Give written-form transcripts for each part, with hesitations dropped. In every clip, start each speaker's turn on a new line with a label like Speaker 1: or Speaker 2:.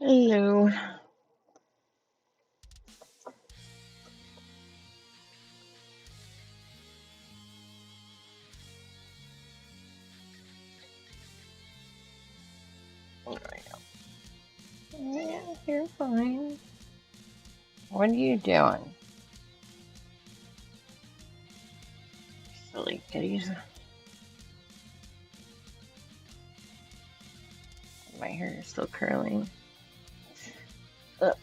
Speaker 1: Hello. Yeah, you're fine. What are you doing? Silly kitties. My hair is still curling. Ugh.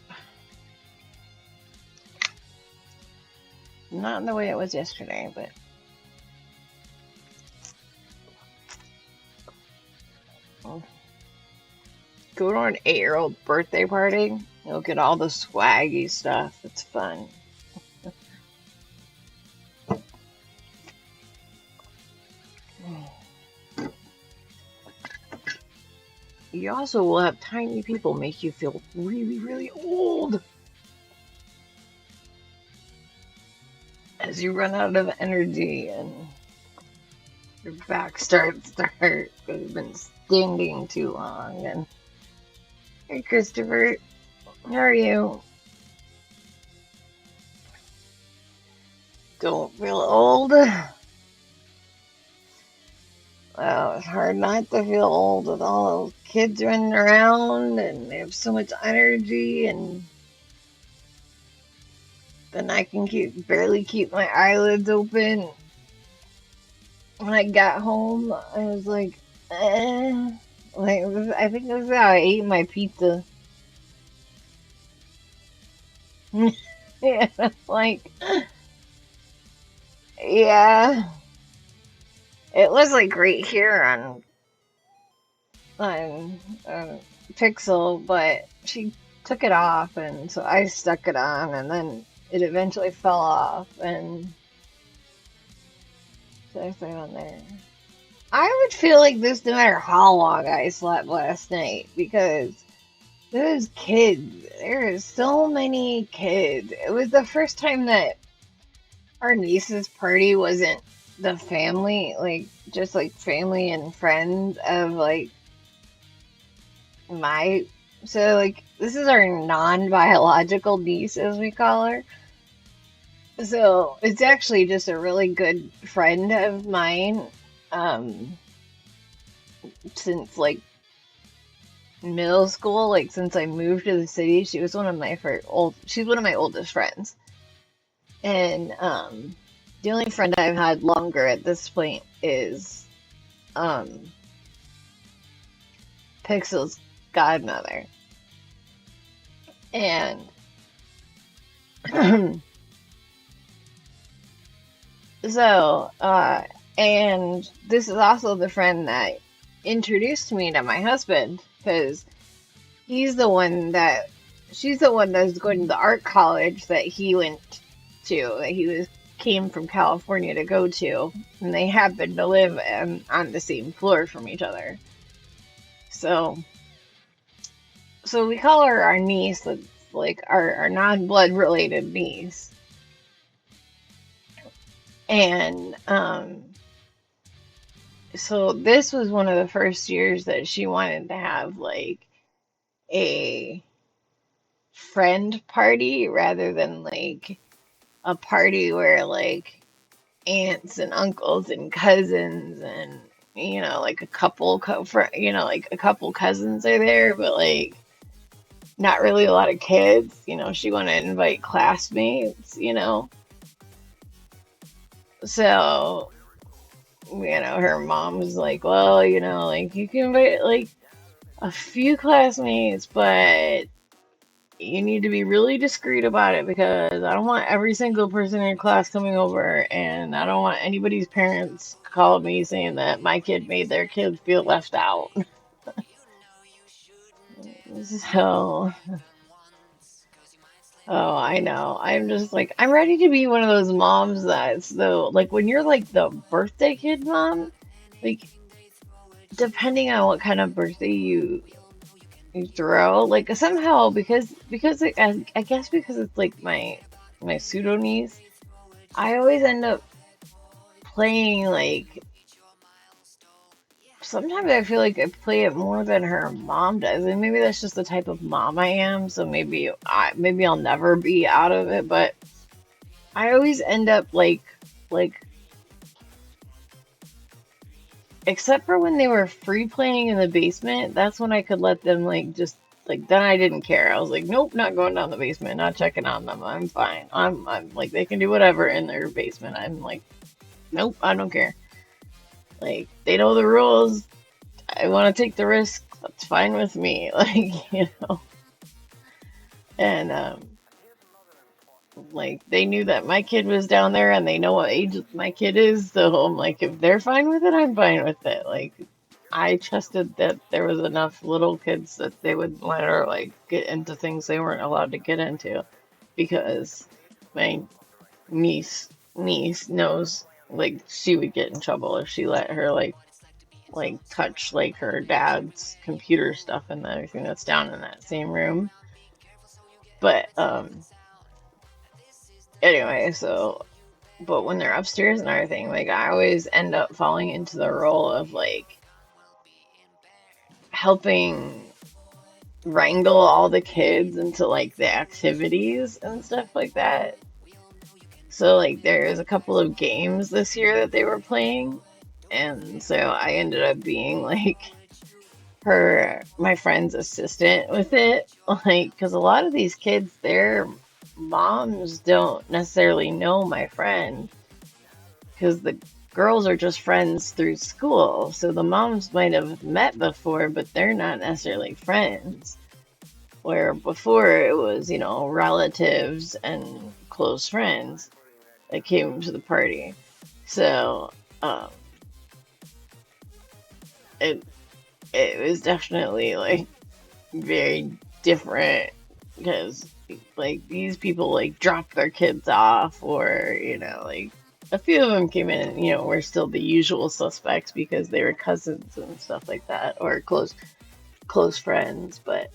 Speaker 1: Not in the way it was yesterday, but oh. Go to an 8-year-old birthday party. You'll get all the swaggy stuff. It's fun. You also will have tiny people make you feel really, really old as you run out of energy and your back starts to hurt because you've been standing too long. And hey, Christopher, how are you? Don't feel old? Well, it's hard not to feel old with all those kids running around and they have so much energy, and then I can barely keep my eyelids open. When I got home, I was like, eh. Like, I think this is how I ate my pizza. Yeah, like, yeah. It was like right here on Pixel, but she took it off, and so I stuck it on, and then it eventually fell off, and so I stuck it on there. I would feel like this no matter how long I slept last night because those kids, there are so many kids. It was the first time that our niece's party wasn't the family, like just like family and friends of like my so like this is our non-biological niece as we call her. So it's actually just a really good friend of mine um since like middle school, like since I moved to the city. She's one of my oldest friends. And the only friend I've had longer at this point is um Pixel's godmother. And so, and this is also the friend that introduced me to my husband because he's the one that she's the one that's going to the art college that he went to, that he was came from California to go to, and they happen to live on the same floor from each other. So, so we call her our niece, that's like our non-blood related niece. And so this was one of the first years that she wanted to have like a friend party rather than like a party where like aunts and uncles and cousins and like a like a couple cousins are there, but like not really a lot of kids. She wanted to invite classmates. So her mom was like, well, like you can invite like a few classmates, but you need to be really discreet about it because I don't want every single person in your class coming over, and I don't want anybody's parents calling me saying that my kid made their kid feel left out. So, oh, I know. I'm just like, I'm ready to be one of those moms that's though, like when you're like the birthday kid mom, like depending on what kind of birthday you throw, like somehow because like, I guess because it's like my pseudo niece, I always end up playing like sometimes I feel like I play it more than her mom does, and maybe that's just the type of mom I am. So maybe I'll never be out of it, but I always end up like except for when they were free playing in the basement, that's when I could let them like just like then I didn't care. I was like, nope, not going down the basement, not checking on them. I'm fine. I'm like they can do whatever in their basement. I'm like, nope, I don't care. Like they know the rules. I want to take the risk. That's fine with me. Like, and like they knew that my kid was down there and they know what age my kid is. So I'm like, if they're fine with it, I'm fine with it. Like, I trusted that there was enough little kids that they would let her like get into things they weren't allowed to get into because my niece knows like she would get in trouble if she let her like touch like her dad's computer stuff and everything that's down in that same room. But anyway, so but when they're upstairs and everything, like I always end up falling into the role of like helping wrangle all the kids into like the activities and stuff like that. So like there's a couple of games this year that they were playing, and so I ended up being like my friend's assistant with it, like because a lot of these kids, their moms don't necessarily know my friend because the girls are just friends through school, so the moms might have met before, but they're not necessarily friends. Where before it was, relatives and close friends that came to the party. So um, it it was definitely like very different because like these people like dropped their kids off or like a few of them came in and were still the usual suspects because they were cousins and stuff like that or close friends, but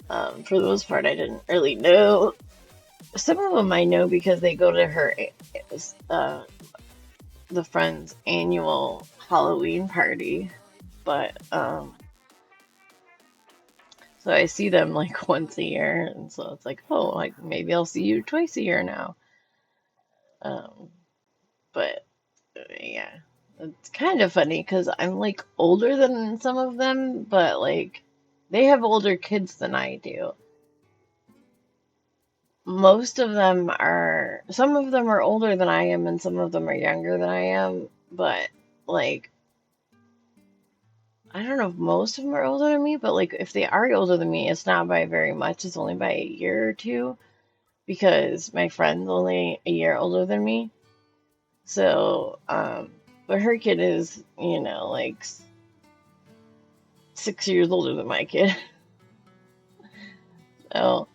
Speaker 1: for the most part I didn't really know. Some of them I know because they go to her uh, the friend's annual Halloween party, but so I see them like once a year, and so it's like, oh, like maybe I'll see you twice a year now. Um, but yeah, it's kind of funny because I'm like older than some of them, but like they have older kids than I do. Some of them are older than I am, and some of them are younger than I am, but like I don't know if most of them are older than me, but like if they are older than me, it's not by very much. It's only by a year or two because my friend's only a year older than me. So, but her kid is, like 6 years older than my kid. So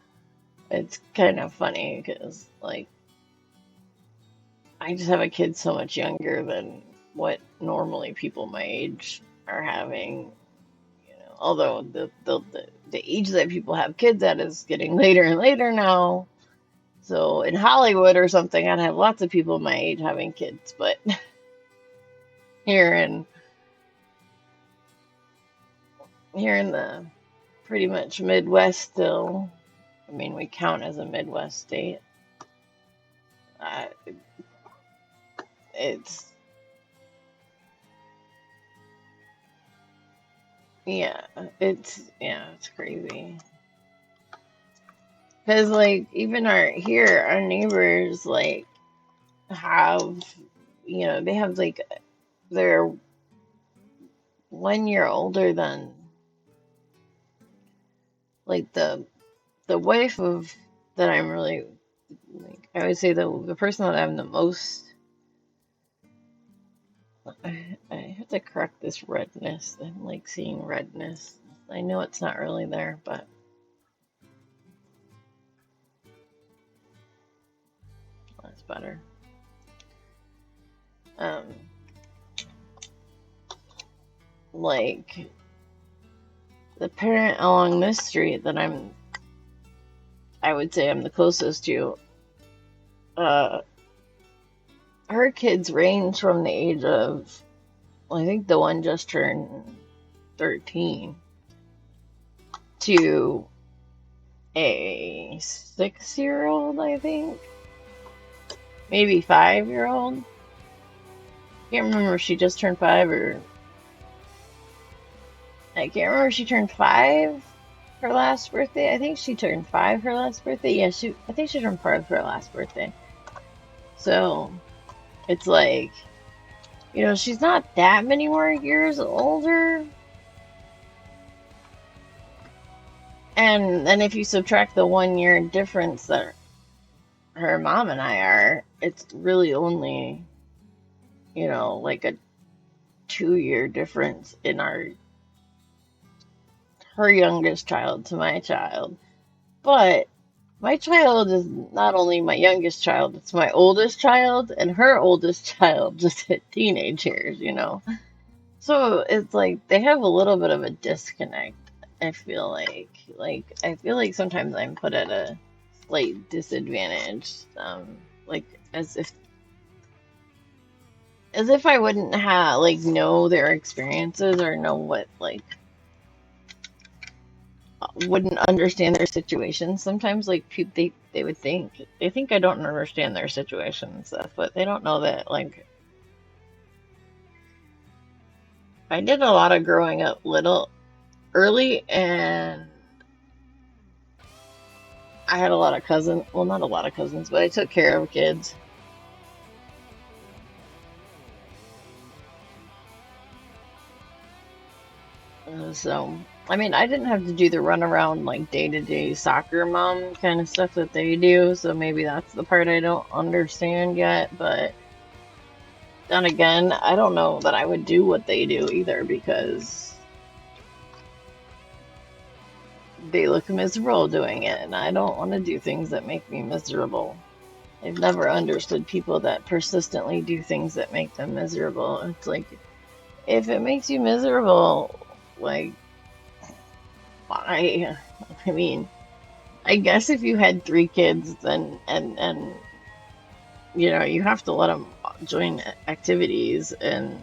Speaker 1: it's kind of funny because, like, I just have a kid so much younger than what normally people my age are having. Although the age that people have kids at is getting later and later now. So in Hollywood or something, I'd have lots of people my age having kids, but here in here in the pretty much Midwest still, I mean, we count as a Midwest state. Uh, it's yeah, it's crazy. Cause like even our neighbors like have they have like they're 1 year older than like the wife of that I'm really like I would say the person that I'm the most I have to correct this redness. I'm like seeing redness. I know it's not really there, but that's better. Um, like the parent along this street that I would say I'm the closest to, uh, her kids range from the age of I think the one just turned 13, to a 6-year-old, I think. Maybe 5-year-old. Can't remember if she just turned 5 or. I can't remember if she turned 5 her last birthday. I think she turned 5 her last birthday. Yeah, I think she turned 5 her last birthday. So it's like, she's not that many more years older. And then if you subtract the 1 year difference that her mom and I are, it's really only, like a 2-year difference in her youngest child to my child. But my child is not only my youngest child, it's my oldest child, and her oldest child just hit teenage years. So it's like they have a little bit of a disconnect, I feel like. I feel like sometimes I'm put at a slight disadvantage, like as if I wouldn't know their experiences or know what wouldn't understand their situation. Sometimes they would think they think I don't understand their situation and stuff, but they don't know that I did a lot of growing up early, and I had a lot of cousins. Well, not a lot of cousins, but I took care of kids. So, I mean, I didn't have to do the runaround day-to-day soccer mom kind of stuff that they do, so maybe that's the part I don't understand yet, but then again, I don't know that I would do what they do either because they look miserable doing it, and I don't want to do things that make me miserable. I've never understood people that persistently do things that make them miserable. It's like, if it makes you miserable, why? I mean, I guess if you had 3 kids, then and you have to let them join activities, and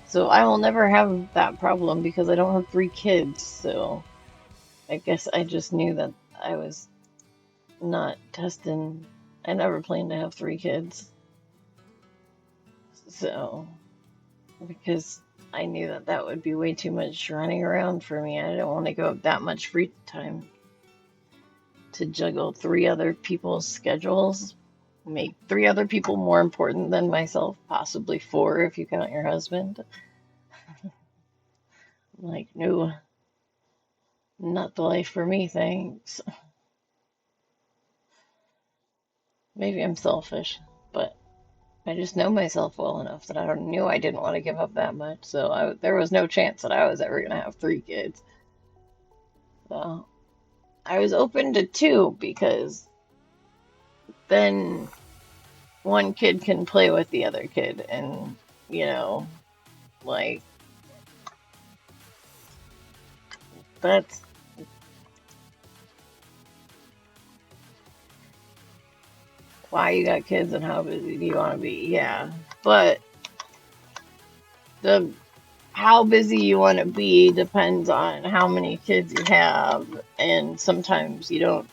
Speaker 1: so I will never have that problem because I don't have 3 kids. So I guess I just knew that I was not testing. I never planned to have 3 kids. So, because I knew that that would be way too much running around for me. I didn't want to go up that much free time to juggle 3 other people's schedules, make 3 other people more important than myself, possibly 4 if you count your husband. No, not the life for me, thanks. Maybe I'm selfish, but I just know myself well enough that I knew I didn't want to give up that much. So there was no chance that I was ever going to have 3 kids. So I was open to 2 because then one kid can play with the other kid, and like that's why you got kids and how busy do you want to be. Yeah, but the how busy you want to be depends on how many kids you have, and sometimes you don't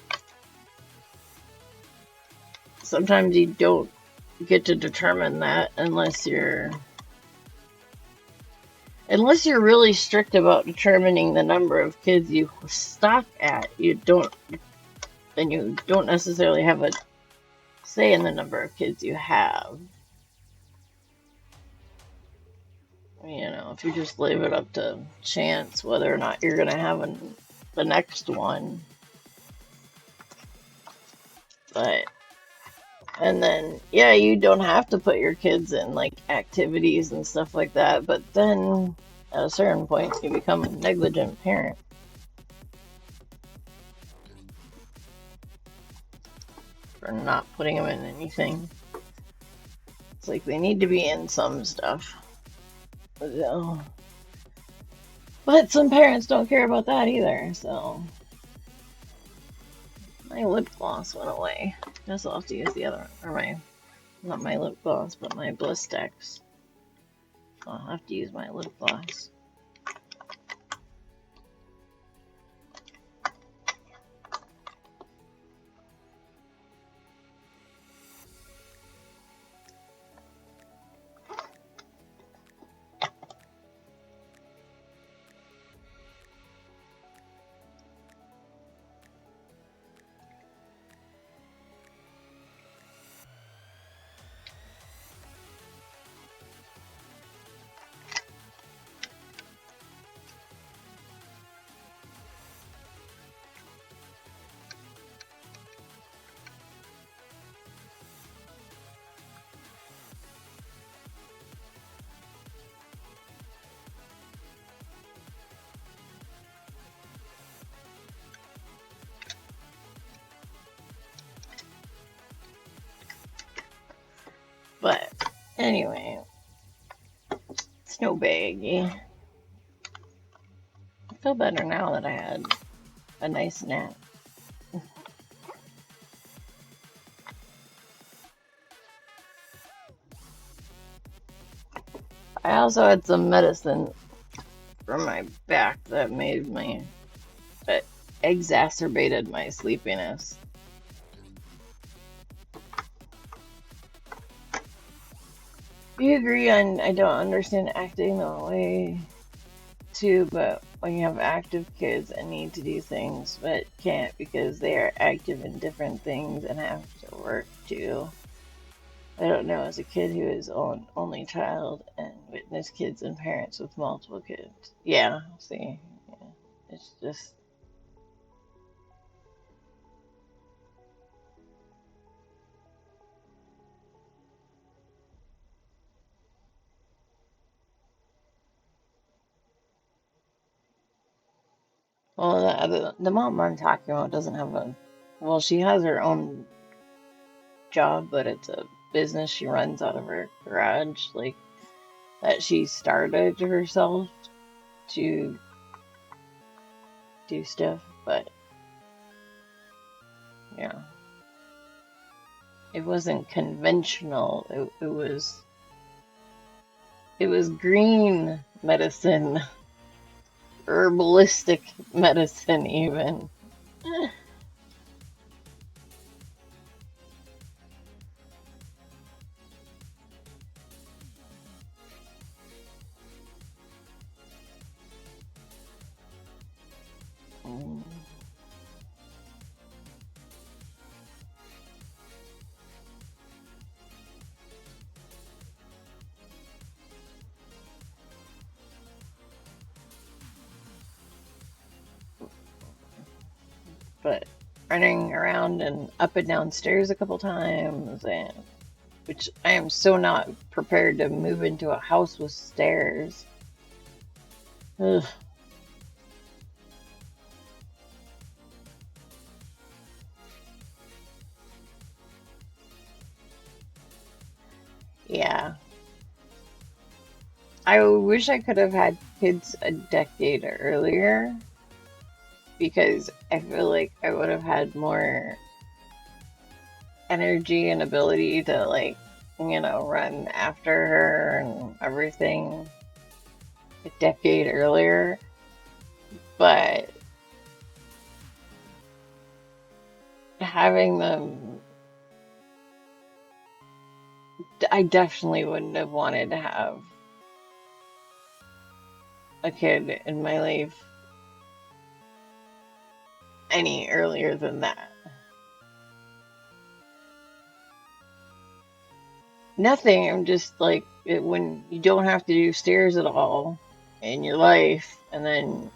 Speaker 1: get to determine that unless you're really strict about determining the number of kids you stop at. You don't necessarily have a say in the number of kids you have. If you just leave it up to chance whether or not you're going to have the next one. And then, yeah, you don't have to put your kids in activities and stuff like that, but then at a certain point you become a negligent parent for not putting them in anything. It's like they need to be in some stuff. But some parents don't care about that either, so. My lip gloss went away. Guess I'll have to use the other one. Or not my lip gloss, but my Blistex. I'll have to use my lip gloss. But anyway, it's no biggie. I feel better now that I had a nice nap. I also had some medicine for my back that exacerbated my sleepiness. We agree on I don't understand acting the way too, but when you have active kids and need to do things but can't because they are active in different things and have to work too. I don't know, as a kid who is only child and witnessed kids and parents with multiple kids. Yeah, see, yeah. It's just. Well, the mom I'm talking about doesn't have well, she has her own job, but it's a business she runs out of her garage, like, that she started herself to do stuff, but, yeah. It wasn't conventional. It was green medicine, herbalistic medicine even. But running around and up and down stairs a couple times, and which I am so not prepared to move into a house with stairs. Ugh. Yeah. I wish I could have had kids a decade earlier because I feel like I would have had more energy and ability to, like, run after her and everything a decade earlier. But having them, I definitely wouldn't have wanted to have a kid in my life any earlier than that. Nothing. I'm just like, when you don't have to do stairs at all in your life, and then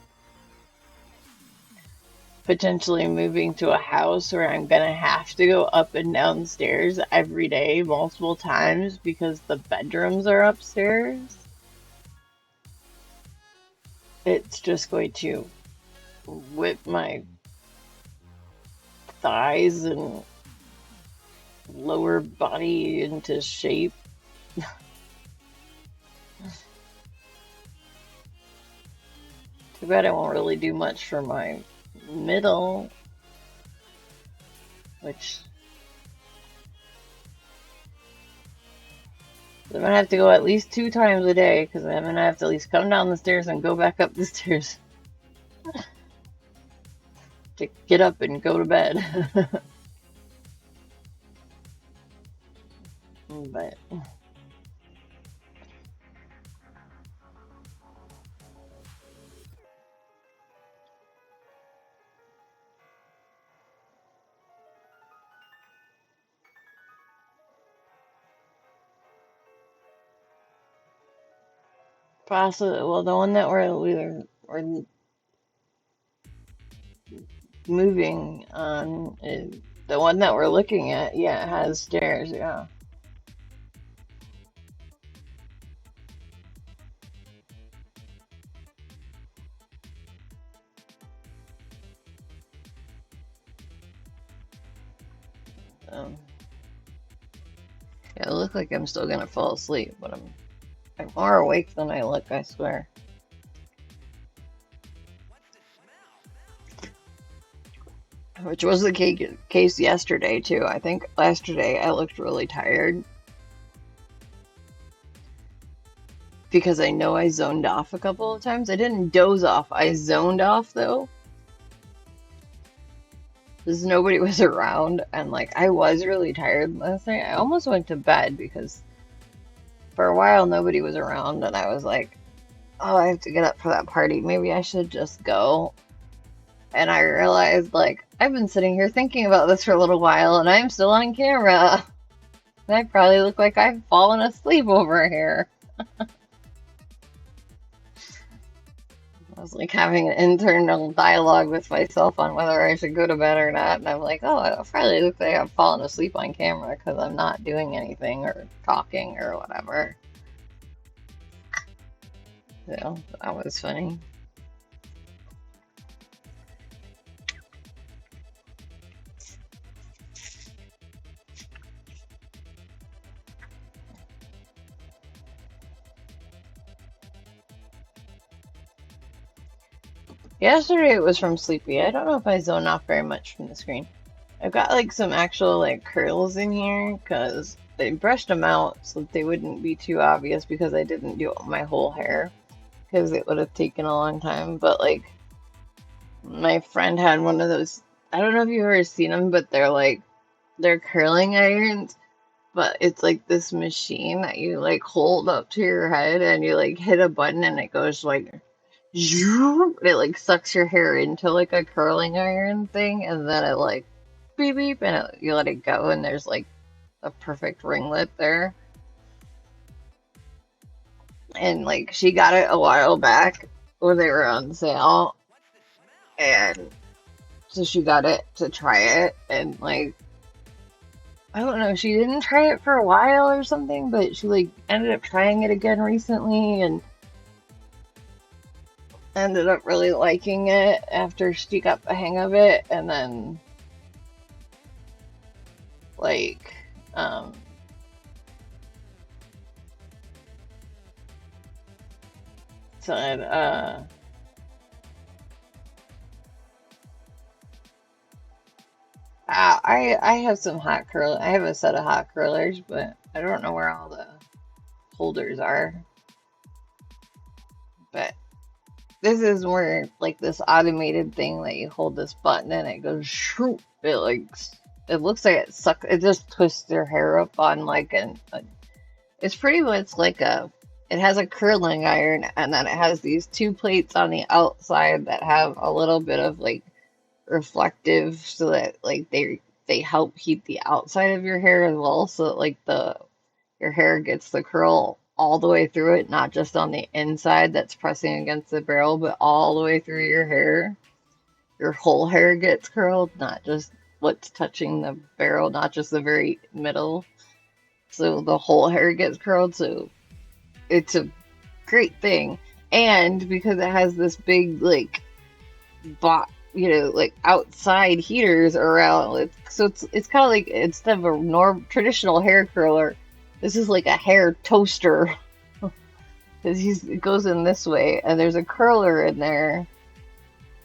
Speaker 1: potentially moving to a house where I'm gonna have to go up and down stairs every day, multiple times, because the bedrooms are upstairs. It's just going to whip my thighs and lower body into shape. Too bad I won't really do much for my middle, which I'm gonna have to go at least 2 times a day because I'm gonna have to at least come down the stairs and go back up the stairs to get up and go to bed. But possibly, well, the one that we're moving on, the one that we're looking at, yeah, it has stairs, yeah. Um, yeah, it looks like I'm still gonna fall asleep, but I'm more awake than I look, I swear. Which was the case yesterday too. I think yesterday I looked really tired because I know I zoned off a couple of times. I didn't doze off. I zoned off though, because nobody was around, and like I was really tired last night. I almost went to bed because for a while nobody was around, and I was like, oh, I have to get up for that party. Maybe I should just go. And I realized, like, I've been sitting here thinking about this for a little while, and I'm still on camera. And I probably look like I've fallen asleep over here. I was like having an internal dialogue with myself on whether I should go to bed or not. And I'm like, oh, I probably look like I've fallen asleep on camera because I'm not doing anything or talking or whatever. So that was funny. Yesterday it was from Sleepy. I don't know if I zone off very much from the screen. I've got like some actual like curls in here because they brushed them out so that they wouldn't be too obvious because I didn't do my whole hair because it would have taken a long time. But like my friend had one of those, I don't know if you've ever seen them, but they're curling irons, but it's like this machine that you like hold up to your head and you like hit a button and it goes like it like sucks your hair into like a curling iron thing, and then it like beep beep, and you let it go, and there's like a perfect ringlet there. And like she got it a while back when they were on sale, and so she got it to try it, and like I don't know, she didn't try it for a while or something, but she like ended up trying it again recently and ended up really liking it after she got the hang of it, and then like said I have some hot curl. I have a set of hot curlers, but I don't know where all the holders are. But this is where like this automated thing that you hold this button and it goes shoop. It like it looks like it sucks. It just twists your hair up on like it's pretty much like it has a curling iron, and then it has these two plates on the outside that have a little bit of like reflective so that like they help heat the outside of your hair as well, so that like your hair gets the curl all the way through it, not just on the inside that's pressing against the barrel, but all the way through your hair. Your whole hair gets curled, not just what's touching the barrel, not just the very middle. So the whole hair gets curled, so it's a great thing. And because it has this big like like outside heaters around it, so it's kind of like instead of a traditional hair curler, this is like a hair toaster because it goes in this way, and there's a curler in there,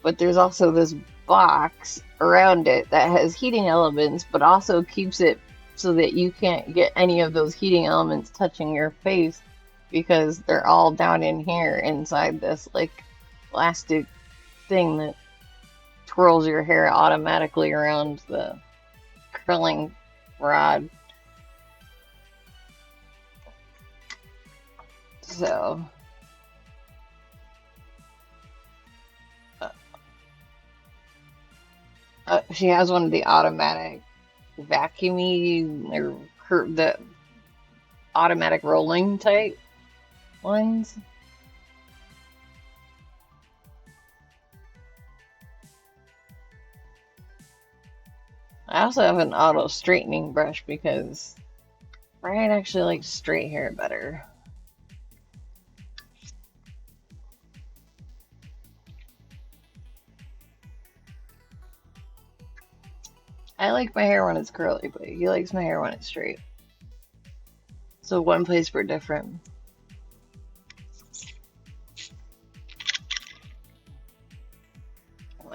Speaker 1: but there's also this box around it that has heating elements, but also keeps it so that you can't get any of those heating elements touching your face because they're all down in here inside this like plastic thing that twirls your hair automatically around the curling rod. So uh, she has one of the automatic vacuumy or the automatic rolling type ones. I also have an auto straightening brush because Brian actually likes straight hair better. I like my hair when it's curly, but he likes my hair when it's straight. So one place for different.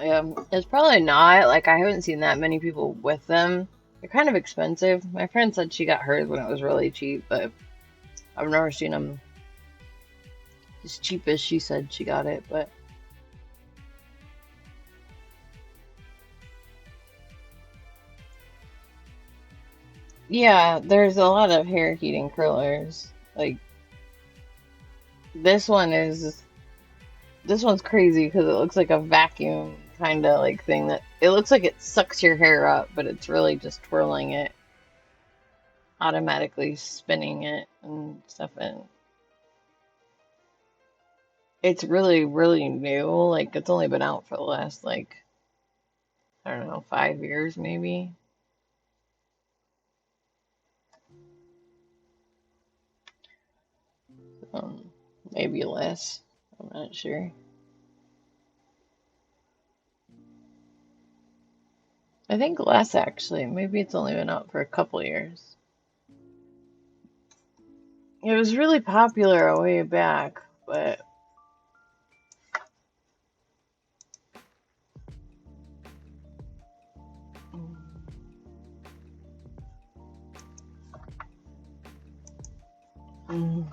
Speaker 1: Yeah, it's probably not. Like, I haven't seen that many people with them. They're kind of expensive. My friend said she got hers when it was really cheap, but I've never seen them as cheap as she said she got it. But yeah, there's a lot of hair heating curlers. Like, this one is, this one's crazy because it looks like a vacuum kind of like thing that it looks like it sucks your hair up, but it's really just twirling it, automatically spinning it and stuff. And it's really, really new. Like, it's only been out for the last, like, I don't know, 5 years maybe. Um, Maybe less. I'm not sure. I think less actually. Maybe it's only been out for a couple years. It was really popular a way back, but mm,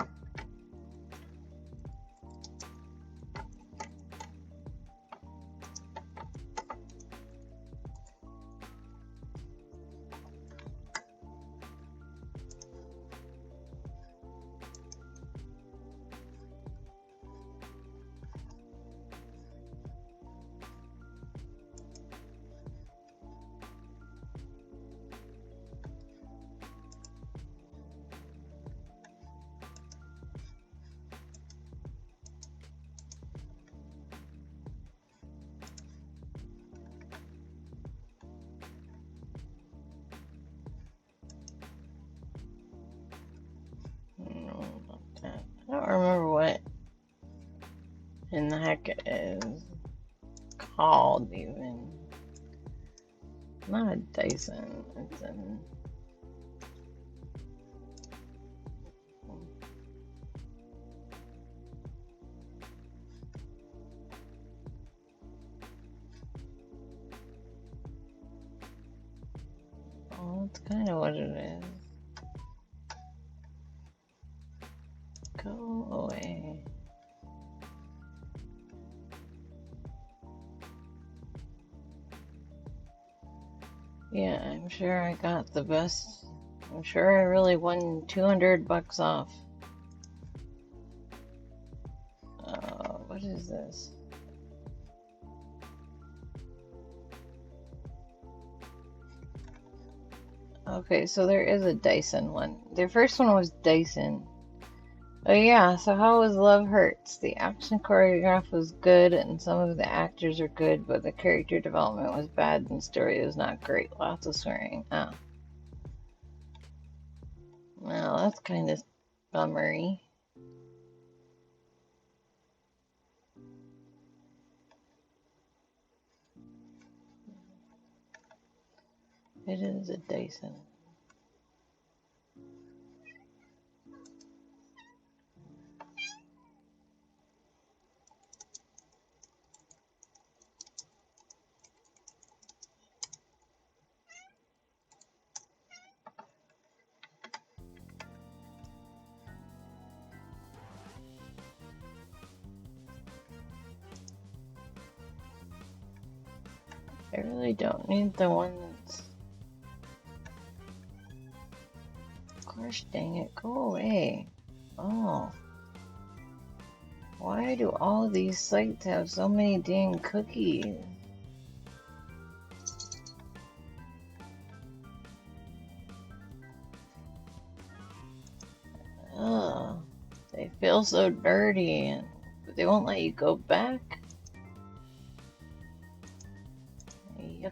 Speaker 1: I don't know about that. I don't remember what in the heck it is called even. Not a Dyson. It's an oh, that's kind of what it is. Go away. Yeah, I'm sure I got the best. I'm sure I really won $200 off. What is this? Okay, so there is a Dyson one. Their first one was Dyson. Oh yeah, so how was Love Hurts? The action choreograph was good and some of the actors are good, but the character development was bad and the story was not great. Lots of swearing. Oh. Well, that's kind of bummery. It is a Dyson. I really don't need the one that's... Gosh dang it, go away. Oh. Why do all of these sites have so many dang cookies? Ugh. They feel so dirty, but they won't let you go back. Yuck.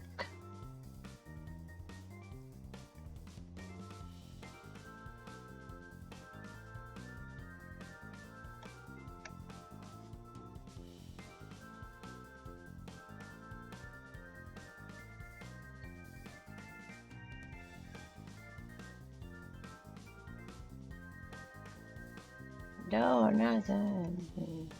Speaker 1: No, nothing.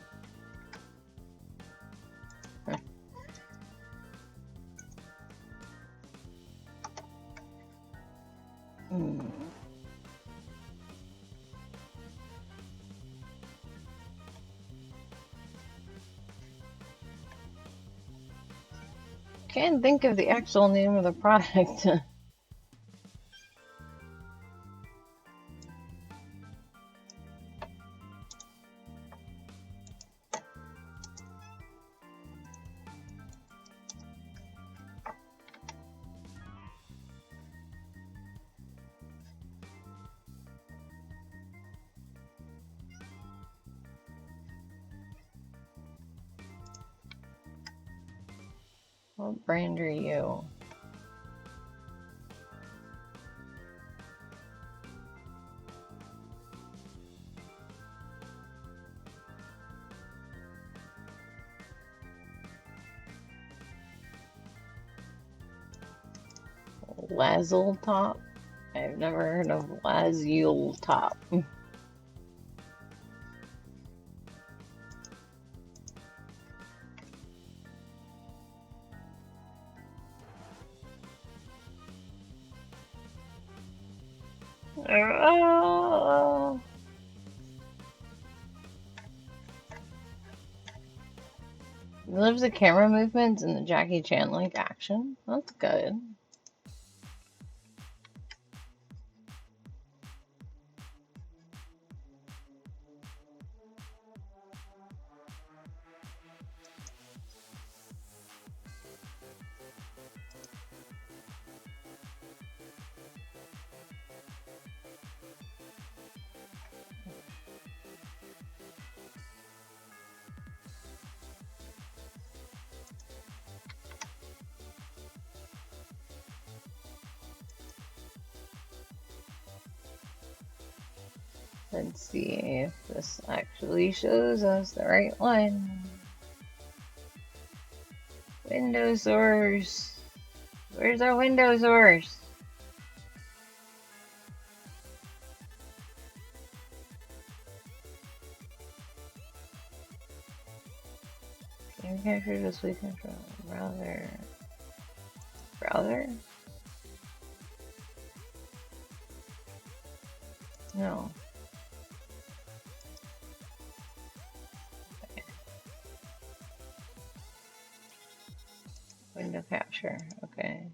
Speaker 1: Can't think of the actual name of the product. What brand are you? Lazle Top? I've never heard of Lazule Top. Loves the camera movements and the Jackie Chan like action. That's good. Let's see if this actually shows us the right one. Window source. Where's our window source? Can you capture this weekend from browser? Browser? No. Okay. Window capture. Okay.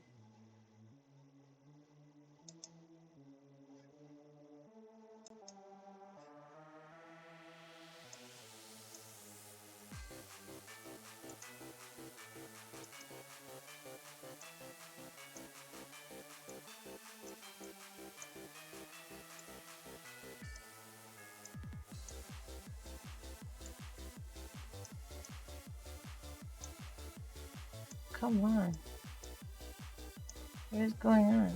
Speaker 1: Come on. What is going on?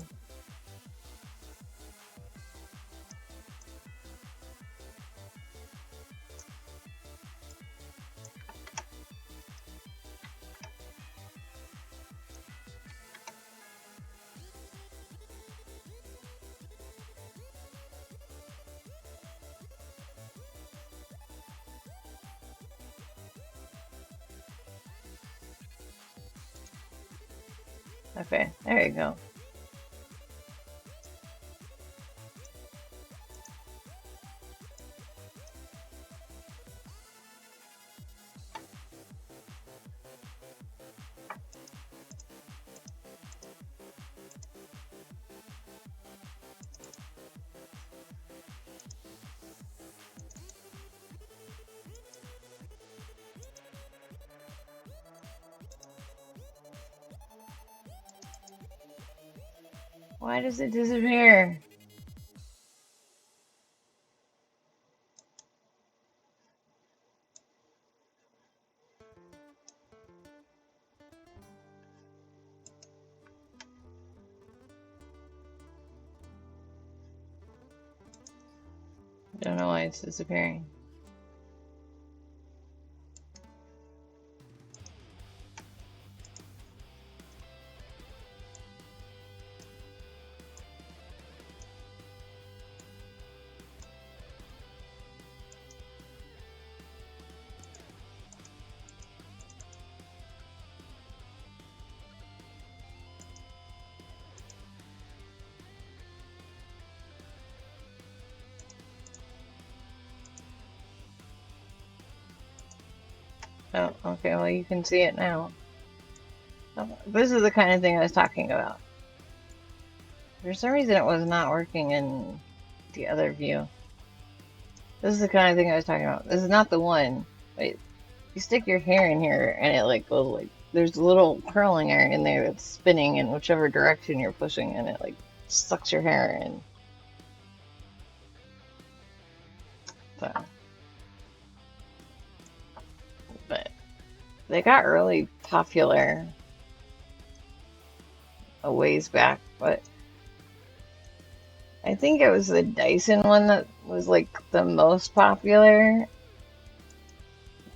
Speaker 1: Okay, there you go. Why does it disappear? Don't know why it's disappearing. Oh, okay, well, you can see it now. Oh, this is the kind of thing I was talking about. For some reason, it was not working in the other view. This is the kind of thing I was talking about. This is not the one. Wait, you stick your hair in here, and it like goes like there's a little curling iron in there that's spinning in whichever direction you're pushing, and it like sucks your hair in. So, but they got really popular a ways back, but I think it was the Dyson one that was like the most popular,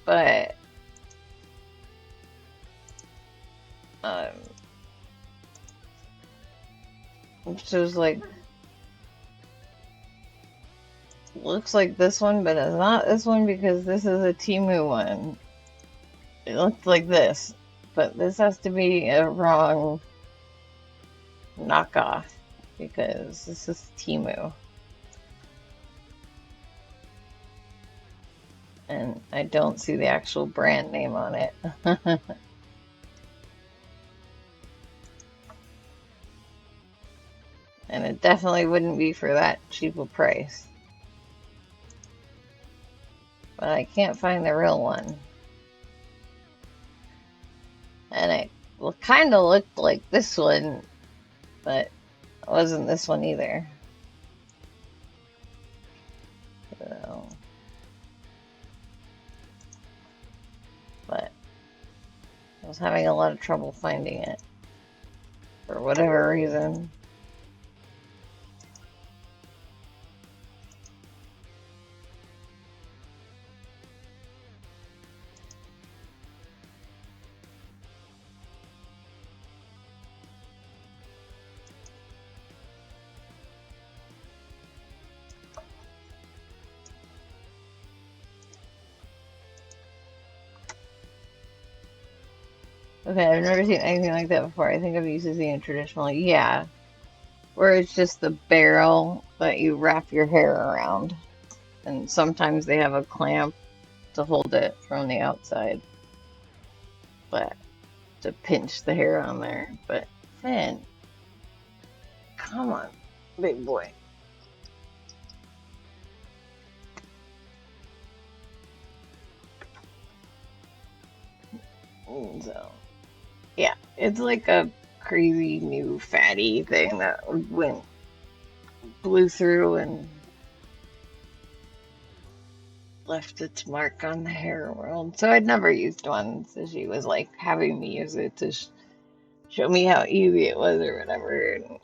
Speaker 1: but um, which was like looks like this one, but it's not this one because this is a Temu one. It looks like this, but this has to be a wrong knockoff because this is Temu. And I don't see the actual brand name on it. And it definitely wouldn't be for that cheap a price. But I can't find the real one. And it kind of looked like this one, but it wasn't this one either. So, but I was having a lot of trouble finding it for whatever reason. Okay, I've never seen anything like that before. I think I've used to seeing it traditionally. Yeah, where it's just the barrel that you wrap your hair around. And sometimes they have a clamp to hold it from the outside. But to pinch the hair on there. But Finn, come on, big boy. So, yeah, it's like a crazy new fatty thing that blew through and left its mark on the hair world. So I'd never used one, so she was like having me use it to show me how easy it was or whatever. And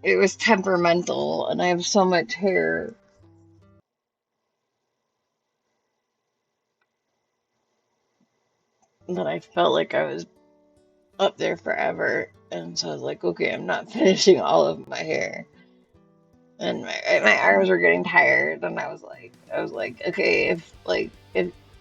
Speaker 1: it was temperamental, and I have so much hair that I felt like I was up there forever. And so I was like, okay, I'm not finishing all of my hair. And my arms were getting tired, and I was like, okay, if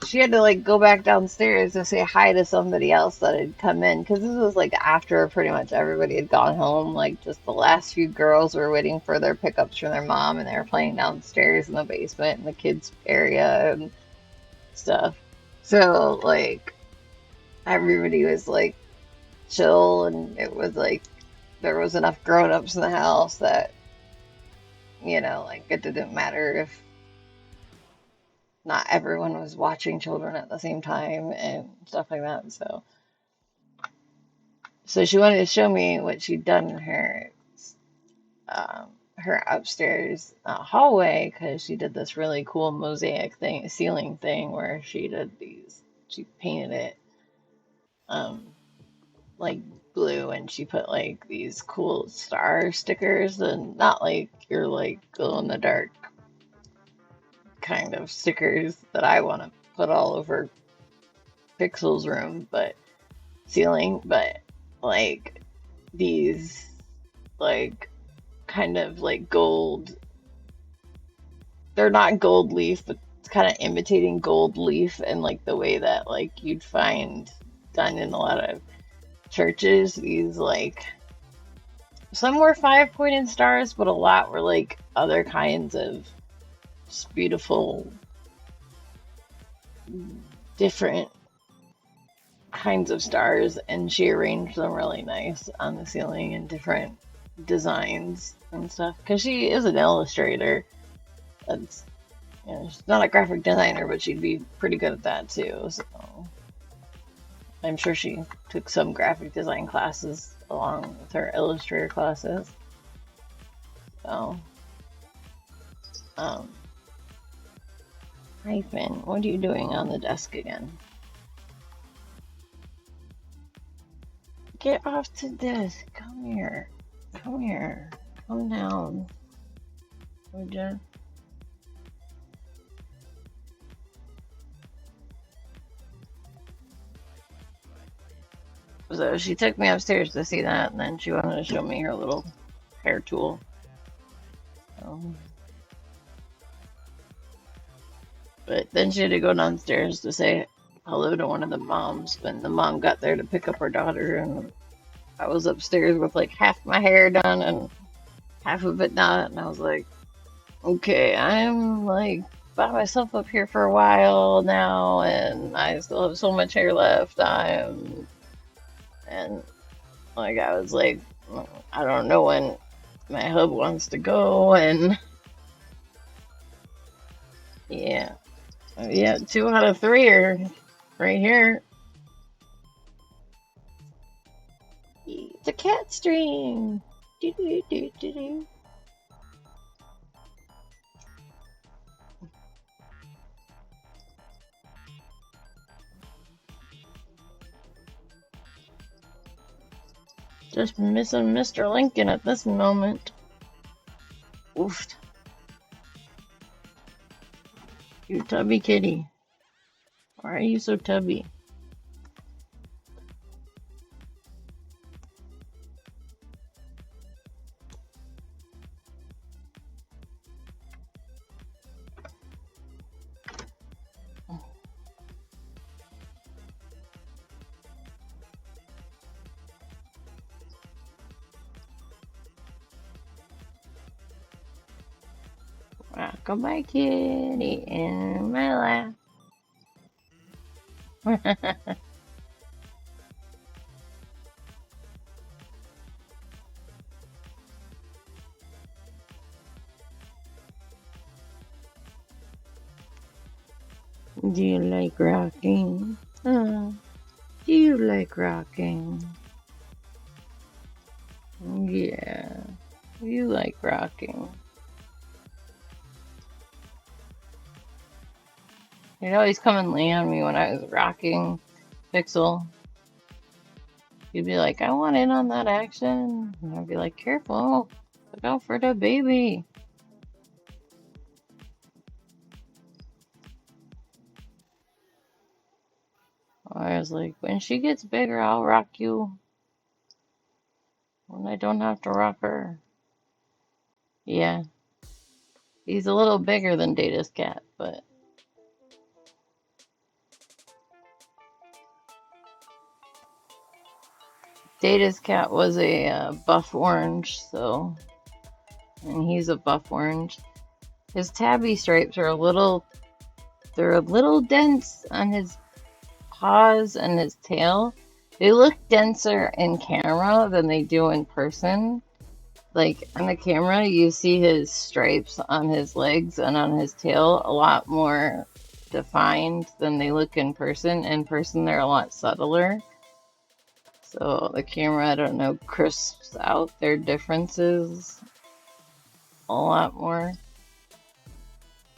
Speaker 1: she had to like go back downstairs to say hi to somebody else that had come in, because this was like after pretty much everybody had gone home, like just the last few girls were waiting for their pickups from their mom, and they were playing downstairs in the basement in the kids area and stuff. So like everybody was like chill, and it was like there was enough grown-ups in the house that like it didn't matter if not everyone was watching children at the same time and stuff like that. So she wanted to show me what she'd done in her. her upstairs hallway because she did this really cool mosaic thing, ceiling thing where she painted it um, like blue and she put like these cool star stickers and not like your like glow in the dark kind of stickers that I want to put all over Pixel's room, but ceiling, but like these like kind of like gold. They're not gold leaf, but it's kind of imitating gold leaf and like the way that like you'd find done in a lot of churches. These like some were five-pointed stars, but a lot were like other kinds of just beautiful, different kinds of stars, and she arranged them really nice on the ceiling in different designs and stuff. Because she is an illustrator. That's, she's not a graphic designer, but she'd be pretty good at that too. So I'm sure she took some graphic design classes along with her illustrator classes. So, hi Finn, what are you doing on the desk again? Get off the desk. Come here. Come here. Come down. Would you? So she took me upstairs to see that, and then she wanted to show me her little hair tool. But then she had to go downstairs to say hello to one of the moms when the mom got there to pick up her daughter, and I was upstairs with like half my hair done and half of it not, and I was like, okay, I'm like by myself up here for a while now, and I still have so much hair left. And like I was like, I don't know when my hub wants to go, and yeah, 2 out of 3 are right here. It's a cat string. Do do do do do. Just missing Mr. Lincoln at this moment. Oof. You tubby kitty. Why are you so tubby? Rock my kitty in my lap. Do you like rocking? Do you like rocking? Yeah, you like rocking. He'd always come and lay on me when I was rocking Pixel. He'd be like, I want in on that action. And I'd be like, careful, look out for the baby. I was like, when she gets bigger, I'll rock you. When I don't have to rock her. Yeah. He's a little bigger than Data's cat, but... Data's cat was a buff orange, so... And he's a buff orange. His tabby stripes are they're a little dense on his paws and his tail. They look denser in camera than they do in person. Like on the camera, you see his stripes on his legs and on his tail a lot more defined than they look in person. In person, they're a lot subtler. So the camera, I don't know, crisps out their differences a lot more.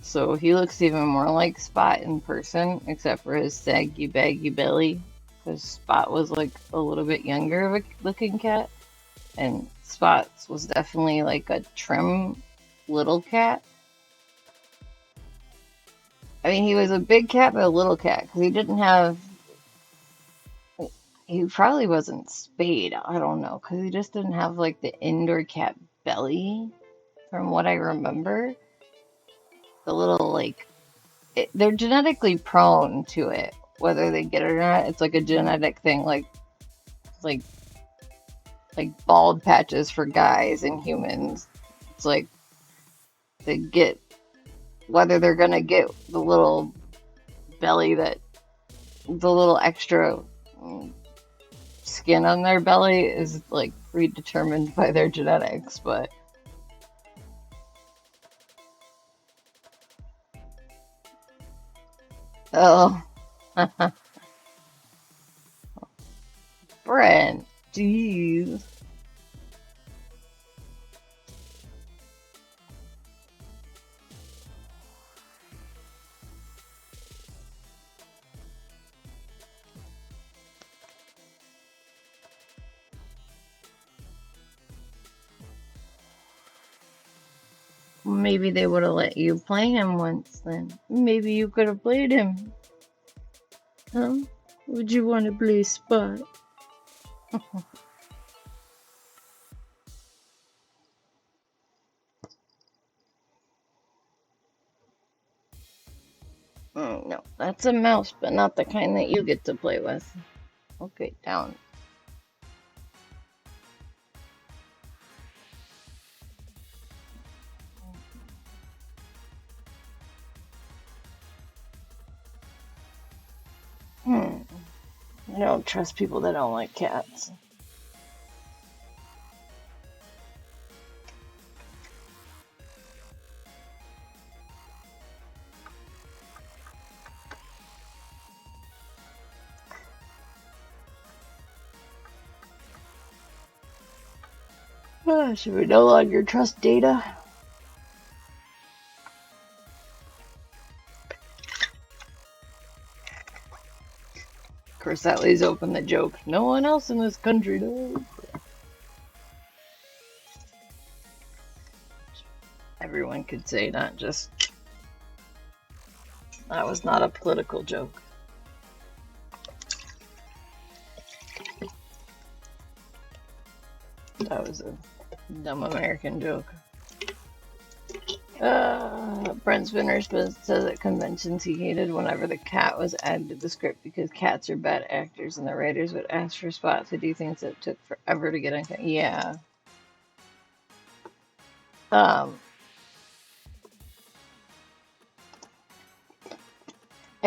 Speaker 1: So he looks even more like Spot in person, except for his saggy, baggy belly. Because Spot was like a little bit younger of a looking cat, and Spot's was definitely like a trim little cat. I mean, he was a big cat, but a little cat, because he didn't have. He probably wasn't spayed. I don't know, because he just didn't have like the indoor cat belly, from what I remember. The little like they're genetically prone to it, whether they get it or not. It's like a genetic thing, like like bald patches for guys and humans. It's like they get whether they're gonna get the little belly that the little extra skin on their belly is like predetermined by their genetics, but oh, Brent, jeez. Maybe they would have let you play him once then. Maybe you could have played him. Huh? Would you want to play Spot? No, that's a mouse, but not the kind that you get to play with. Okay, down. I don't trust people that don't like cats. Should we no longer trust data? Of course, that lays open the joke. No one else in this country does. Everyone could say, not just. That was not a political joke. That was a dumb American joke. Brent Spinner says at conventions he hated whenever the cat was added to the script because cats are bad actors and the writers would ask for Spot to do things that took forever to get on. Yeah. I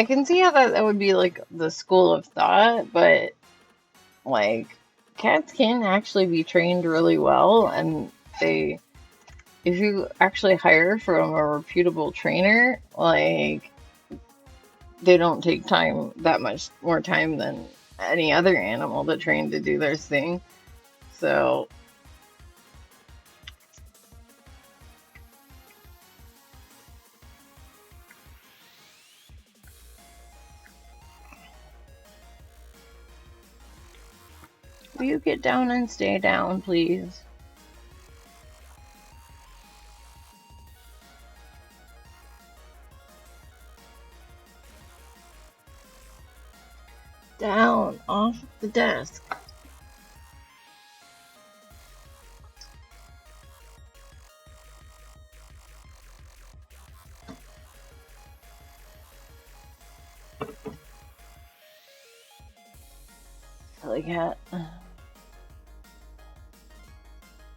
Speaker 1: can see how that would be like the school of thought, but like cats can actually be trained really well, and they, if you actually hire from a reputable trainer, like they don't take time that much more time than any other animal to train to do their thing. So will you get down and stay down, please? Down off the desk. Silly cat.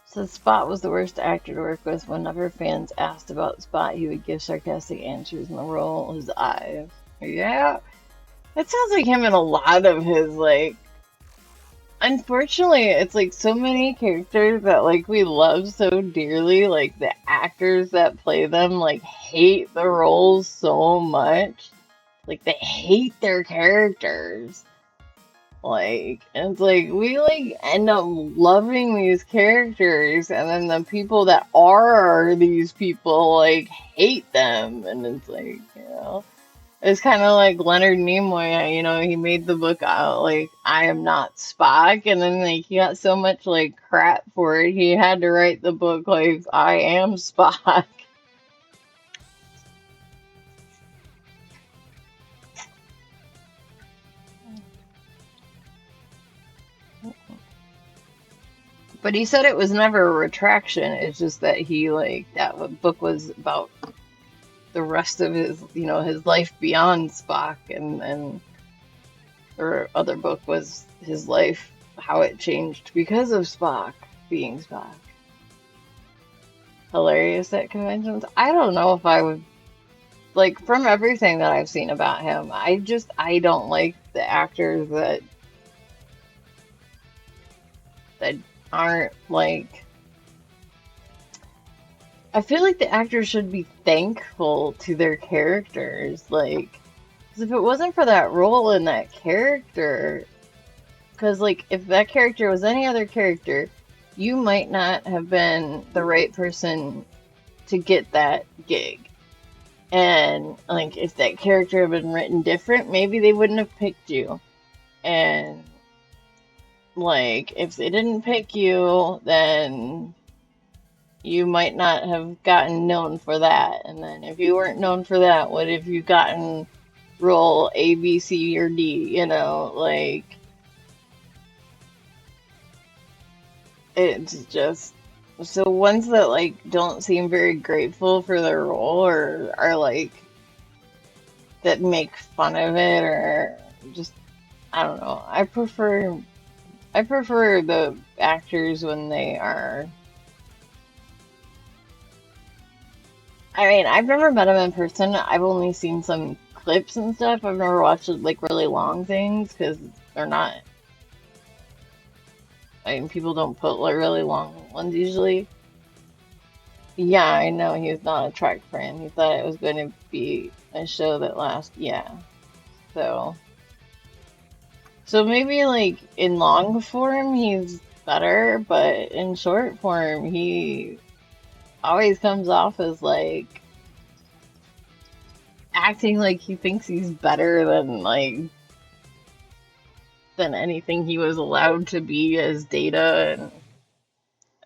Speaker 1: So Spot was the worst actor to work with. Whenever fans asked about Spot, he would give sarcastic answers and roll his eyes. Yeah, that sounds like him in a lot of his like. Unfortunately, it's like so many characters that like we love so dearly. Like the actors that play them like hate the roles so much. Like they hate their characters. Like, and it's like we like end up loving these characters, and then the people that are these people like hate them, and it's like, you know, it's kind of like Leonard Nimoy. You know, he made the book out like I am not Spock, and then like he got so much like crap for it, he had to write the book like I am Spock. But he said it was never a retraction. It's just that he like that book was about the rest of his, you know, his life beyond Spock, and the other book was his life, how it changed because of Spock being Spock. Hilarious at conventions. I don't know if I would like from everything that I've seen about him. I don't like the actors that aren't like. I feel like the actors should be thankful to their characters, like, because if it wasn't for that role in that character, because like if that character was any other character, you might not have been the right person to get that gig. And like if that character had been written different, maybe they wouldn't have picked you. And like if they didn't pick you, then you might not have gotten known for that. And then if you weren't known for that, what if you gotten role A, B, C, or D? You know, like it's just so ones that like don't seem very grateful for their role or are like that make fun of it or just I don't know. I prefer the actors when they are. I mean, I've never met him in person. I've only seen some clips and stuff. I've never watched like really long things because they're not. I mean, people don't put like really long ones usually. Yeah, I know he's not a Trek fan. He thought it was going to be a show that lasts. Yeah, so maybe like in long form he's better, but in short form he always comes off as like acting like he thinks he's better than anything he was allowed to be as Data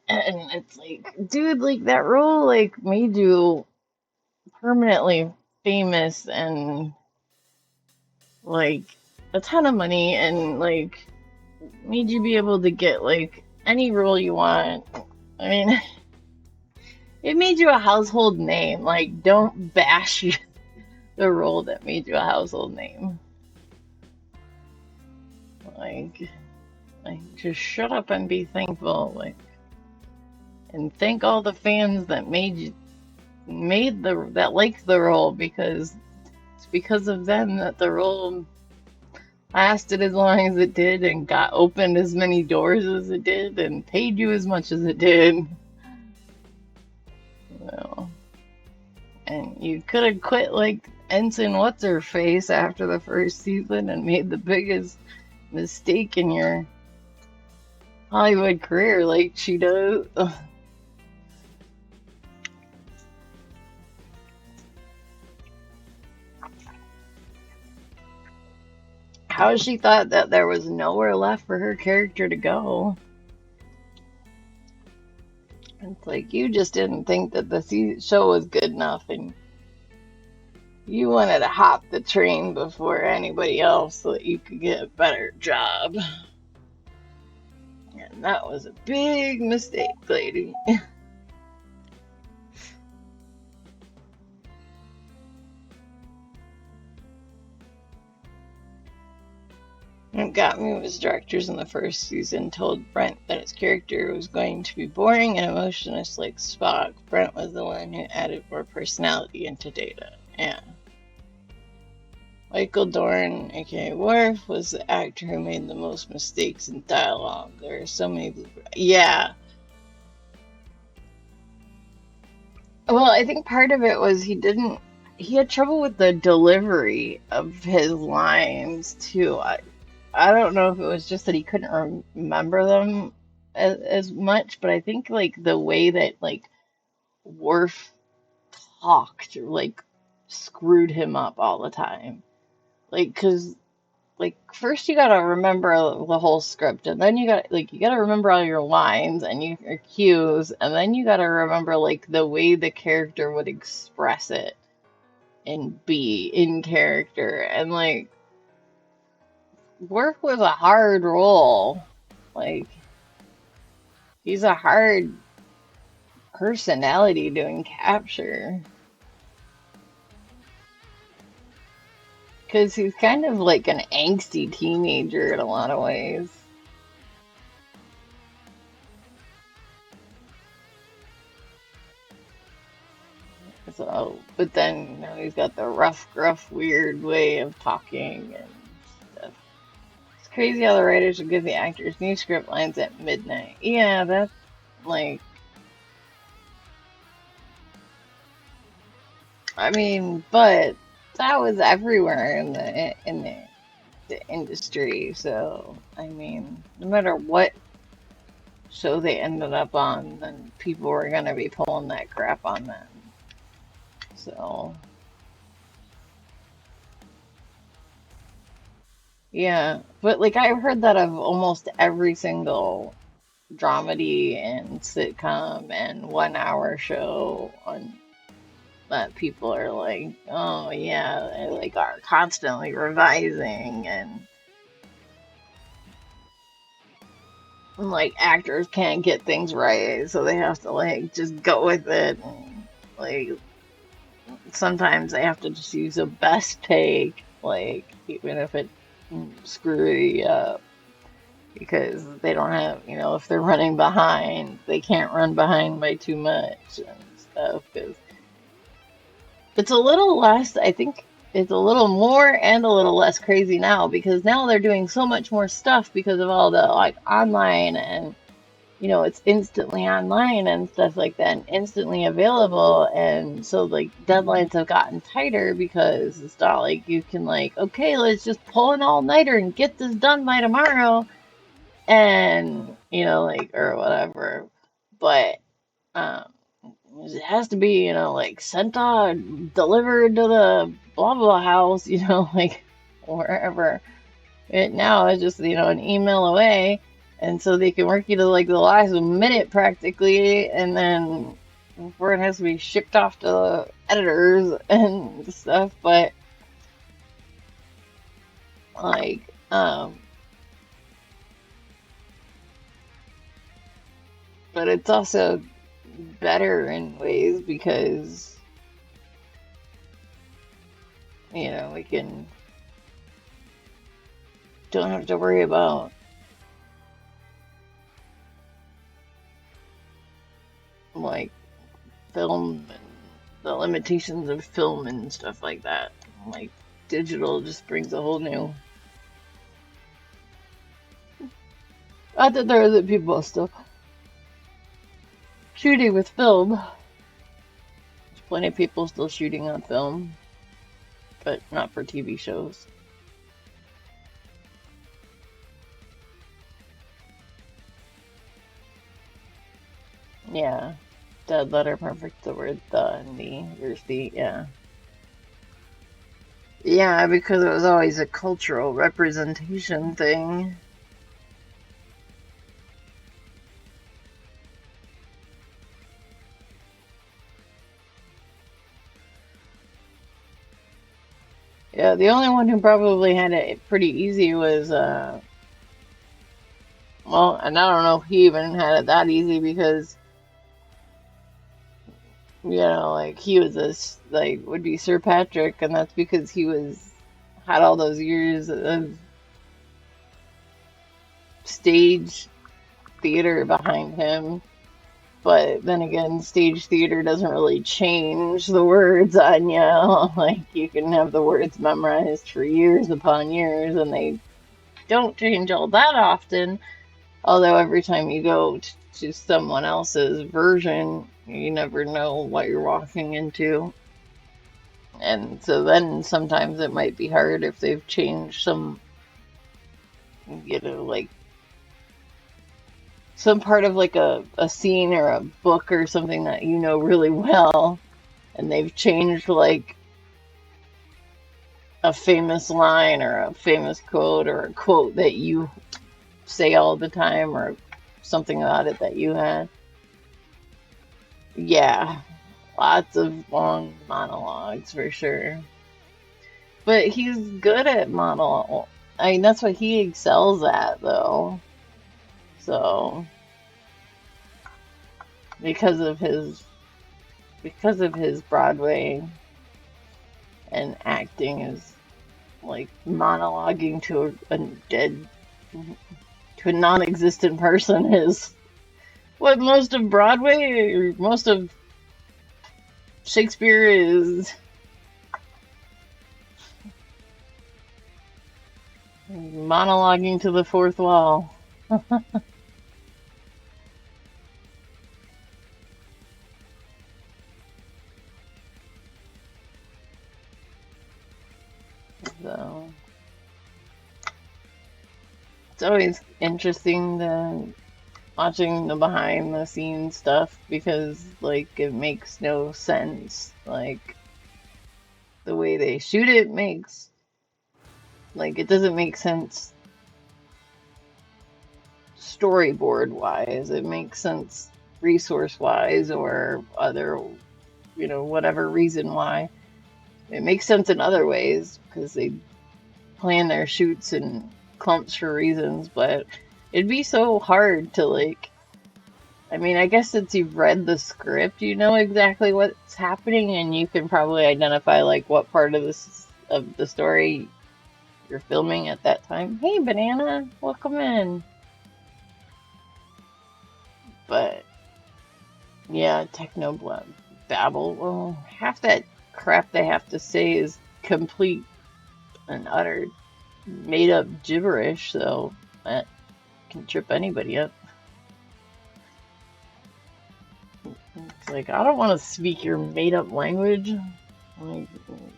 Speaker 1: and it's like dude like that role like made you permanently famous and like a ton of money and like made you be able to get like any role you want. I mean, it made you a household name. Like, don't bash the role that made you a household name. Like, just shut up and be thankful. Like, and thank all the fans that that liked the role because it's because of them that the role lasted as long as it did and got opened as many doors as it did and paid you as much as it did. So, and you could have quit like Ensign What's Her Face after the first season and made the biggest mistake in your Hollywood career like she does. Ugh. How she thought that there was nowhere left for her character to go. It's like you just didn't think that the show was good enough and you wanted to hop the train before anybody else so that you could get a better job. And that was a big mistake, lady. What got me was directors in the first season told Brent that his character was going to be boring and emotionless like Spock. Brent was the one who added more personality into Data. Yeah. Michael Dorn, aka Worf, was the actor who made the most mistakes in dialogue. There are so many. Yeah. Well, I think part of it was he had trouble with the delivery of his lines too. I don't know if it was just that he couldn't remember them as much, but I think like the way that like Worf talked like screwed him up all the time. Like, 'cause like first you gotta remember the whole script, and then you gotta remember all your lines and your cues, and then you gotta remember like the way the character would express it and be in character. And like Work was a hard role. Like he's a hard personality to capture because he's kind of like an angsty teenager in a lot of ways. So, but then he's got the rough, gruff, weird way of talking and stuff. It's crazy how the writers would give the actors new script lines at midnight. Yeah, that's like, I mean, but that was everywhere in the industry. So, I mean, no matter what show they ended up on, then people were gonna be pulling that crap on them. So, yeah, but like I've heard that of almost every single dramedy and sitcom and 1 hour show on that people are like, oh yeah, they like are constantly revising and like actors can't get things right, so they have to like just go with it and like sometimes they have to just use a best take, like even if it screwy up because they don't have, if they're running behind, they can't run behind by too much and stuff. Because it's a little less, I think it's a little more and a little less crazy now because now they're doing so much more stuff because of all the like online and it's instantly online and stuff like that and instantly available. And so like deadlines have gotten tighter because it's not like you can like, okay, let's just pull an all-nighter and get this done by tomorrow and like or whatever. But um it has to be, like sent on delivered to the blah blah house, like wherever. It now is just, an email away. And so they can work you to like the last minute practically, and then before it has to be shipped off to the editors and stuff. But like, but it's also better in ways because we can don't have to worry about like film and the limitations of film and stuff like that. Like digital just brings a whole new. I thought there was people still shooting with film. There's plenty of people still shooting on film, but not for TV shows. Yeah. Dead letter perfect, the word the and the, there's the, yeah. Yeah, because it was always a cultural representation thing. Yeah, the only one who probably had it pretty easy was, well, and I don't know if he even had it that easy because, like he was like, would be Sir Patrick, and that's because had all those years of stage theater behind him. But then again, stage theater doesn't really change the words on you. Like, you can have the words memorized for years upon years, and they don't change all that often. Although, every time you go to someone else's version, you never know what you're walking into. And so then sometimes it might be hard if they've changed some you know, like some part of like a scene or a book or something that you know really well, and they've changed like a famous line or a famous quote or a quote that you say all the time or something about it that you had. Yeah, lots of long monologues for sure. But he's good at monologue. I mean, that's what he excels at, though. So because of his because of his Broadway and acting is like monologuing to a dead to a non-existent person is what most of Broadway or most of Shakespeare is. Monologuing to the fourth wall. So it's always interesting to watching the behind the scenes stuff because like it makes no sense. Like the way they shoot it makes like it doesn't make sense storyboard wise. It makes sense resource wise or other, you know, whatever reason why. It makes sense in other ways because they plan their shoots in clumps for reasons, but it'd be so hard to like. I mean, I guess since you've read the script, you know exactly what's happening, and you can probably identify like what part of this of the story you're filming at that time. Hey, Banana, welcome in. But yeah, babble. Well, half that crap they have to say is complete and utter made up gibberish, so that can trip anybody up. It's like, I don't want to speak your made up language. Like,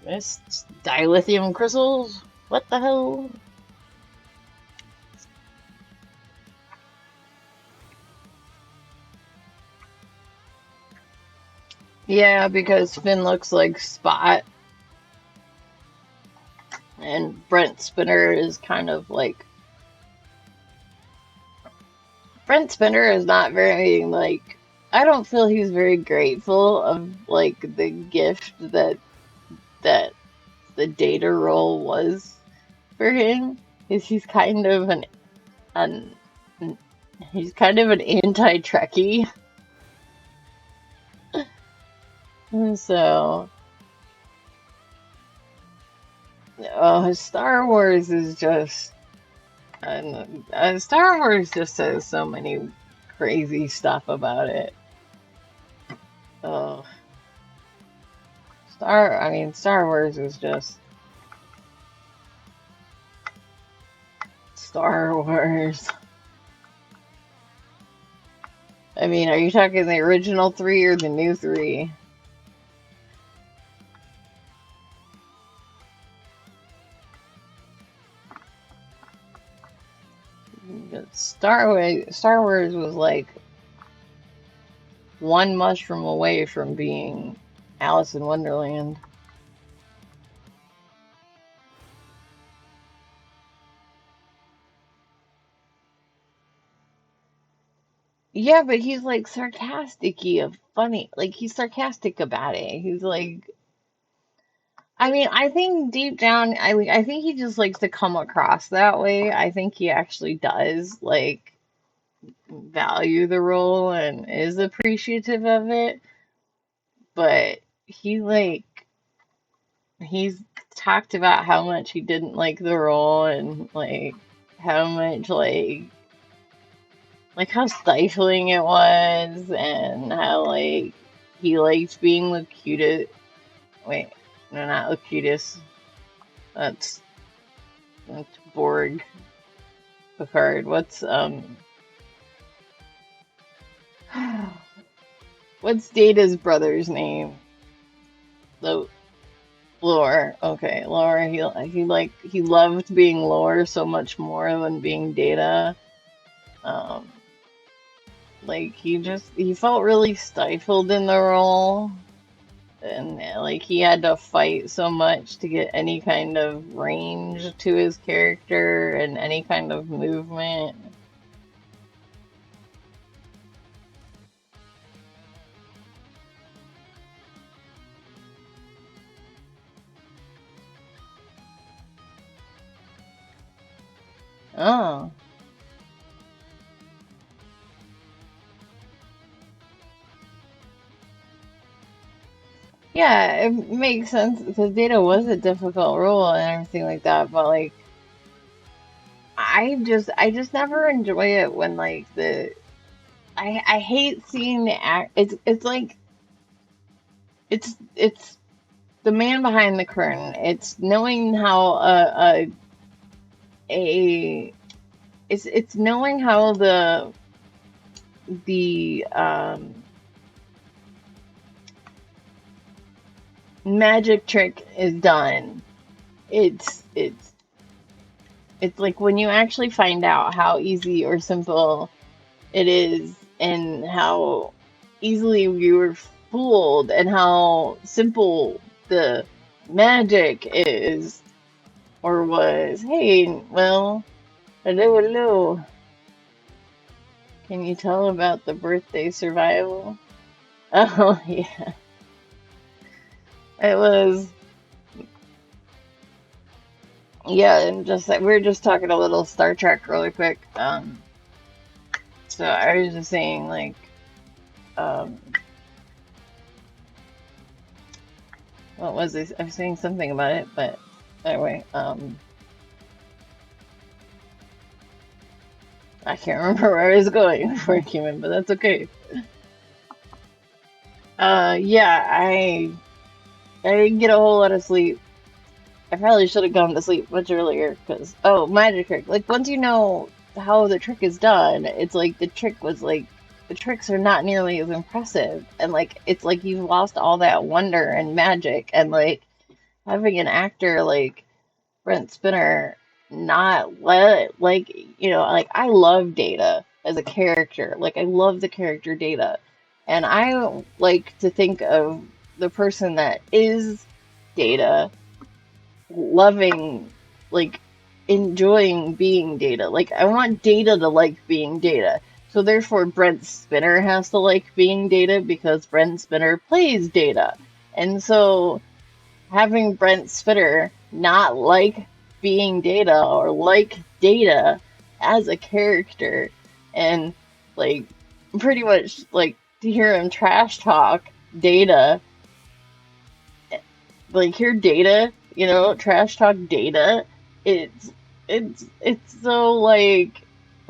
Speaker 1: this dilithium crystals? What the hell? Yeah, because Finn looks like Spot, and Brent Spinner is kind of like. Brent Spinner is not very, like. I don't feel he's very grateful of, like, the gift that the data role was for him. Is he's kind of an he's kind of an anti-Trekkie. So, Star Wars is just Star Wars just says so many crazy stuff about it. Oh, Star Wars is just Star Wars. I mean, are you talking the original three or the new three? Star Wars was like one mushroom away from being Alice in Wonderland. Yeah, but he's like sarcastic-y of funny. Like he's sarcastic about it. He's like, I mean, I think deep down, I think he just likes to come across that way. I think he actually does like value the role and is appreciative of it. But he's talked about how much he didn't like the role and like how much like how stifling it was and how like he likes being the cutest. Wait, no, not the cutest. That's that's Borg Picard. What's Data's brother's name? The Lore. Okay, Lore. He loved being Lore so much more than being Data. Um, like he felt really stifled in the role, and like he had to fight so much to get any kind of range to his character and any kind of movement. Oh. Yeah, it makes sense because Data was a difficult role and everything like that, but like I just never enjoy it when like I hate seeing the act. It's like it's the man behind the curtain. It's knowing how a it's knowing how the magic trick is done. It's it's like when you actually find out how easy or simple it is and how easily you were fooled and how simple the magic is or was. Hey, well, hello, hello. Can you tell about the birthday survival? Oh, yeah. It was, yeah, and just like we were just talking a little Star Trek really quick. So I was just saying, like, um, what was this? I was saying something about it, but anyway, I can't remember where I was going before I came in, but that's okay. Yeah, I didn't get a whole lot of sleep. I probably should have gone to sleep much earlier because oh, magic trick. Like once you know how the trick is done, it's like the trick was like the tricks are not nearly as impressive, and like it's like you've lost all that wonder and magic, and like having an actor like Brent Spinner not let like like I love Data as a character. Like I love the character Data. And I like to think of the person that is Data loving like enjoying being Data. Like I want Data to like being Data. So therefore Brent Spinner has to like being Data because Brent Spinner plays Data. And so having Brent Spinner not like being Data or like Data as a character and like pretty much like to hear him trash talk Data, like hear Data, trash talk Data, it's it's so like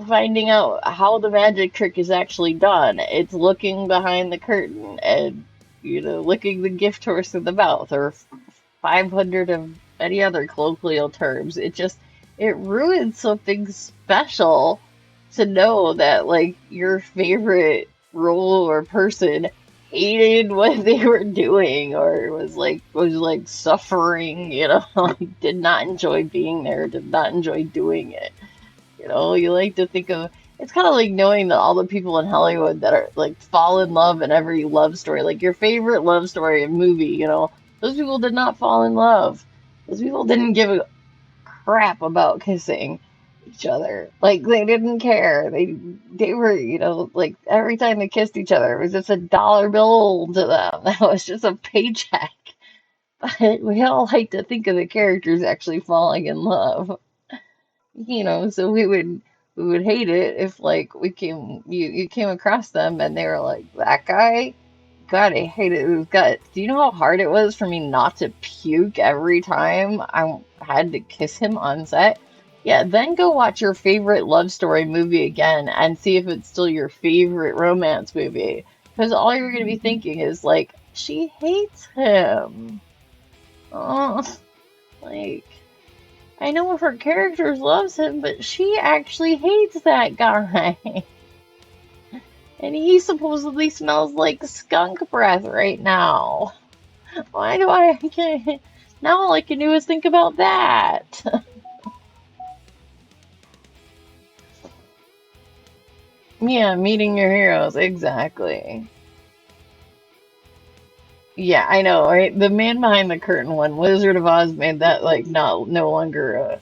Speaker 1: finding out how the magic trick is actually done. It's looking behind the curtain and licking the gift horse in the mouth or 500 of any other colloquial terms. It ruins something special to know that like your favorite role or person hated what they were doing or was like suffering, like did not enjoy being there, did not enjoy doing it. You like to think of it's kind of like knowing that all the people in Hollywood that are like fall in love in every love story, like your favorite love story and movie, those people did not fall in love. Those people didn't give a crap about kissing each other. Like they didn't care. They were, like every time they kissed each other, it was just a dollar bill to them. That was just a paycheck. But we all like to think of the characters actually falling in love. So we would hate it if like you came across them and they were like that guy. God, I hated his guts. Do you know how hard it was for me not to puke every time I had to kiss him on set? Yeah, then go watch your favorite love story movie again and see if it's still your favorite romance movie. Because all you're going to be thinking is like, she hates him. Oh, like, I know if her character loves him, but she actually hates that guy. And he supposedly smells like skunk breath right now. Why do I can't? Now all I can do is think about that. Yeah, meeting your heroes, exactly. Yeah, I know, right? The man behind the curtain one, Wizard of Oz, made that like no longer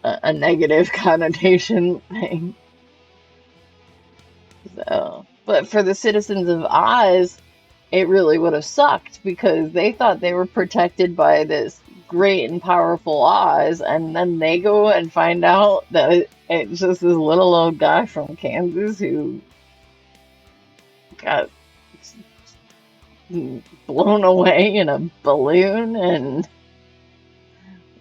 Speaker 1: a negative connotation thing. So, but for the citizens of Oz, it really would have sucked because they thought they were protected by this great and powerful Oz, and then they go and find out that it's just this little old guy from Kansas who got blown away in a balloon, and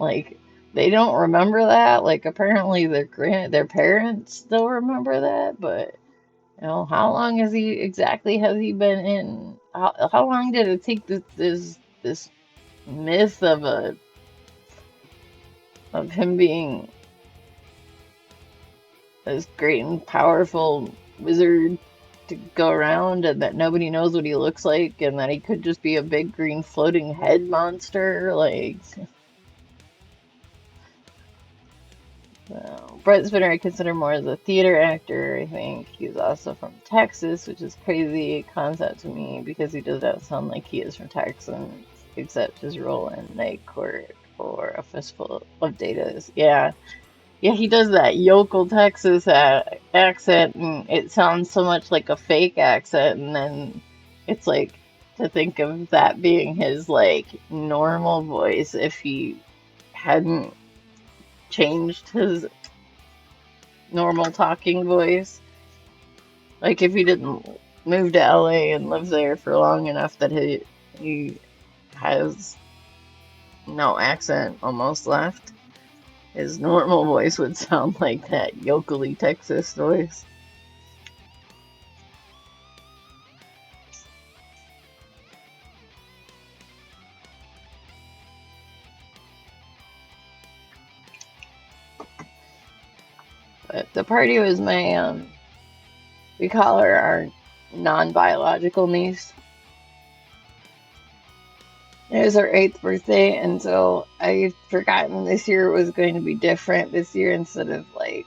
Speaker 1: like they don't remember that. Like apparently their parents still remember that, but you know, how long has he been in? How long did it take this myth of him being this great and powerful wizard to go around, and that nobody knows what he looks like, and that he could just be a big green floating head monster? Like, Brent Spinner I consider more as a theater actor. I think he's also from Texas, which is crazy concept to me because he does not sound like he is from Texas, except his role in Night Court or A Fistful of Data. Yeah, yeah, he does that yokel Texas accent, and it sounds so much like a fake accent, and then it's like to think of that being his like normal voice if he hadn't changed his normal talking voice. Like if he didn't move to LA and live there for long enough that he has no accent almost left, his normal voice would sound like that yokely Texas voice. But the party was my we call her our non-biological niece. It was her eighth birthday, and so I'd forgotten this year was going to be different. This year, instead of like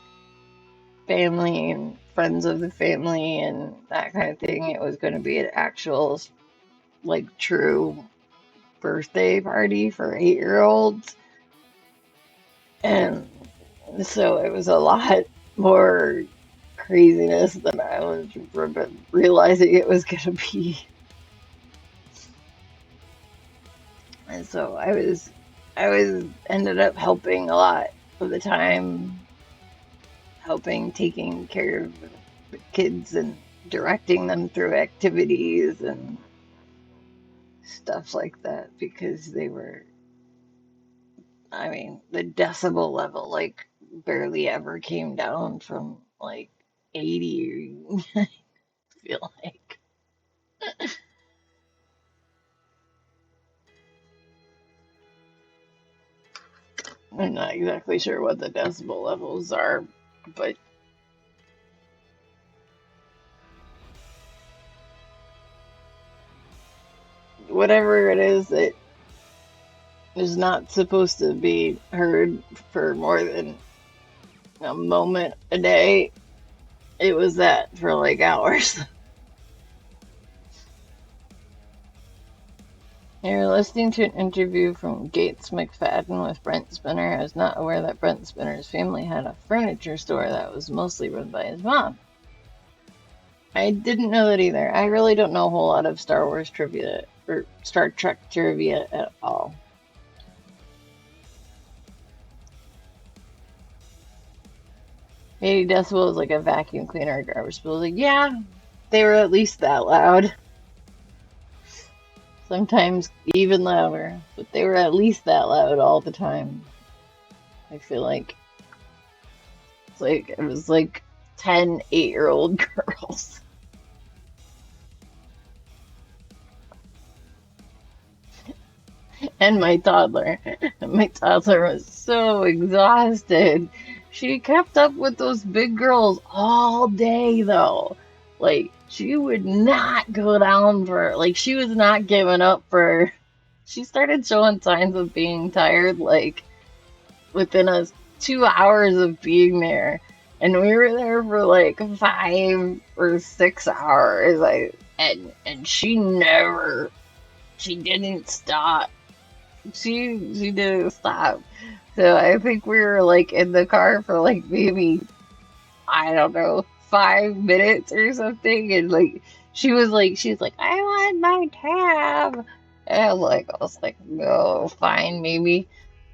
Speaker 1: family and friends of the family and that kind of thing, it was going to be an actual, like, true birthday party for 8-year-olds. And so it was a lot more craziness than I was realizing it was going to be. And so I was ended up helping a lot of the time, helping taking care of the kids and directing them through activities and stuff like that because they were, I mean, the decibel level like barely ever came down from like 80, I feel like. I'm not exactly sure what the decibel levels are, but whatever it is not supposed to be heard for more than a moment a day. It was that for like hours. You're listening to an interview from Gates McFadden with Brent Spinner. I was not aware that Brent Spinner's family had a furniture store that was mostly run by his mom. I didn't know that either. I really don't know a whole lot of Star Wars trivia or Star Trek trivia at all. 80 decibels is like a vacuum cleaner or garbage disposal. Like, yeah, they were at least that loud. Sometimes even louder, but they were at least that loud all the time. I feel like it was like 10 8-year-old girls. And my toddler. My toddler was so exhausted. She kept up with those big girls all day, though. Like, she would not go down for, like, she was not giving up for she started showing signs of being tired, like within us 2 hours of being there. And we were there for like 5 or 6 hours. And she didn't stop. She didn't stop. So I think we were like in the car for like maybe, I don't know, 5 minutes or something. And like she's like, I want my tab. And I was like, no, fine, maybe.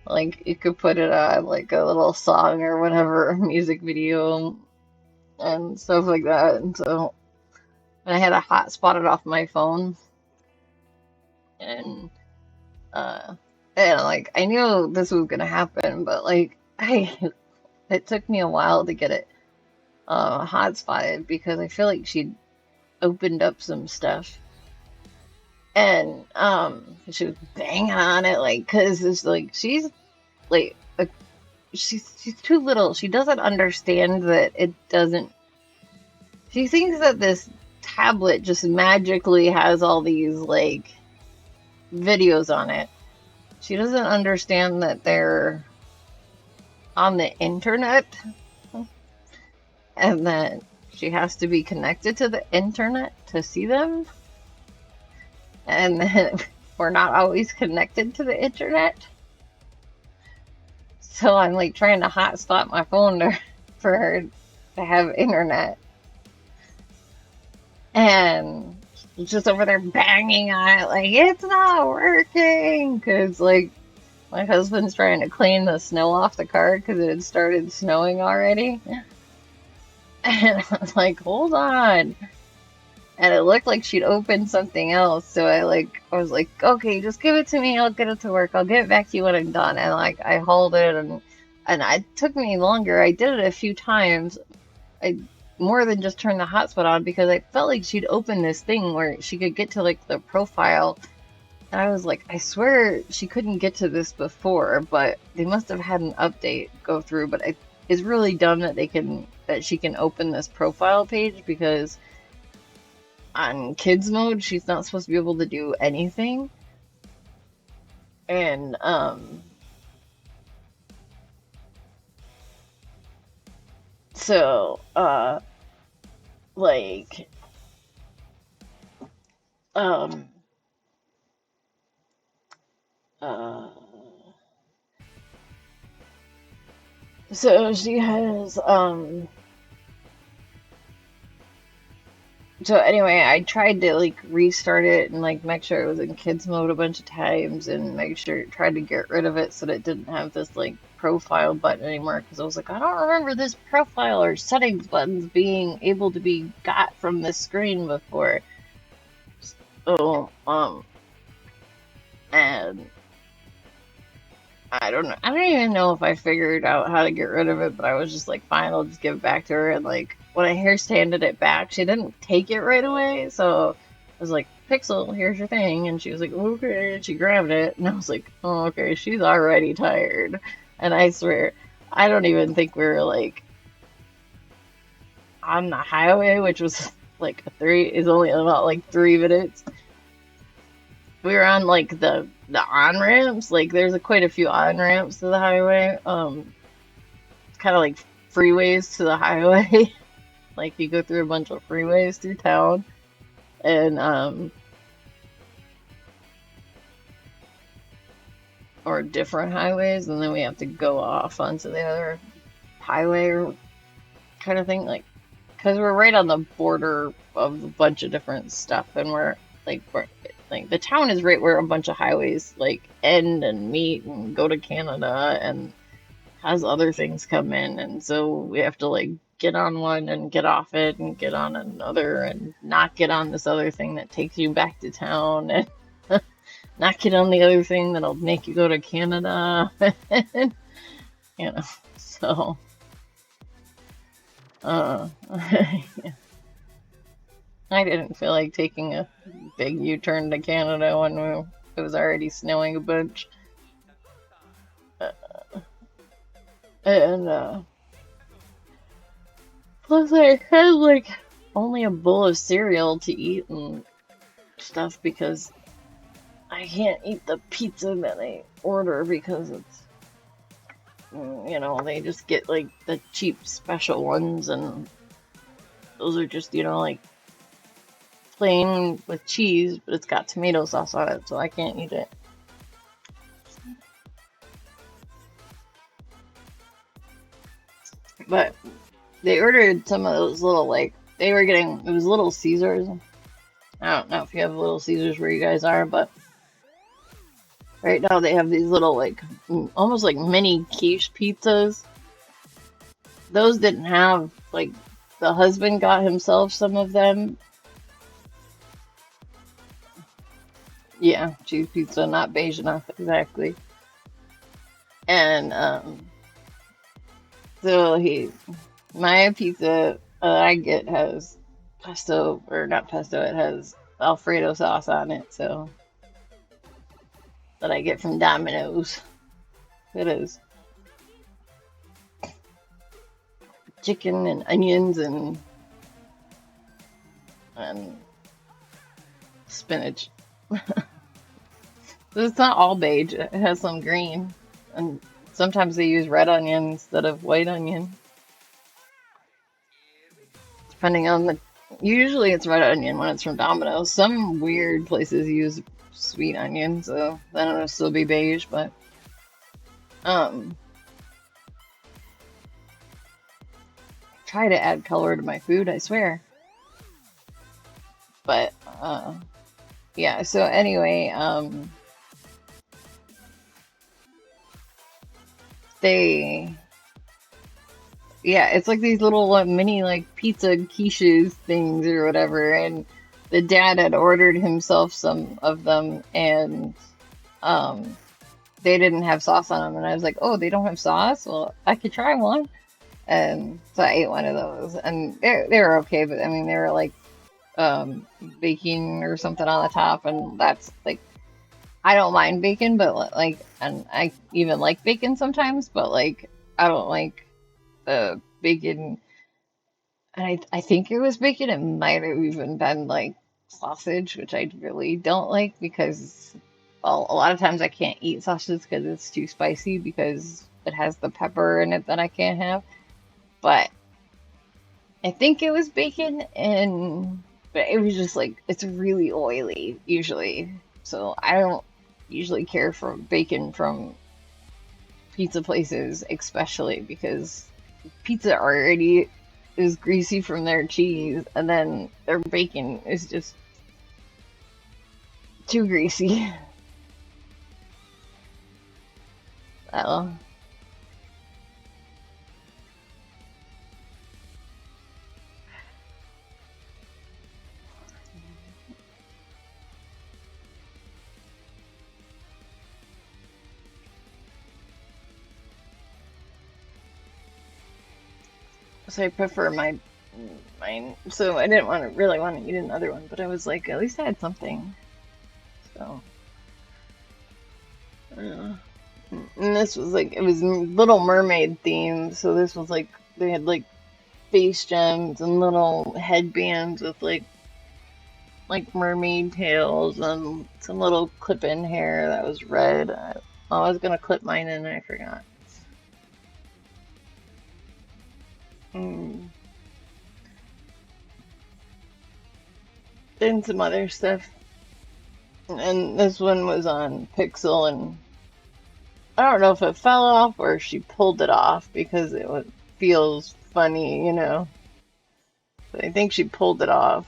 Speaker 1: Like you could put it on like a little song or whatever, music video and stuff like that. And so I had a hotspot it off my phone, and uh and like I knew this was gonna happen, but like I it took me a while to get it hotspotted because I feel like she'd opened up some stuff, and she was banging on it like because it's like like a she's too little. She doesn't understand that it doesn't. She thinks that this tablet just magically has all these like videos on it. She doesn't understand that they're on the internet and that she has to be connected to the internet to see them. And that we're not always connected to the internet. So I'm like trying to hotspot my phone for her to have internet. And just over there banging on it like it's not working because like my husband's trying to clean the snow off the car because it had started snowing already. And I was like, hold on. And it looked like she'd opened something else. So I was like, okay, just give it to me. I'll get it to work. I'll get it back to you when I'm done. And like I hauled it and it took me longer. I did it a few times. I more than just turn the hotspot on because I felt like she'd open this thing where she could get to like the profile. And I was like, I swear she couldn't get to this before, but they must have had an update go through. But it's really dumb that she can open this profile page because on kids mode she's not supposed to be able to do anything. And so like um uh so she has so anyway, I tried to like restart it and like make sure it was in kids mode a bunch of times and make sure tried to get rid of it so that it didn't have this like profile button anymore because I was like, I don't remember this profile or settings buttons being able to be got from this screen before. So and I don't know. I don't even know if I figured out how to get rid of it, but I was just like, fine, I'll just give it back to her. And like when I hair handed it back, she didn't take it right away. So I was like, Pixel, here's your thing. And she was like, okay. And she grabbed it. And I was like, oh, okay, she's already tired. And I swear, I don't even think we were like on the highway, which was like is only about like 3 minutes. We were on like the on ramps. Like there's quite a few on ramps to the highway. It's kind of like freeways to the highway. Like you go through a bunch of freeways through town, and or different highways, and then we have to go off onto the other highway or kind of thing. Like because we're right on the border of a bunch of different stuff, and we're like the town is right where a bunch of highways like end and meet and go to Canada and has other things come in, and so we have to like get on one and get off it and get on another and not get on this other thing that takes you back to town and not get on the other thing that'll make you go to Canada. You know, so yeah. I didn't feel like taking a big U-turn to Canada when it was already snowing a bunch. And plus I had like only a bowl of cereal to eat and stuff because I can't eat the pizza that I order because it's, they just get like the cheap special ones, and those are just, like plain with cheese, but it's got tomato sauce on it, so I can't eat it. But they ordered some of those little, like, they were getting, it was Little Caesars. I don't know if you have Little Caesars where you guys are, but right now they have these little, like, almost like mini quiche pizzas. Those didn't have, like, the husband got himself some of them. Yeah, cheese pizza, not beige enough, exactly. And so my pizza I get has pesto, or not pesto, it has Alfredo sauce on it, so that I get from Domino's. It is chicken and onions and spinach. It's not all beige, it has some green, and sometimes they use red onion instead of white onion, depending on the. Usually it's red onion when it's from Domino's. Some weird places use sweet onion, so then it'll still be beige, but um, try to add color to my food, I swear. But yeah, so anyway, they yeah, it's like these little mini like pizza quiches things or whatever, and the dad had ordered himself some of them, and um they didn't have sauce on them, and I was like, oh, they don't have sauce? Well, I could try one. And so I ate one of those, and they were okay, but I mean they were like bacon or something on the top, and that's like I don't mind bacon, but like, and I even like bacon sometimes, but like I don't like the bacon. And I think it was bacon. It might have even been like sausage, which I really don't like because, well, a lot of times I can't eat sausage because it's too spicy because it has the pepper in it that I can't have. But I think it was bacon, and but it was just like it's really oily usually. So I don't usually care for bacon from pizza places, especially because pizza already is greasy from their cheese, and then their bacon is just too greasy. Oh, so I prefer mine. So I didn't really want to eat another one, but I was like, at least I had something. So, uh, and this was like it was Little Mermaid themed. So this was like they had like face gems and little headbands with like mermaid tails and some little clip-in hair that was red. I was gonna clip mine in and I forgot. Mm. And some other stuff. And this one was on Pixel, and I don't know if it fell off or if she pulled it off because feels funny. But I think she pulled it off.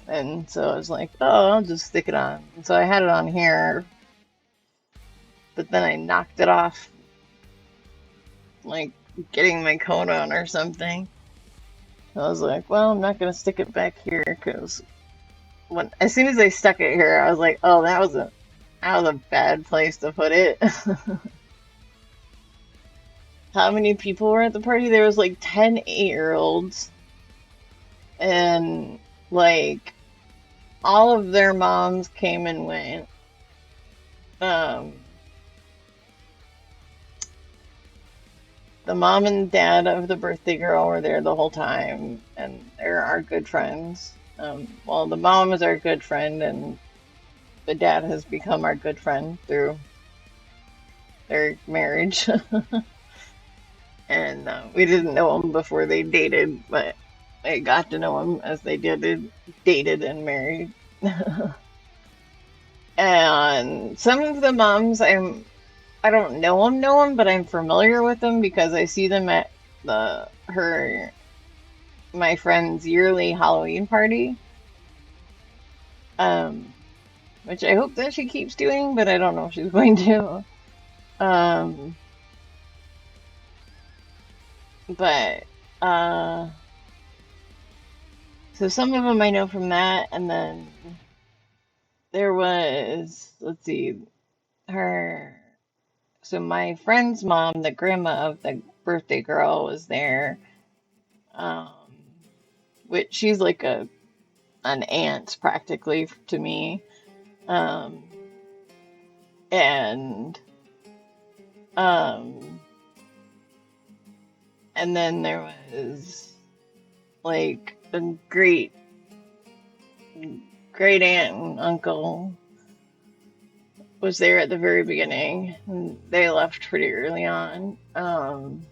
Speaker 1: And so I was like, oh, I'll just stick it on. And so I had it on here, but then I knocked it off, like getting my coat on or something. I was like, well, I'm not gonna stick it back here because as soon as I stuck it here, I was like, oh, that was a bad place to put it. How many people were at the party? There was like 10 8-year-olds, and like all of their moms came and went. Um, the mom and dad of the birthday girl were there the whole time, and they're our good friends. Well, the mom is our good friend, and the dad has become our good friend through their marriage. And we didn't know him before they dated, but I got to know him as they dated and married. And some of the moms, I don't know them, but I'm familiar with them because I see them at the her my friend's yearly Halloween party. Um, which I hope that she keeps doing, but I don't know if she's going to. Um, but so some of them I know from that, and then there was, let's see, her. So my friend's mom, the grandma of the birthday girl, was there. Um, which she's like an aunt practically to me. Um, and um, and then there was like a great aunt and uncle was there at the very beginning. And they left pretty early on. And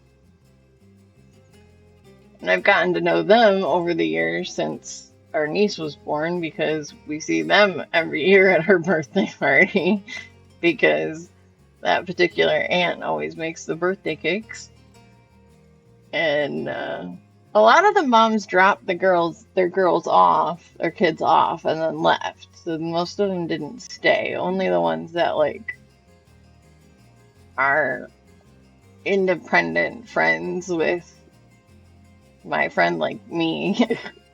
Speaker 1: I've gotten to know them over the years since our niece was born because we see them every year at her birthday party because that particular aunt always makes the birthday cakes. And a lot of the moms dropped their kids off, and then left. So most of them didn't stay. Only the ones that like are independent friends with my friend, like me.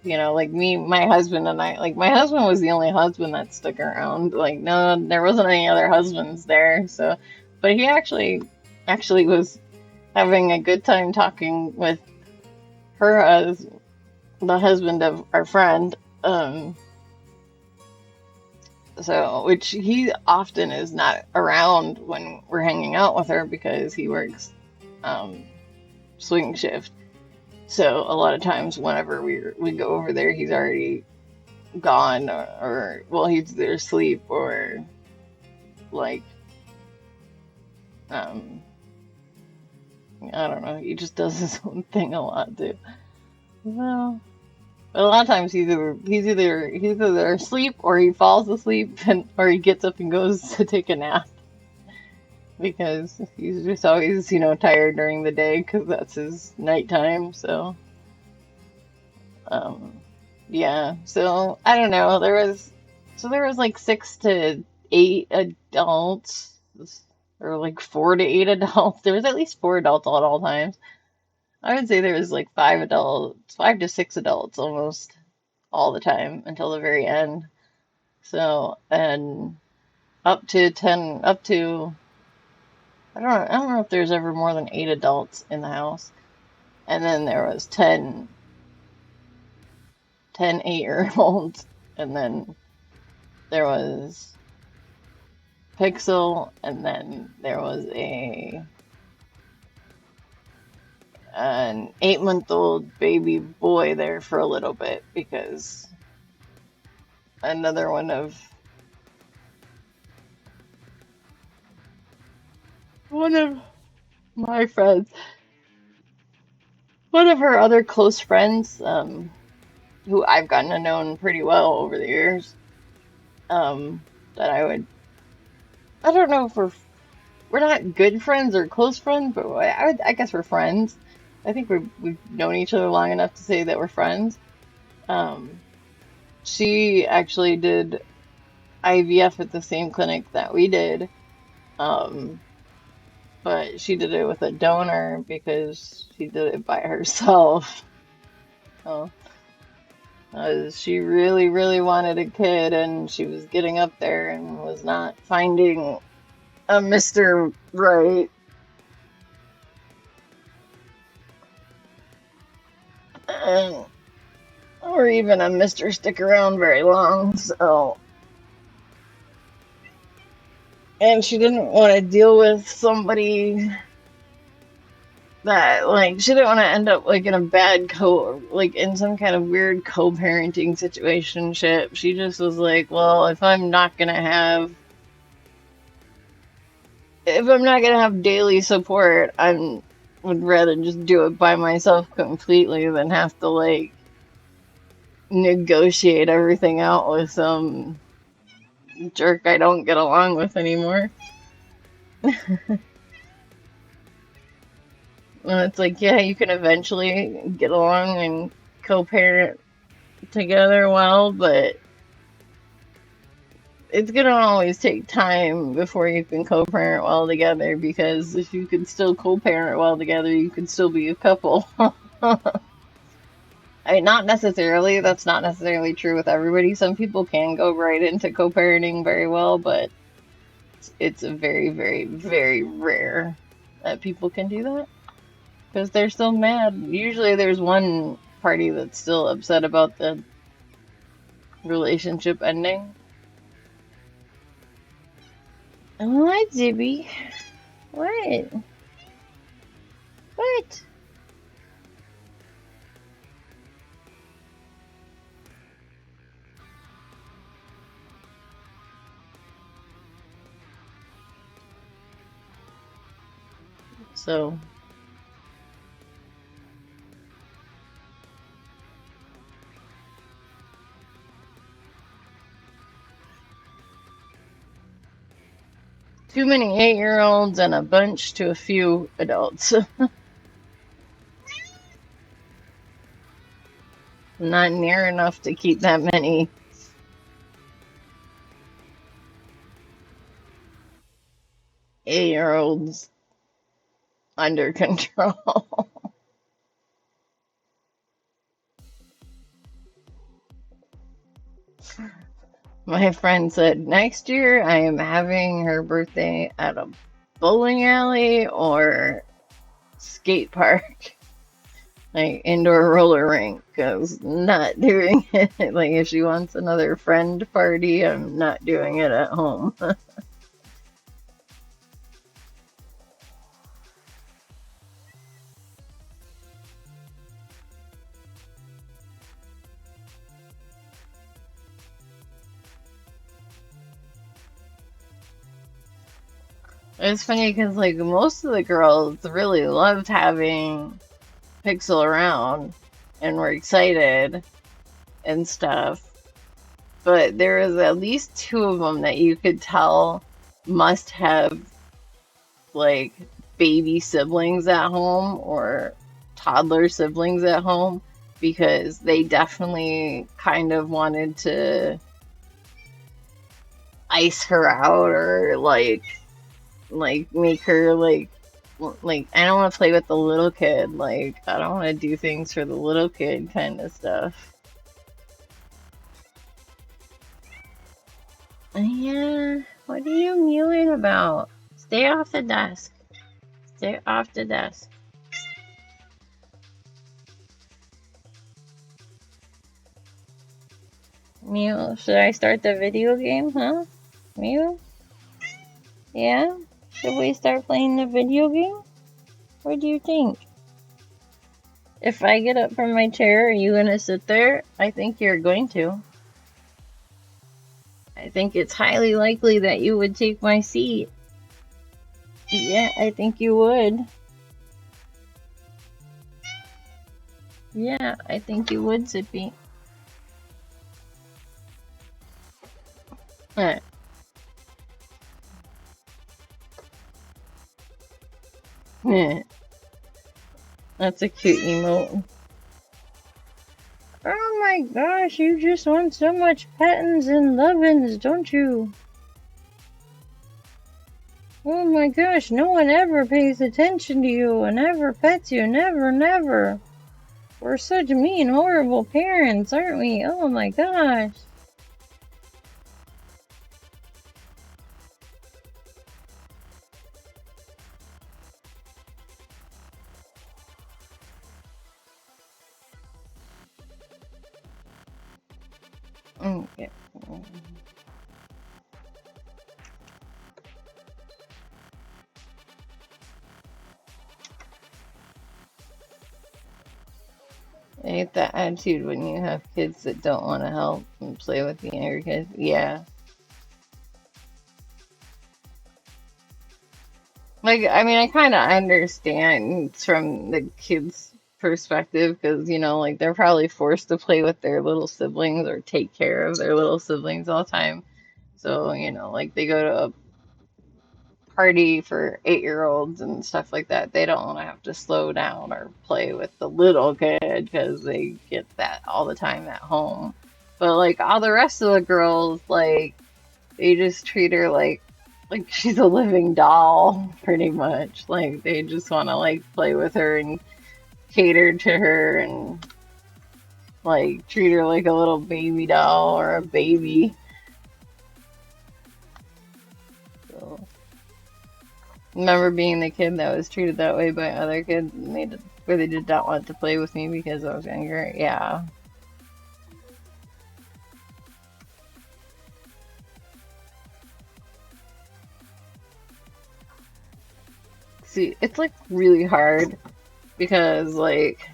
Speaker 1: Like me, my husband and I. Like my husband was the only husband that stuck around. Like no, there wasn't any other husbands there. So, but he actually was having a good time talking with her as the husband of our friend. So which he often is not around when we're hanging out with her because he works um, swing shift. So a lot of times whenever we go over there, he's already gone, or well, he's either asleep or like um, I don't know. He just does his own thing a lot too. Well, a lot of times he's either asleep or he falls asleep or he gets up and goes to take a nap because he's just always tired during the day because that's his nighttime. So um yeah. So I don't know. There was like 6 to 8 adults, or like 4 to 8 adults. There was at least 4 adults at all times. I would say there was like 5 adults, 5 to 6 adults almost all the time until the very end. So, and up to 10, up to, I don't know if there's ever more than 8 adults in the house. And then there was 10 8-year-olds. And then there was Pixel. And then there was an 8-month-old baby boy there for a little bit because another one of my friends, one of her other close friends, who I've gotten to know pretty well over the years, that I don't know if we're not good friends or close friends, but I guess we're friends. I think we've known each other long enough to say that we're friends. Um, she actually did IVF at the same clinic that we did, um, but she did it with a donor because she did it by herself. So, she really, really wanted a kid, and she was getting up there and was not finding a Mr. Right, and, or even a Mr. Stick around very long. So, and she didn't want to deal with somebody that like she didn't want to end up like in a bad like in some kind of weird co-parenting situationship. She just was like, well, if I'm not gonna have daily support, I would rather just do it by myself completely than have to like negotiate everything out with some jerk I don't get along with anymore. It's like, yeah, you can eventually get along and co-parent together well, but it's gonna always take time before you can co-parent well together, because if you could still co-parent well together, you could still be a couple. I mean, not necessarily. That's not necessarily true with everybody. Some people can go right into co-parenting very well, but it's a very, very, very rare that people can do that because they're still mad. Usually there's one party that's still upset about the relationship ending. What, Zibby? What? What? So, too many 8-year-olds and a bunch to a few adults. Not near enough to keep that many 8-year-olds under control. My friend said next year I am having her birthday at a bowling alley or skate park, like indoor roller rink, because not doing it. Like if she wants another friend party, I'm not doing it at home. It's funny because like most of the girls really loved having Pixel around and were excited and stuff. But there was at least two of them that you could tell must have like baby siblings at home or toddler siblings at home, because they definitely kind of wanted to ice her out or like make her like I don't want to play with the little kid, like I don't want to do things for the little kid kind of stuff. Yeah, what are you mewing about? Stay off the desk. Stay off the desk. Mew, should I start the video game, huh? Mew? Yeah? Should we start playing the video game? What do you think? If I get up from my chair, are you gonna sit there? I think you're going to. I think it's highly likely that you would take my seat. Yeah, I think you would. Yeah, I think you would, Zippy. Alright. That's a cute emote. Oh my gosh, you just want so much pettins and lovin's, don't you? Oh my gosh, no one ever pays attention to you and ever pets you. Never, never. We're such mean, horrible parents, aren't we? Oh my gosh. Okay. I hate that attitude when you have kids that don't want to help and play with the younger kids. Yeah. Like, I mean, I kind of understand from the kids' perspective because, like they're probably forced to play with their little siblings or take care of their little siblings all the time. So, like they go to a party for 8-year-olds and stuff like that. They don't want to have to slow down or play with the little kid because they get that all the time at home. But like all the rest of the girls, like they just treat her like she's a living doll, pretty much. Like they just want to like play with her and cater to her and like treat her like a little baby doll or a baby. So, remember being the kid that was treated that way by other kids and where they did not want to play with me because I was younger. Yeah. See, it's like really hard because like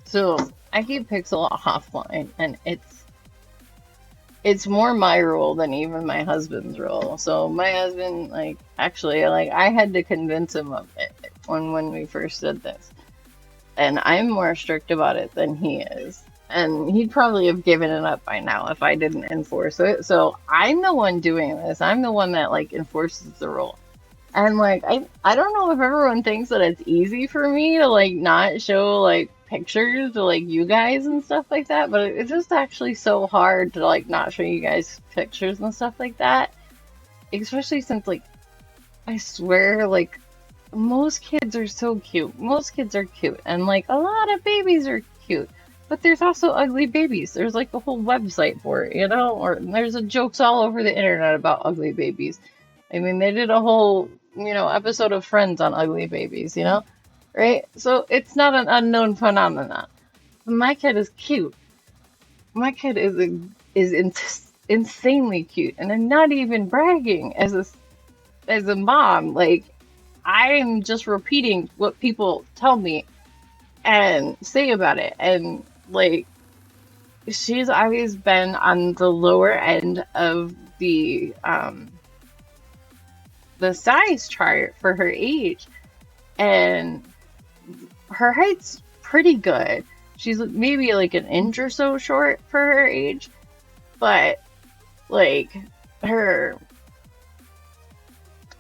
Speaker 1: so I keep Pixel offline and it's more my rule than even my husband's rule. So my husband, like, actually, like, I had to convince him of it when we first did this, and I'm more strict about it than he is. And he'd probably have given it up by now if I didn't enforce it. So I'm the one doing this. I'm the one that like enforces the rule. And like I don't know if everyone thinks that it's easy for me to like not show like pictures to like you guys and stuff like that, but it's just actually so hard to like not show you guys pictures and stuff like that. Especially since like I swear like most kids are so cute. Most kids are cute and like a lot of babies are cute. But there's also ugly babies. There's like a whole website for it, or there's jokes all over the internet about ugly babies. I mean, they did a whole, episode of Friends on ugly babies, right? So it's not an unknown phenomenon. My kid is cute. My kid is insanely cute, and I'm not even bragging as a mom. Like I'm just repeating what people tell me and say about it, and like she's always been on the lower end of the size chart for her age, and her height's pretty good. She's maybe like an inch or so short for her age, but like her,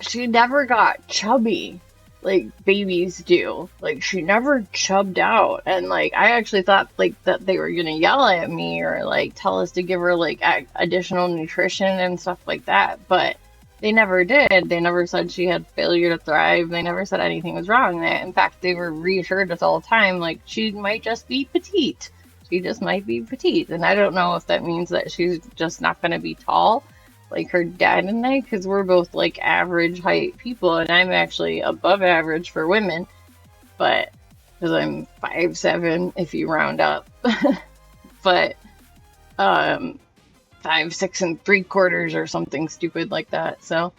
Speaker 1: she never got chubby like babies do. Like she never chubbed out, and like I actually thought like that they were gonna yell at me or like tell us to give her like additional nutrition and stuff like that, but they never did. They never said she had failure to thrive. They never said anything was wrong with it. In fact, they were reassured us all the time, like, she might just be petite. She just might be petite. And I don't know if that means that she's just not going to be tall, like her dad and I, because we're both, like, average height people, and I'm actually above average for women, but, because I'm 5'7", if you round up. But, 5'6 3/4" or something stupid like that. So,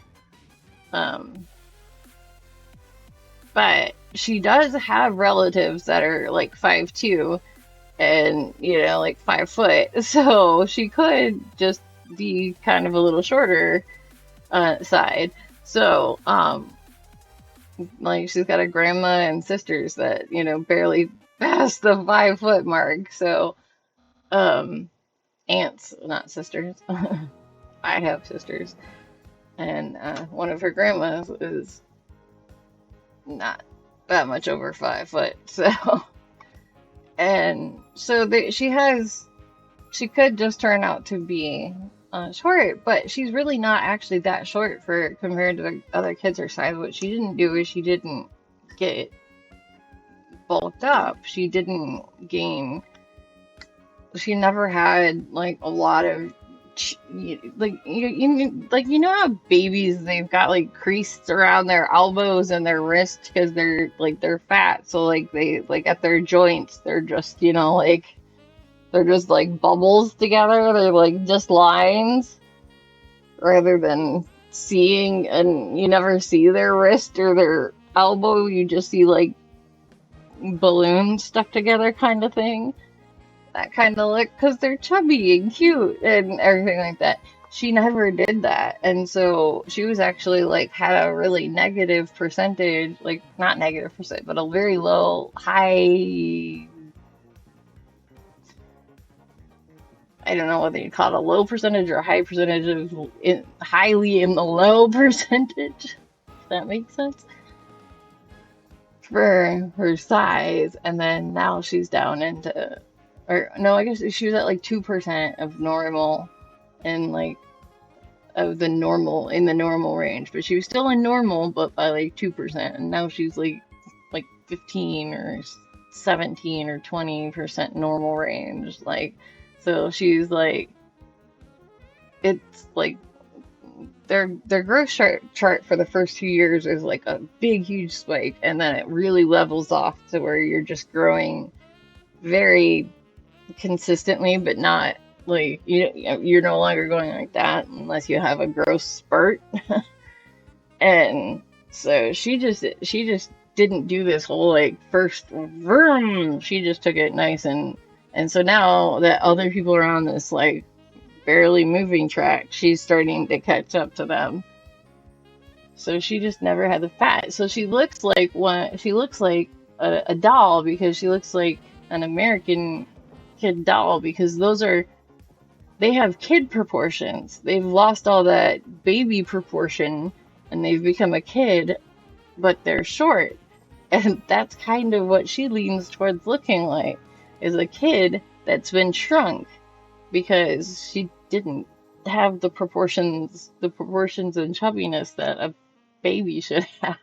Speaker 1: but she does have relatives that are like 5'2" and like 5 foot. So she could just be kind of a little shorter side. So, like she's got a grandma and sisters that barely pass the 5 foot mark. So, aunts, not sisters. I have sisters, and one of her grandmas is not that much over 5 foot. So, and so she could just turn out to be short, but she's really not actually that short for compared to the other kids her size. What she didn't do is she didn't get bulked up. She didn't gain. She never had like a lot of like how babies, they've got like creases around their elbows and their wrists because they're fat, so like they like at their joints they're just like they're just like bubbles together. They're like just lines rather than seeing, and you never see their wrist or their elbow, you just see like balloons stuck together kind of thing. that kind of look because they're chubby and cute and everything like that. She never did that. And so she was actually like had a really negative percentage, like not negative percent, but a very low, high, I don't know whether you call it a low percentage or a high percentage of highly in the low percentage, if that makes sense, for her size. And then now she's down into, or no, I guess she was at like 2% of normal and like of the normal in the normal range, but she was still in normal, but by like 2%. And now she's like 15 or 17 or 20% normal range. Like, so she's like, it's like their growth chart for the first 2 years is like a big, huge spike, and then it really levels off to where you're just growing very consistently, but not like you're no longer going like that unless you have a growth spurt. And so she just didn't do this whole like first vroom. She just took it nice, and so now that other people are on this like barely moving track, she's starting to catch up to them. So she just never had the fat. So she looks like one. She looks like a doll because she looks like an American kid doll because those are they have kid proportions. They've lost all that baby proportion and they've become a kid, but they're short. And that's kind of what she leans towards looking like, is a kid that's been shrunk because she didn't have the proportions and chubbiness that a baby should have.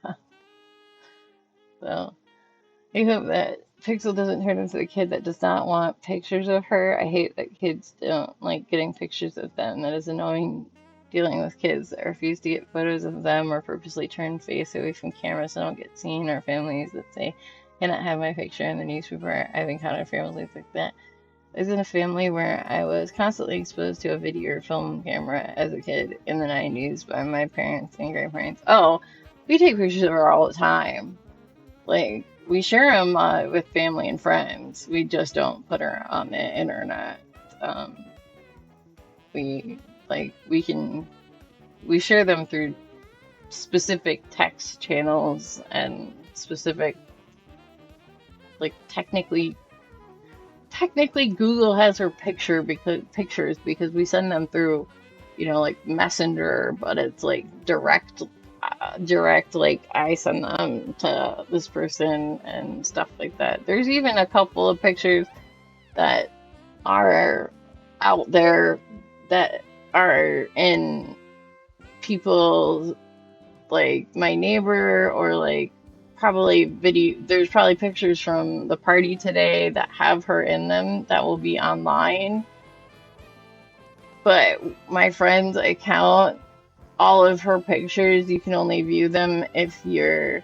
Speaker 1: So I hope that Pixel doesn't turn into the kid that does not want pictures of her. I hate that kids don't like getting pictures of them. That is annoying dealing with kids that refuse to get photos of them or purposely turn face away from cameras so don't get seen, or families that say, cannot have my picture in the newspaper. I've encountered families like that. I was in a family where I was constantly exposed to a video or film camera as a kid in the 90s by my parents and grandparents. Oh, we take pictures of her all the time. Like, we share them with family and friends. We just don't put her on the internet. Um, we we share them through specific text channels and specific, like, technically Google has her pictures because we send them through, like Messenger, but it's like direct, like I send them to this person and stuff like that. There's even a couple of pictures that are out there that are in people's, like my neighbor, or like probably there's probably pictures from the party today that have her in them that will be online. But my friend's account, all of her pictures, you can only view them if you're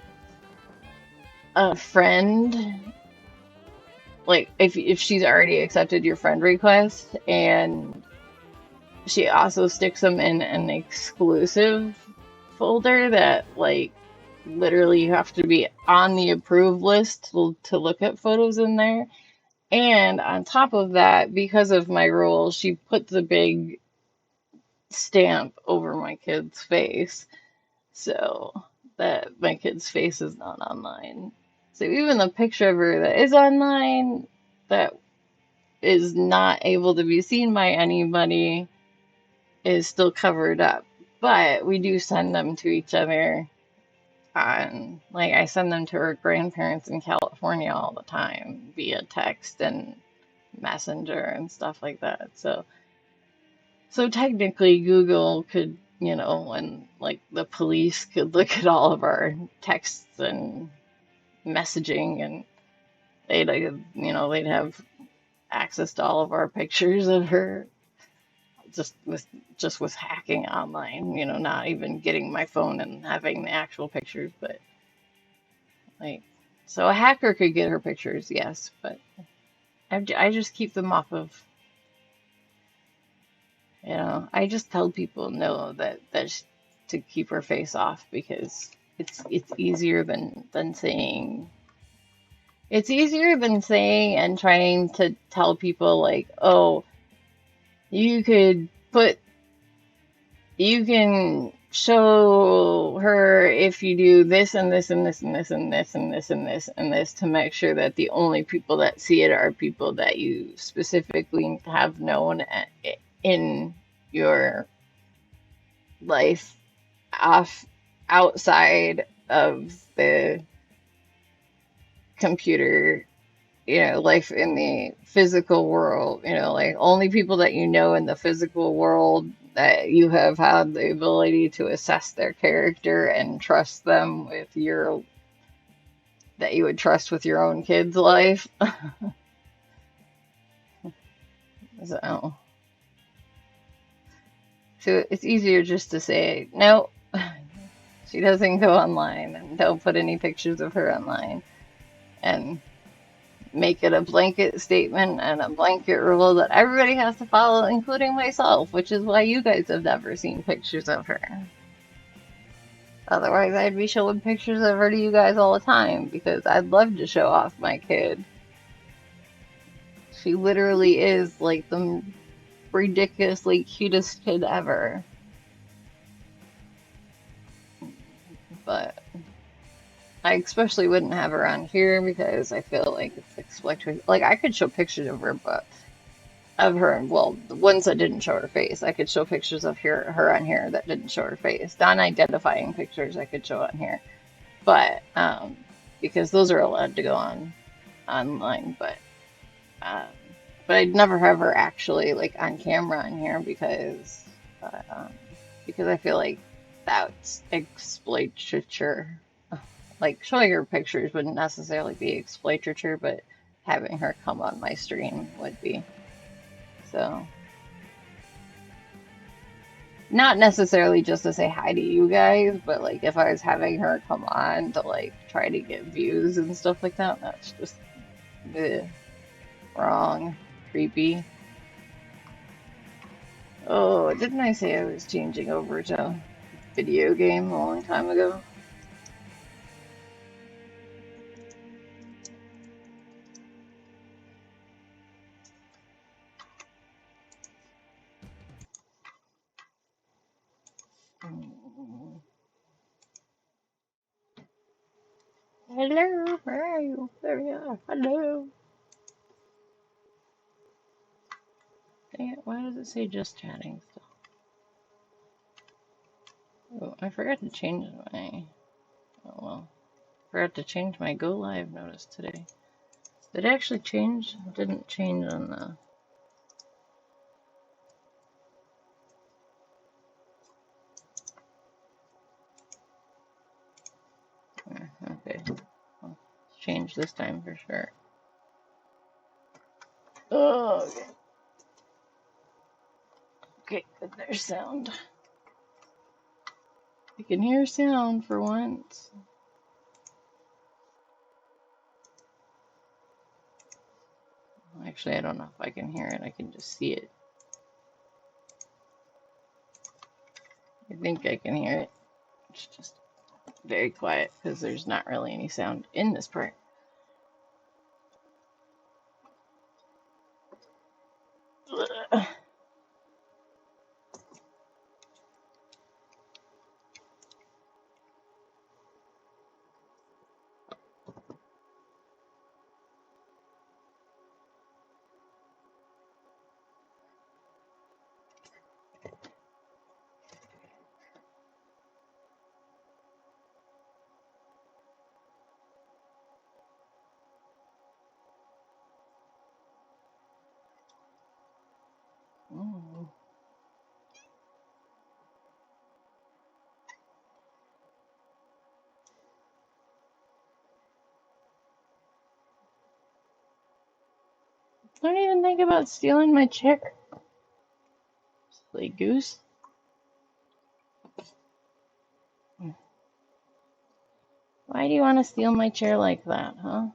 Speaker 1: a friend. Like if she's already accepted your friend request, and she also sticks them in an exclusive folder that like literally you have to be on the approved list to look at photos in there. And on top of that, because of my rules, she puts a big stamp over my kid's face so that my kid's face is not online. So even the picture of her that is online, that is not able to be seen by anybody, is still covered up. But we do send them to each other on, like, I send them to her grandparents in California all the time via text and Messenger and stuff like that. So technically Google could, and like the police could look at all of our texts and messaging, and they'd have access to all of our pictures of her just with hacking online, not even getting my phone and having the actual pictures, but like, so a hacker could get her pictures, yes, but I just keep them off of, I just tell people no, that to keep her face off, because it's easier than saying, It's easier than saying and trying to tell people like, oh, you could put, you can show her if you do this and this and this and this and this and this and this and this to make sure that the only people that see it are people that you specifically have known in your life off outside of the computer, life in the physical world, like only people that you know in the physical world that you have had the ability to assess their character and trust them with that you would trust with your own kid's life. So, so it's easier just to say, no, she doesn't go online and don't put any pictures of her online and make it a blanket statement and a blanket rule that everybody has to follow, including myself, which is why you guys have never seen pictures of her. Otherwise, I'd be showing pictures of her to you guys all the time because I'd love to show off my kid. She literally is like the ridiculously cutest kid ever. But I especially wouldn't have her on here because I feel like it's exploitative. Like I could show pictures of her, but well, the ones that didn't show her face, I could show pictures of her on here that didn't show her face. Non-identifying pictures I could show on here, but because those are allowed to go online, um, but I'd never have her actually like on camera on here because I feel like that's exploitative. Like showing her pictures wouldn't necessarily be exploitative, but having her come on my stream would be. So, not necessarily just to say hi to you guys, but like if I was having her come on to like try to get views and stuff like that, that's just wrong, creepy. Oh, didn't I say I was changing over to video game a long time ago? Hello, where are you? There we are. Hello. Dang it, why does it say just chatting still? Oh, I forgot to change my. Oh well. Forgot to change my go live notice today. Did it actually change? It didn't change on the. Okay. Well, change this time for sure. Oh, okay. Okay, good. There's sound. You can hear sound for once. Actually, I don't know if I can hear it. I can just see it. I think I can hear it. It's just very quiet because there's not really any sound in this part. Ugh. Mm. Don't even think about stealing my chair. Silly goose. Why do you want to steal my chair like that, huh?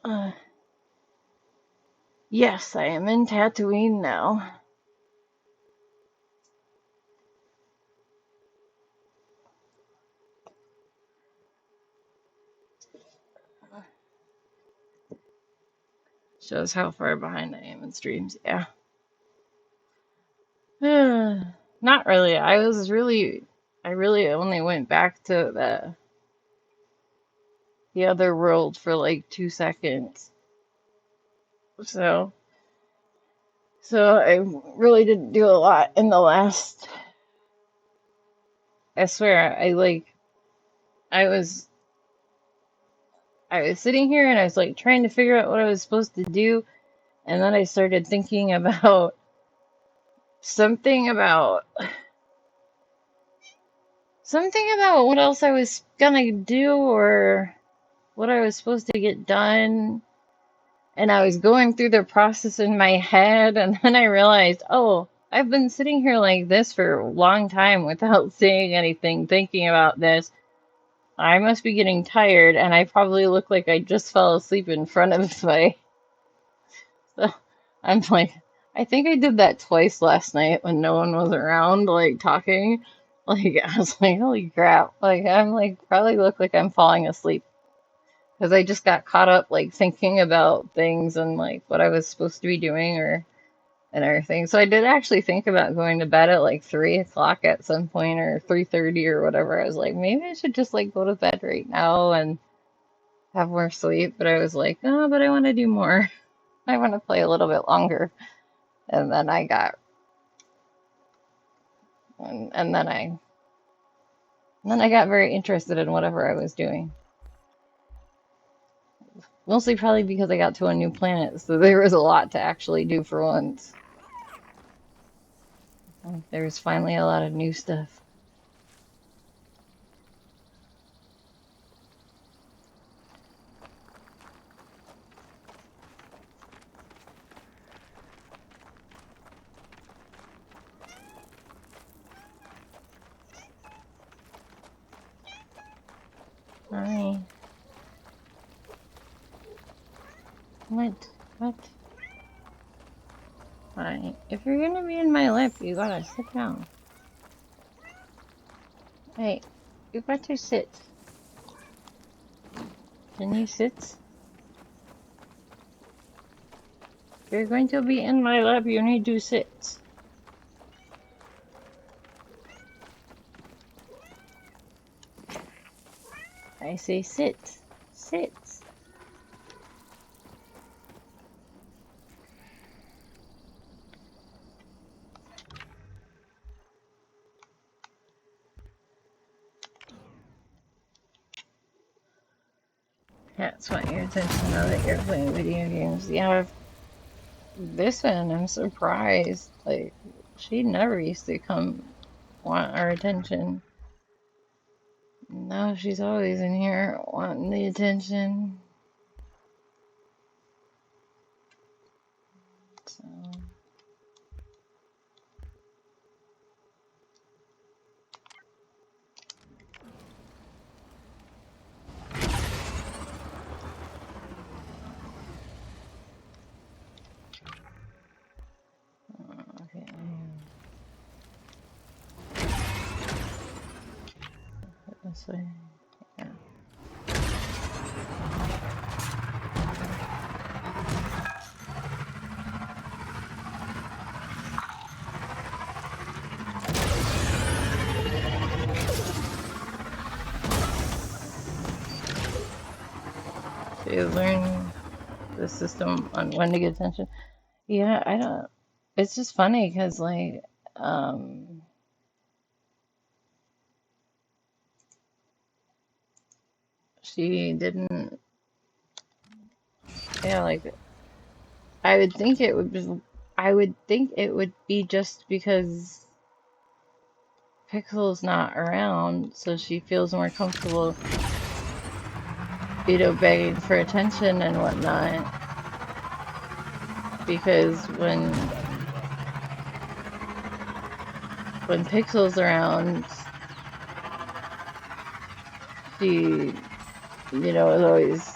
Speaker 1: Uh, yes, I am in Tatooine now. Shows how far behind I am in streams. Yeah. Not really. I really only went back to the other world for like 2 seconds. So, so I really didn't do a lot in the last. I swear, I was I was sitting here and I was like trying to figure out what I was supposed to do, and then I started thinking about something about something about what else I was gonna do or what I was supposed to get done. And I was going through the process in my head, and then I realized, oh, I've been sitting here like this for a long time without saying anything, thinking about this. I must be getting tired, and I probably look like I just fell asleep in front of my. So I'm like, I think I did that twice last night when no one was around, like talking. Like, I was like, holy crap. Like, I'm like, probably look like I'm falling asleep. Because I just got caught up like thinking about things and like what I was supposed to be doing or and everything. So I did actually think about going to bed at like 3 o'clock at some point or 3:30 or whatever. I was like, maybe I should just like go to bed right now and have more sleep. But I was like, oh, but I want to do more. I want to play a little bit longer. And then I got and then I got very interested in whatever I was doing. Mostly probably because I got to a new planet, so there was a lot to actually do for once. There was finally a lot of new stuff. Hi. What? What? Hi. If you're gonna be in my lap, you gotta sit down. Hey, you got to sit. Can you sit? If you're going to be in my lap, you need to sit. I say sit. Sit. Cats want your attention now that you're playing video games. Yeah, this one, I'm surprised. Like, she never used to come want our attention. Now she's always in here wanting the attention. So. Okay. This way. Yeah. So you learn the system on when to get attention. Yeah, I don't. It's just funny because um, she didn't. Yeah, like I would think it would be. I would think it would be just because Pixel's not around, so she feels more comfortable, begging for attention and whatnot. Because when Pixel's around, she, is always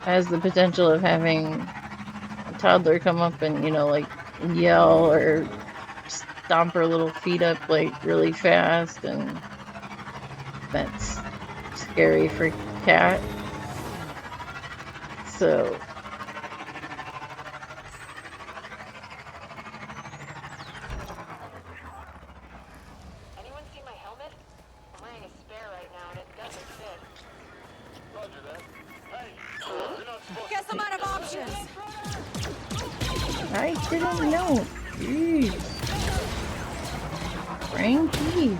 Speaker 1: has the potential of having a toddler come up and, you know, like yell or stomp her little feet up like really fast, and that's scary for Cat. So
Speaker 2: anyone see my helmet? I'm wearing a spare right now and it doesn't fit. Roger that. Hey, you're not supposed
Speaker 3: Guess I'm out of options.
Speaker 1: I didn't know. Jeez. Frankie.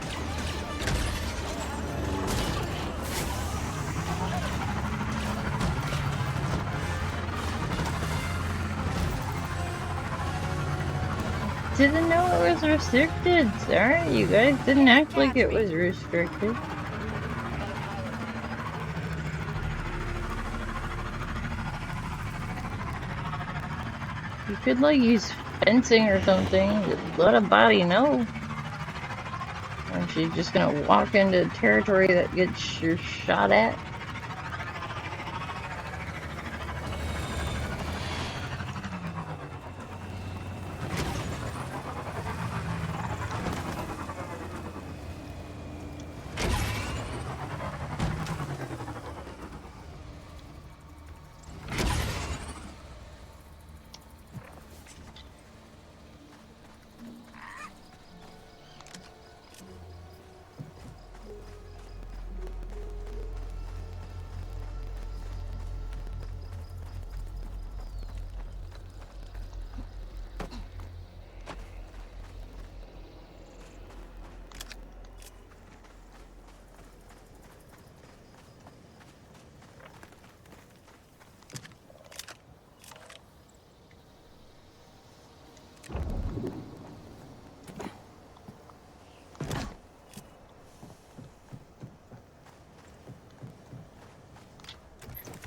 Speaker 1: Didn't know it was restricted. Sorry, you guys didn't act like it was restricted. You could like use fencing or something to let a body know. Or she's just gonna walk into territory that gets shot at.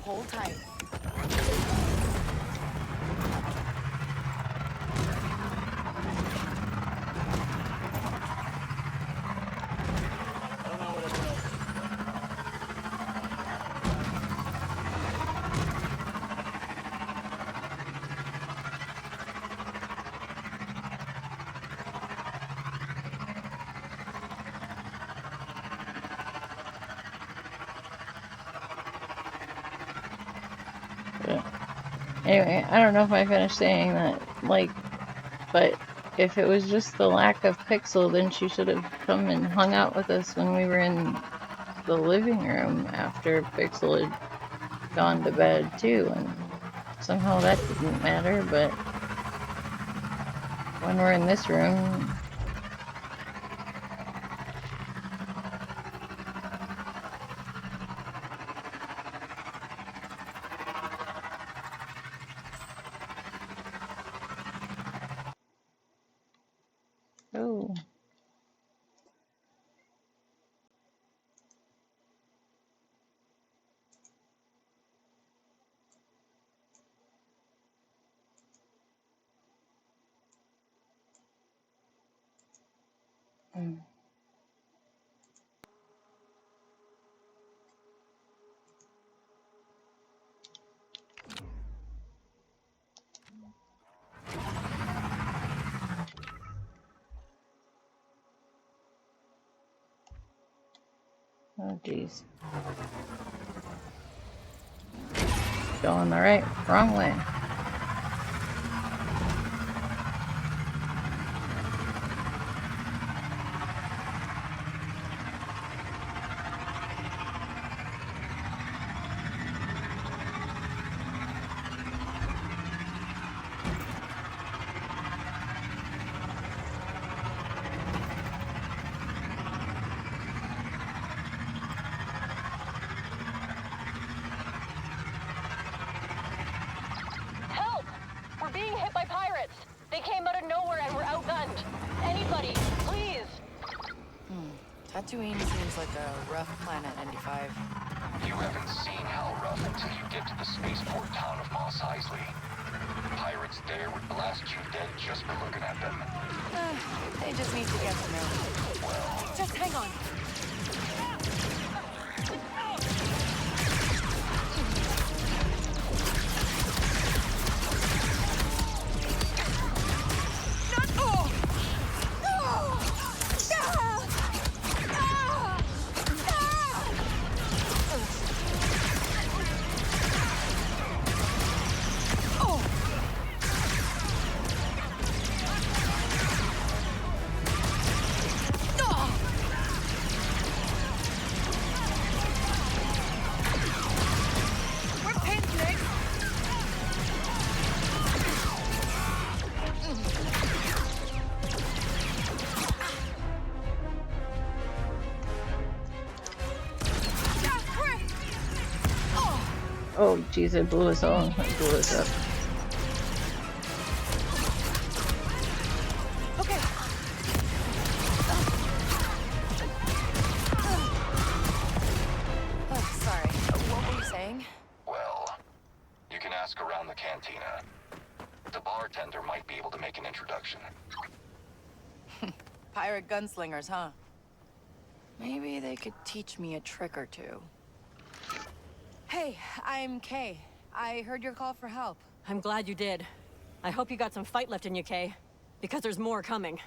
Speaker 3: Hold tight.
Speaker 1: Anyway, I don't know if I finished saying that, like, but if it was just the lack of Pixel, then she should have come and hung out with us when we were in the living room after Pixel had gone to bed too, and somehow that didn't matter, but when we're in this room, oh. Oh, geez. Going the wrong way.
Speaker 2: Help! We're being hit by pirates. They came out of nowhere and we're outgunned. Anybody, please.
Speaker 3: Tatooine seems like a rough planet, 95.
Speaker 4: You haven't seen how rough until you get to the spaceport town of Mos Eisley. Pirates there would blast you dead just for looking at them.
Speaker 3: They just need to get to know me.
Speaker 4: Well,
Speaker 3: Just hang on.
Speaker 1: Oh, jeez, it blew us all. It blew us up.
Speaker 3: Okay. Oh, sorry. What were you saying?
Speaker 4: Well, you can ask around the cantina. The bartender might be able to make an introduction.
Speaker 3: Pirate gunslingers, huh? Maybe they could teach me a trick or two. Hey, I'm Kay. I heard your call for help.
Speaker 5: I'm glad you did. I hope you got some fight left in you, Kay. Because there's more coming.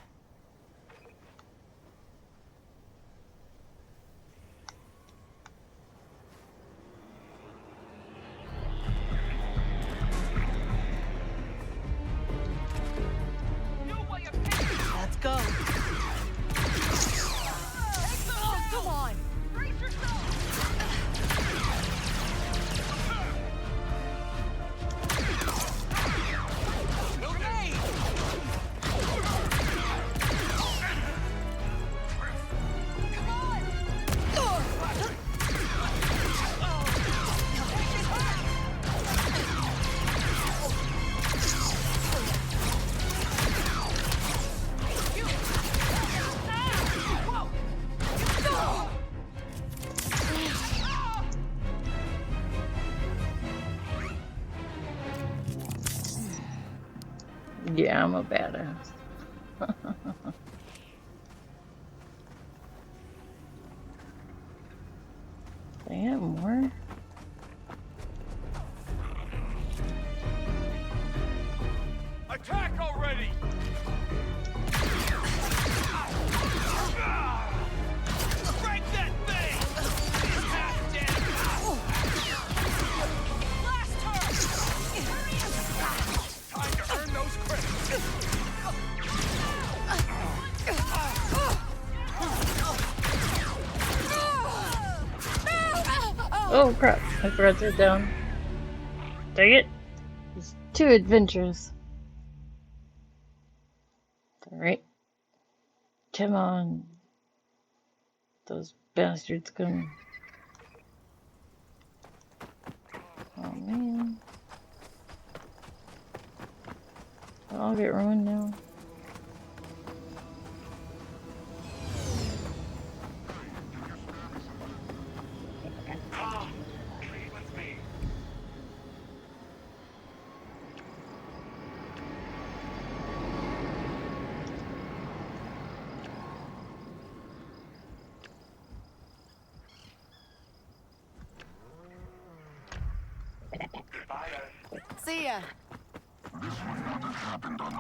Speaker 5: Let's go.
Speaker 3: Oh, come on!
Speaker 1: Yeah, I'm a badass. They have more?
Speaker 6: Attack already! Break that thing! Half dead! Blast her! Time to earn those credits!
Speaker 1: Oh crap, I forgot to sit down. Dang it. It's too adventurous. Alright. Come on. Those bastards come. Oh man. It'll all get ruined now.
Speaker 3: See ya.
Speaker 4: This would not have happened on...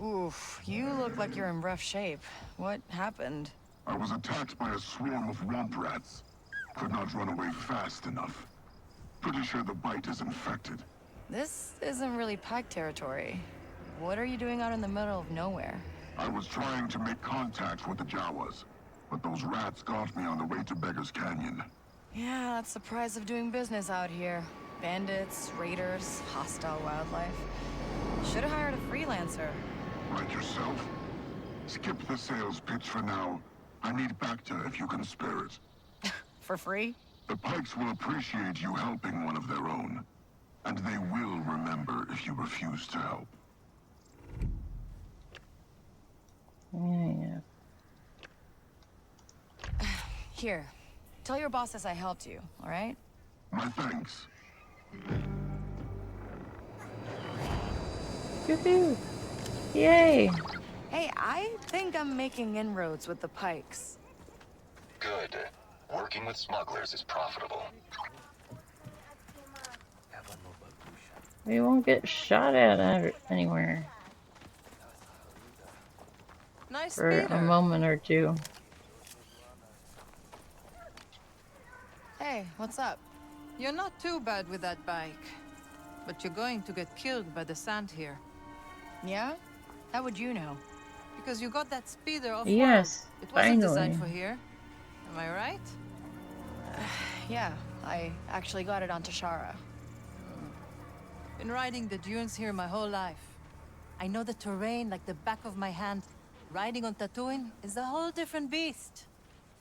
Speaker 3: Oof, you look like you're in rough shape. What happened?
Speaker 4: I was attacked by a swarm of womp rats. Could not run away fast enough. Pretty sure the bite is infected.
Speaker 3: This isn't really Pike territory. What are you doing out in the middle of nowhere?
Speaker 4: I was trying to make contact with the Jawas, but those rats got me on the way to Beggar's Canyon.
Speaker 3: Yeah, that's the price of doing business out here. Bandits, raiders, hostile wildlife. Should have hired a freelancer.
Speaker 4: Like yourself? Skip the sales pitch for now. I need Bacta if you can spare it.
Speaker 3: For free?
Speaker 4: The Pikes will appreciate you helping one of their own. And they will remember if you refuse to help.
Speaker 1: Yeah.
Speaker 3: Here, tell your bosses I helped you, all right?
Speaker 4: My thanks.
Speaker 1: Woohoo! Yay!
Speaker 3: Hey, I think I'm making inroads with the Pikes.
Speaker 4: Good. Working with smugglers is profitable.
Speaker 1: We won't get shot at anywhere
Speaker 3: Nice
Speaker 1: for a moment or two.
Speaker 3: Hey, what's up?
Speaker 7: You're not too bad with that bike. But you're going to get killed by the sand here.
Speaker 3: Yeah? How would you know?
Speaker 7: Because you got that speeder off
Speaker 1: Yes,
Speaker 7: world. It wasn't
Speaker 1: finally.
Speaker 7: designed for here. Am I right?
Speaker 3: Yeah, I actually got it on Tashara.
Speaker 7: Been riding the dunes here my whole life. I know the terrain like the back of my hand. Riding on Tatooine is a whole different beast.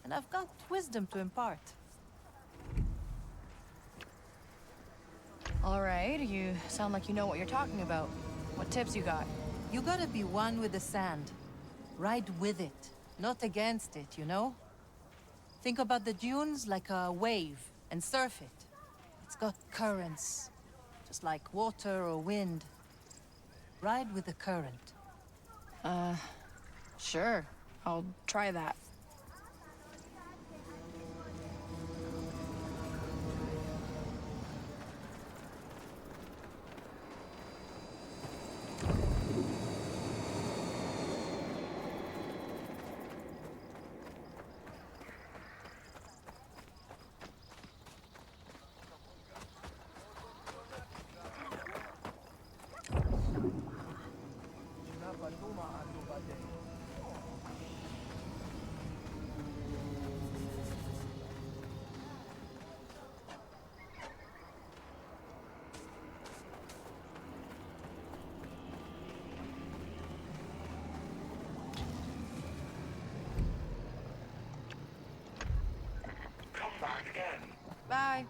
Speaker 7: And I've got wisdom to impart.
Speaker 3: All right, you sound like you know what you're talking about. What tips you got?
Speaker 7: You gotta be one with the sand. Ride with it, not against it, you know? Think about the dunes like a wave and surf it. It's got currents, just like water or wind. Ride with the current.
Speaker 3: Sure. I'll try that.
Speaker 4: Come back again.
Speaker 3: Bye.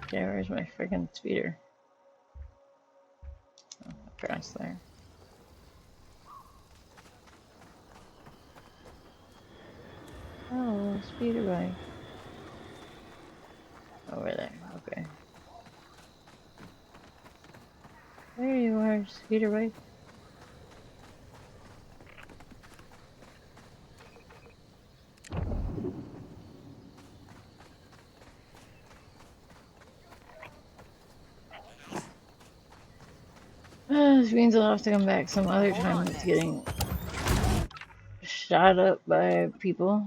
Speaker 1: Okay, where's my friggin' speeder? Oh, across there. Oh, speeder bike. Over there, okay. There you are, speeder bike. This means I'll have to come back some other time. It's getting shot up by people.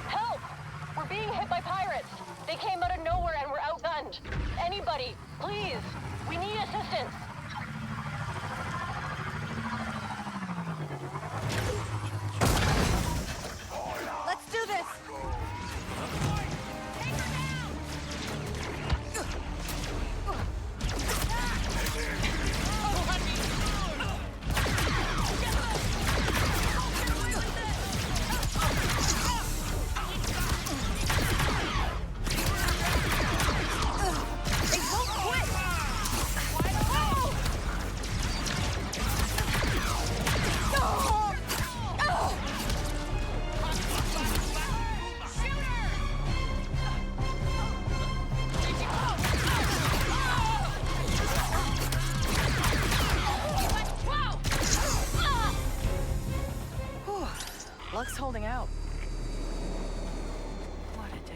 Speaker 5: Help! We're being hit by pirates. They came out of nowhere and we're outgunned. Anybody, please. We need assistance.
Speaker 3: Let's do this! Luck's holding out. What a day.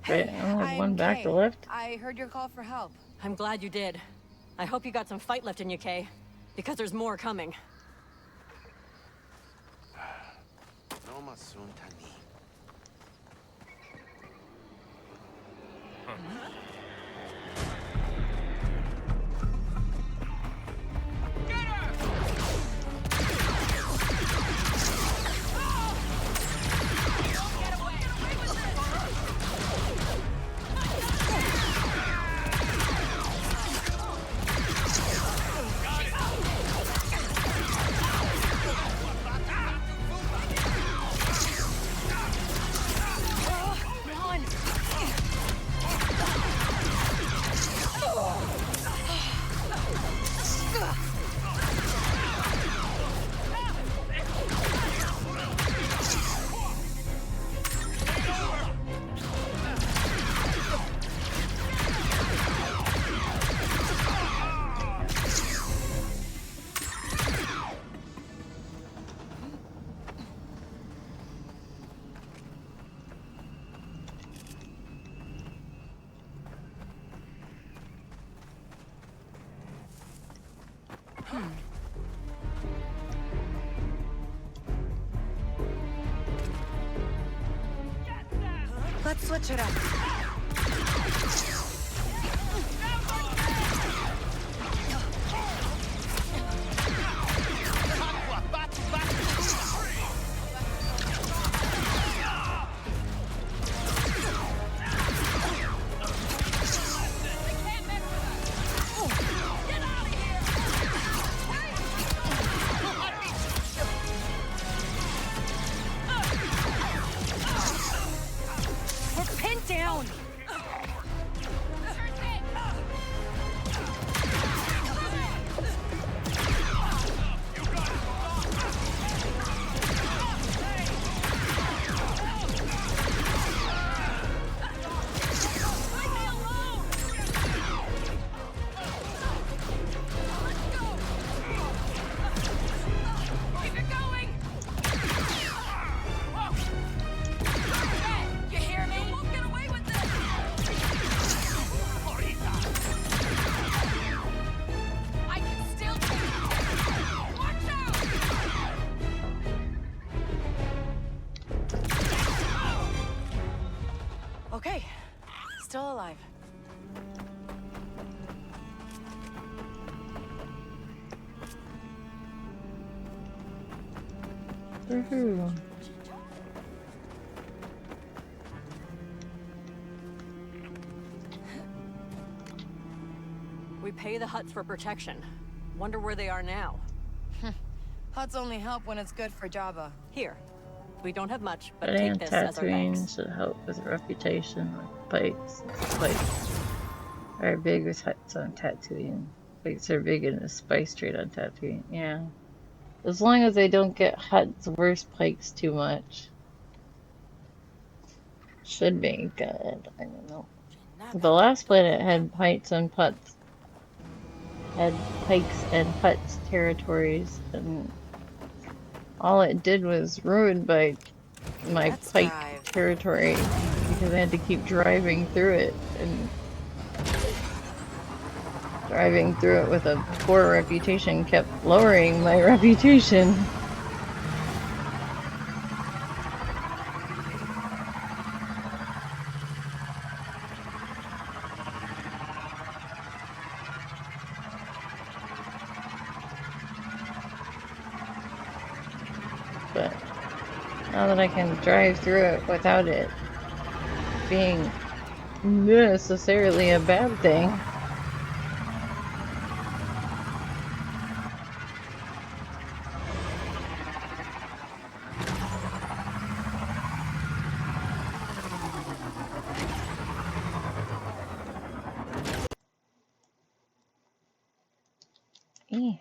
Speaker 1: Wait, I only have one back to left.
Speaker 3: I heard your call for help.
Speaker 5: I'm glad you did. I hope you got some fight left in you, Kay. Because there's more coming.
Speaker 3: Let's switch it up. We're pinned down. Keep it going. You hear me? You won't get away with this. I can still take it. Watch out! Okay, still alive.
Speaker 1: Woohoo.
Speaker 5: We pay the huts for protection. Wonder where they are now.
Speaker 3: Huts only help when it's good for Jabba.
Speaker 5: Here. We don't have much, but
Speaker 1: But
Speaker 5: take
Speaker 1: and
Speaker 5: this as our
Speaker 1: Tatooine
Speaker 5: thanks.
Speaker 1: should help with reputation with pikes. Pikes are big with huts on Tatooine. Pikes are big in the spice trade on Tatooine. Yeah. As long as they don't get huts versus pikes too much. Should be good. I don't know. The last planet had pikes and putts. Had pikes and putts territories, and all it did was ruin my
Speaker 3: Let's
Speaker 1: pike
Speaker 3: drive.
Speaker 1: territory because I had to keep driving through it, and driving through it with a poor reputation kept lowering my reputation. But now that I can drive through it without it being necessarily a bad thing. Eh.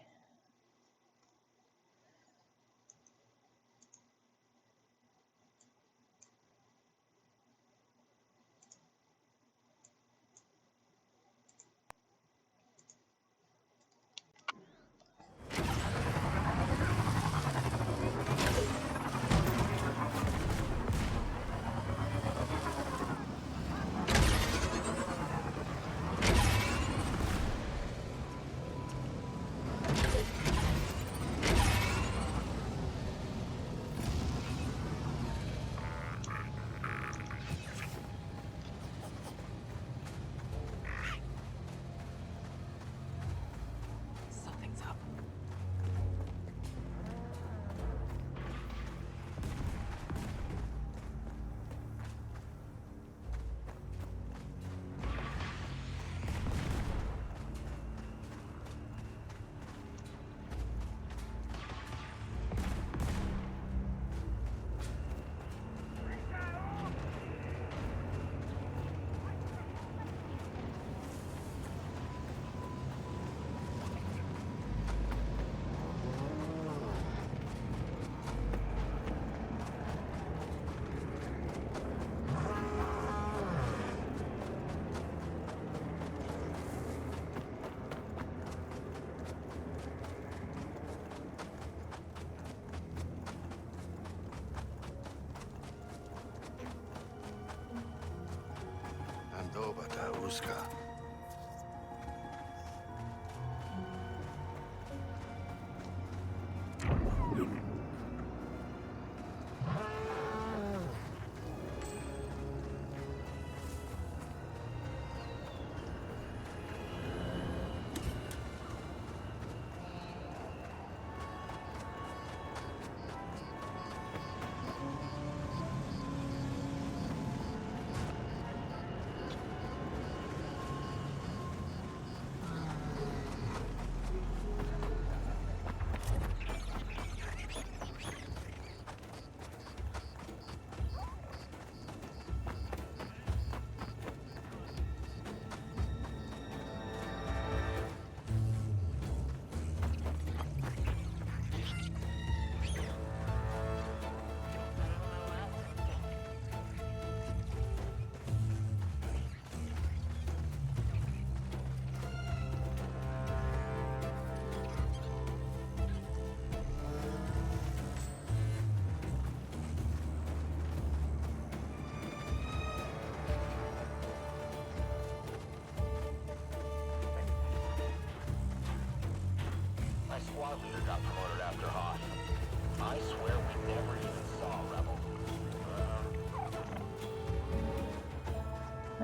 Speaker 3: Something's up.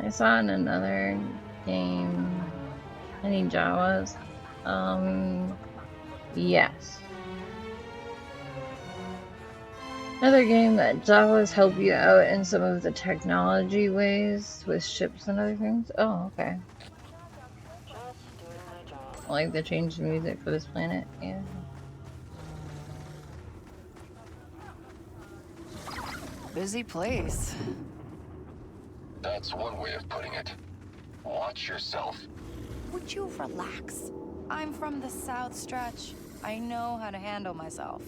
Speaker 1: I saw in another game. Any Jawas? Yes. Another game that Jawas help you out in some of the technology ways with ships and other things. Oh, okay.
Speaker 5: Just doing my job.
Speaker 1: Like they changed the music for this planet. Yeah.
Speaker 3: Busy place.
Speaker 4: That's one way of putting it. Watch yourself.
Speaker 3: Would you relax? I'm from the South Stretch. I know how to handle myself.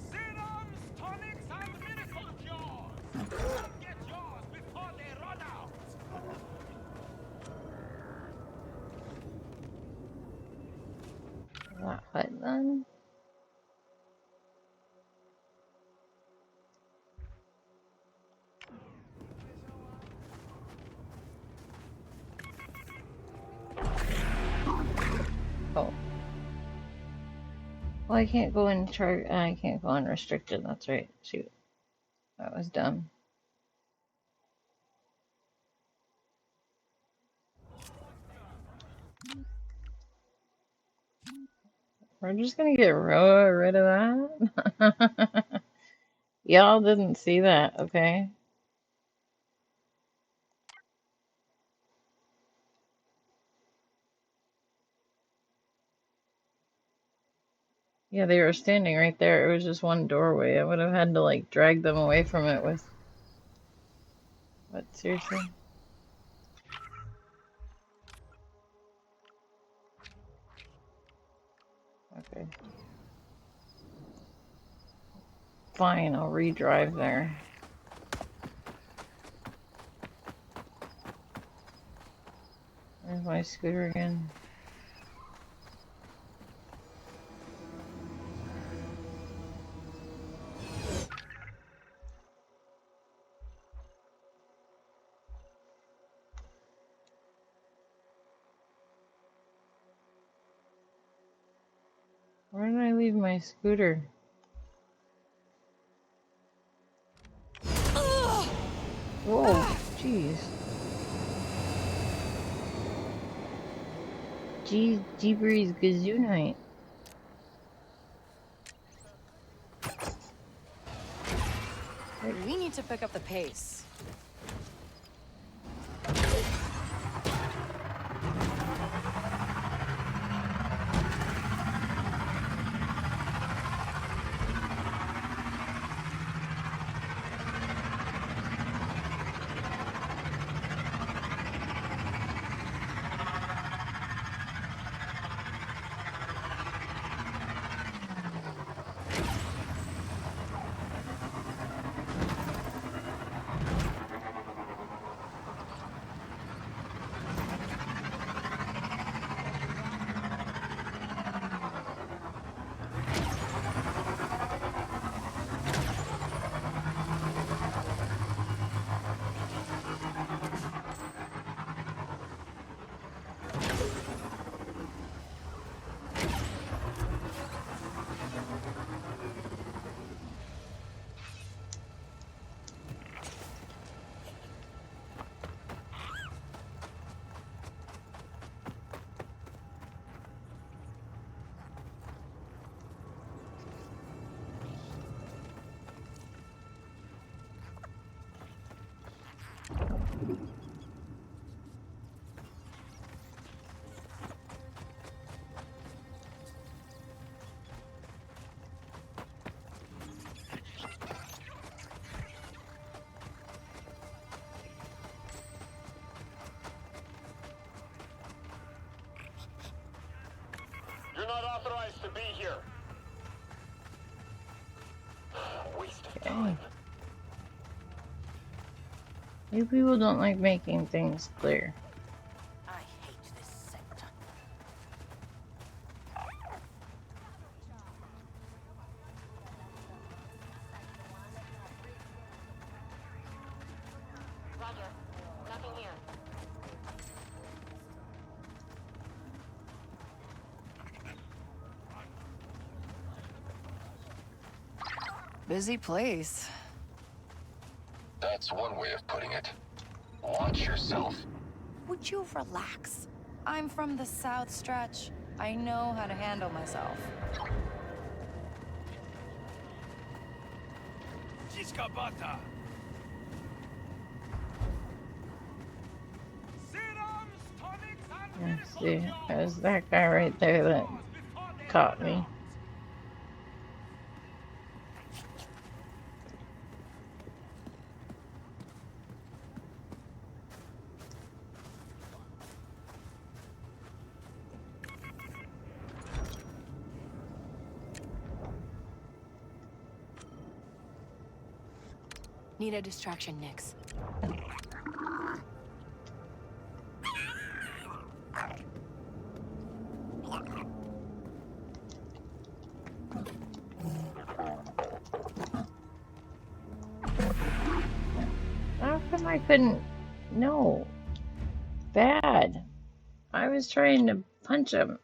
Speaker 6: Serums, tonics, and miracle cures! Get yours before they run out!
Speaker 1: What then? Oh. Well, I can't go in chart. I can't go unrestricted. That's right. Shoot, that was dumb. We're just gonna get rid of that. Y'all didn't see that, okay? Yeah, they were standing right there. It was just one doorway. I would have had to like drag them away from it with. What, seriously? Okay. Fine, I'll redrive there. Where's my scooter again? Where did I leave my scooter? Whoa, jeez. Jeepers Gazoonite.
Speaker 3: We need to pick up the pace.
Speaker 6: You're not authorized to be here. Waste of time.
Speaker 1: You people don't like making things clear.
Speaker 7: I hate this sector.
Speaker 3: Busy place.
Speaker 4: That's one way of putting it. Watch yourself.
Speaker 3: Would you relax? I'm from the South Stretch. I know how to handle myself.
Speaker 6: Chiska butter. Serums, tonics, and
Speaker 1: Let's
Speaker 6: miracle
Speaker 1: see.
Speaker 6: cures.
Speaker 1: There's that guy right there that
Speaker 6: Before they
Speaker 1: caught
Speaker 6: run
Speaker 1: me.
Speaker 6: out.
Speaker 3: Need a distraction, Nix.
Speaker 1: How come I couldn't? No. Bad. I was trying to punch him.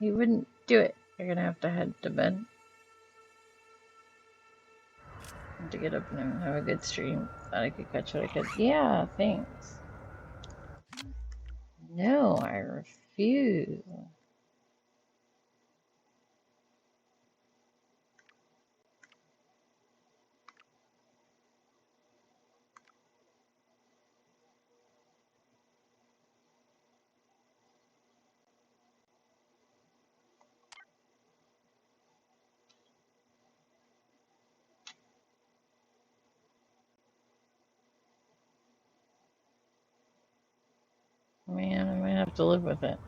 Speaker 1: He wouldn't do it. You're gonna have to head to bed. Have to get up and have a good stream. Thought I could catch what I could. Yeah, thanks. No, I refuse. Man, I might have to live with it.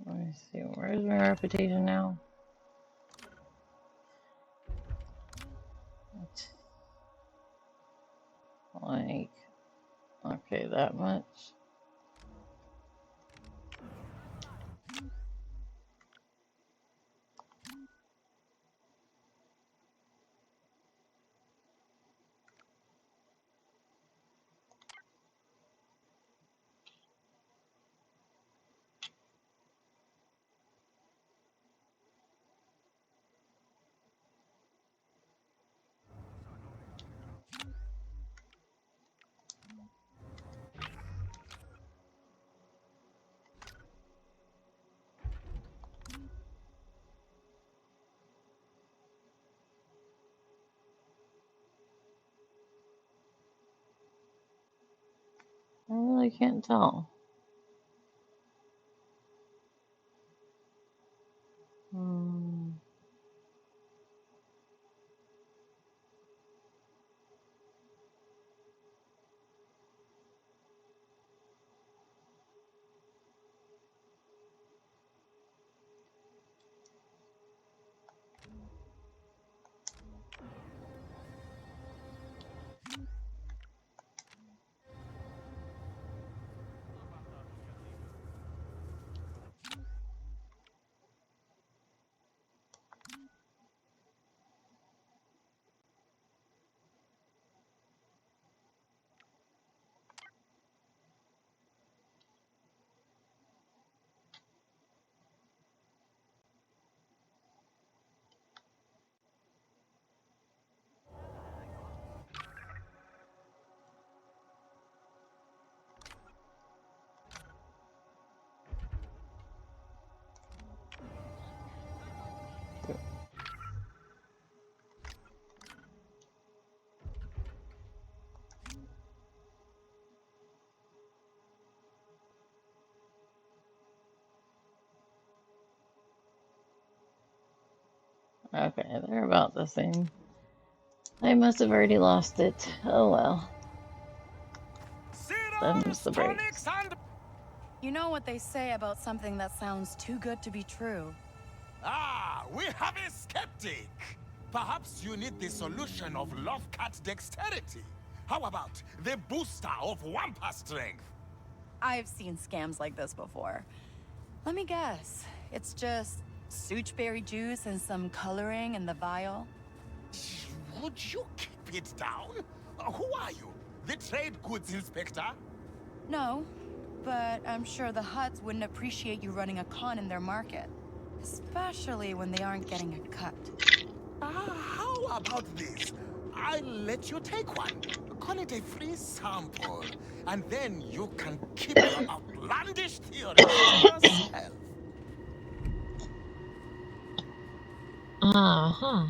Speaker 1: Let me see. Where's my reputation now? It's like, okay, that much. I really can't tell. Hmm. Okay, they're about the same. I must have already lost it. Oh well. Them's
Speaker 6: Serums,
Speaker 1: the breaks.
Speaker 6: tonics, and
Speaker 3: You know what they say about something that sounds too good to be true.
Speaker 6: Ah, we have a skeptic. Perhaps you need the solution of Lovecat dexterity. How about the booster of Wampa strength?
Speaker 3: I've seen scams like this before. Let me guess. It's just souchberry juice and some coloring in the vial?
Speaker 6: Would you keep it down? Who are you? The trade goods inspector?
Speaker 3: No, but I'm sure the Hutts wouldn't appreciate you running a con in their market. Especially when they aren't getting a cut.
Speaker 6: How about this? I'll let you take one. Call it a free sample. And then you can keep your outlandish theories to yourself.
Speaker 1: Uh-huh.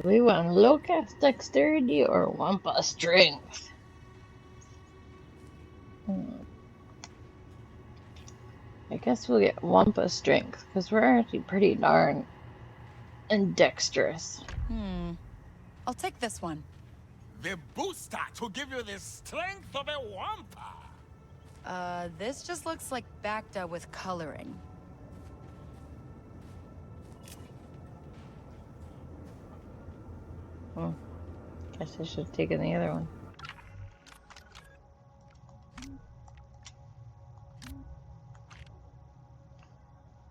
Speaker 1: We want low-cast dexterity or Wampa strength. I guess we'll get Wampa strength, because we're actually pretty darn dexterous.
Speaker 3: I'll take this one.
Speaker 6: The booster to give you the strength of a Wampa.
Speaker 3: This just looks like Bacta with coloring.
Speaker 1: Guess I should have taken the other one.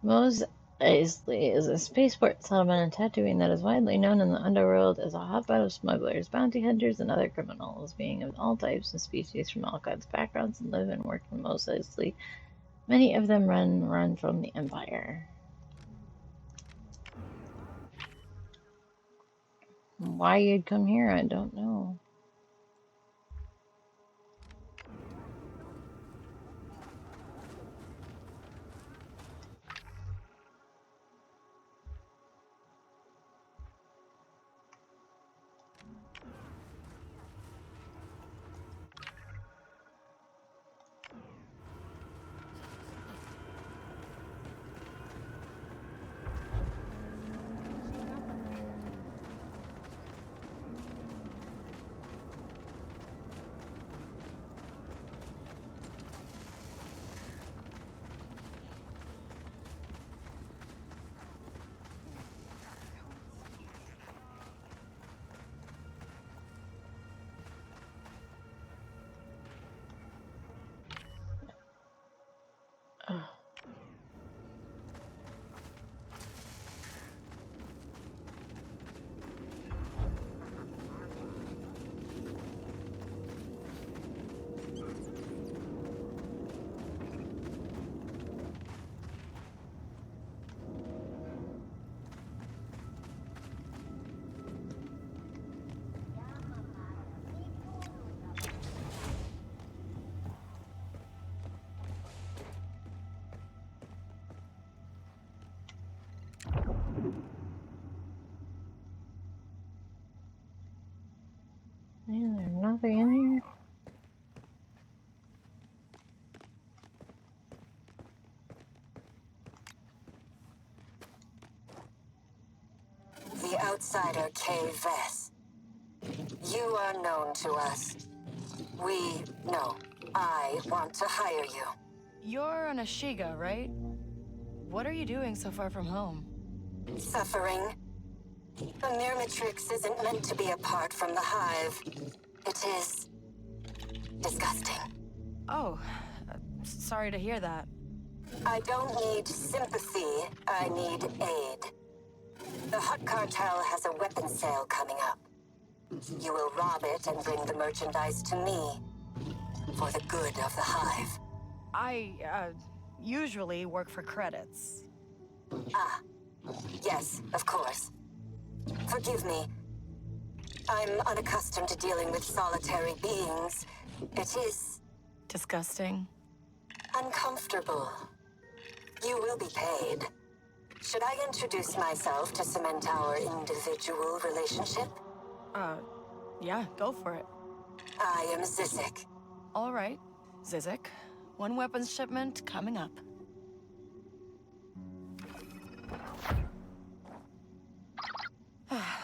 Speaker 1: Mos Eisley is a spaceport settlement in Tatooine that is widely known in the underworld as a hotbed of smugglers, bounty hunters, and other criminals, being of all types and species from all kinds of backgrounds and live and work in Mos Eisley. Many of them run from the Empire. Why you'd come here, I don't know. Man, there's nothing in here.
Speaker 8: The outsider Kay Vess. You are known to us. I want to hire you.
Speaker 3: You're an Ashiga, right? What are you doing so far from home?
Speaker 8: Suffering. The Myrmitrix isn't meant to be apart from the Hive. It is disgusting.
Speaker 3: Oh, sorry to hear that.
Speaker 8: I don't need sympathy, I need aid. The Hutt Cartel has a weapons sale coming up. You will rob it and bring the merchandise to me. For the good of the Hive.
Speaker 3: I, usually work for credits.
Speaker 8: Ah, yes, of course. Forgive me. I'm unaccustomed to dealing with solitary beings. It is
Speaker 3: Disgusting.
Speaker 8: uncomfortable. You will be paid. Should I introduce myself to cement our individual relationship?
Speaker 3: Yeah, go for it.
Speaker 8: I am Zizek.
Speaker 3: All right, Zizek. One weapons shipment coming up.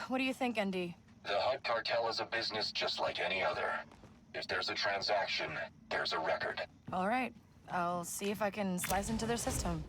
Speaker 3: What do you think, ND?
Speaker 4: The Hutt Cartel is a business just like any other. If there's a transaction, there's a record.
Speaker 3: All right, I'll see if I can slice into their system.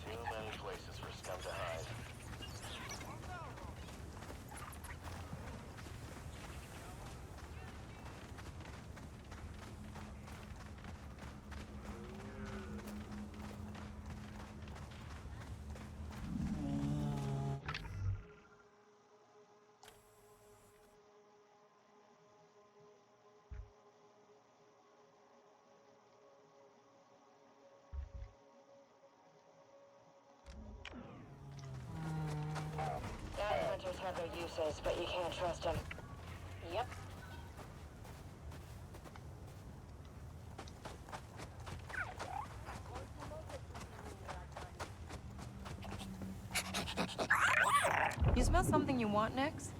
Speaker 4: Too many places for scum to hide.
Speaker 2: Bad hunters have their uses, but you can't trust them. Yep.
Speaker 3: You smell something you want, Nix?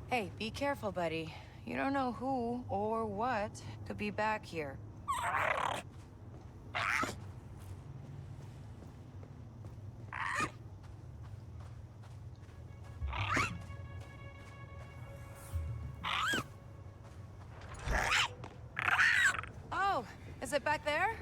Speaker 3: Hey, be careful, buddy. You don't know who or what could be back here. Oh, is it back there?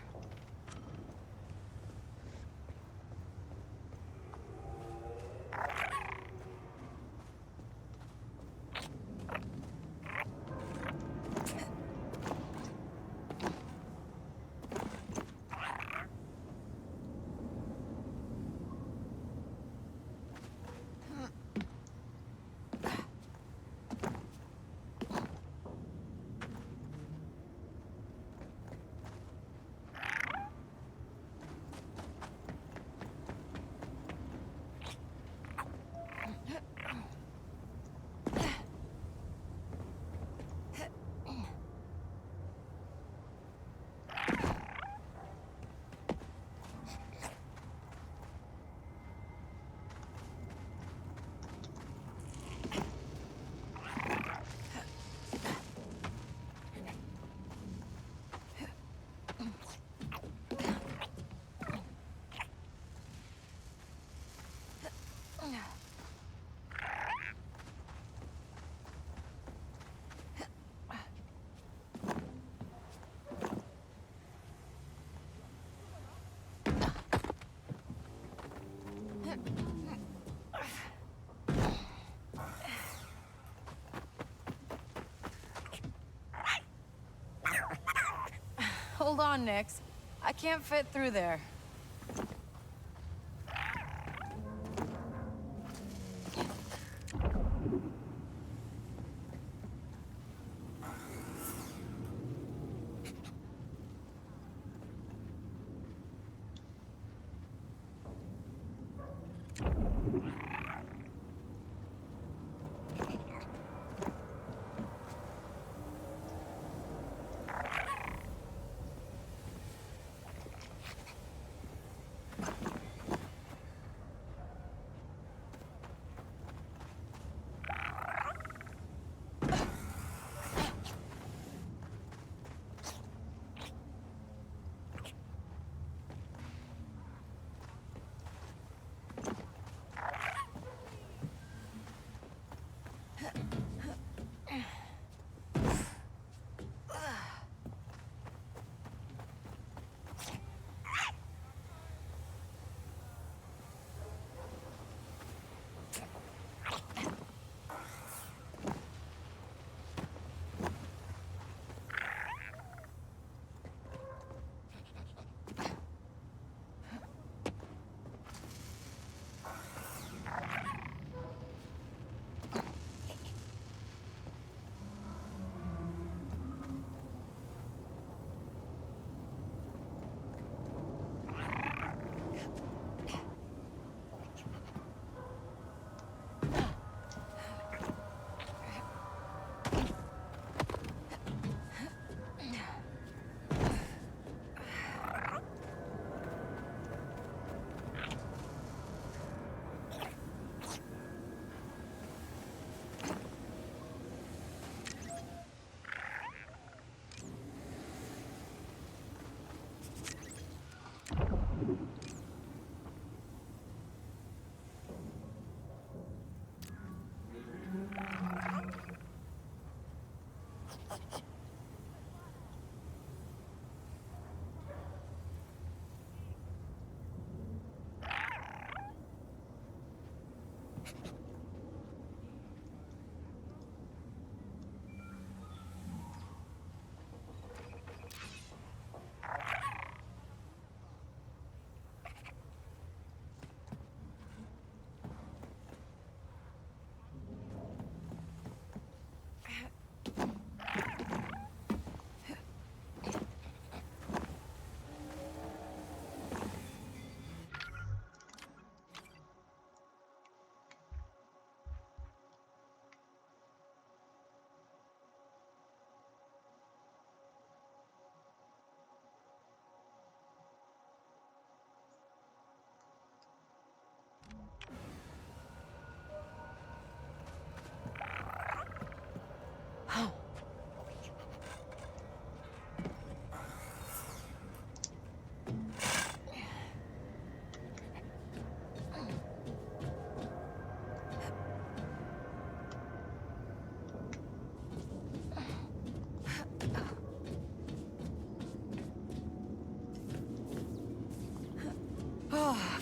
Speaker 3: Hold on, Nix. I can't fit through there.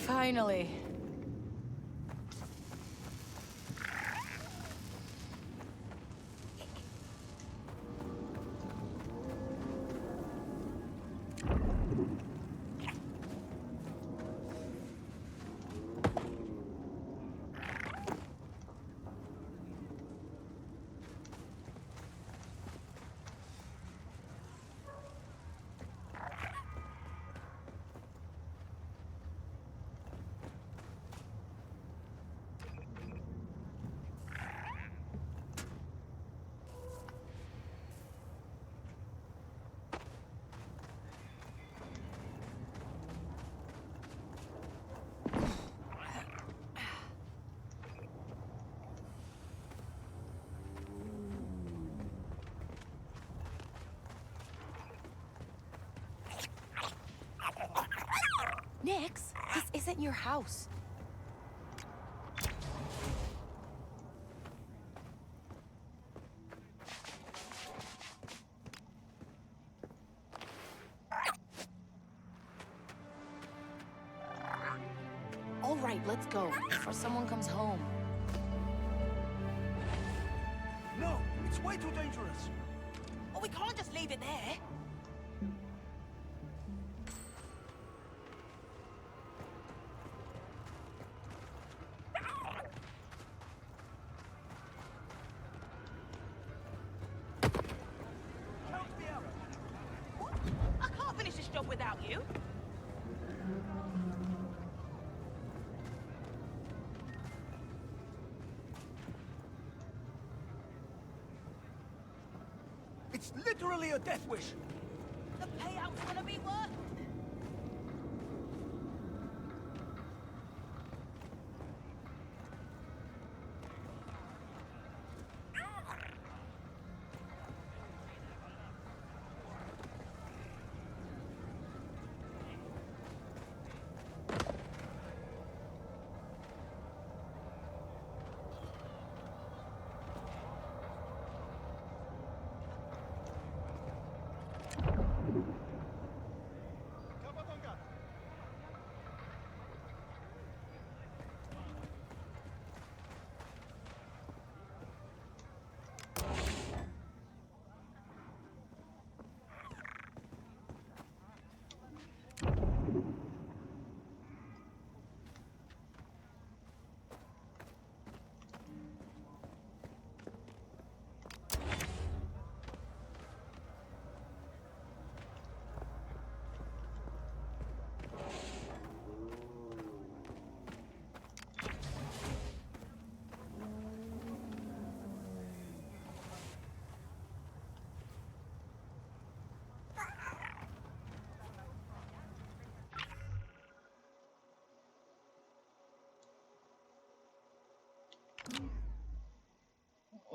Speaker 3: Finally. Nix, this isn't your house. All right, let's go before someone comes home.
Speaker 6: No, it's way too dangerous.
Speaker 3: Oh, we can't just leave it there.
Speaker 6: Help me out.
Speaker 3: I can't finish this job without you.
Speaker 6: It's literally a death wish.
Speaker 3: The payout's gonna be worth.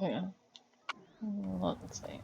Speaker 1: Yeah. Let's see.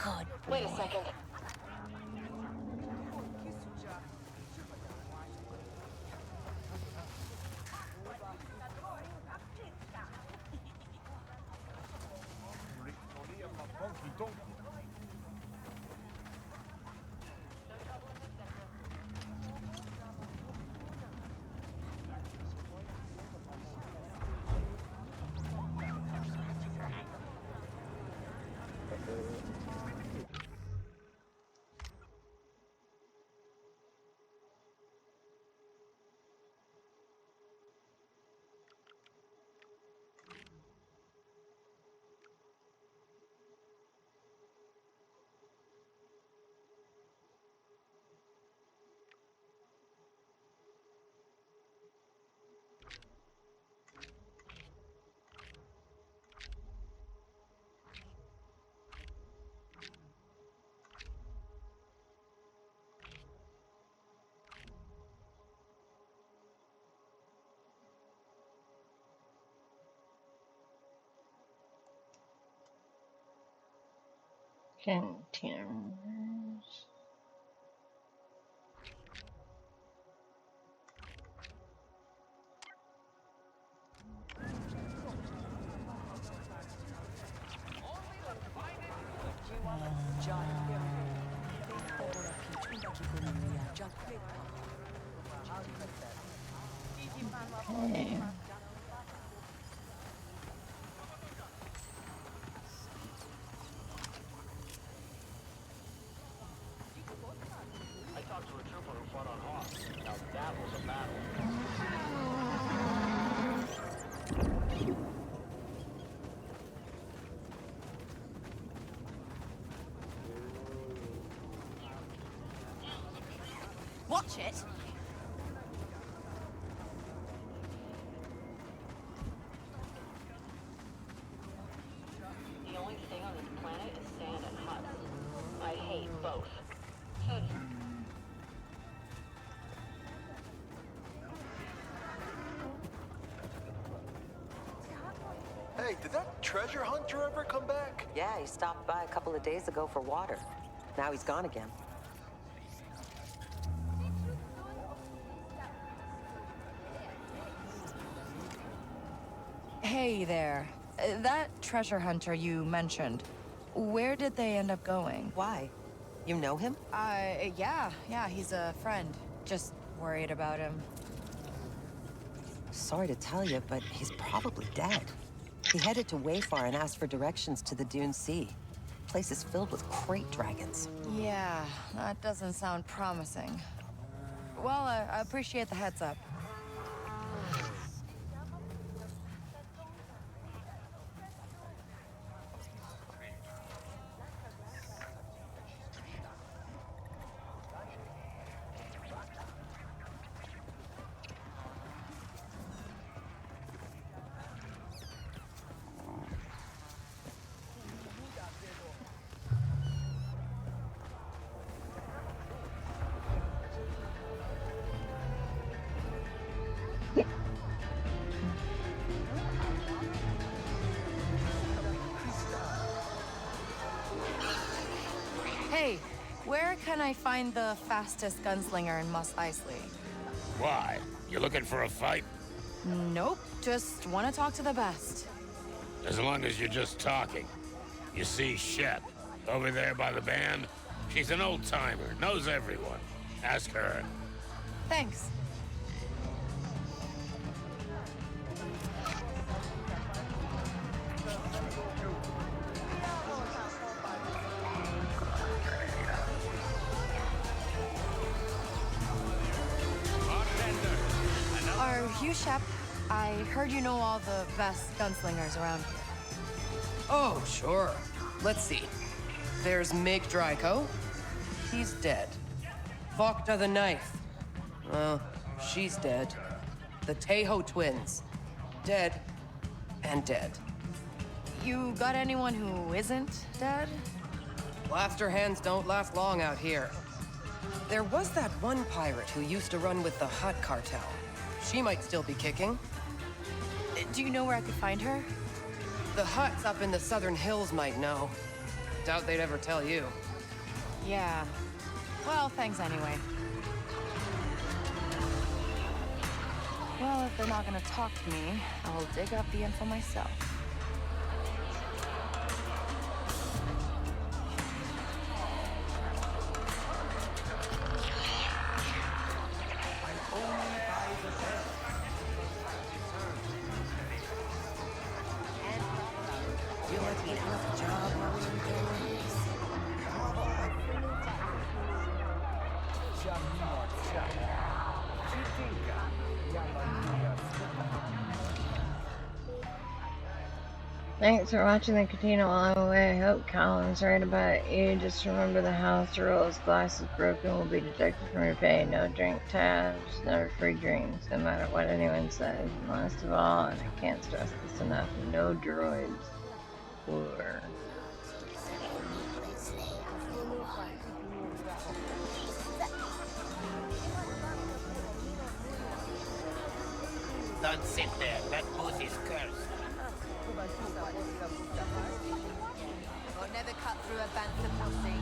Speaker 7: Good.
Speaker 5: Wait a second.
Speaker 1: Containers. Okay.
Speaker 9: I talked to a trooper who fought on Hawk. Now that was a battle.
Speaker 3: Watch it.
Speaker 5: The only thing on this planet is sand and huts. I hate both.
Speaker 10: Hey, did that treasure hunter ever come back?
Speaker 8: Yeah, he stopped by a couple of days ago for water. Now he's gone again.
Speaker 3: Hey there. That treasure hunter you mentioned, where did they end up going?
Speaker 8: Why? You know him?
Speaker 3: Yeah, he's a friend. Just worried about him.
Speaker 8: Sorry to tell you, but he's probably dead. He headed to Wayfar and asked for directions to the Dune Sea. Place is filled with crate dragons.
Speaker 3: Yeah, that doesn't sound promising. Well, I appreciate the heads up. Hey, where can I find the fastest gunslinger in Mos Eisley?
Speaker 9: Why? You looking for a fight?
Speaker 3: Nope, just want to talk to the best.
Speaker 9: As long as you're just talking. You see Shep, over there by the band? She's an old-timer, knows everyone. Ask her.
Speaker 3: Thanks. Are you Shep? I heard you know all the best gunslingers around here.
Speaker 11: Oh, sure. Let's see. There's Mig Draco. He's dead. Vokta the Knife. Well, she's dead. The Tejo twins. Dead. And dead.
Speaker 3: You got anyone who isn't dead?
Speaker 11: Blaster hands don't last long out here. There was that one pirate who used to run with the Hutt cartel. She might still be kicking.
Speaker 3: Do you know where I could find her?
Speaker 11: The Hutts up in the southern hills might know. Doubt they'd ever tell you.
Speaker 3: Yeah. Well, thanks anyway. Well, if they're not gonna talk to me, I'll dig up the info myself.
Speaker 1: Thanks for watching the cantina while I'm away. I hope Colin's right about you. Just remember the house rules. Glass is broken will be deducted from your pay. No drink tabs, no free drinks, no matter what anyone says. And last of all, and I can't stress this enough, no droids. Or...
Speaker 6: Don't sit there. That booth is cursed.
Speaker 7: You'll never cut through a bantha pussy.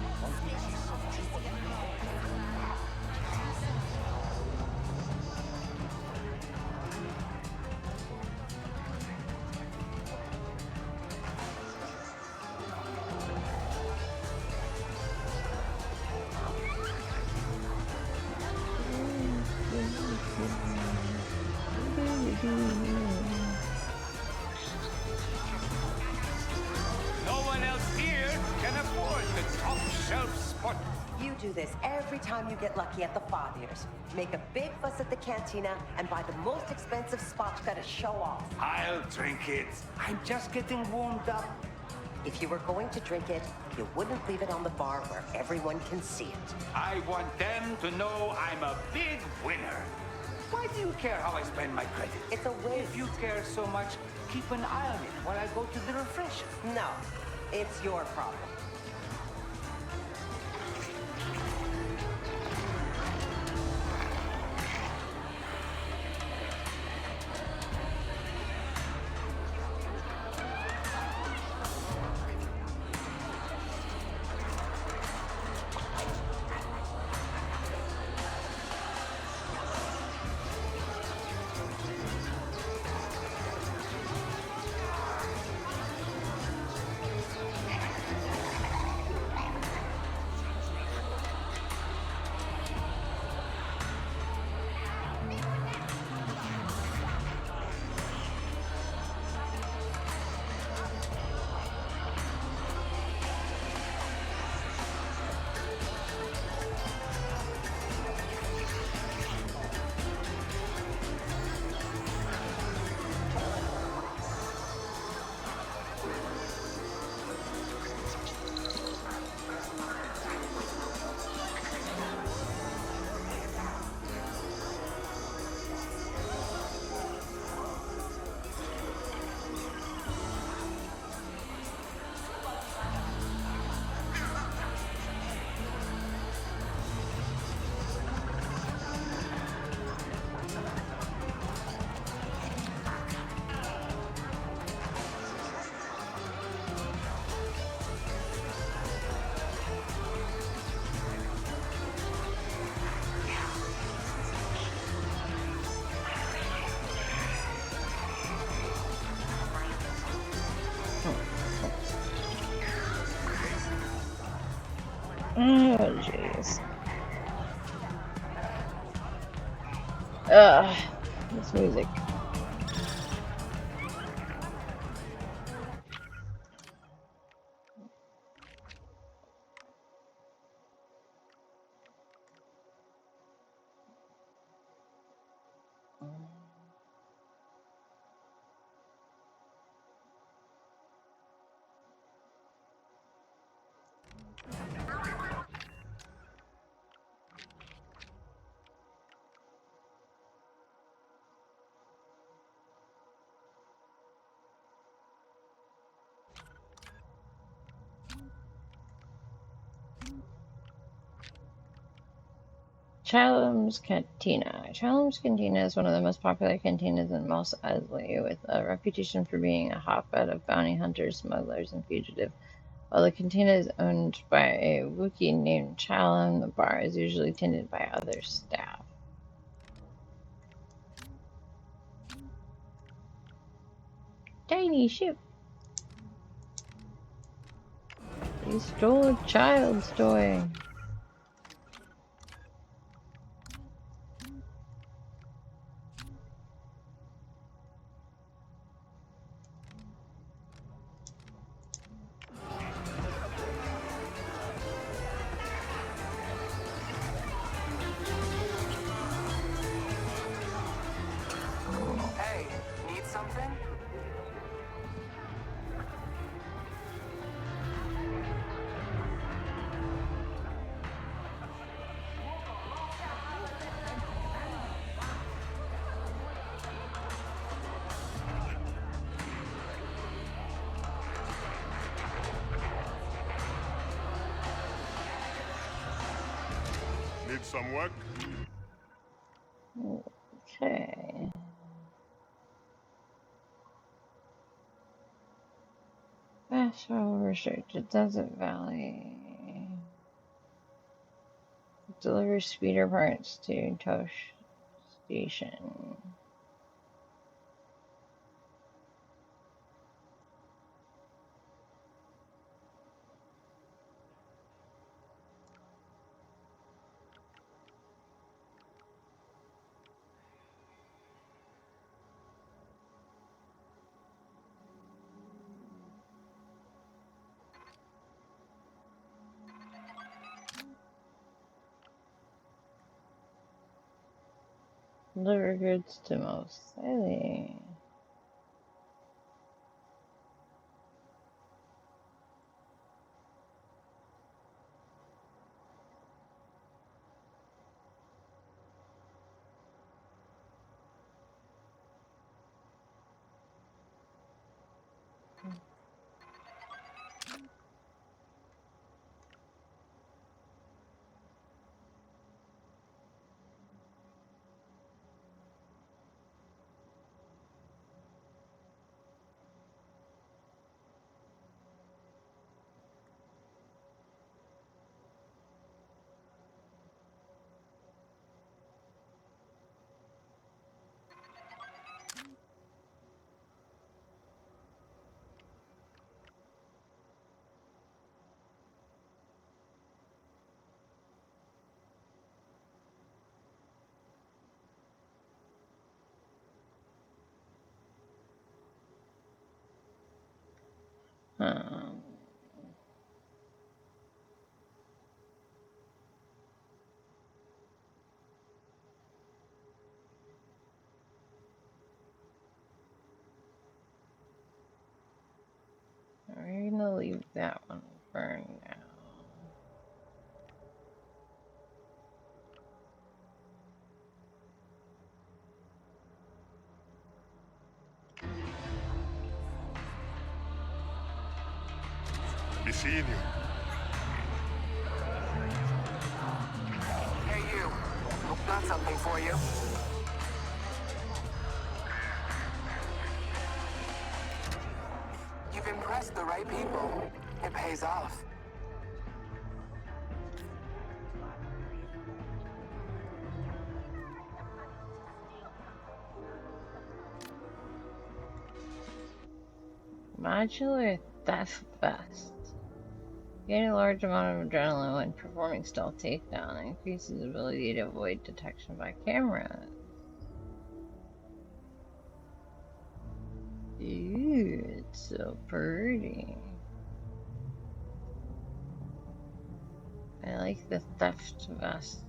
Speaker 12: No one else here can afford the top shelf spot.
Speaker 13: You do this every time you get lucky at the Fathiers. Make a big fuss at the cantina and buy the most expensive spotchka to show off.
Speaker 12: I'll drink it. I'm just getting warmed up.
Speaker 13: If you were going to drink it, you wouldn't leave it on the bar where everyone can see it.
Speaker 12: I want them to know I'm a big winner. Why do you care how I spend my credit?
Speaker 13: It's a waste.
Speaker 12: If you care so much, keep an eye on it while I go to the refresher.
Speaker 13: No, it's your problem.
Speaker 1: Oh, jeez. Ugh, this music. Chalum's Cantina. Chalum's Cantina is one of the most popular cantinas in Mos Eisley, with a reputation for being a hotbed of bounty hunters, smugglers, and fugitive While the cantina is owned by a Wookiee named Challen, the bar is usually tended by other staff. Tiny ship. He stole a child's toy.
Speaker 11: Hey, need something?
Speaker 14: Need some work?
Speaker 1: Okay. Fast travel restricted Desert Valley. Deliver speeder parts to Tosh Station. Deliver goods to Mos Eisley. Um, we're gonna leave that one for now.
Speaker 14: Be seeing you.
Speaker 11: Hey, you. Got something for you. You've impressed the right people. It pays off.
Speaker 1: Modular theft vest. Gain a large amount of adrenaline when performing stealth takedown. Increases ability to avoid detection by cameras. Ooh, it's so pretty. I like the theft vest.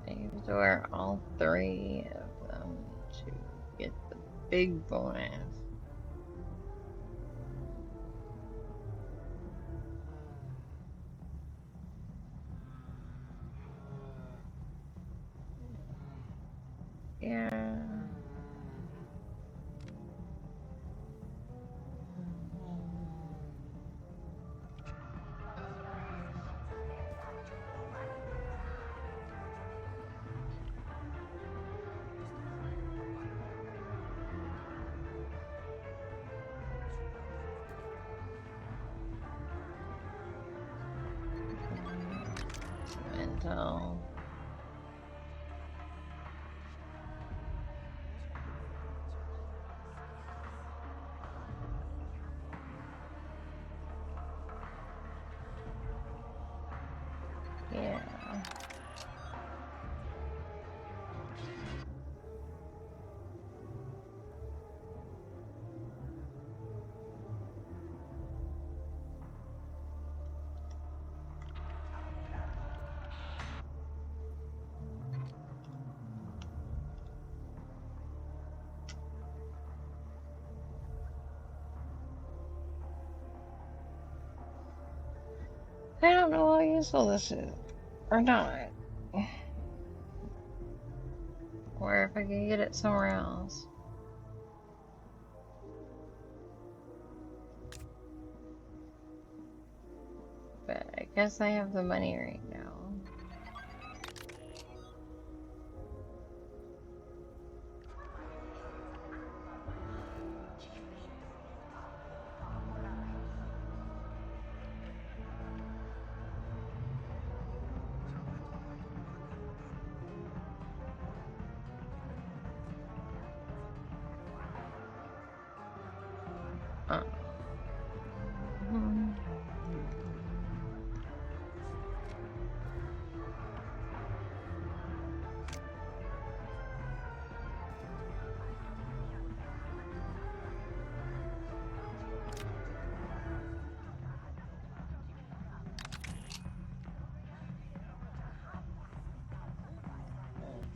Speaker 1: I have to wear all three of them to get the big bonus. Yeah. I don't know how useful this is. Or not. Or if I can get it somewhere else. But I guess I have the money right now.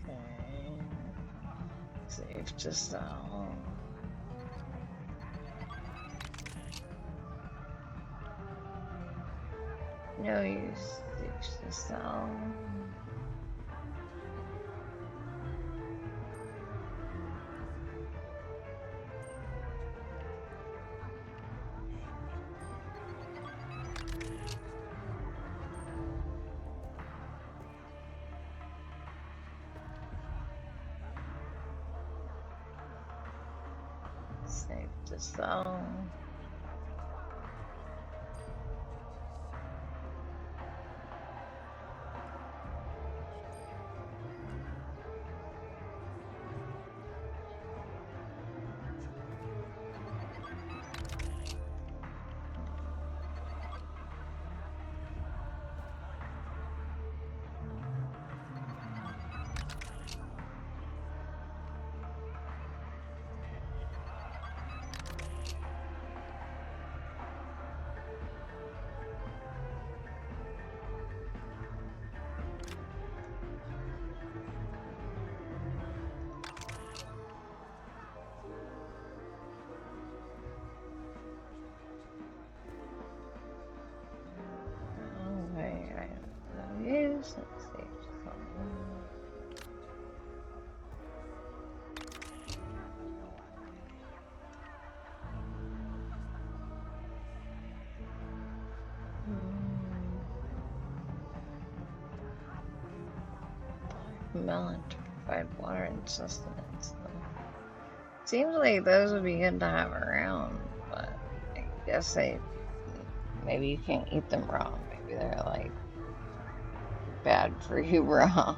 Speaker 1: Okay. Save to sell. No use. Save to sell. Save to sell. Okay, I have no use. Let's save to sell. Melon to provide water and sustenance. Seems like those would be good to have around, but I guess maybe you can't eat them raw. Maybe they're like bad for you raw.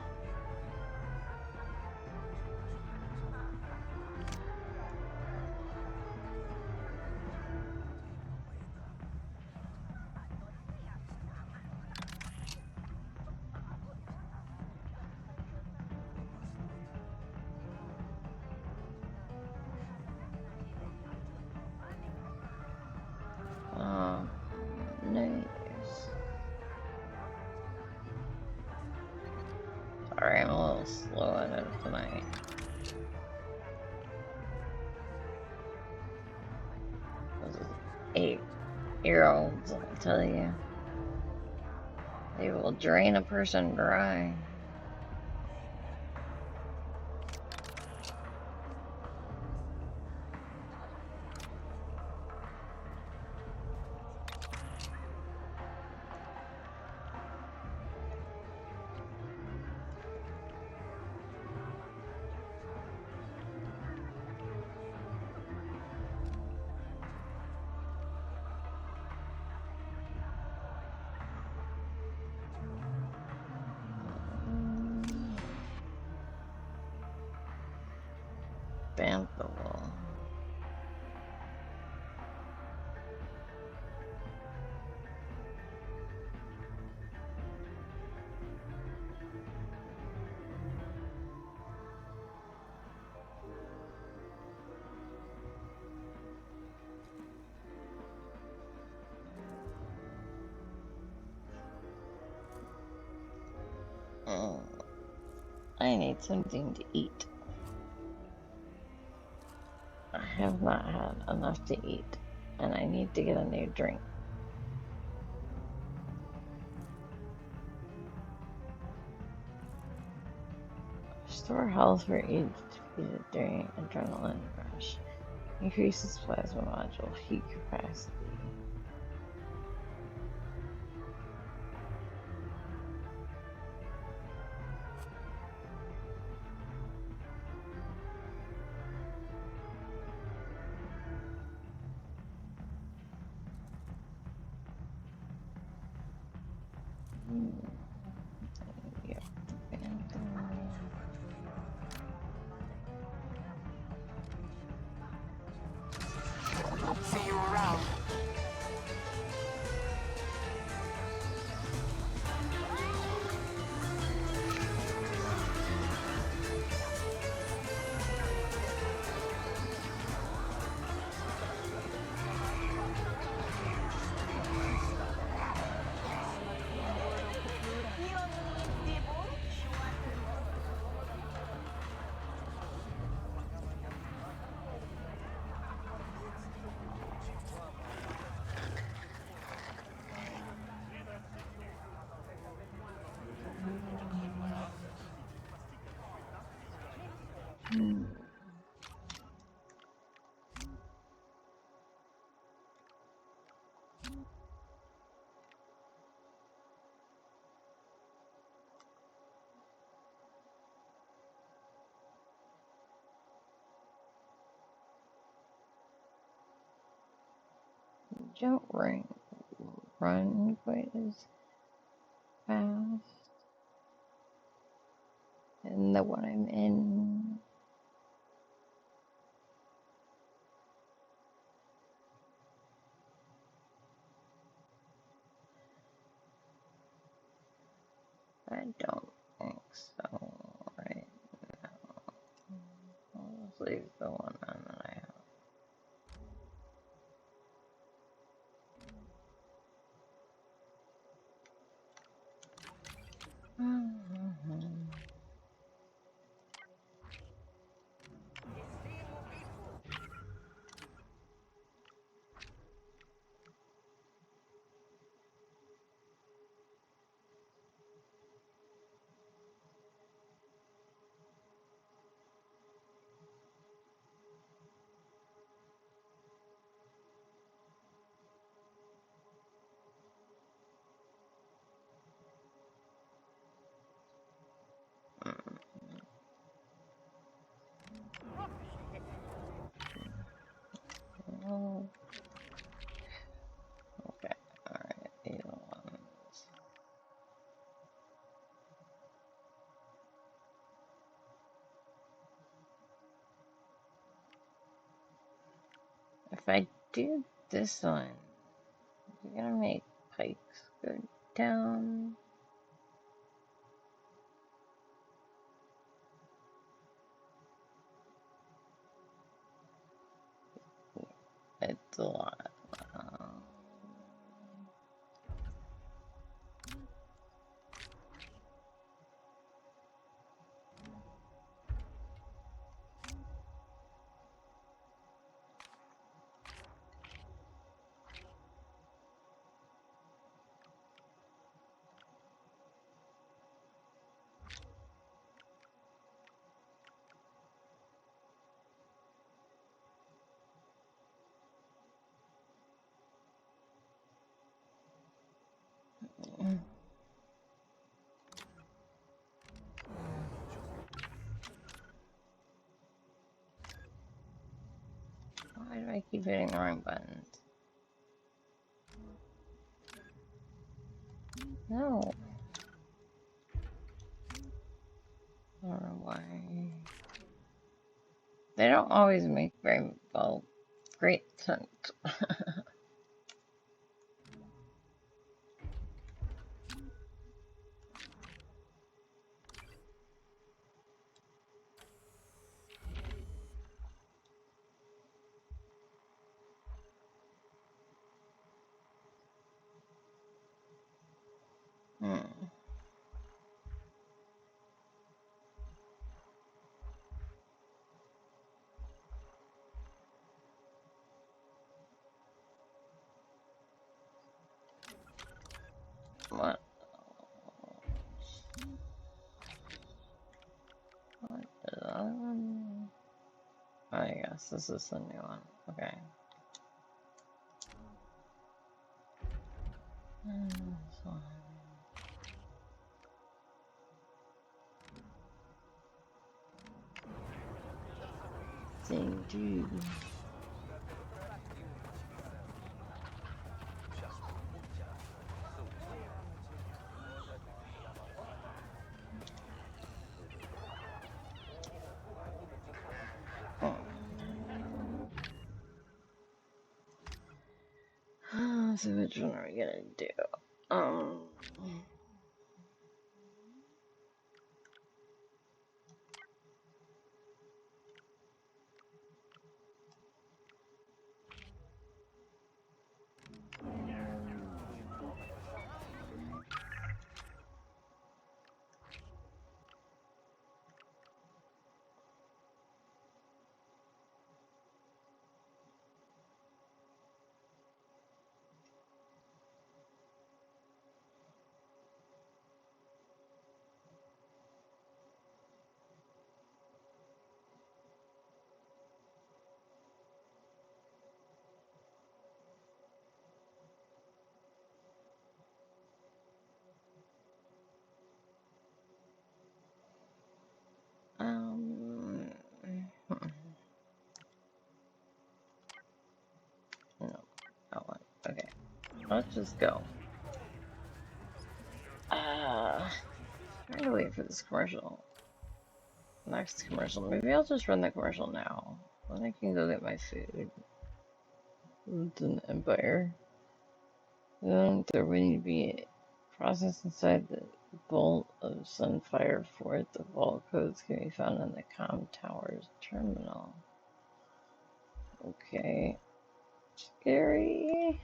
Speaker 1: Nice. Sorry, I'm a little slow at it tonight. Those 8-year-olds, I'll tell you. They will drain a person dry. Bantha. I need something to eat. I have not had enough to eat, and I need to get a new drink. Restore health for each defeated during adrenaline rush. Increases plasma module heat capacity. Yep.
Speaker 2: See you around.
Speaker 1: Don't run quite as fast. And the one I'm in. I don't think so right now. I'll just leave the one on that I have. Oh. Okay, alright, these ones. If I do this one, you're gonna make pikes go down. It's a lot. Why do I keep hitting the wrong buttons? No. I don't know why. They don't always make very well, great sense. What? What Yes, this is the new one. Okay. This one. Thing two. So which one are we gonna do? No, that one. Okay, let's just go. Trying to wait for this commercial. Next commercial. Maybe I'll just run the commercial now. Then I can go get my food. It's an Empire. Then they're waiting to be processed inside the bolt of Sunfire Fort. The vault codes can be found in the comm tower's terminal. Okay. Scary.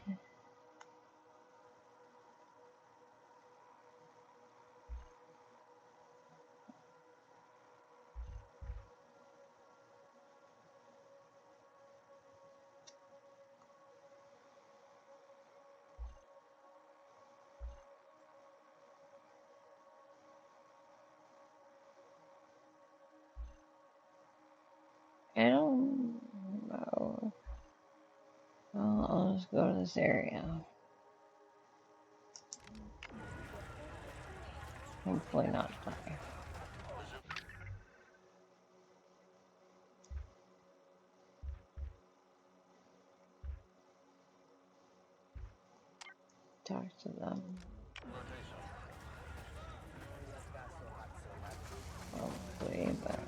Speaker 1: I don't know. Well, I'll just go to this area. Hopefully not die. Talk to them. Hopefully, but...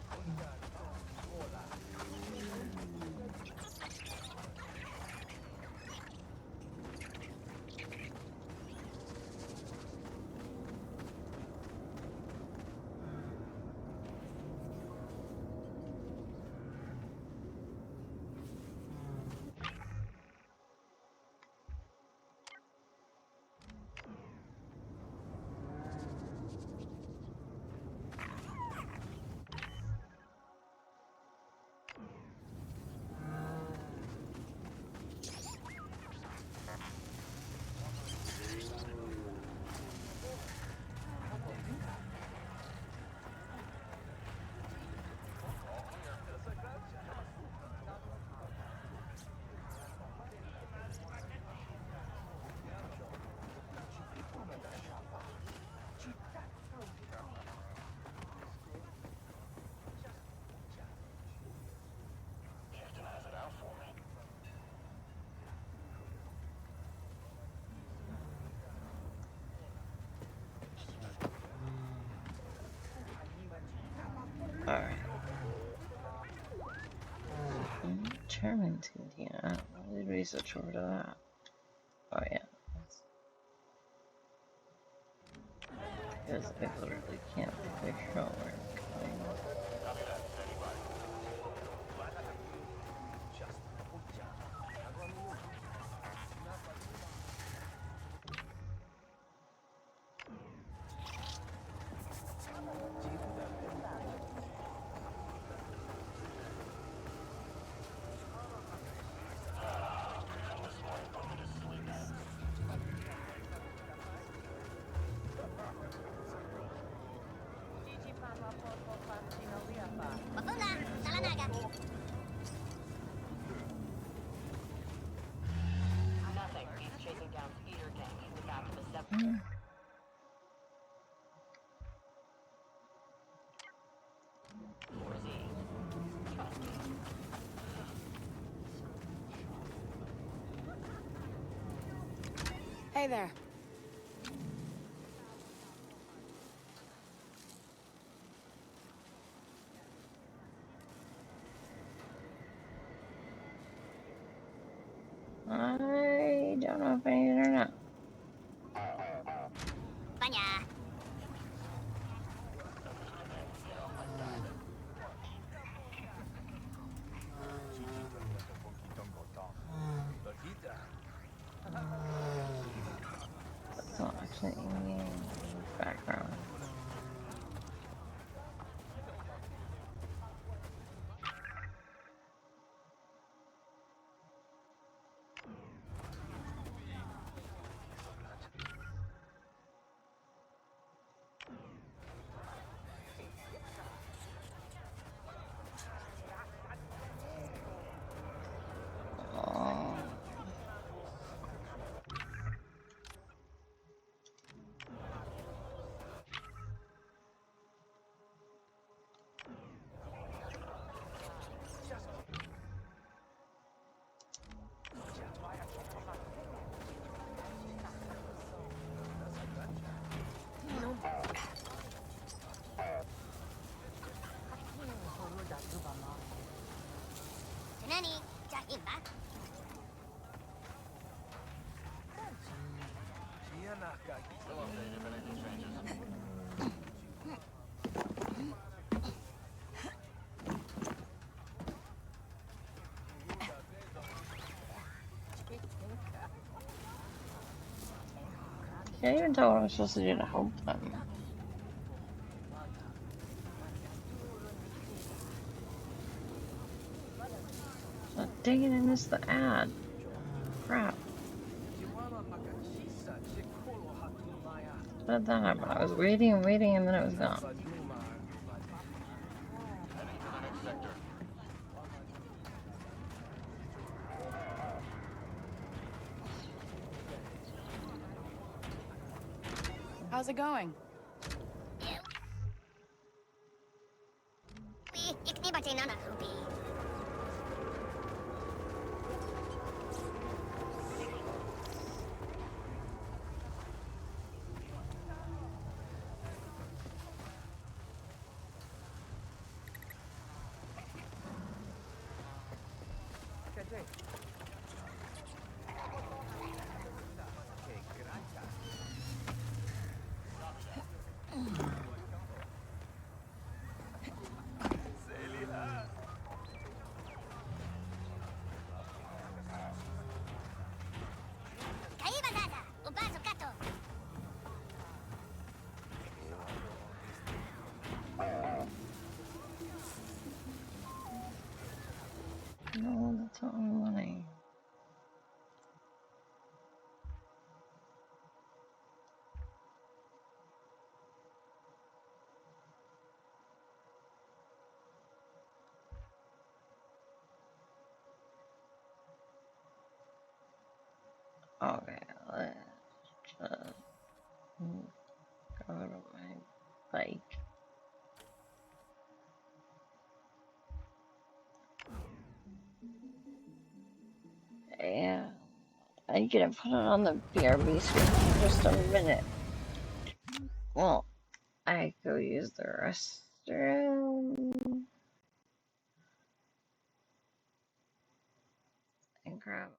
Speaker 1: Alright. Chairman's Cantina. Why did we switch over to that? Oh yeah. Because I literally can't figure out where I'm going.
Speaker 3: Hey there.
Speaker 1: I don't know if I need it or not. That's not actually in the background. Oh. Can't even tell what I'm supposed to do to help them. Oh, dang it, I missed the ad. Crap. How did that happen? I was waiting and waiting and then it was gone.
Speaker 3: How's it going? No, that's not my money. Okay, let's just go to my bike. And I'm gonna put it on the BRB screen for just a minute. Well, I go use the restroom and grab.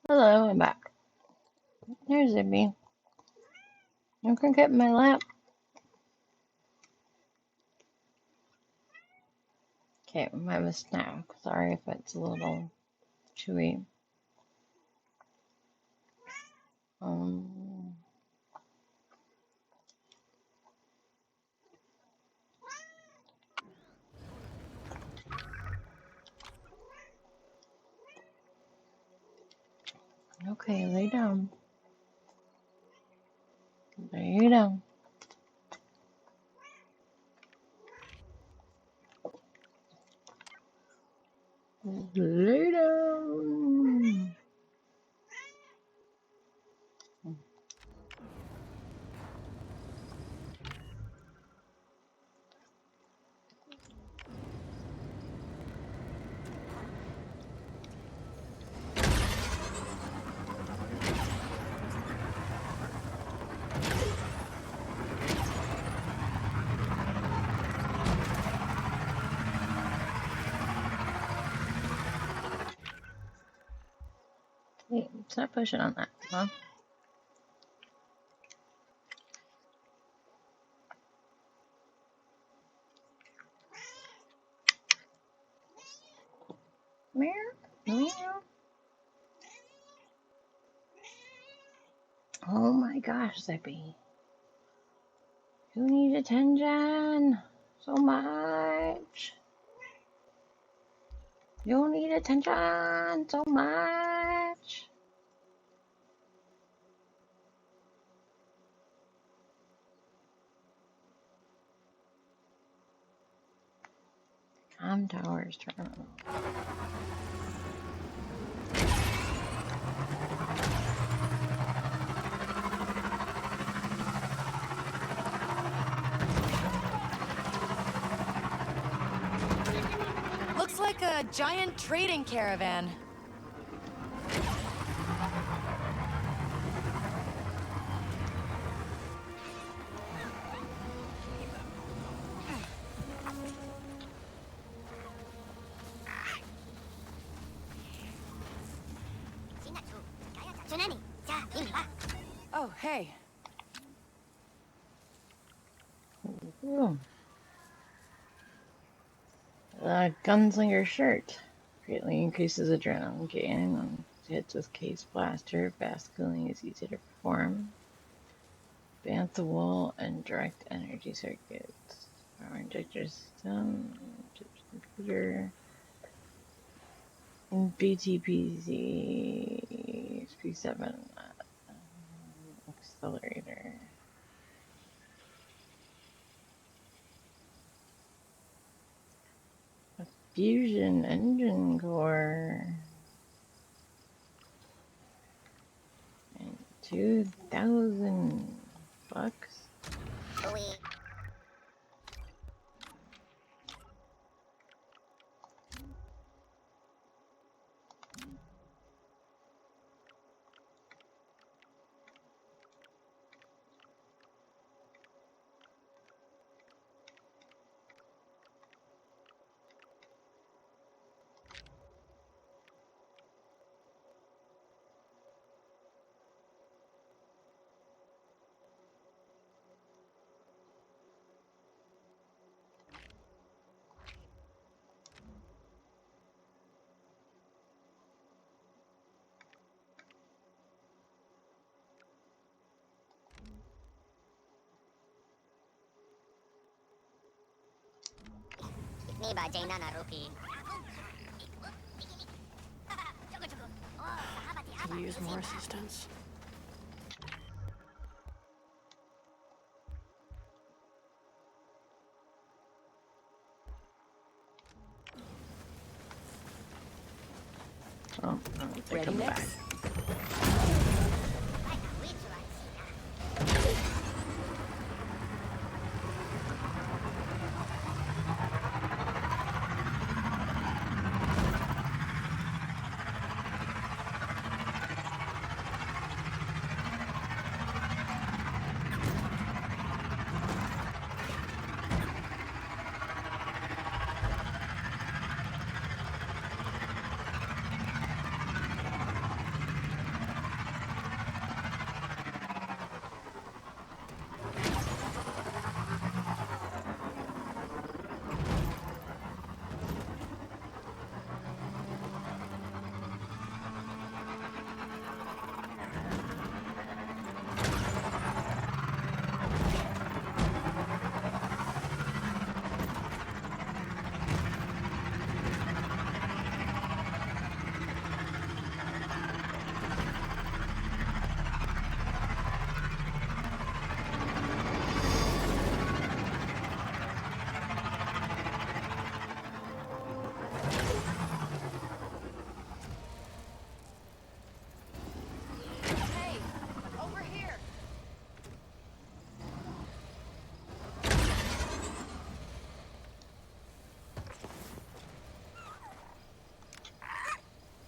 Speaker 1: Hello, I'm back. There's Zippy. You can get in my lap. Okay, I have a snack. Sorry if it's a little chewy. Um, okay, lay down. Lay down. Lay down. Wait, stop pushing on that, huh? Meow. Meow. Oh my gosh, Zippy. You need attention so much. You need attention so much. Calm towers turn on.
Speaker 3: Looks like a giant trading caravan. Oh, hey.
Speaker 1: Ooh. The gunslinger shirt greatly increases adrenaline gain when hits with case blaster. Fast cooling is easy to perform. Bantha wool and direct energy circuits. Power injector system. Computer. BTPZ. P7. Accelerator. A fusion engine core. And $2,000.
Speaker 3: Could use more assistance.
Speaker 1: Oh, they come back.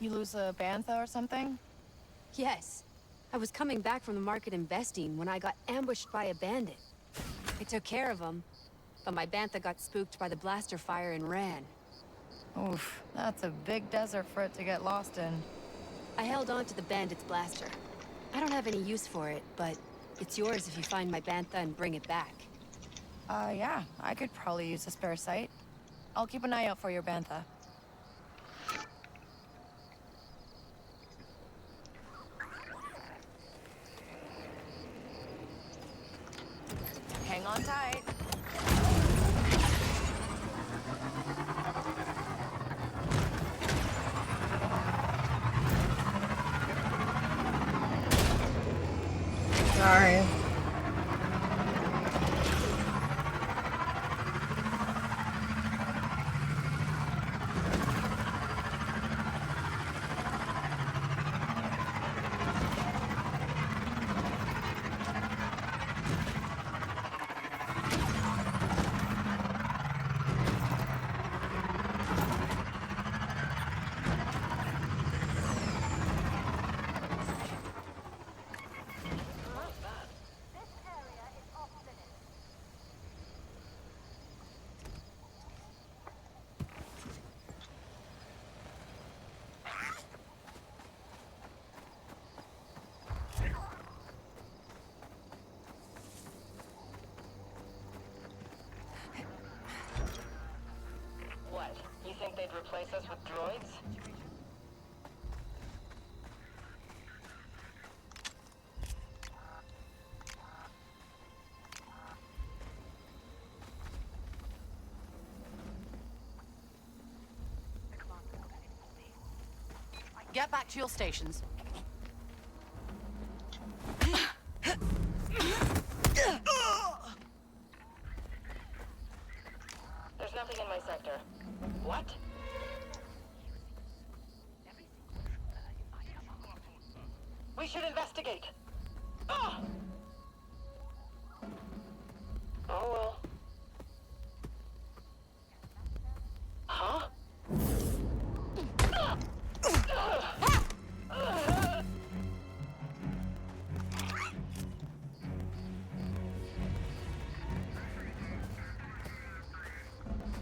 Speaker 3: You lose a bantha or something?
Speaker 15: Yes. I was coming back from the market in Vestine when I got ambushed by a bandit. I took care of him, but my bantha got spooked by the blaster fire and ran.
Speaker 3: Oof, that's a big desert for it to get lost in.
Speaker 15: I held on to the bandit's blaster. I don't have any use for it, but it's yours if you find my bantha and bring it back.
Speaker 3: Yeah, I could probably use a spare sight. I'll keep an eye out for your bantha. Hang on tight.
Speaker 1: Sorry.
Speaker 5: What? You think they'd replace us with droids?
Speaker 3: Get back to your stations.
Speaker 5: There's nothing in my sector. What? We should investigate. Ah! Oh well. Huh?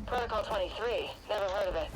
Speaker 5: Protocol 23. Never heard of it.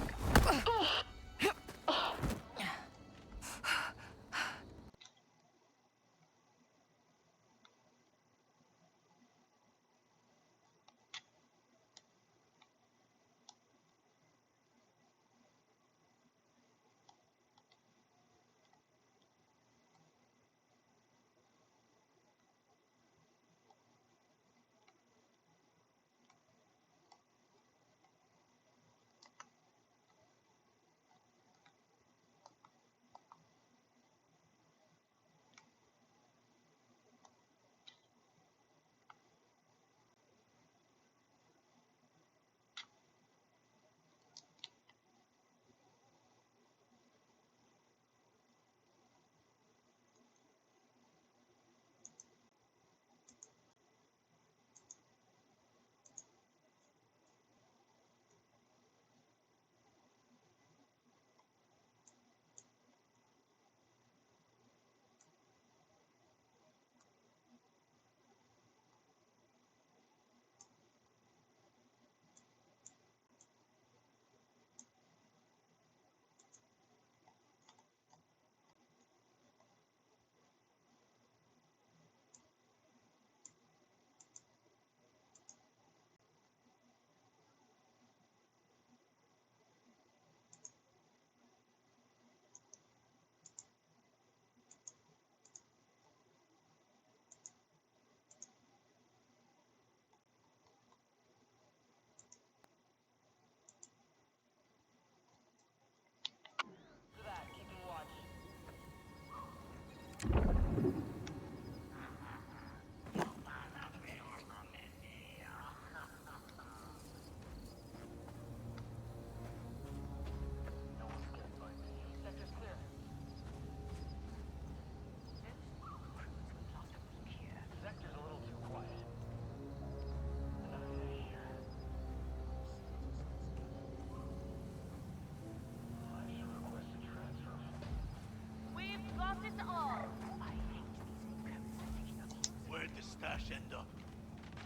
Speaker 16: agenda.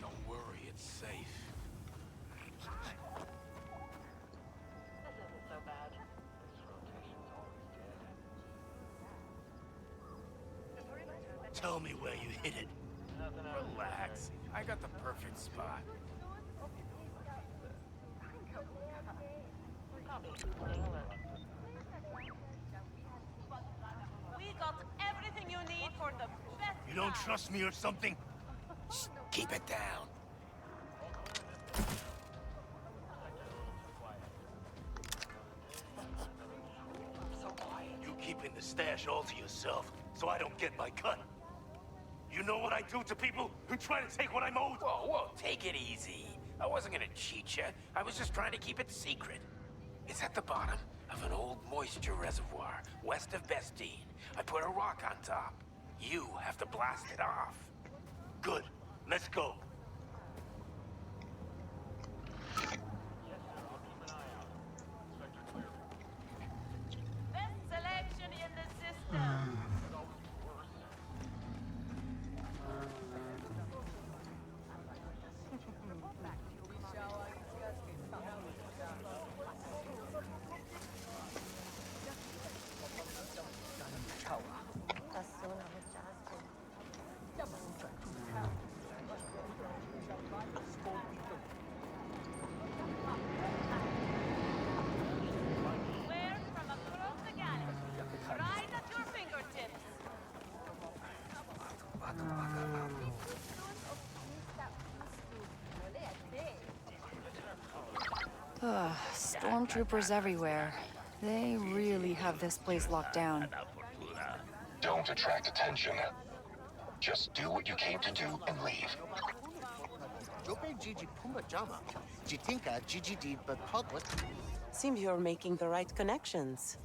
Speaker 9: Don't worry, it's safe.
Speaker 2: This isn't so bad.
Speaker 16: Tell me where you hit it.
Speaker 9: Relax. I got the perfect spot.
Speaker 5: We got everything you need for the best.
Speaker 16: You don't trust me or something? Shh, keep it down. You keeping the stash all to yourself, so I don't get my cut. You know what I do to people who try to take what I'm owed?
Speaker 9: Whoa, take it easy. I wasn't gonna cheat you. I was just trying to keep it secret. It's at the bottom of an old moisture reservoir, west of Bestine. I put a rock on top. You have to blast it off.
Speaker 16: Good. Let's go.
Speaker 5: Best selection in the system. Wares from across the galaxy. Right at your fingertips.
Speaker 3: Stormtroopers everywhere. They really have this place locked down.
Speaker 4: Don't attract attention. Just do what you came to do and leave.
Speaker 17: Seems you're making the right connections.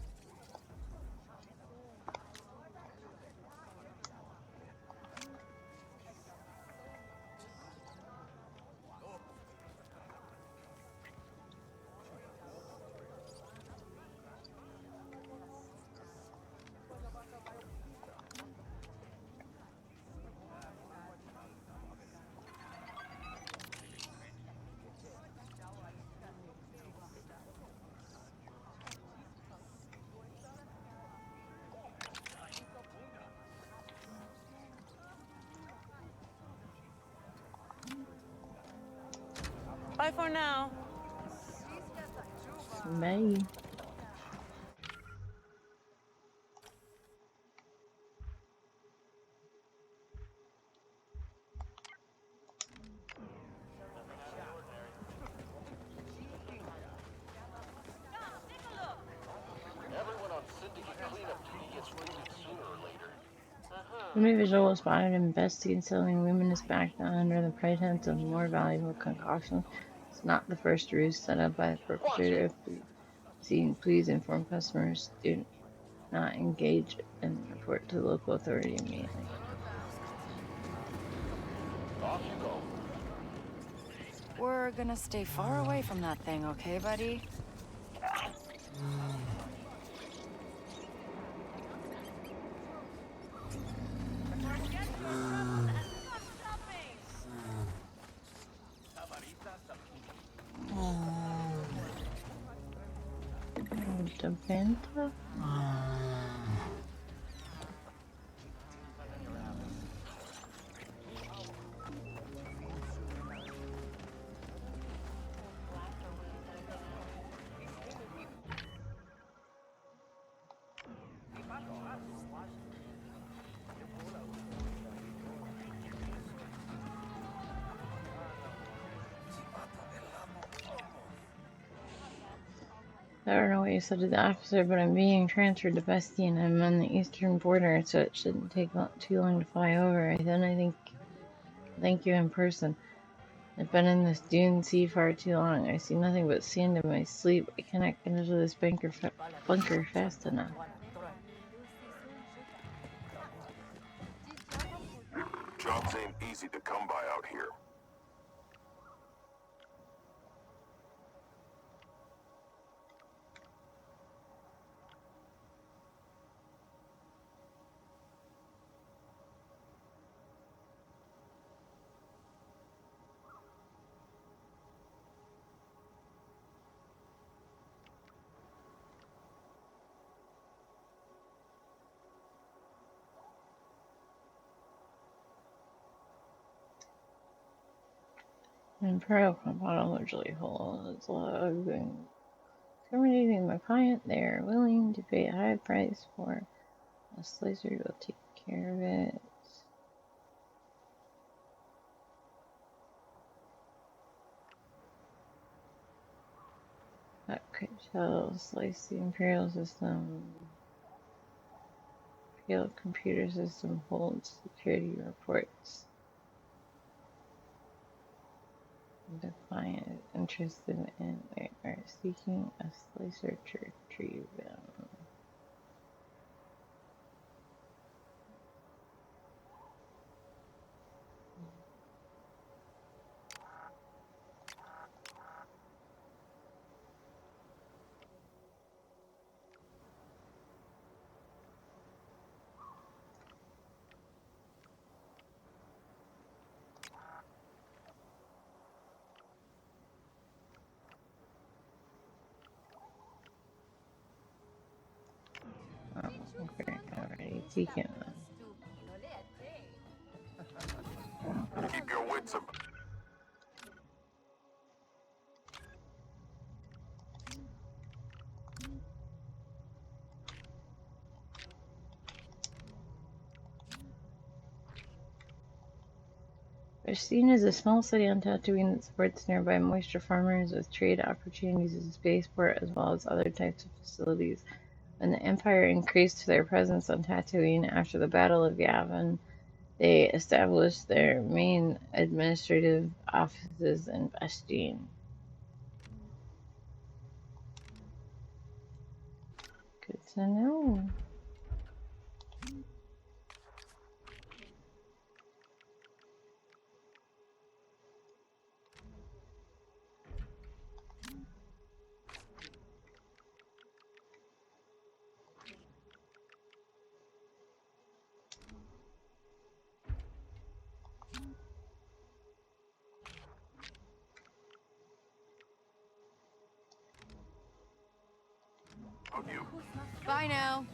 Speaker 17: Bye for now.
Speaker 1: Bye.
Speaker 10: Everyone on syndicate cleanup duty gets wounded sooner or later.
Speaker 1: An individual was spotted investigating selling luminous back under the pretense of more valuable concoctions. It's not the first ruse set up by the perpetrator. If seen, please inform customers. Do not engage and report to the local authority immediately.
Speaker 10: Off you go.
Speaker 3: We're gonna stay far away from that thing, okay, buddy?
Speaker 1: The Banta? I don't know what you said to the officer, but I'm being transferred to Bestine. I'm on the eastern border, so it shouldn't take too long to fly over. Then I thank you in person. I've been in this dune sea far too long. I see nothing but sand in my sleep. I cannot get into this bunker fast enough.
Speaker 14: Jobs ain't easy to come by out here.
Speaker 1: Imperial compound largely holds terminating my client. They're willing to pay a high price for a slicer. Will take care of it. That could tell slice the Imperial system. Imperial computer system holds security reports. The client is interested in they are seeking a slicer to retrieve them. Okay, already taken them.
Speaker 14: Keep your wits about.
Speaker 1: Bastine is a small city on Tatooine that supports nearby moisture farmers with trade opportunities as a spaceport as well as other types of facilities. When the Empire increased their presence on Tatooine after the Battle of Yavin, they established their main administrative offices in Bastine. Good to know.
Speaker 3: Bye now.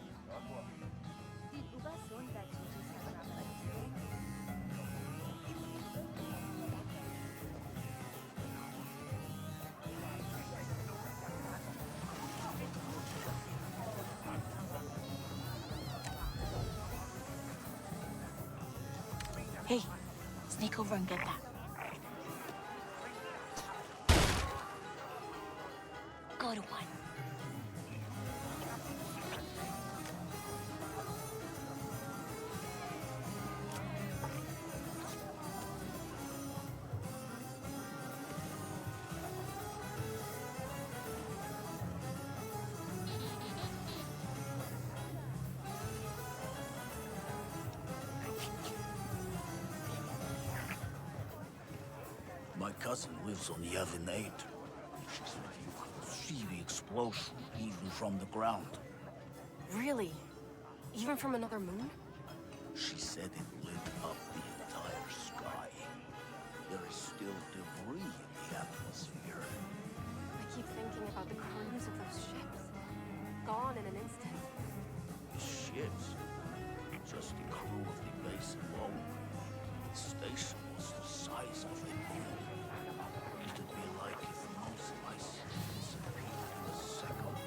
Speaker 18: Hey, sneak over and get that. Good one.
Speaker 19: My cousin lives on Yavin 8. She said you could see the explosion even from the ground.
Speaker 3: Really? Even from another moon?
Speaker 19: She said it lit up the entire sky. There is still debris in the atmosphere.
Speaker 15: I keep thinking about the crews of those ships. Gone in an instant.
Speaker 19: The ships? Just the crew of the base alone. The station was the size of a moon. It'd be like if most lights disappeared in a second.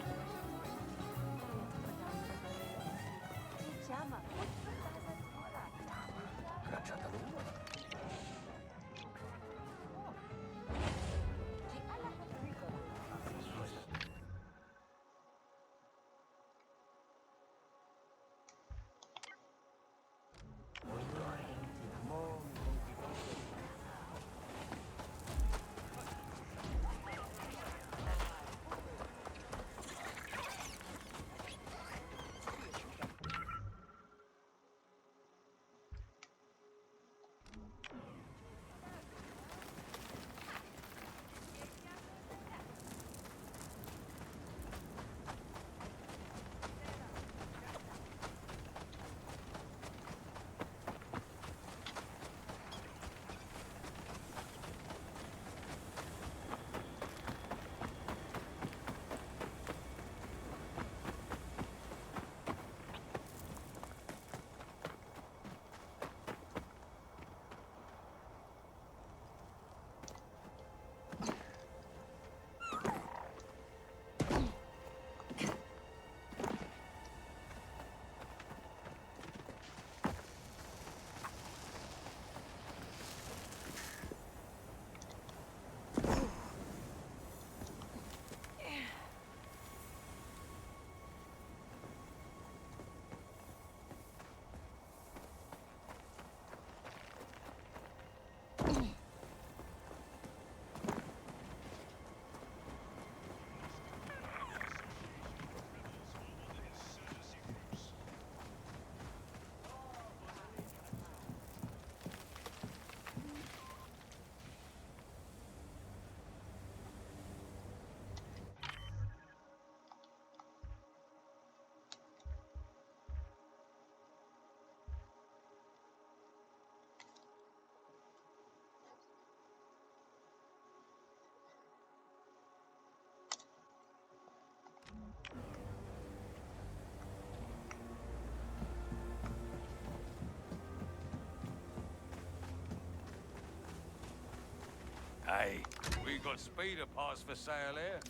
Speaker 12: Hey, we got speeder parts for sale here.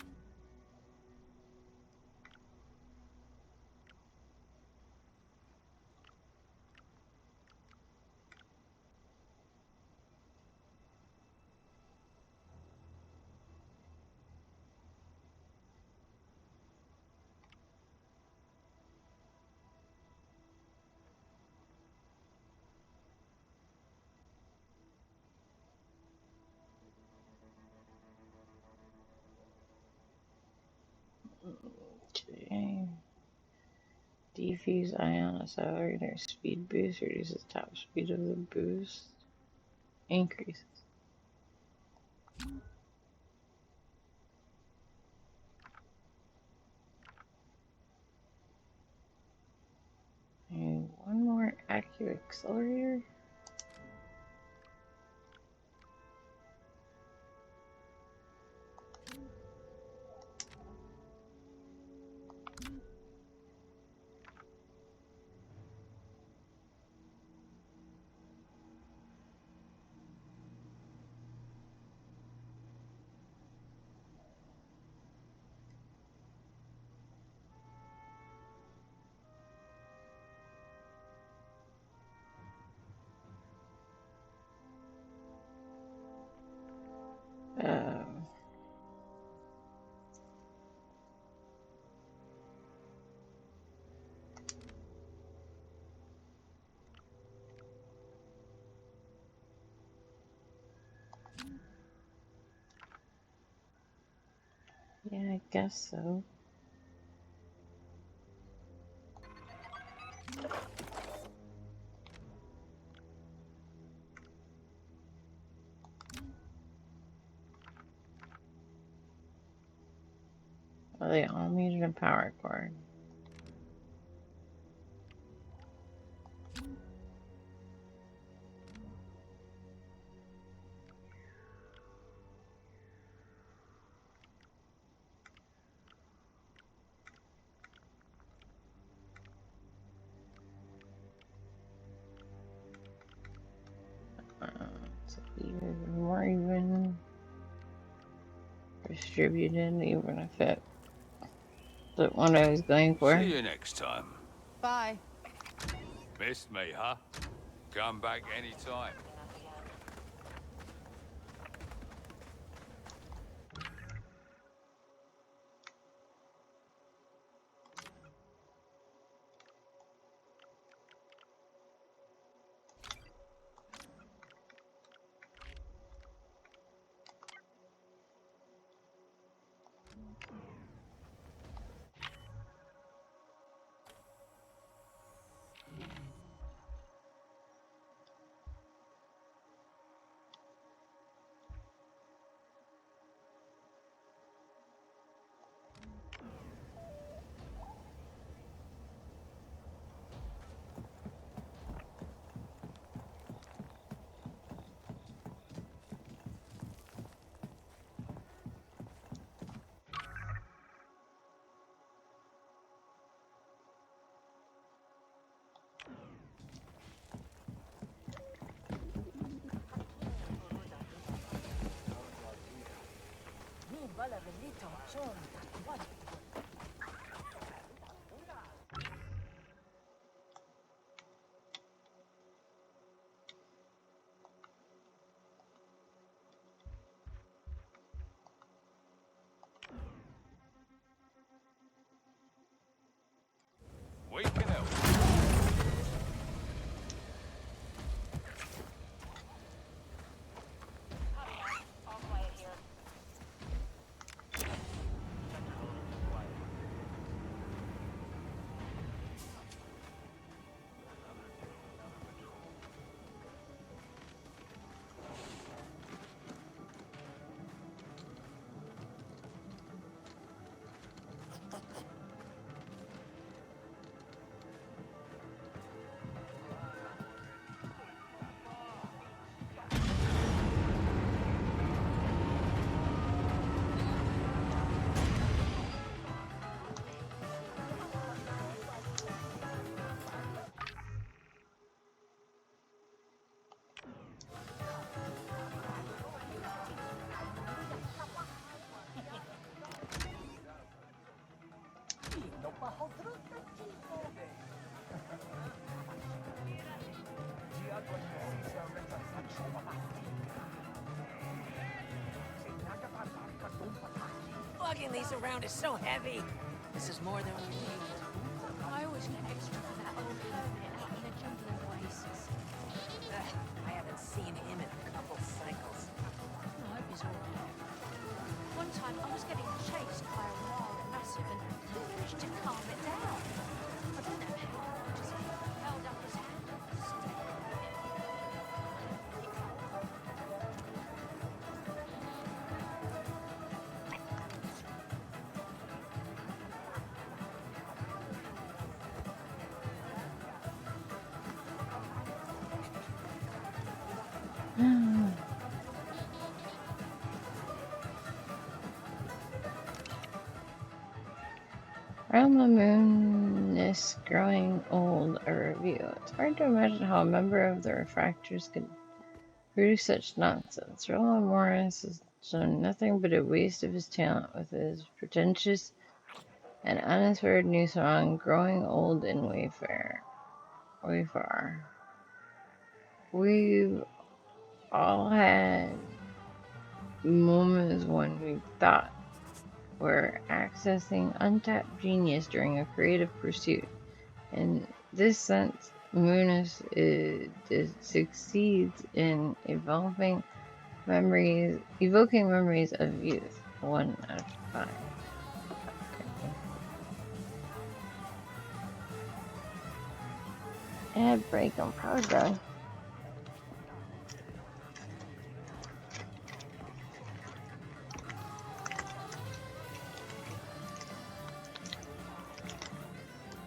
Speaker 1: Okay. Defuse ion accelerator speed boost reduces top speed of the boost. Increases. And one more accurate accelerator. Um, yeah, I guess so. Well, they all needed a power cord. So even more even distributed, even if it the one I was going for.
Speaker 12: See you next time.
Speaker 3: Bye.
Speaker 12: Missed me, huh? Come back anytime. We can help.
Speaker 5: All quiet here.
Speaker 18: Lugging these around is so heavy. This is more than we need.
Speaker 15: I always get extra for that old hermit out in the jungle oasis.
Speaker 18: I haven't seen him in a couple cycles.
Speaker 15: I hope he's alright. One time I was getting chased by a wild massive and he managed to calm it down. I don't know how, I just held up his hand and stayed with him.
Speaker 1: Around the moonness growing old, a review. It's hard to imagine how a member of the Refractors could produce such nonsense. Roland Morris has shown nothing but a waste of his talent with his pretentious and uninspired new song, Growing Old in Wayfar. We've all had moments when we thought we're accessing untapped genius during a creative pursuit. In this sense, Moonus succeeds in evoking memories of youth. 1 out of 5. Ad break on power gun.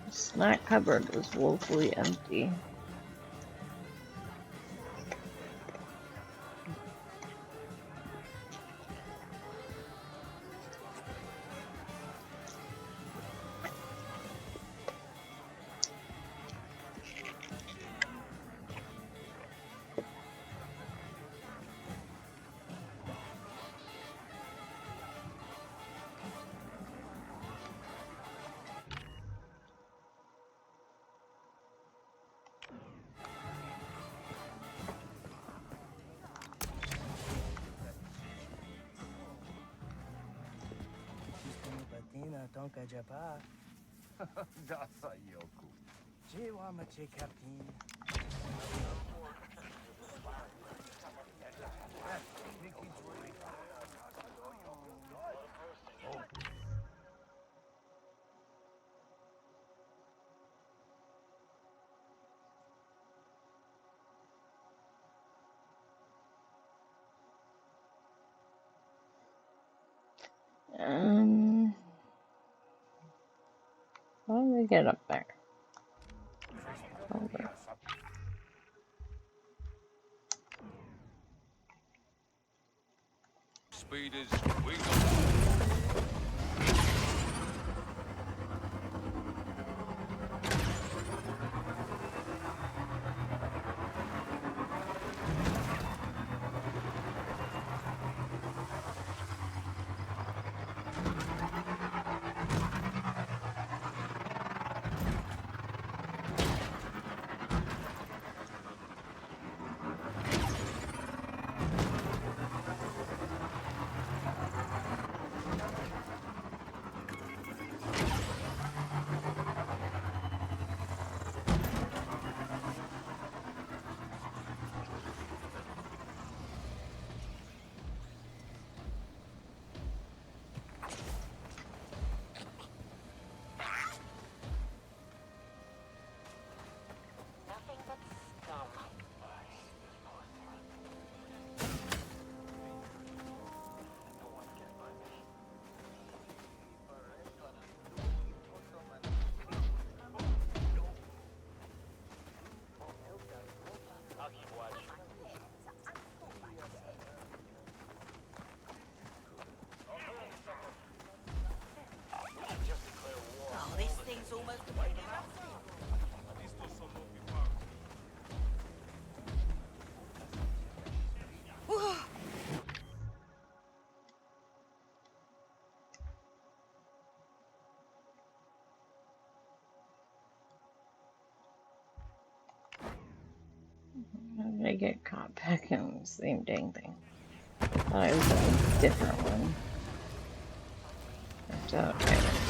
Speaker 1: The snack cupboard was woefully empty.
Speaker 20: Tonka Japa.
Speaker 19: Dasa Yoku.
Speaker 20: Jiwamachi Captain.
Speaker 1: How do we get up there? Over.
Speaker 19: Speed is we
Speaker 1: get caught back in the same dang thing. I thought it was a different one. Turns out I was.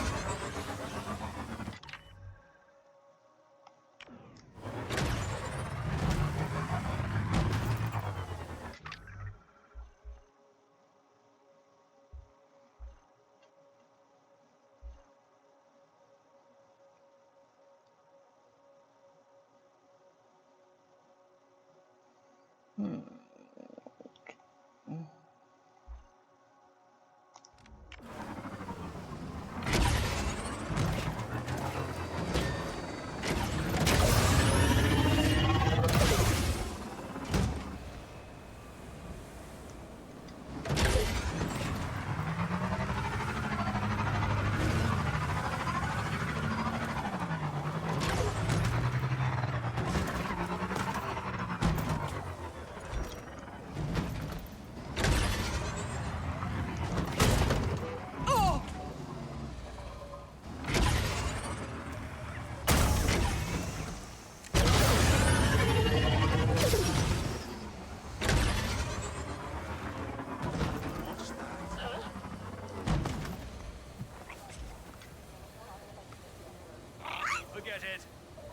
Speaker 21: Forget it.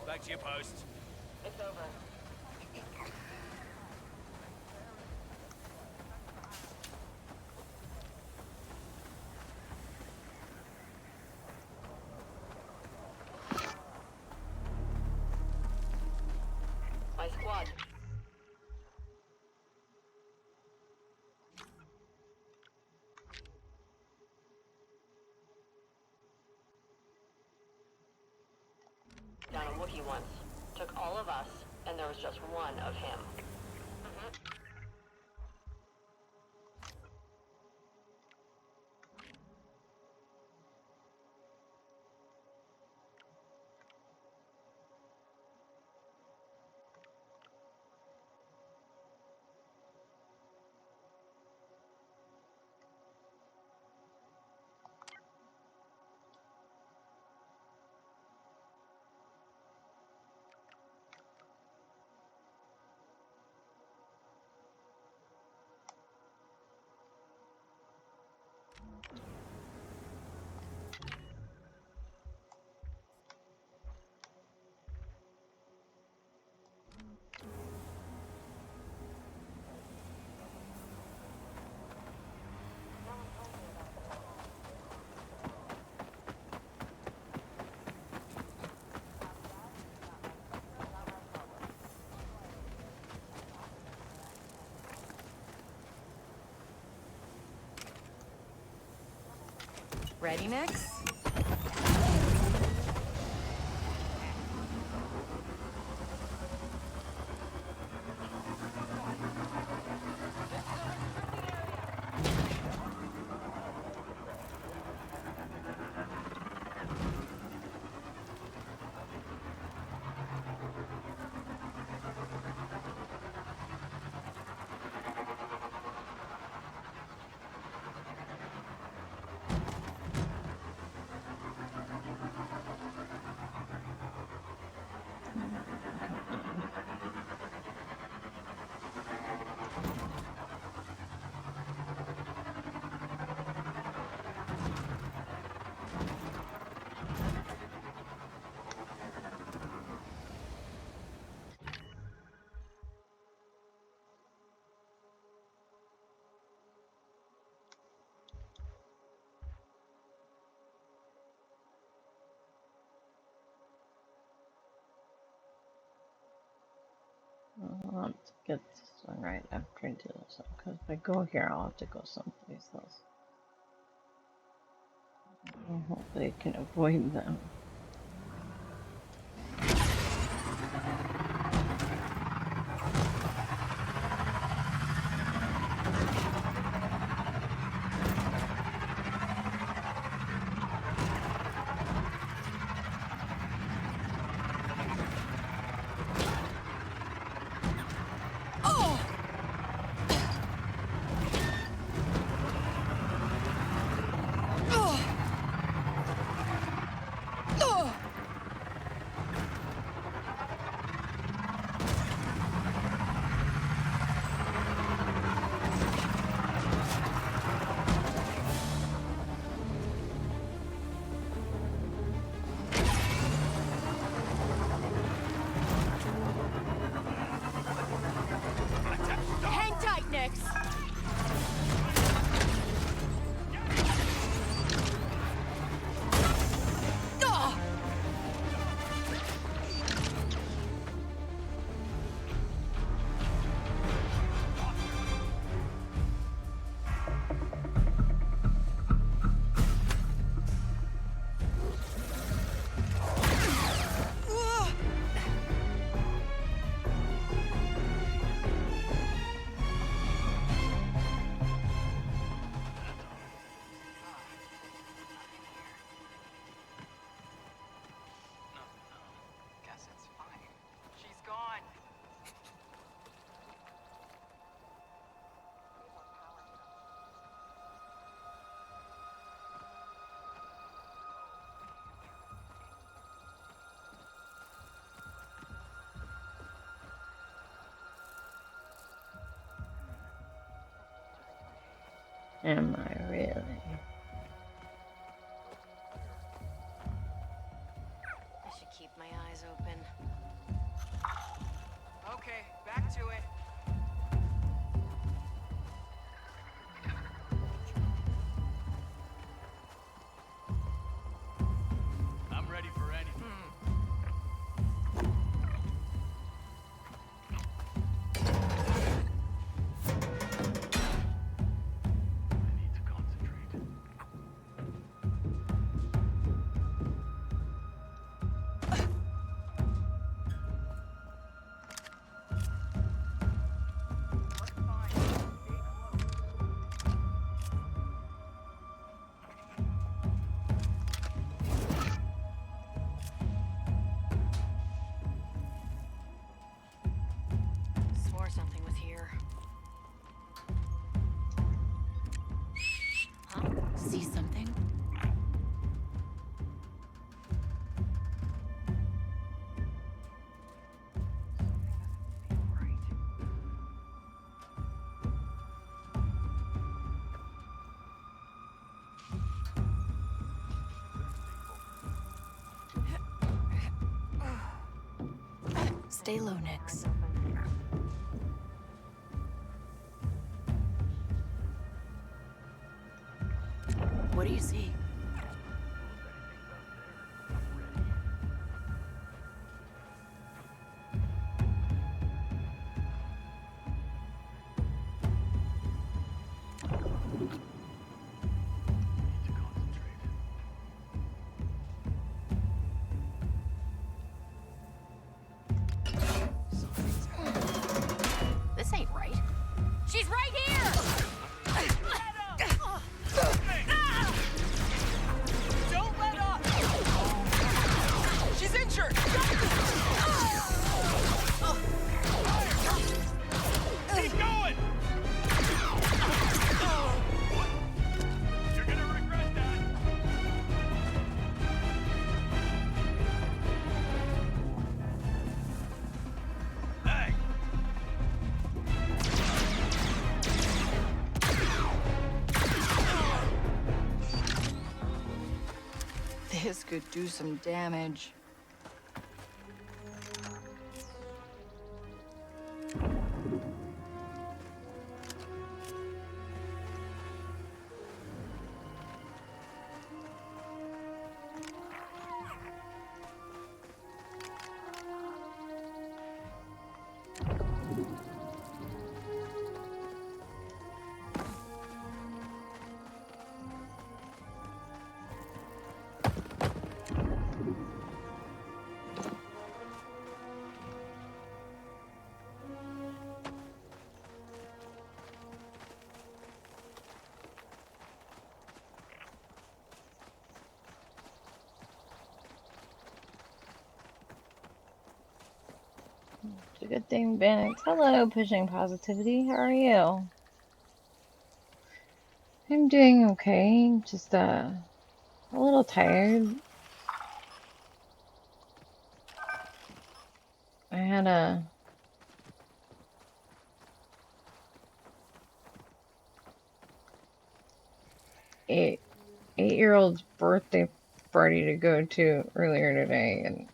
Speaker 21: Back to your post.
Speaker 2: It's over. My squad. Down a Wookiee once. Took all of us, and there was just one of him.
Speaker 3: Ready, Nix?
Speaker 1: I'll have to get this one right after I do this one, because if I go here, I'll have to go someplace else. Hopefully I can avoid them. Am I really?
Speaker 3: I should keep my eyes open.
Speaker 11: Okay, back to it.
Speaker 21: I'm ready for anything.
Speaker 3: Swore something was here. Huh?
Speaker 7: See something? Stay low, Nix. What do you see? This ain't right. She's right here!
Speaker 11: Don't let up! She's injured!
Speaker 21: Keep going! You're gonna regret that. Hey!
Speaker 3: This could do some damage.
Speaker 1: It's a good thing, Bennett. Hello, pushing positivity. How are you? I'm doing okay. Just a little tired. I had a eight-year-old's birthday party to go to earlier today, and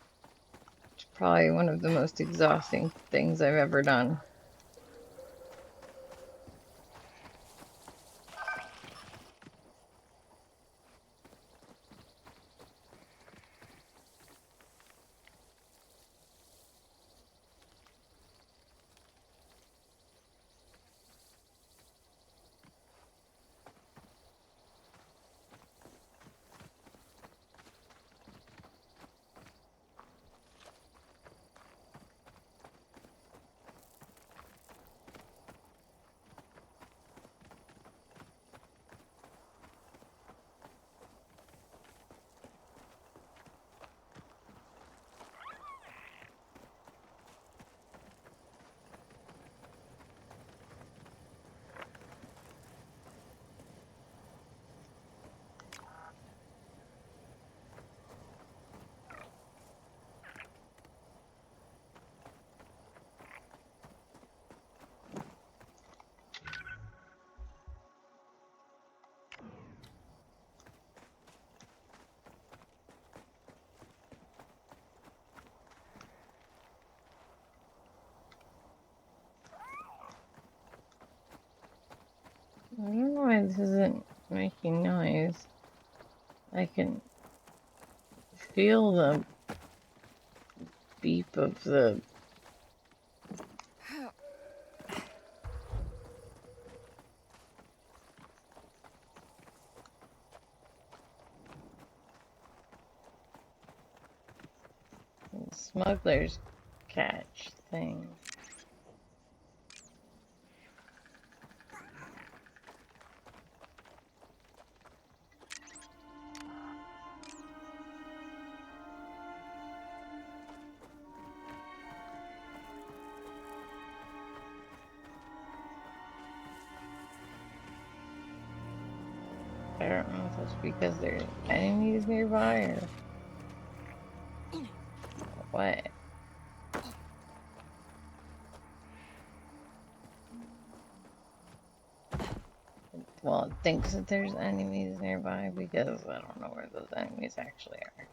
Speaker 1: it's probably one of the most exhausting things I've ever done. I don't know why this isn't making noise. I can feel the beep of the... smuggler's catch thing. I don't know if it's because there's enemies nearby or what. Well, it thinks that there's enemies nearby because I don't know where those enemies actually are.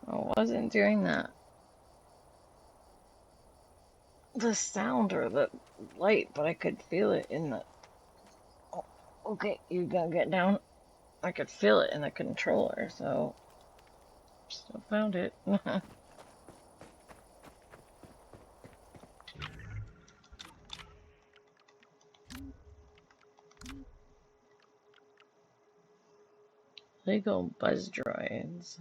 Speaker 1: I wasn't doing that. The sound or the light, but I could feel it in the... Oh, okay, you gonna get down? I could feel it in the controller, so... Still found it. Legal buzz droids.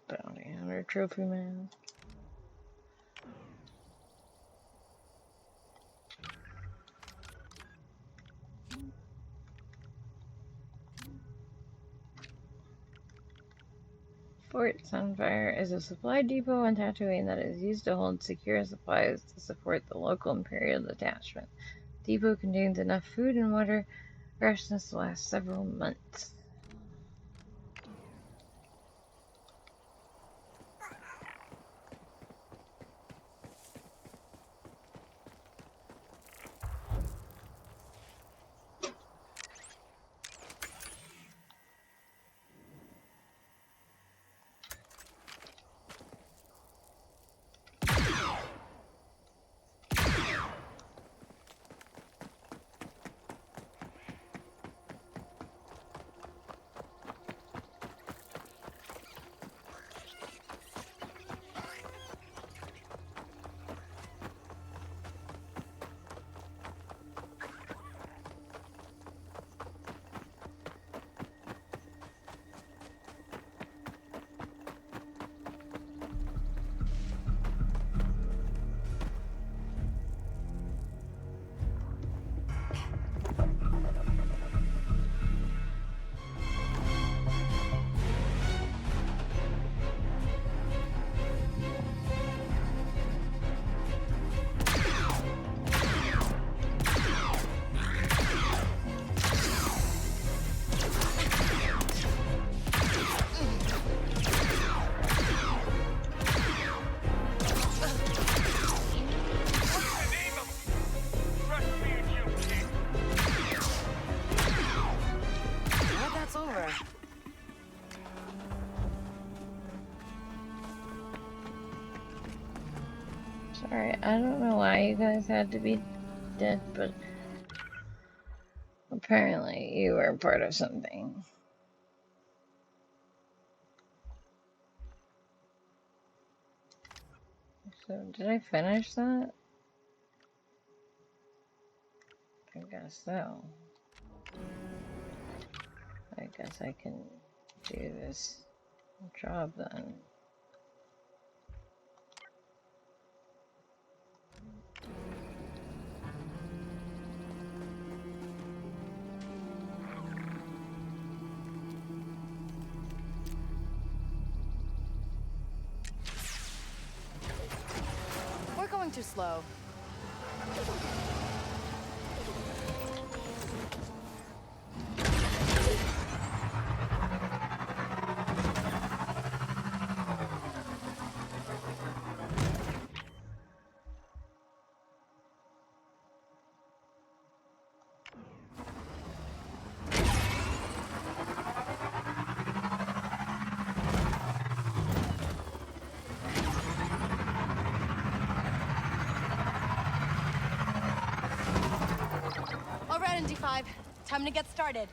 Speaker 1: Bounty hunter trophy man. Fort Sunfire is a supply depot on Tatooine that is used to hold secure supplies to support the local Imperial detachment. The depot contains enough food and water rations to last several months.
Speaker 3: over.
Speaker 1: Sorry, I don't know why you guys had to be dead, but apparently you were part of something. So, did I finish that? I guess so. I guess I can do this job then.
Speaker 3: We're going too slow. All right, ND5. Time to get started.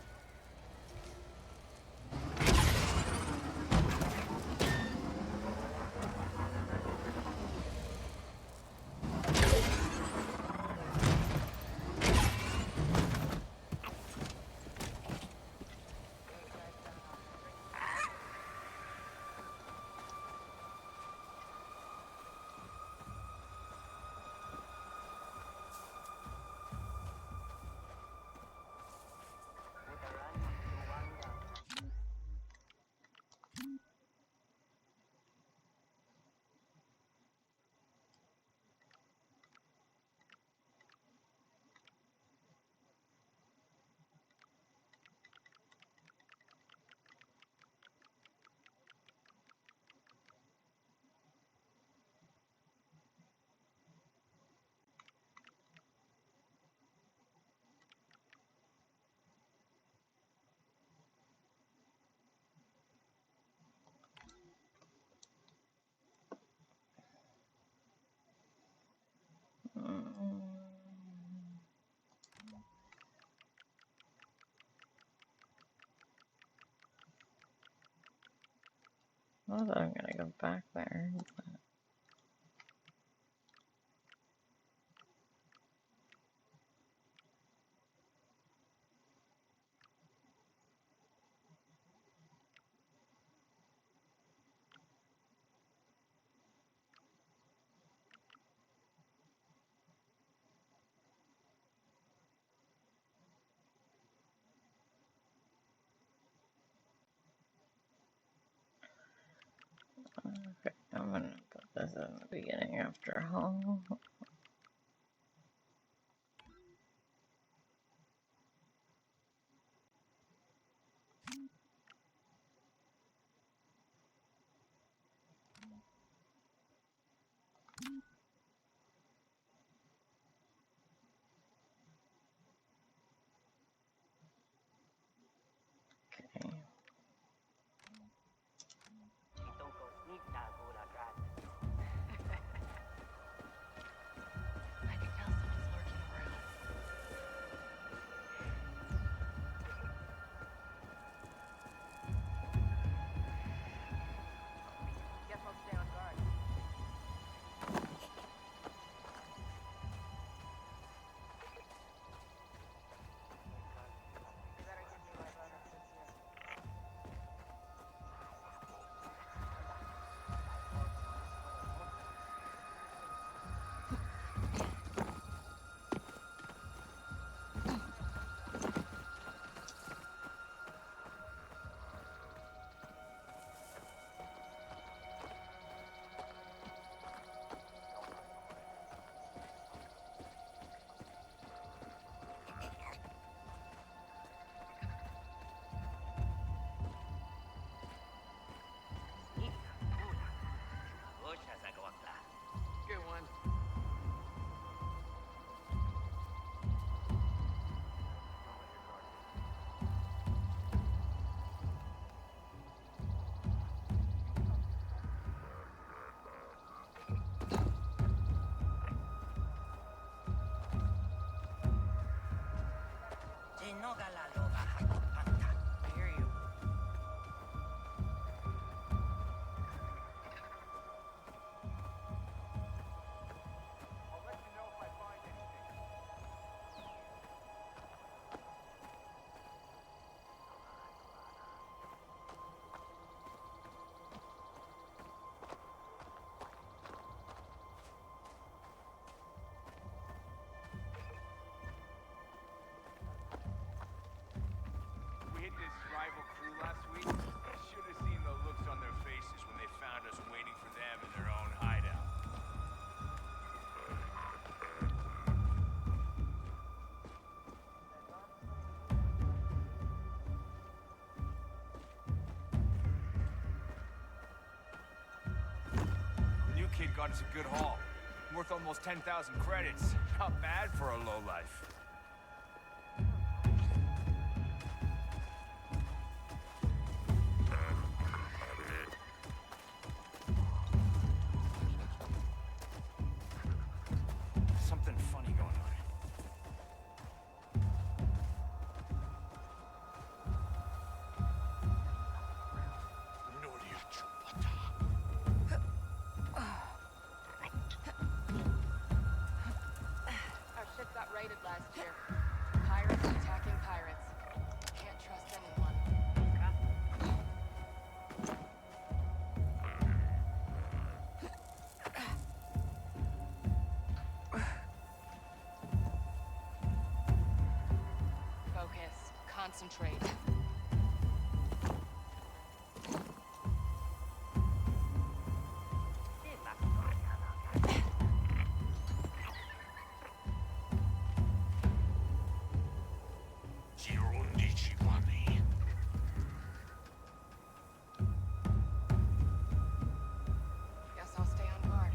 Speaker 3: Well, I'm gonna go back there. Okay, I'm gonna put this in the beginning after home. Okay. I hear you.
Speaker 12: I'll let you know if I find anything. We hit this rival crew last week. Should have seen the looks on their faces when they found us waiting for them in their own hideout. The new kid got us a good haul. Worth almost 10,000 credits. Not bad for a lowlife. Something funny going on.
Speaker 3: Our ship got raided last year. Pirates attacking pirates. Can't trust anyone. Focus. Concentrate. Guess I'll stay on guard.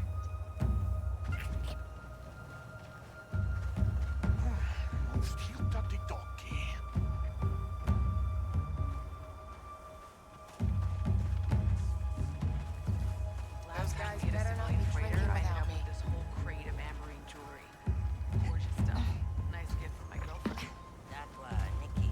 Speaker 3: Those guys better not be drinking without me.
Speaker 18: This whole crate of marine jewelry. Gorgeous stuff. Nice gift for my girlfriend. That's Nikki.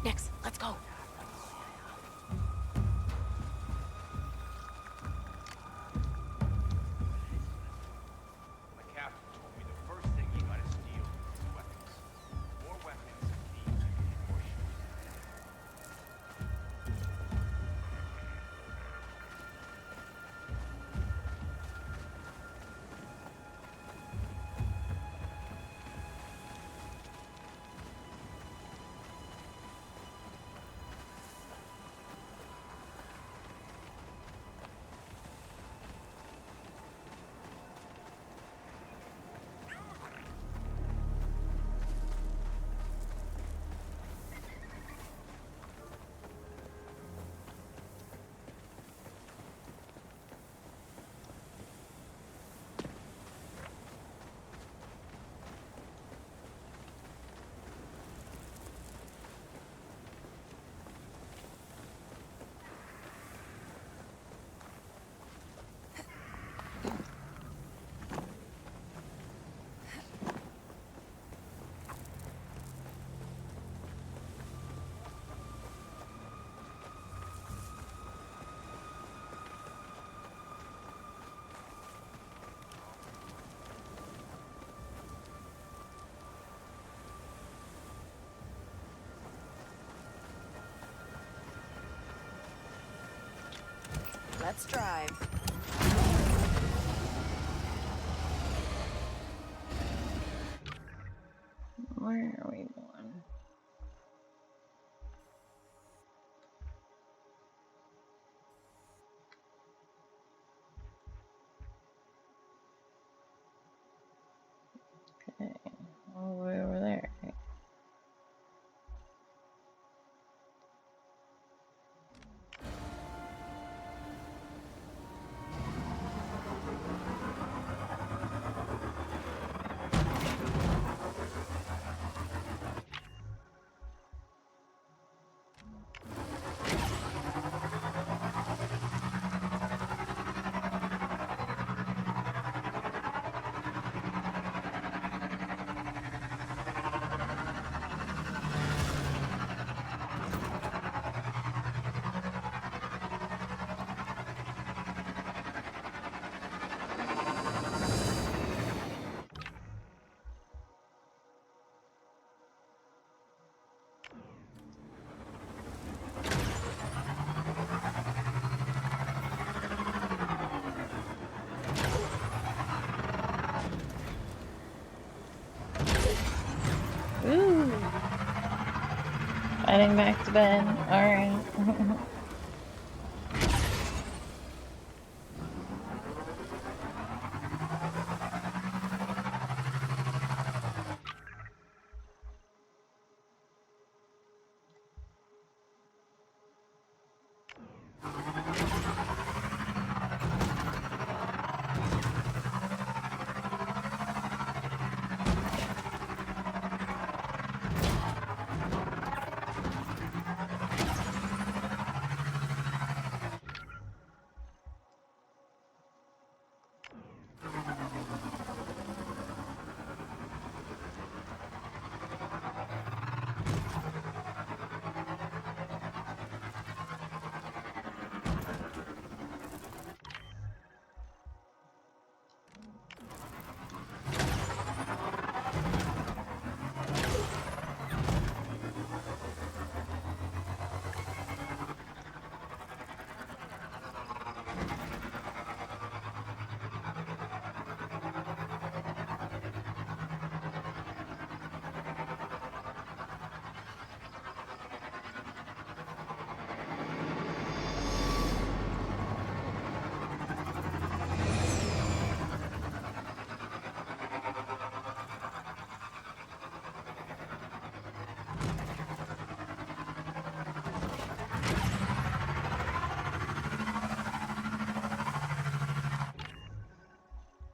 Speaker 3: Next, let's go.
Speaker 12: My captain told me the first thing you gotta steal is weapons. More weapons means you can get more ships.
Speaker 3: Let's drive.
Speaker 1: Where are we going? Okay, all the way over there. Heading back to bed. Alright.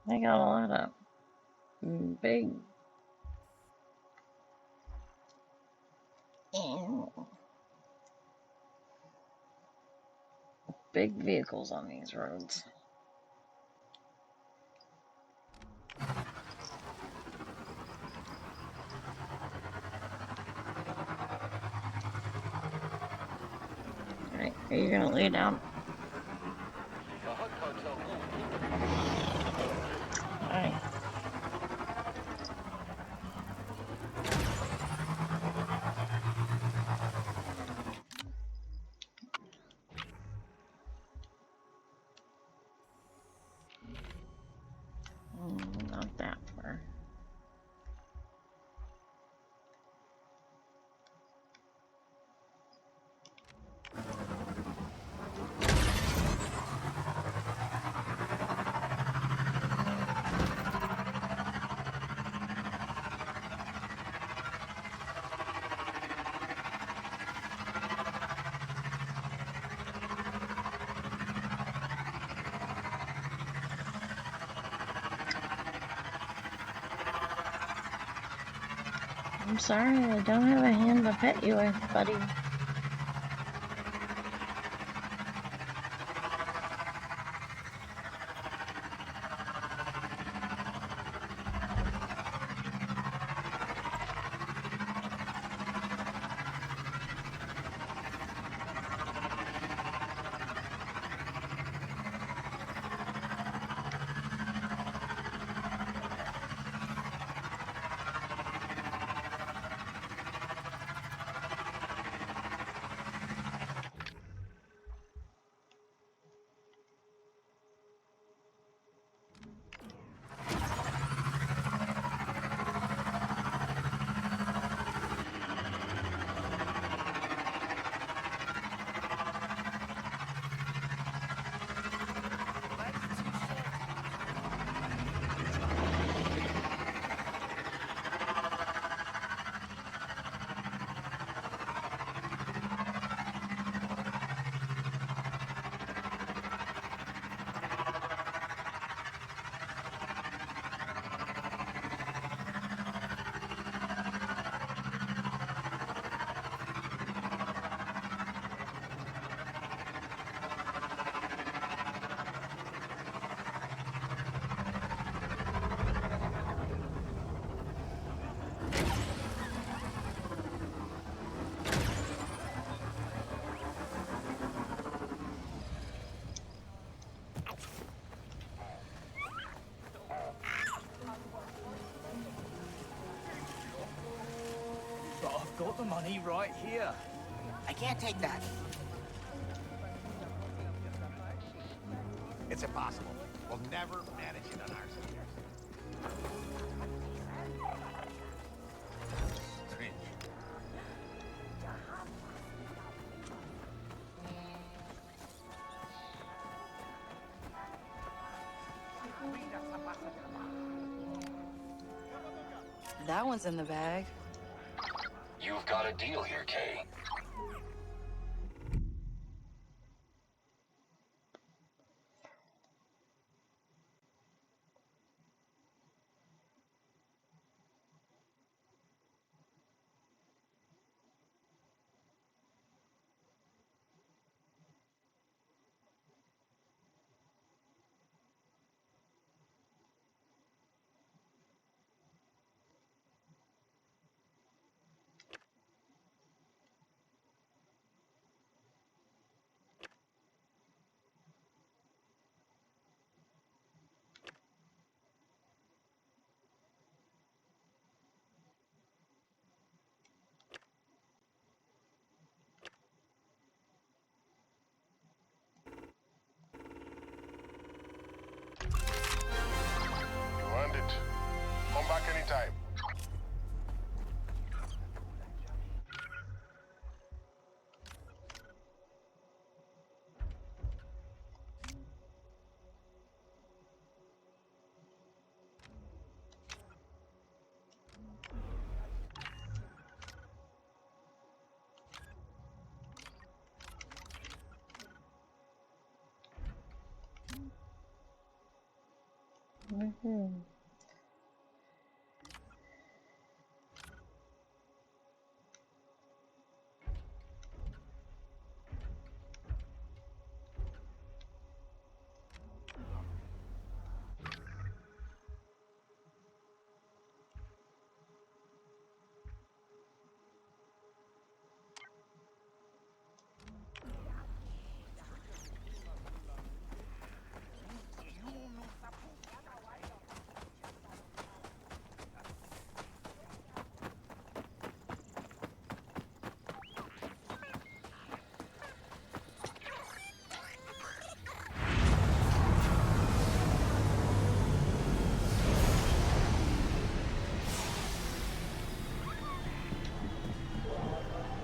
Speaker 1: I got a lot of big big vehicles on these roads. Alright, are you gonna lay down? Alright. Not that far. I'm sorry, I don't have a hand to pet you with, buddy.
Speaker 21: But I've got the money right here.
Speaker 8: I can't take that.
Speaker 6: It's impossible. We'll never manage it on ours.
Speaker 8: Strange.
Speaker 3: that one's in the bag.
Speaker 4: You've got a deal here, Kay.
Speaker 14: You earned it. Come back anytime.
Speaker 1: Mm-hmm.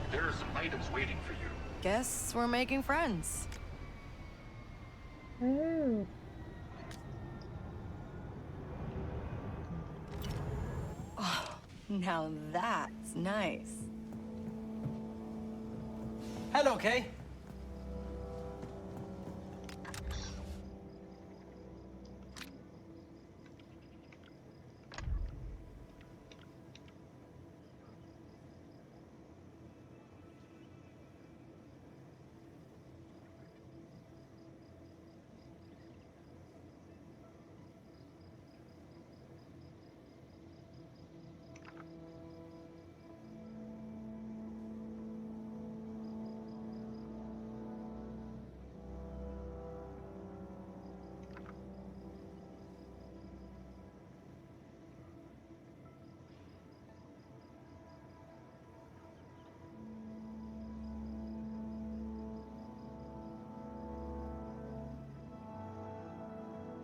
Speaker 4: There are some items waiting for you.
Speaker 3: Guess we're making friends.
Speaker 1: Mm.
Speaker 3: Oh, now that's nice.
Speaker 11: Hello, Kay.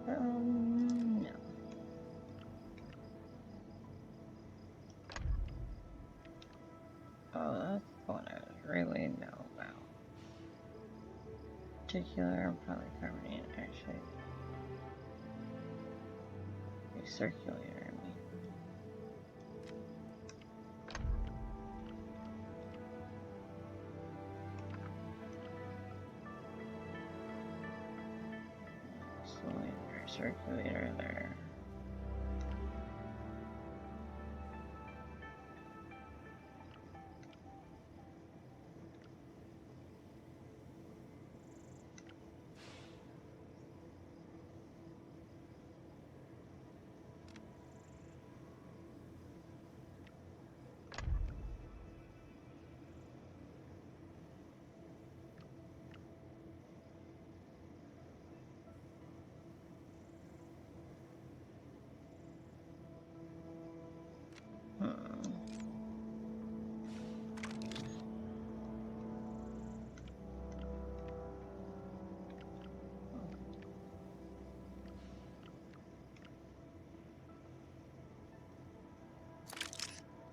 Speaker 1: No. Oh, that's what I really know about. Particular polycarbonate, actually. Recirculator, I mean. Cylinder, circulator there.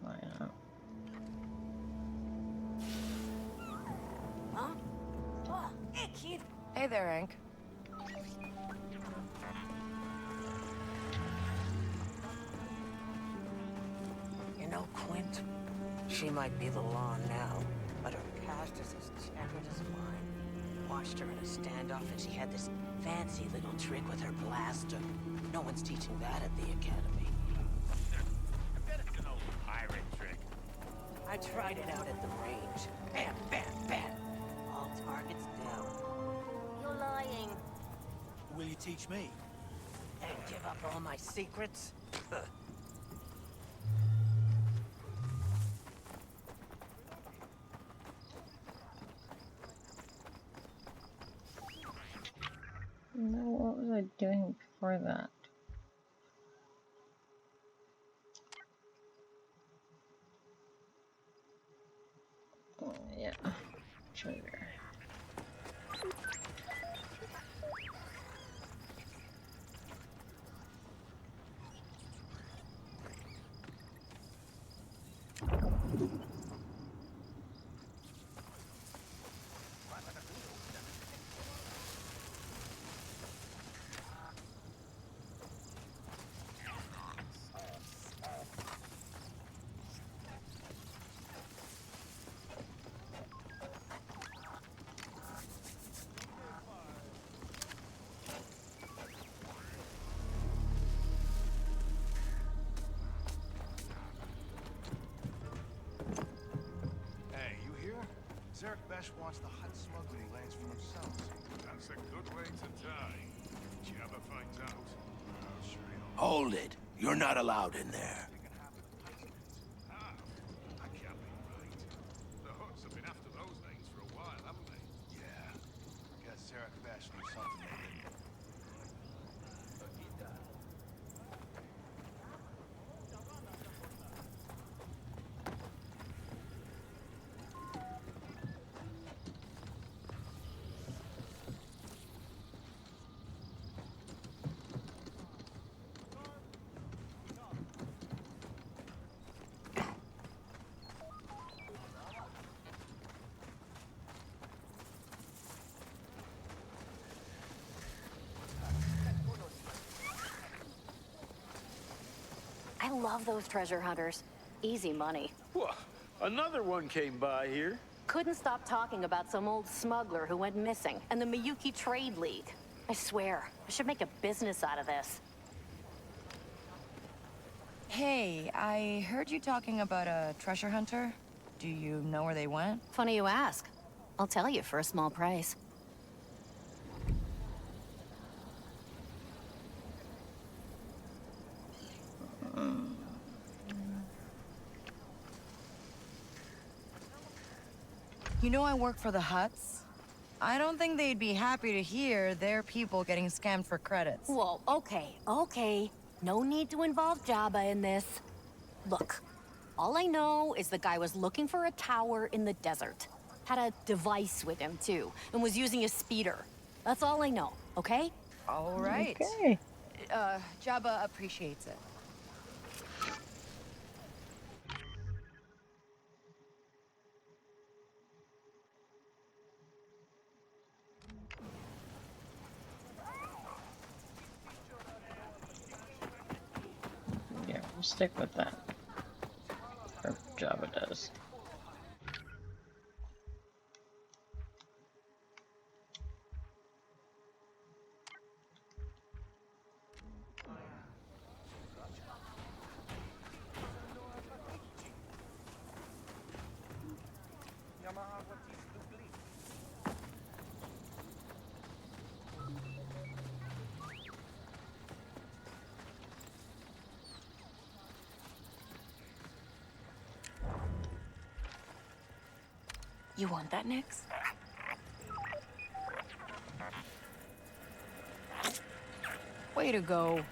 Speaker 1: Why not?
Speaker 3: Huh? Oh, hey, kid. Hey there, Hank.
Speaker 17: know Quint? She might be the law now, but her past is as checkered as mine. Watched her in a standoff, and she had this fancy little trick with her blaster. No one's teaching that at the academy.
Speaker 16: I bet it's an old pirate trick.
Speaker 17: I tried it out at the range. Bam, bam, bam. All targets down. You're lying.
Speaker 19: Will you teach me?
Speaker 17: And give up all my secrets?
Speaker 1: No, what was I doing before that? Oh, yeah. Sugar.
Speaker 12: Hey, you here? Zarek Besh wants the hut smuggling lanes for themselves.
Speaker 13: That's a good way to die. Jabba finds out.
Speaker 12: Sure he'll...
Speaker 19: Hold it. You're not allowed in there.
Speaker 13: Ah, that can't be right. The Huts have been after those lanes for a while, haven't they?
Speaker 12: Yeah. Guess Zarek Besh knew something they didn't.
Speaker 5: I love those treasure hunters. Easy money.
Speaker 9: Whoa, another one came by here.
Speaker 5: Couldn't stop talking about some old smuggler who went missing and the Miyuki Trade League. I swear, I should make a business out of this.
Speaker 3: Hey, I heard you talking about a treasure hunter. Do you know where they went?
Speaker 5: Funny you ask. I'll tell you for a small price.
Speaker 3: You know I work for the Huts. I don't think they'd be happy to hear their people getting scammed for credits.
Speaker 5: Whoa, okay. No need to involve Jabba in this. Look, all I know is the guy was looking for a tower in the desert. Had a device with him, too, and was using a speeder. That's all I know, okay?
Speaker 3: All right.
Speaker 1: Okay.
Speaker 3: Jabba appreciates it.
Speaker 1: Yeah, we'll stick with that. Or Java does.
Speaker 5: You want that, Nix?
Speaker 3: Way to go.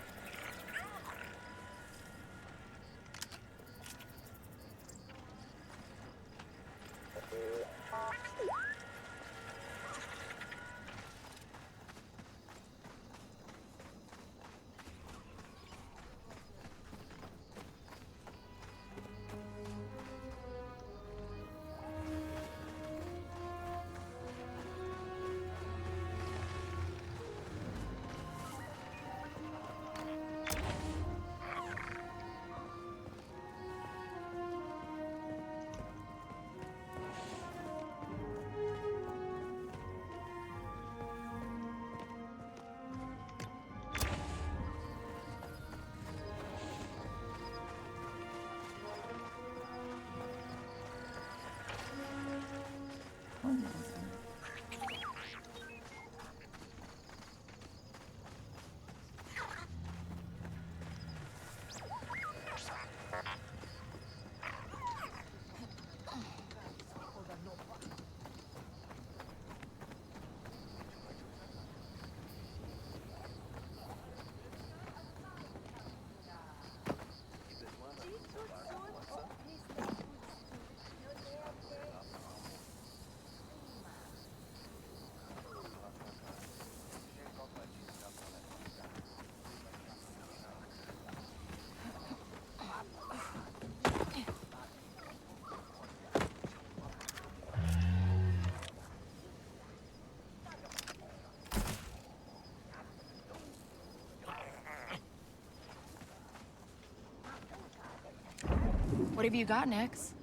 Speaker 3: What have you got, Nix?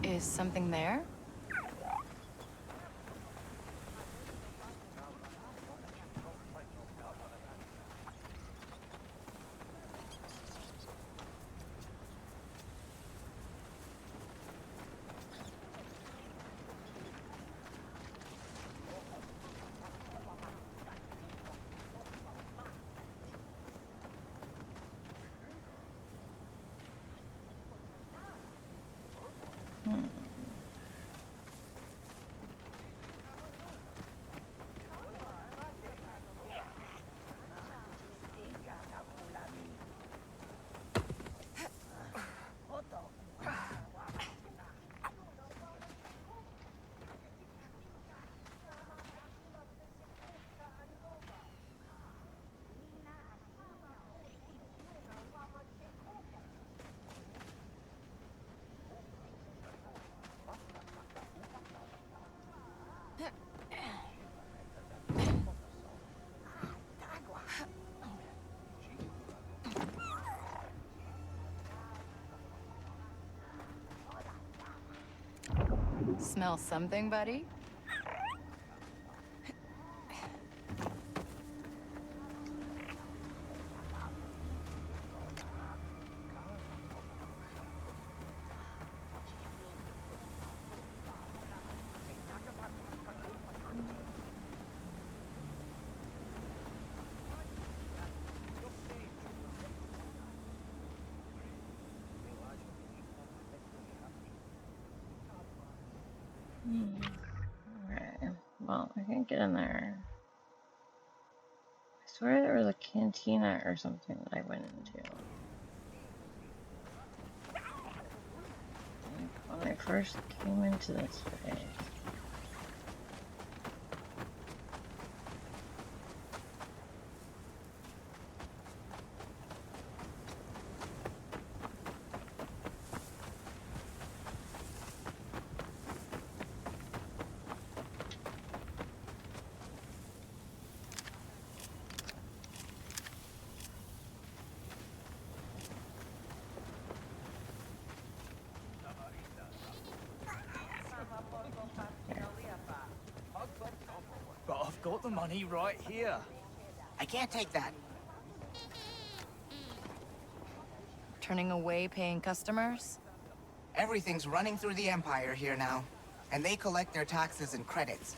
Speaker 3: Is something there? Smell something, buddy?
Speaker 1: Okay. Well, I can't get in there. I swear there was a cantina or something that I went into. Like when I first came into this place.
Speaker 20: But I've got the money right here.
Speaker 8: I can't take that.
Speaker 3: Turning away paying customers?
Speaker 8: Everything's running through the Empire here now, and they collect their taxes and credits.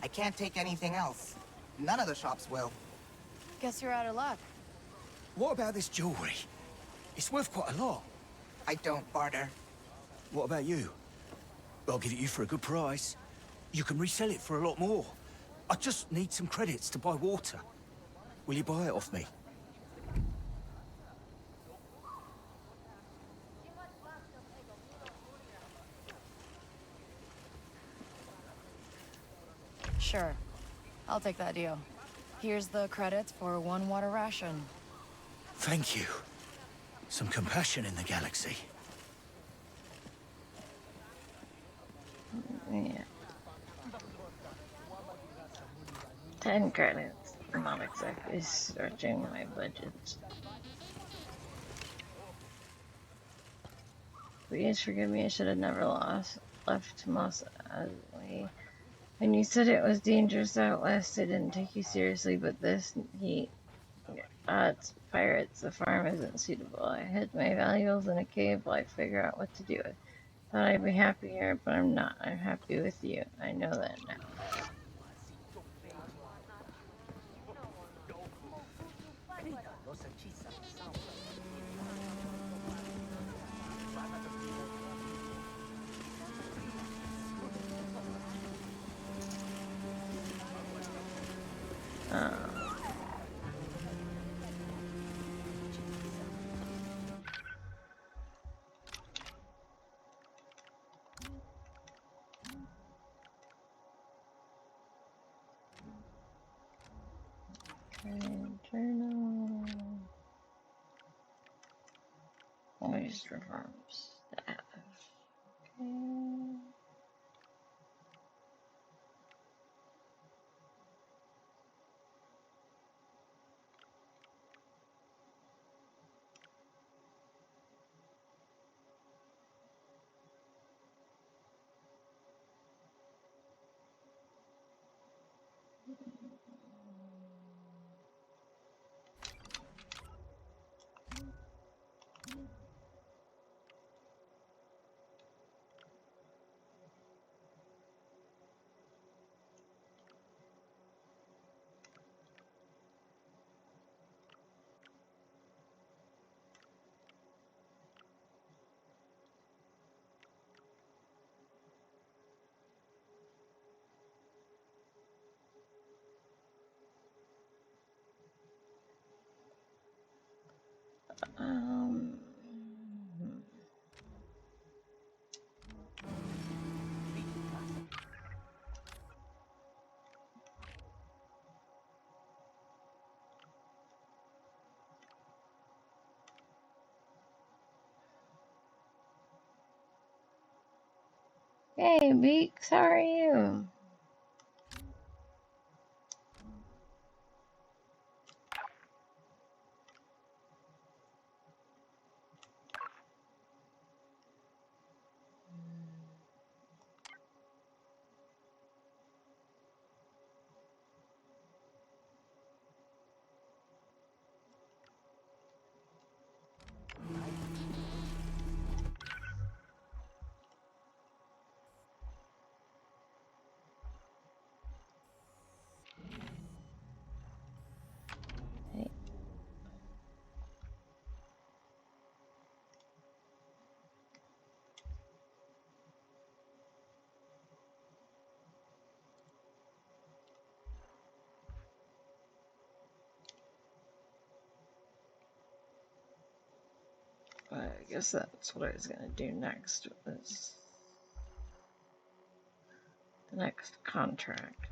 Speaker 8: I can't take anything else. None of the shops will.
Speaker 3: Guess you're out of luck.
Speaker 20: What about this jewelry? It's worth quite a lot.
Speaker 8: I don't barter.
Speaker 20: What about you? I'll give it you for a good price. You can resell it for a lot more. I just need some credits to buy water. Will you buy it off me?
Speaker 3: Sure. I'll take that deal. Here's the credits for 1 water ration.
Speaker 20: Thank you. Some compassion in the galaxy.
Speaker 1: Yeah. 10 credits. Not exactly stretching my budget. Please forgive me, I should have never left Moss Isley. When you said it was dangerous out west, I didn't take you seriously, but this heat, it's pirates, the farm isn't suitable. I hid my valuables in a cave while I figure out what to do. Thought I'd be happy here, but I'm not. I'm happy with you. I know that now. Journal. Oyster farm staff. Okay. Um, Hey, Beaks, how are you? Hey. I guess that's what I was gonna do next, was the next contract.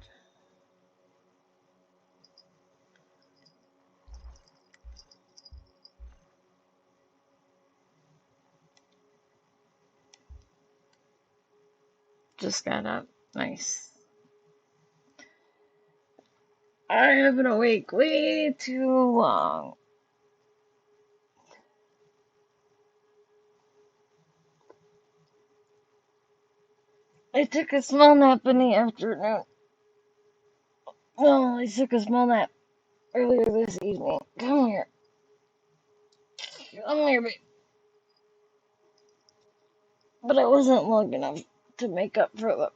Speaker 1: Just got up. Nice. I have been awake way too long. I took a small nap in the afternoon. Well, I took a small nap earlier this evening. Come here. Come here, babe. But it wasn't long enough to make up for the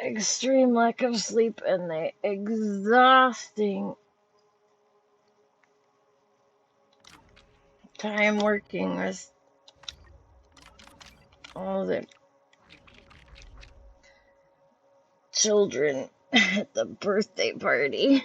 Speaker 1: extreme lack of sleep and the exhausting time working with all the children at the birthday party.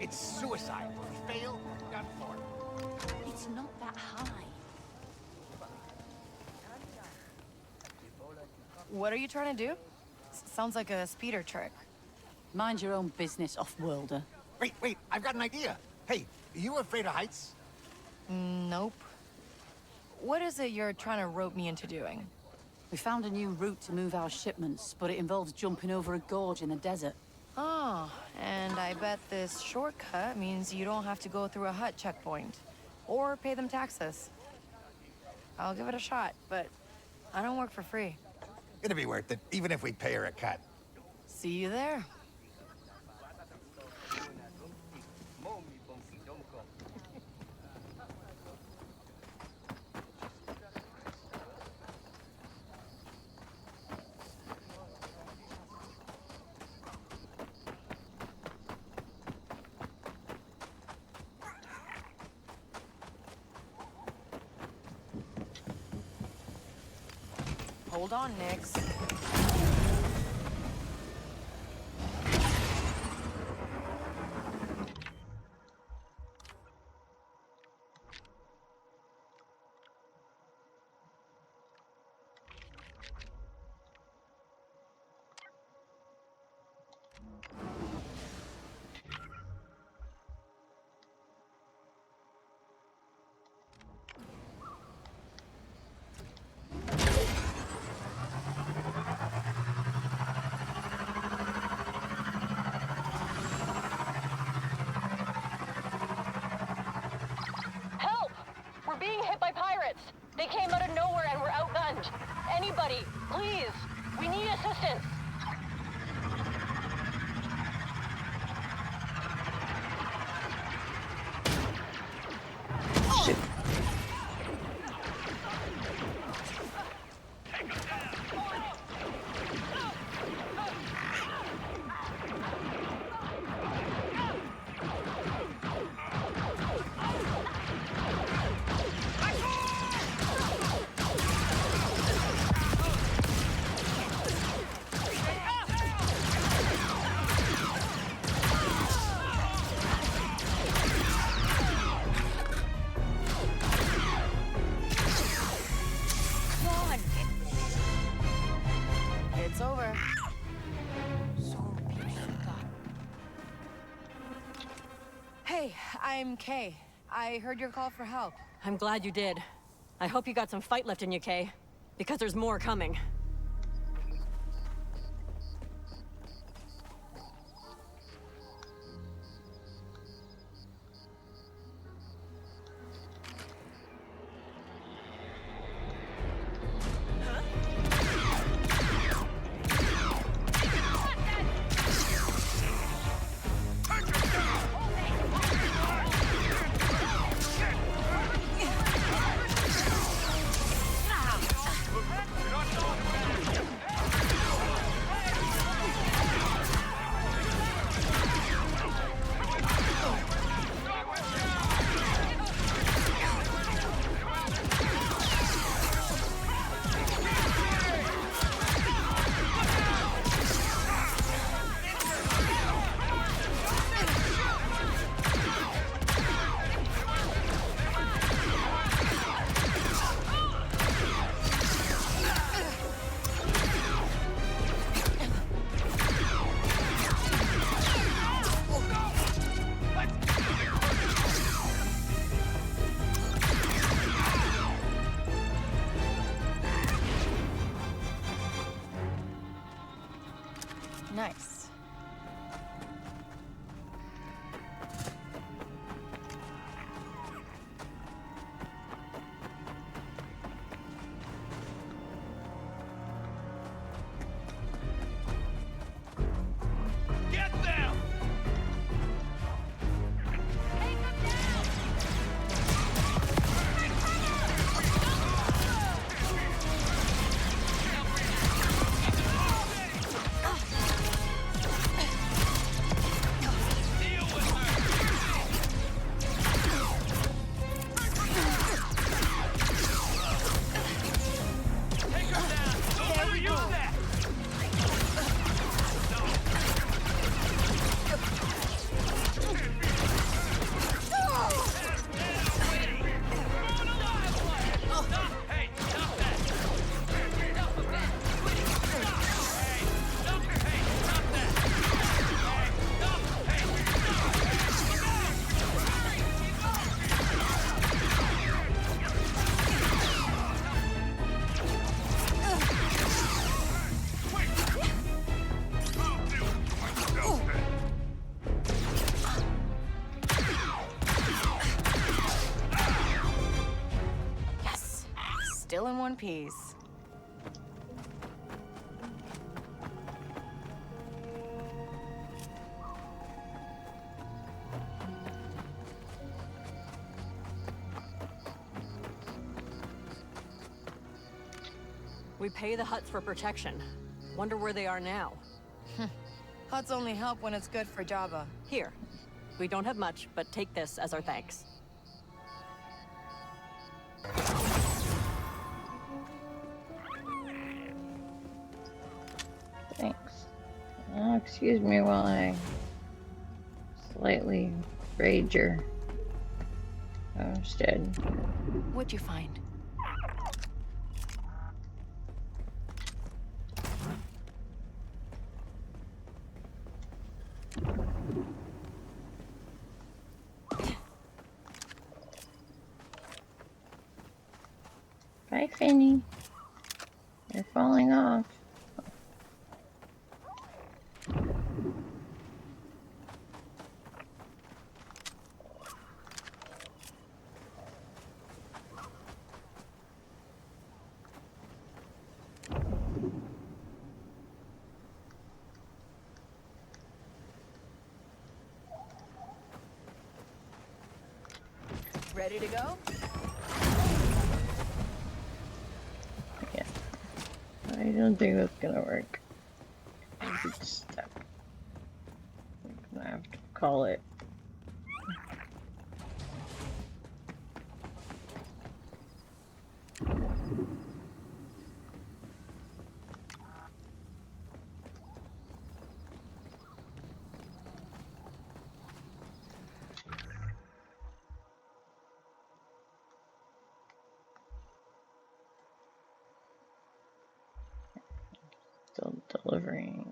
Speaker 6: It's suicide. If we fail, done for.
Speaker 5: It's not that high.
Speaker 3: What are you trying to do? Sounds like a speeder trick.
Speaker 10: Mind your own business, off-worlder.
Speaker 6: Wait, I've got an idea. Hey, are you afraid of heights?
Speaker 3: Nope. What is it you're trying to rope me into doing?
Speaker 10: We found a new route to move our shipments, but it involves jumping over a gorge in the desert.
Speaker 3: Oh, and I bet this shortcut means you don't have to go through a hut checkpoint. Or pay them taxes. I'll give it a shot, but I don't work for free.
Speaker 6: It'll be worth it, even if we pay her a cut.
Speaker 3: See you there. Hold on, Nix.
Speaker 22: being hit by pirates. They came out of nowhere and were outgunned. Anybody, please. We need assistance.
Speaker 6: Shit.
Speaker 3: It's over. Hey, I'm Kay. I heard your call for help.
Speaker 23: I'm glad you did. I hope you got some fight left in you, Kay. Because there's more coming.
Speaker 3: Nice.
Speaker 21: Get them!
Speaker 3: still in one piece.
Speaker 23: We pay the huts for protection. Wonder where they are now.
Speaker 3: Huts only help when it's good for Jabba.
Speaker 23: Here. We don't have much, but take this as our thanks.
Speaker 1: Thanks. Excuse me while I slightly rage your homestead.
Speaker 3: What'd you find?
Speaker 1: Bye, Finny. You're falling off.
Speaker 3: Ready to go?
Speaker 1: Yeah. I don't think that's gonna work. It's stuck. I'm gonna have to call it. Still delivering.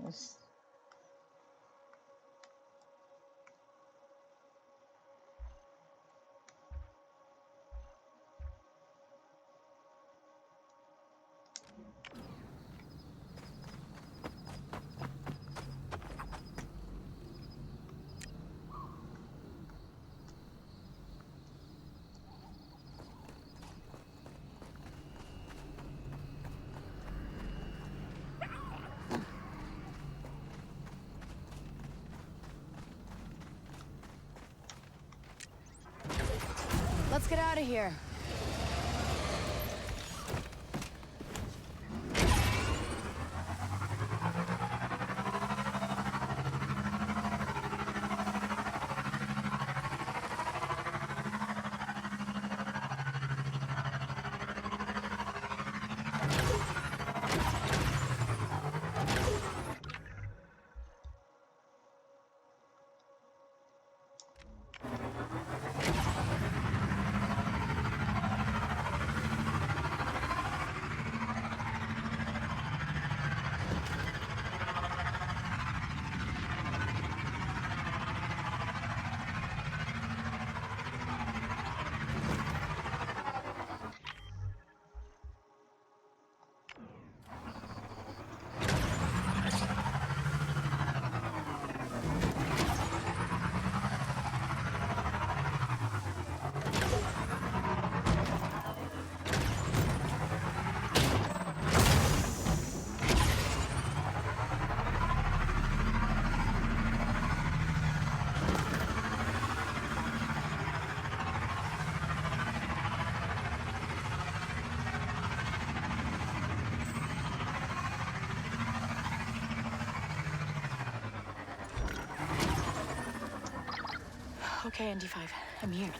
Speaker 3: Let's get out of here. Okay, ND5, I'm here.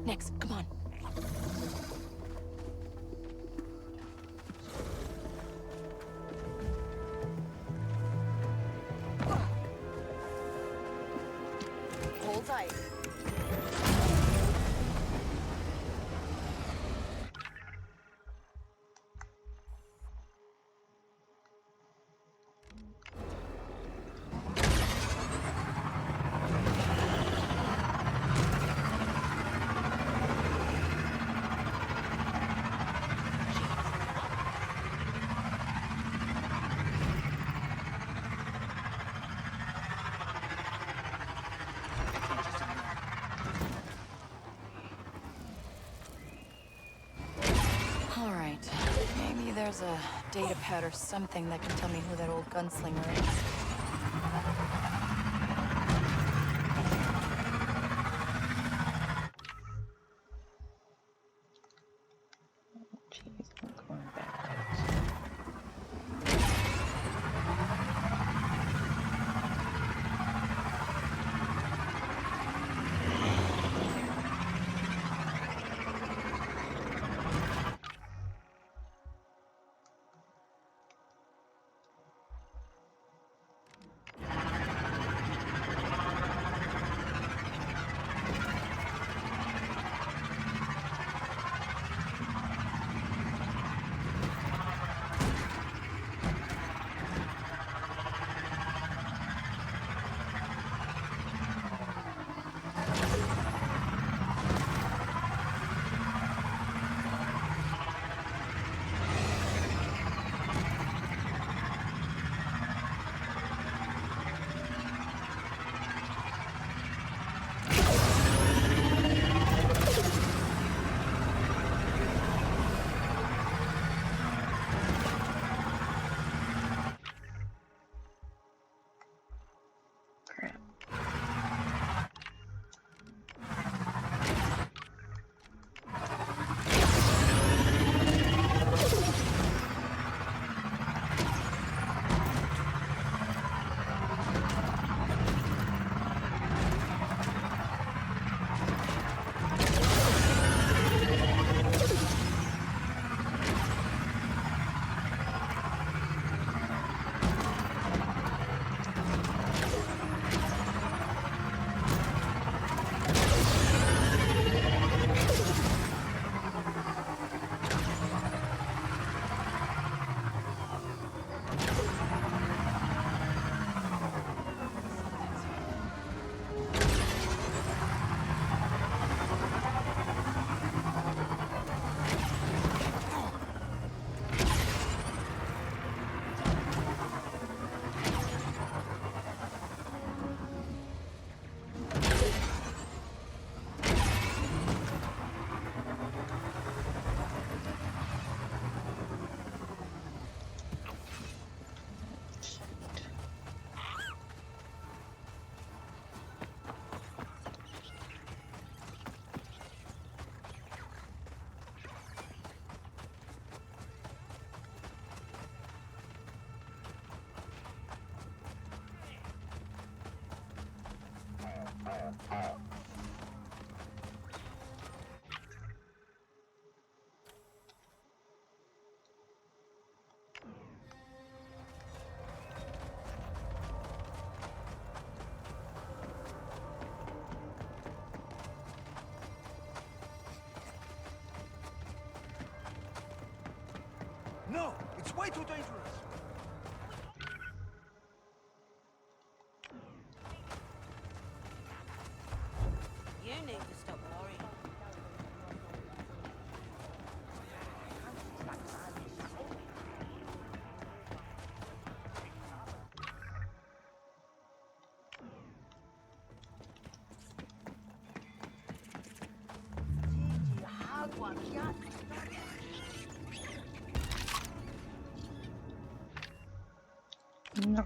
Speaker 3: Next, come on. Hold tight. data pad or something that can tell me who that old gunslinger is.
Speaker 1: Jeez, I'm going back.
Speaker 20: No, it's way too dangerous.
Speaker 17: You need to stop worrying.
Speaker 1: No.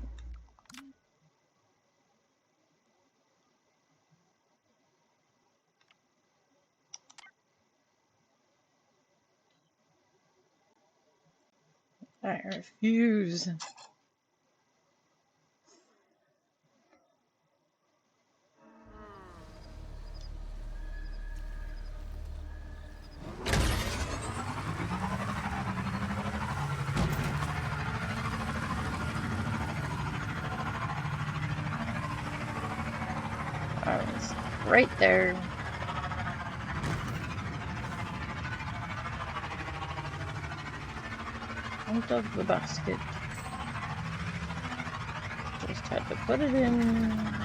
Speaker 1: I refuse. I was right there. Out of the basket. Just had to put it in.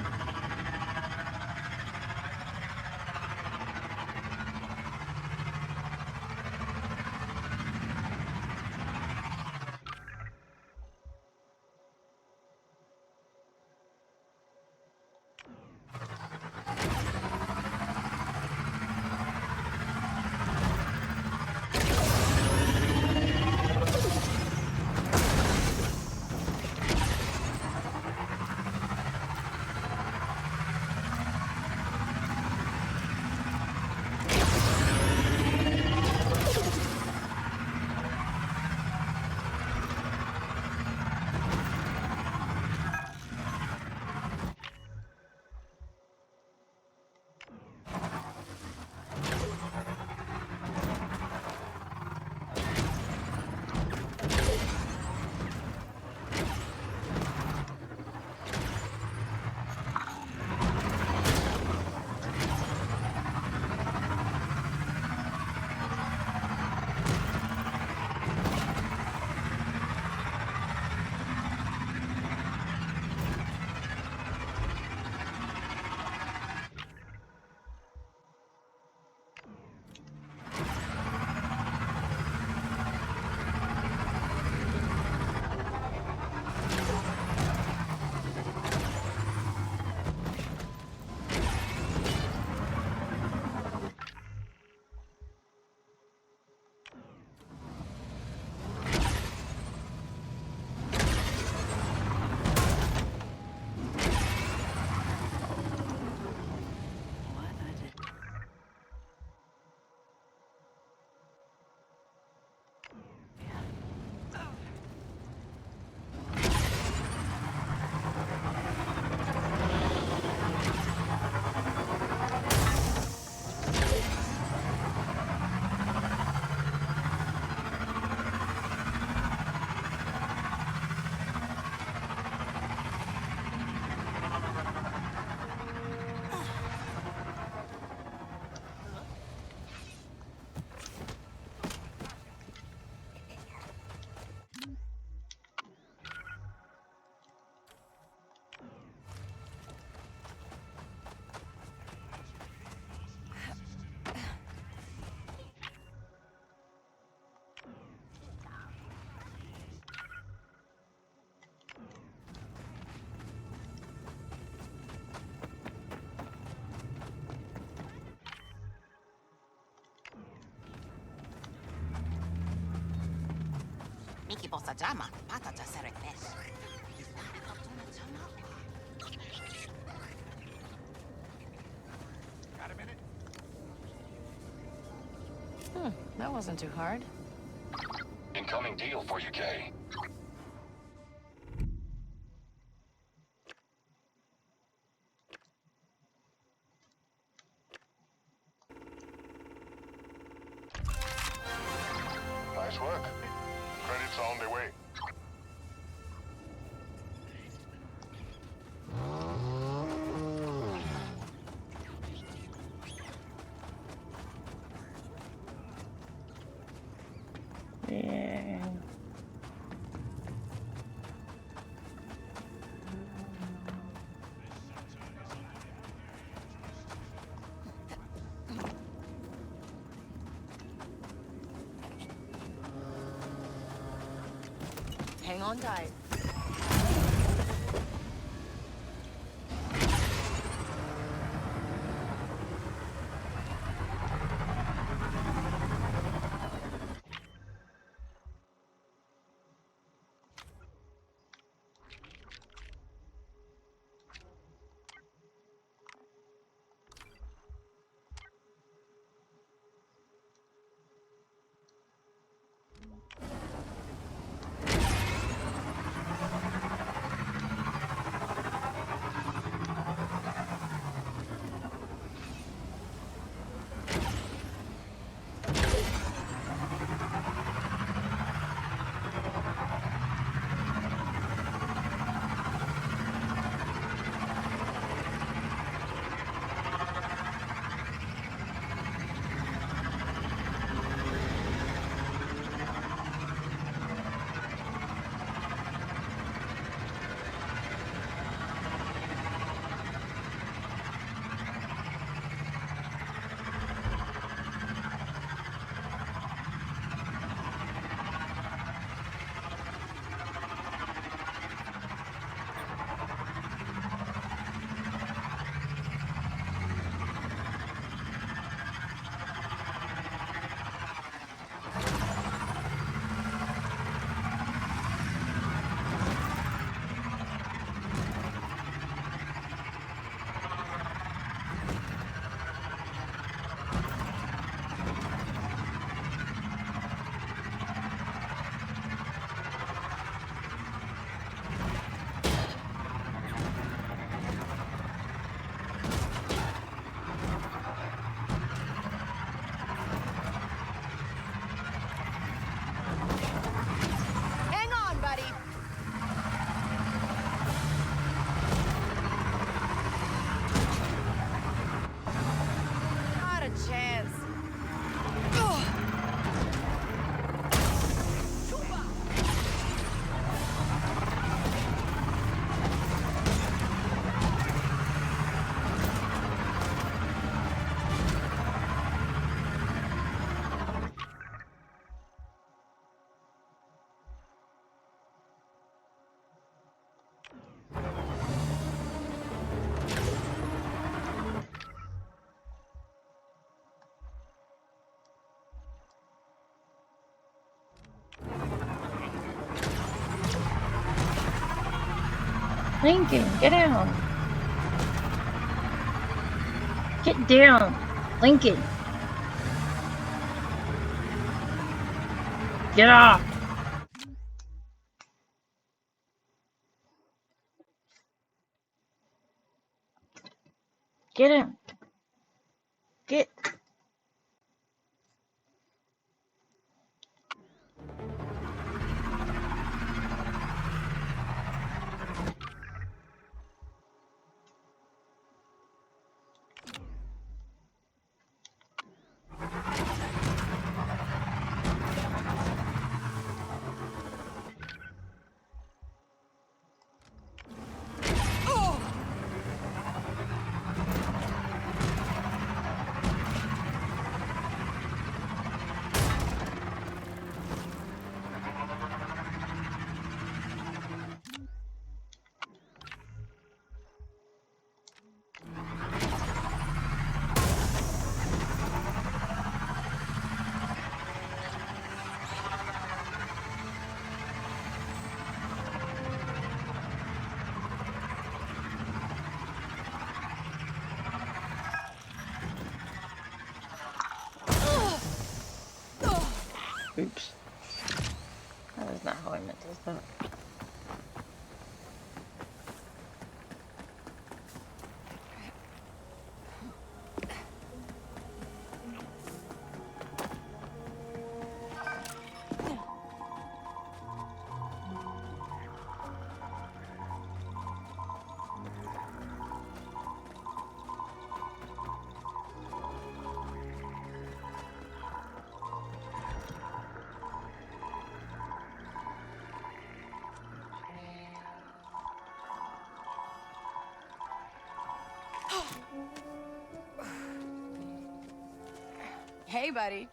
Speaker 18: Got a minute?
Speaker 3: That wasn't too hard.
Speaker 4: Incoming deal for you, Kay.
Speaker 14: Nice work. Credits are on their way.
Speaker 1: Yeah.
Speaker 3: Hang on tight.
Speaker 1: Lincoln, get down. Get down. Lincoln. Get off. Get him. Get. Oops. That is not how I meant to stop.
Speaker 3: Hey, buddy.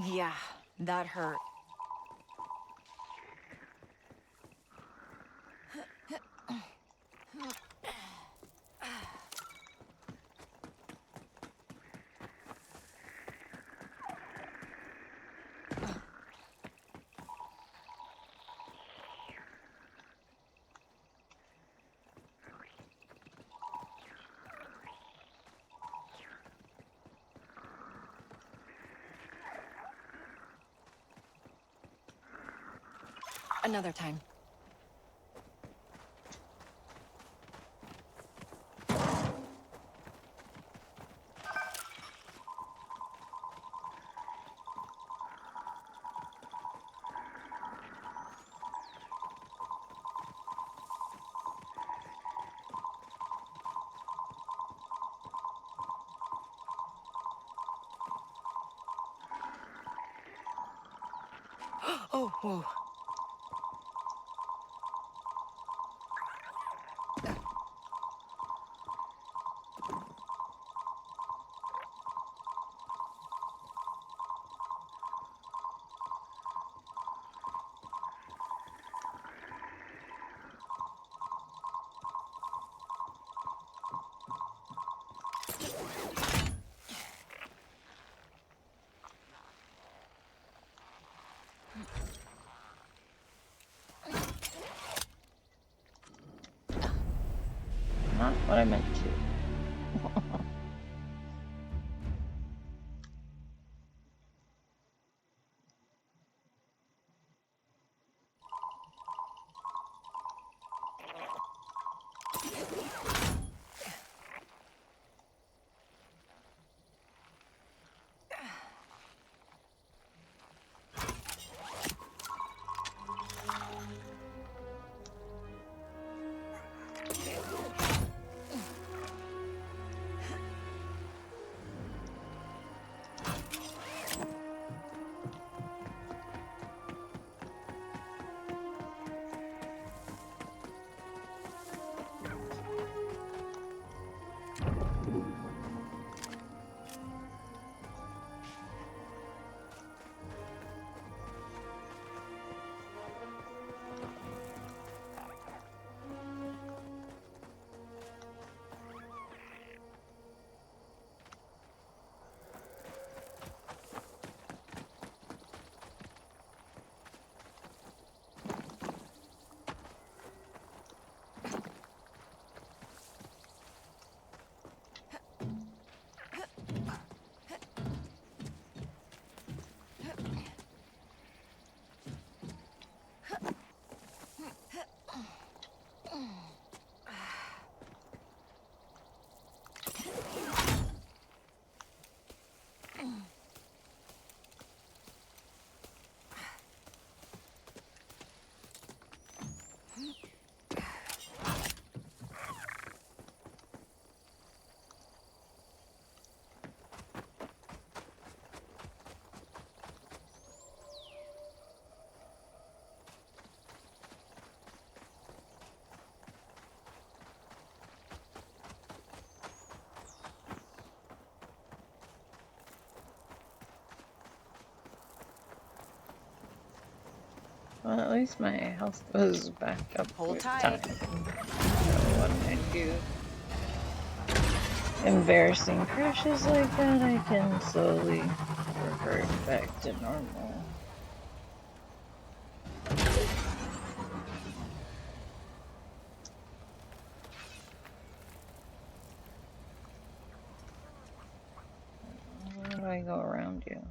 Speaker 3: Yeah, that hurt. Another time. Oh, whoa.
Speaker 1: Not what I meant to. Well, at least my health goes back up
Speaker 3: Hold
Speaker 1: with
Speaker 3: tight.
Speaker 1: time. So when I do embarrassing crashes like that, I can slowly revert back to normal. How do I go around you?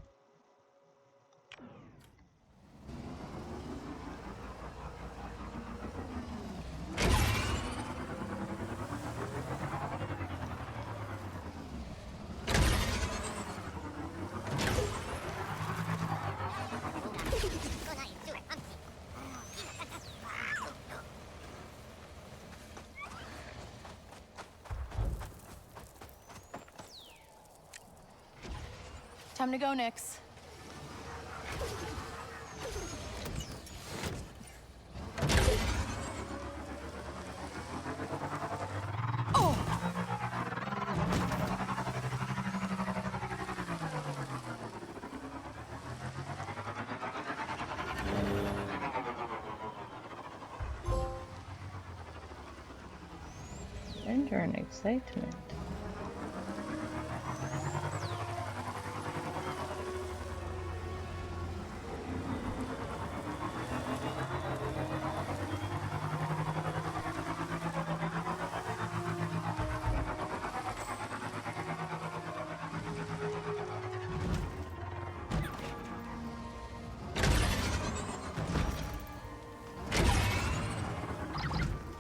Speaker 3: Time to go, Nix.
Speaker 1: Enter an excitement.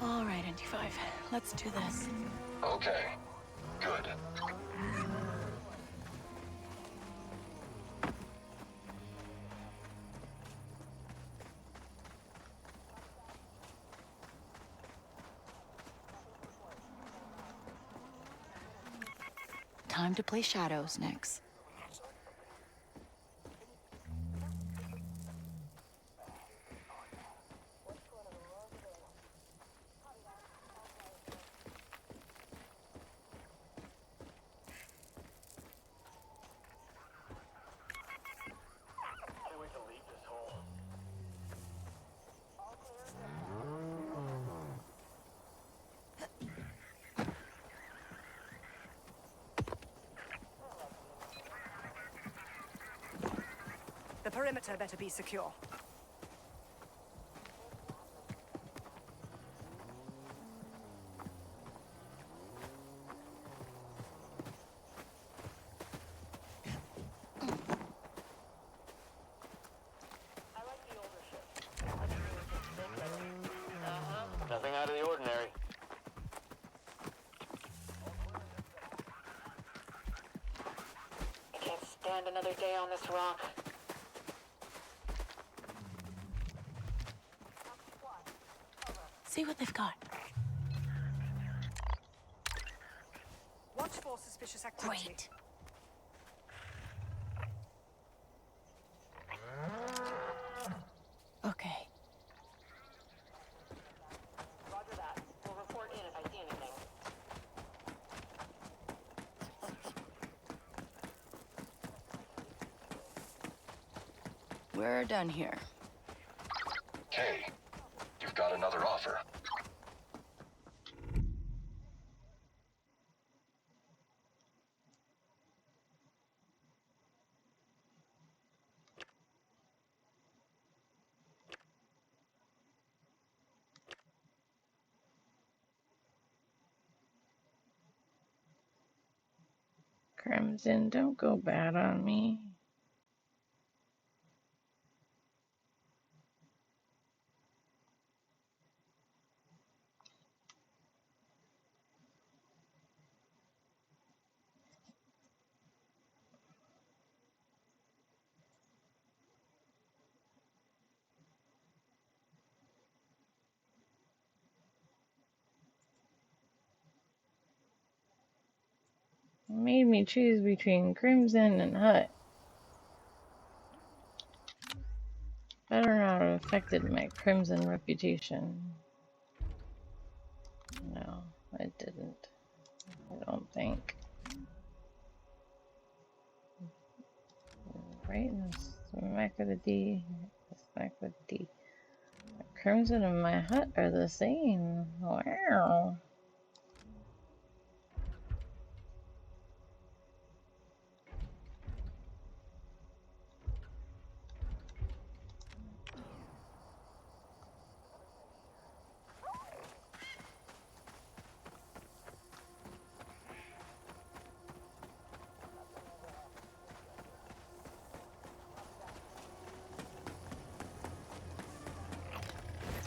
Speaker 3: All right, NT5. Let's do this.
Speaker 4: Okay. Good.
Speaker 3: Time to play shadows, Nix.
Speaker 2: The perimeter better be secure.
Speaker 7: Nothing out of the ordinary.
Speaker 22: I can't stand another day on this rock.
Speaker 3: See what they've got.
Speaker 2: Watch for suspicious activity.
Speaker 3: Great. Okay.
Speaker 22: Roger that. We'll report in if I see anything.
Speaker 3: We're done here.
Speaker 4: Kay, you've got another offer.
Speaker 1: Crimson, don't go bad on me. Made me choose between Crimson and Hut. Better not have affected my Crimson reputation. No, it didn't. I don't think. Right in the smack of the D. Smack of the D. Crimson and my hut are the same. Wow.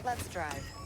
Speaker 3: Let's drive.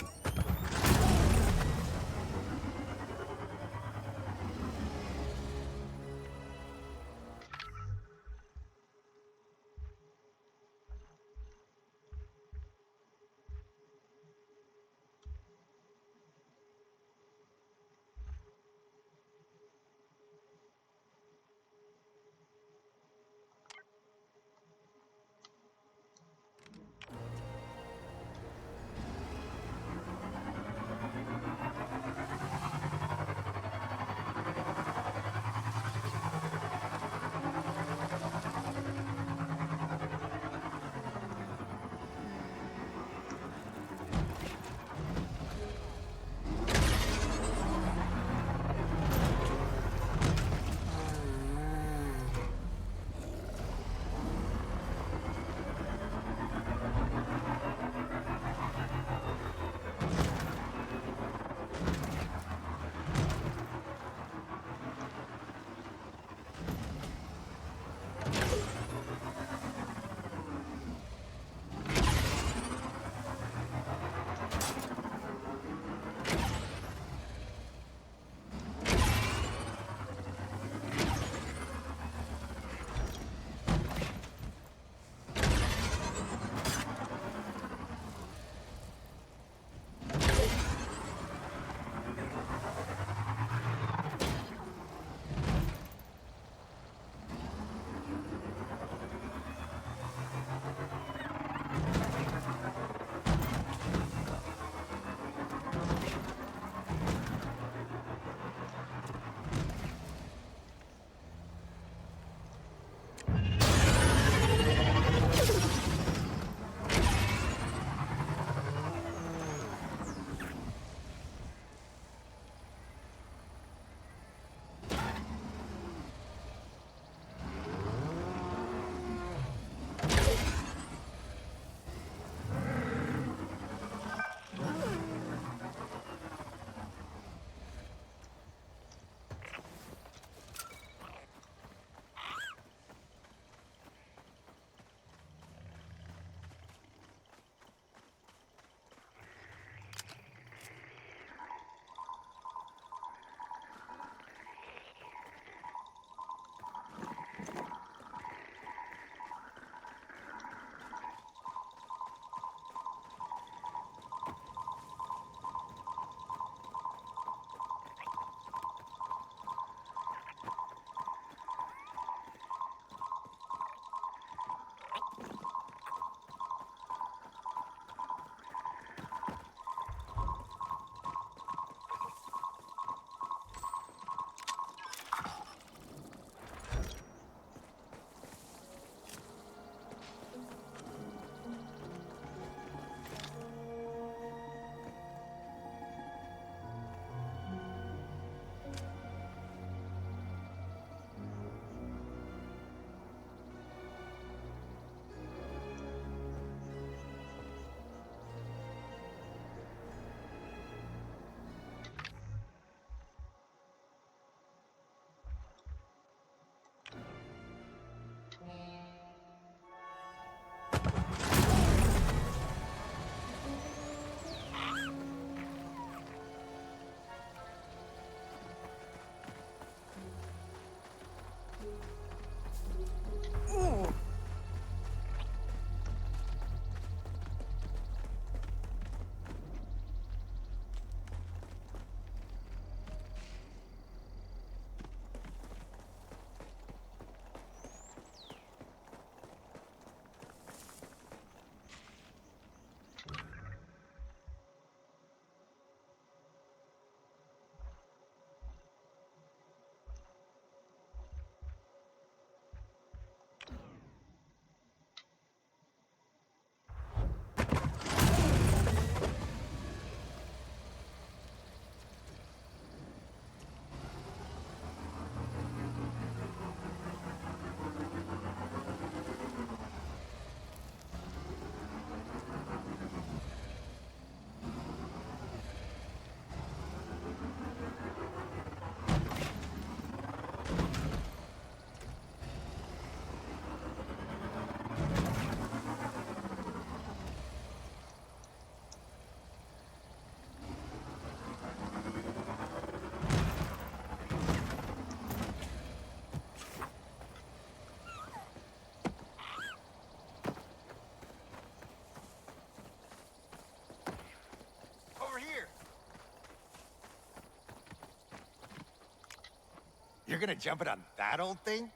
Speaker 6: You're gonna jump it on that old thing?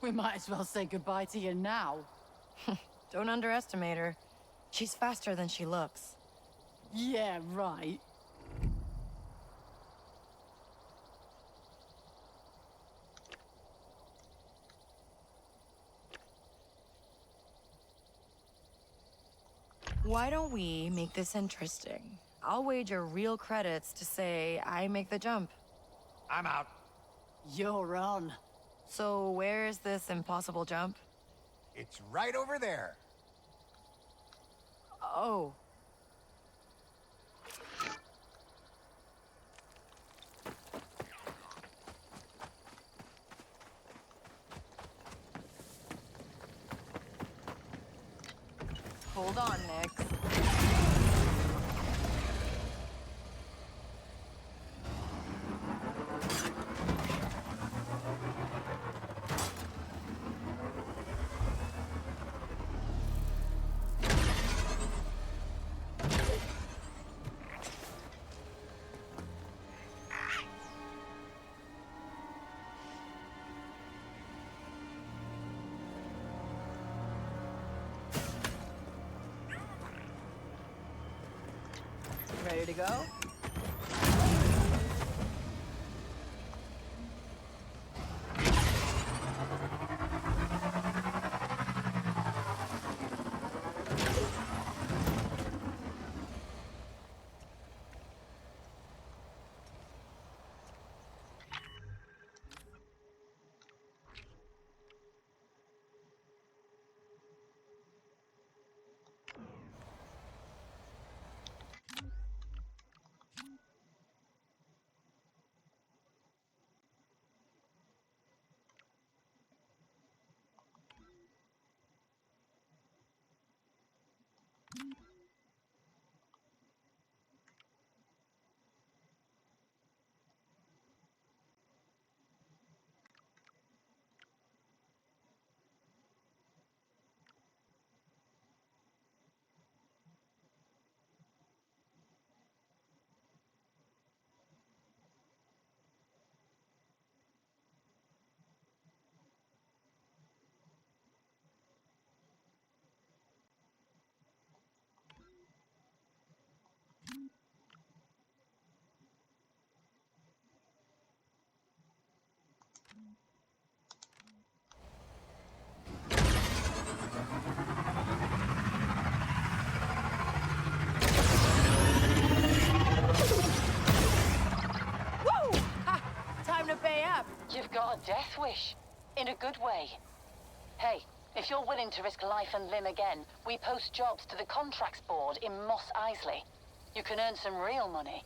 Speaker 10: We might as well say goodbye to you now.
Speaker 3: Don't underestimate her. She's faster than she looks.
Speaker 10: Yeah, right.
Speaker 3: Why don't we make this interesting? I'll wager real credits to say I make the jump.
Speaker 6: I'm out.
Speaker 10: You're on.
Speaker 3: So where is this impossible jump?
Speaker 6: It's right over there.
Speaker 3: Oh. Hold on, Nick. Ready to go? Woo! Ha! Time to pay up.
Speaker 22: You've got a death wish. In a good way. Hey, if you're willing to risk life and limb again, we post jobs to the contracts board in Moss Isley. You can earn some real money.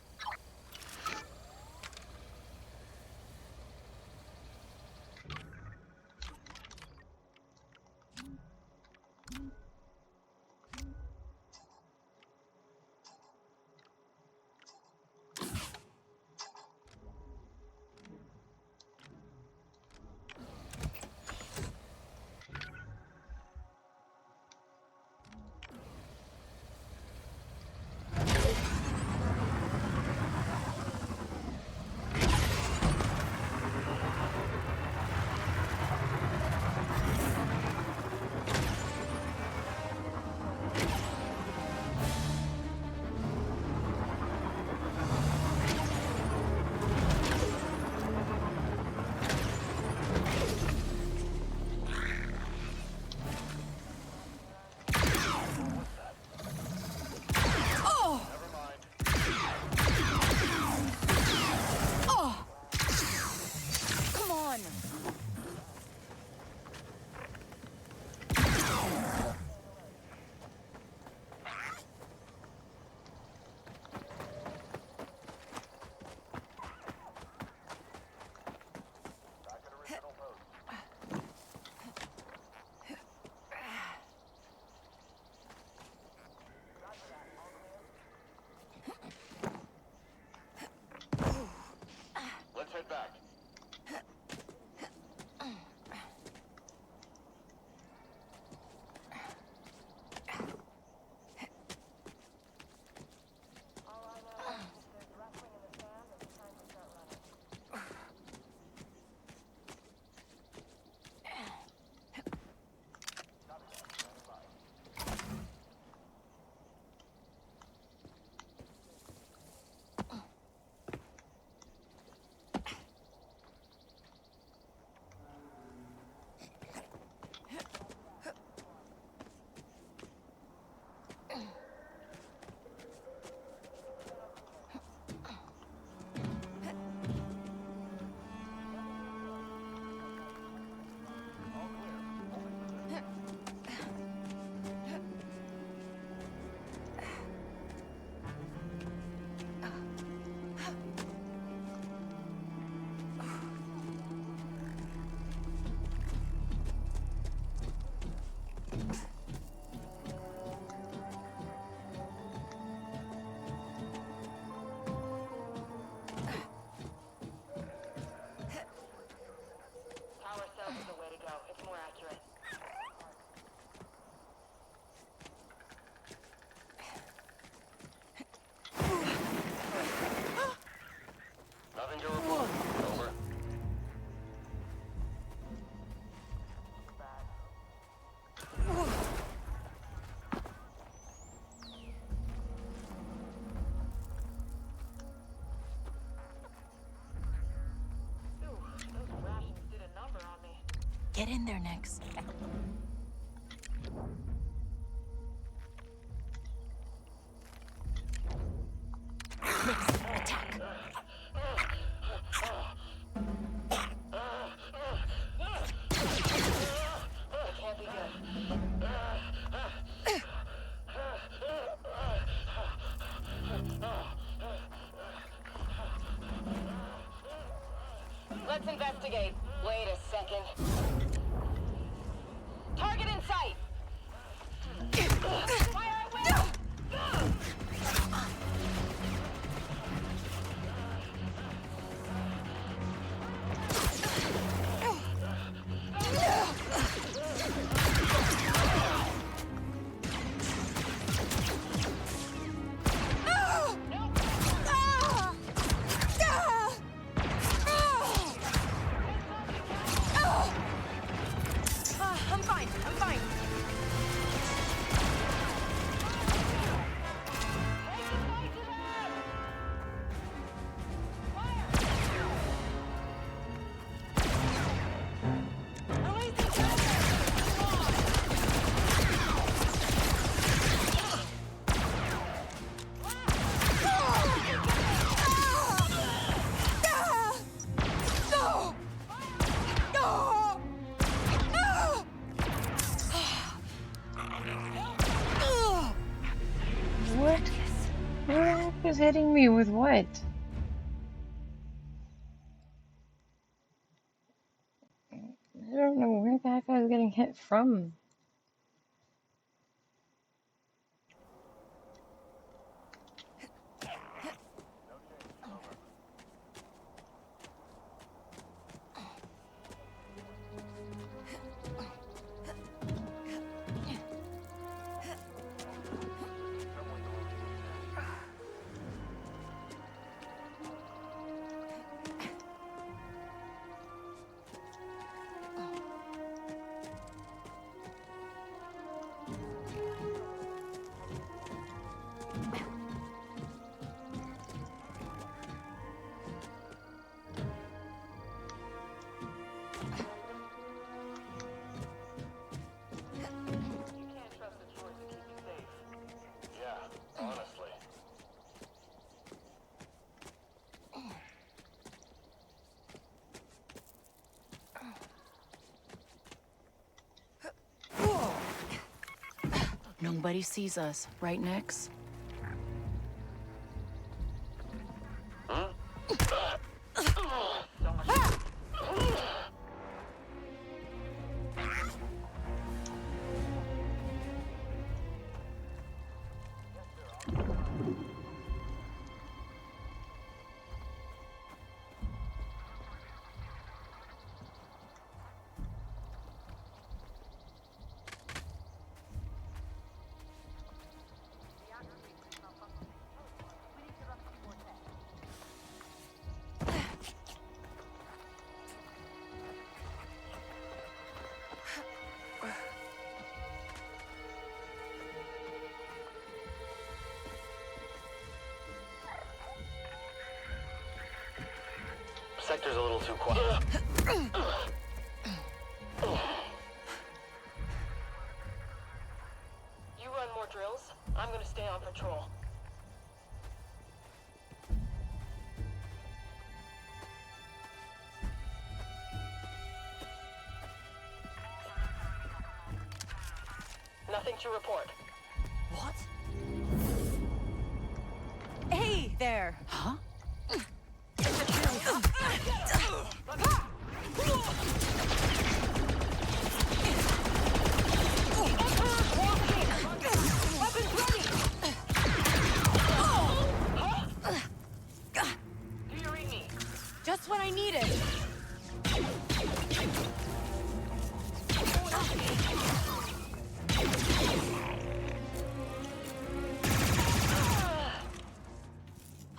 Speaker 3: Get in there, Nix. Nix, attack.
Speaker 22: It can't be good. Let's investigate. Wait a second. Target in sight! Fire at will!
Speaker 3: I'm fine. I'm fine.
Speaker 1: What? Who the heck is hitting me with what? I don't know where the heck I was getting hit from.
Speaker 4: Yeah, honestly.
Speaker 10: Nobody sees us, right, Nix?
Speaker 17: Sector's a little too quiet.
Speaker 22: You run more drills. I'm gonna stay on patrol. Nothing to report.
Speaker 3: What? Hey there.
Speaker 10: Huh?
Speaker 22: Do you read me?
Speaker 3: Just what I needed.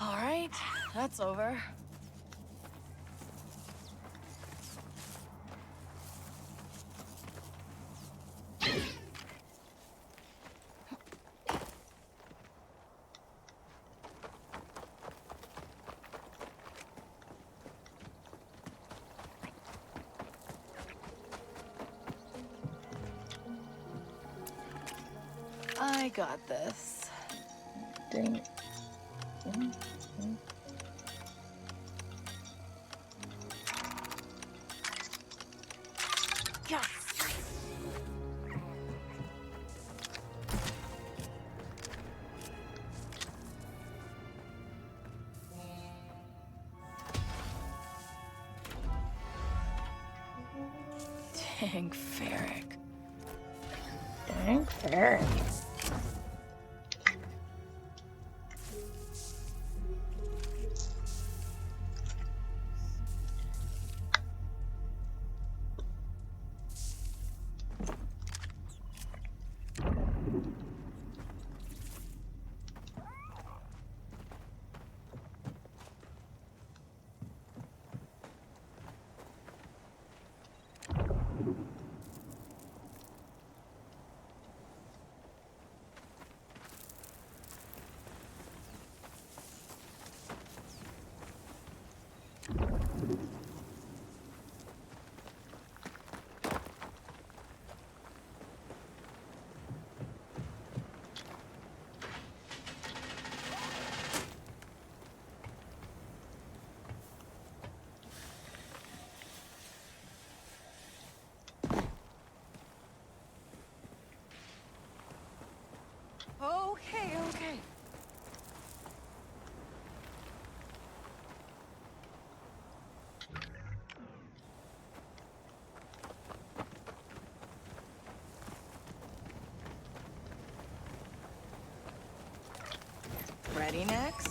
Speaker 3: All right, that's over. I got this.
Speaker 1: Dang.
Speaker 3: Yes. Dang, Ferric.
Speaker 1: Dang, Ferric.
Speaker 3: Okay, okay. Ready next?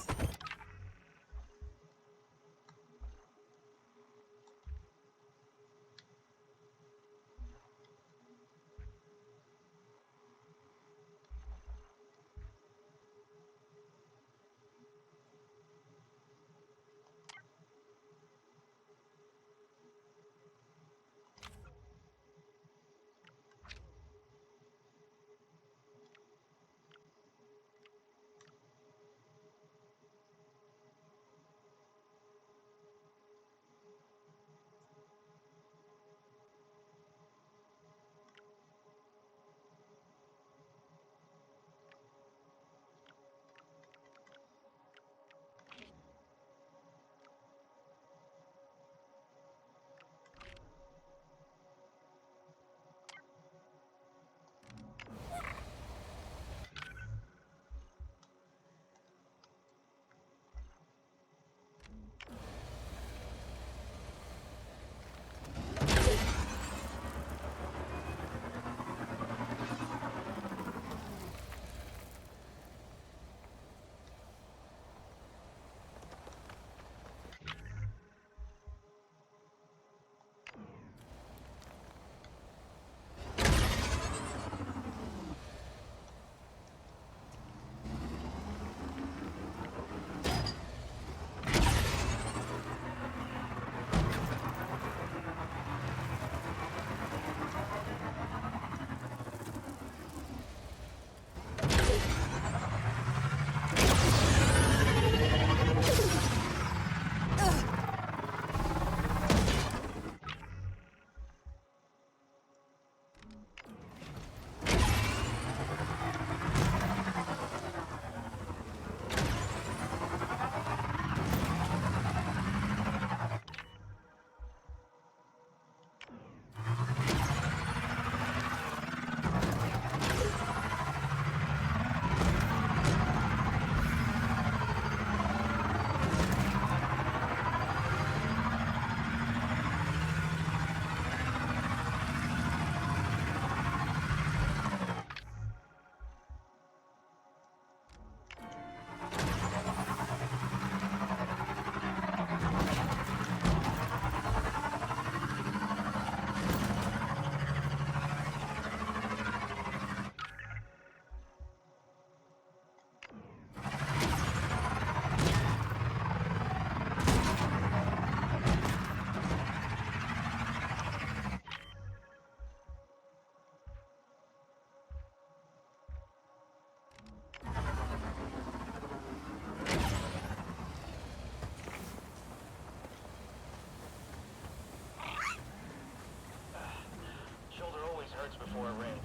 Speaker 7: Shoulder always hurts before it rains.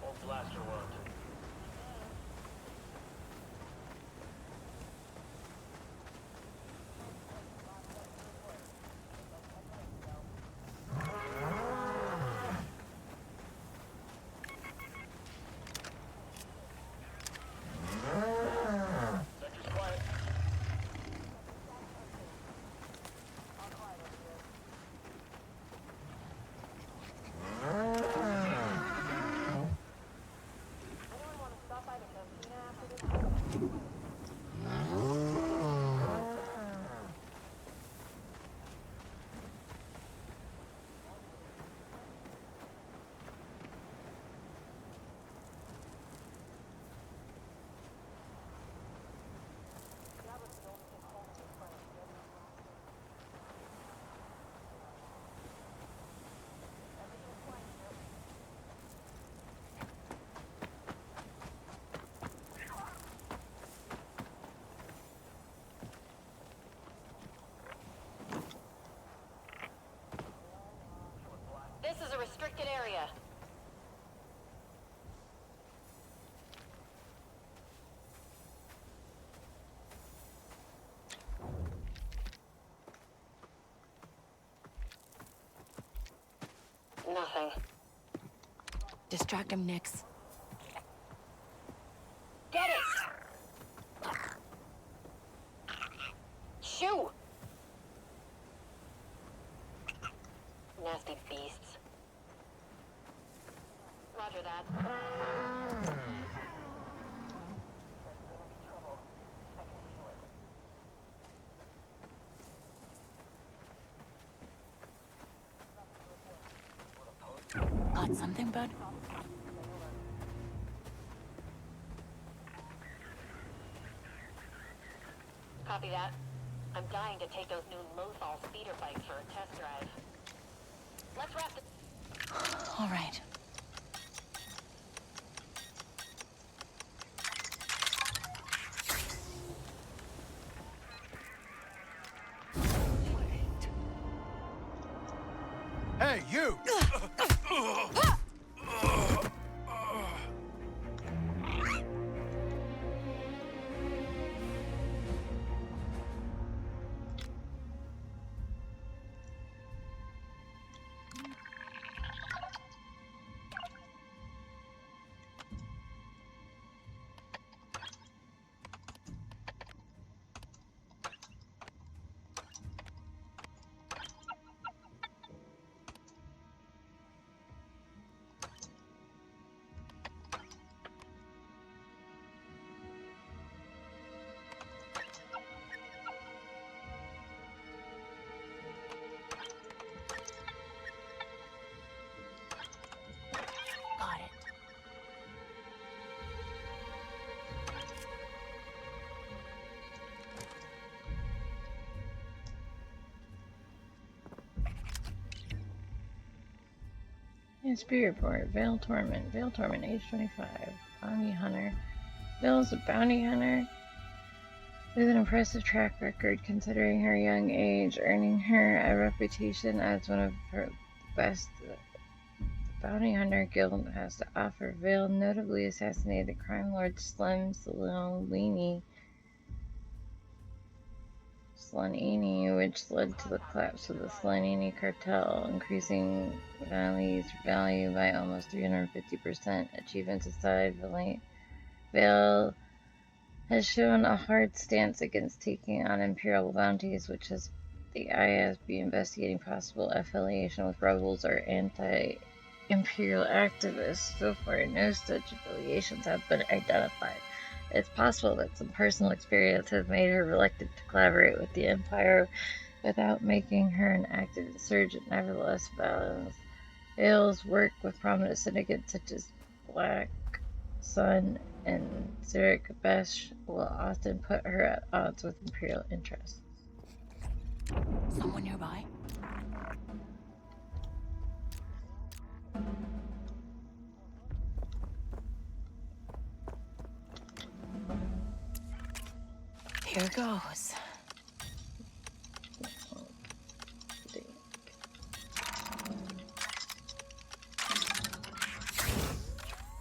Speaker 7: Old blaster wound.
Speaker 22: This is a restricted area. Nothing.
Speaker 3: Distract him, Nix.
Speaker 22: Get it! Shoo! Nasty beasts. Roger that.
Speaker 3: Got something, bud?
Speaker 22: Copy that. I'm dying to take those new Lothal speeder bikes for a test drive. Let's wrap the...
Speaker 3: All right.
Speaker 6: Hey, you!
Speaker 3: Got it.
Speaker 1: SP report. Vale Torment. Vale Torment, age 25. Bounty hunter. Vale's a bounty hunter with an impressive track record considering her young age, earning her a reputation as one of her best. The Bounty Hunter Guild has to offer. Vale notably assassinated crime lord Slim Salini, which led to the collapse of the Salini cartel, increasing Vale's value by almost 350%. Achievements aside, Vale has shown a hard stance against taking on imperial bounties, which has the ISB investigating possible affiliation with rebels or anti-imperial activists. So far, no such affiliations have been identified. It's possible that some personal experience has made her reluctant to collaborate with the Empire without making her an active insurgent. Nevertheless, Vale's work with prominent syndicates such as Black Sun and Zurich Besh will often put her at odds with Imperial interests.
Speaker 3: Someone nearby? Here goes.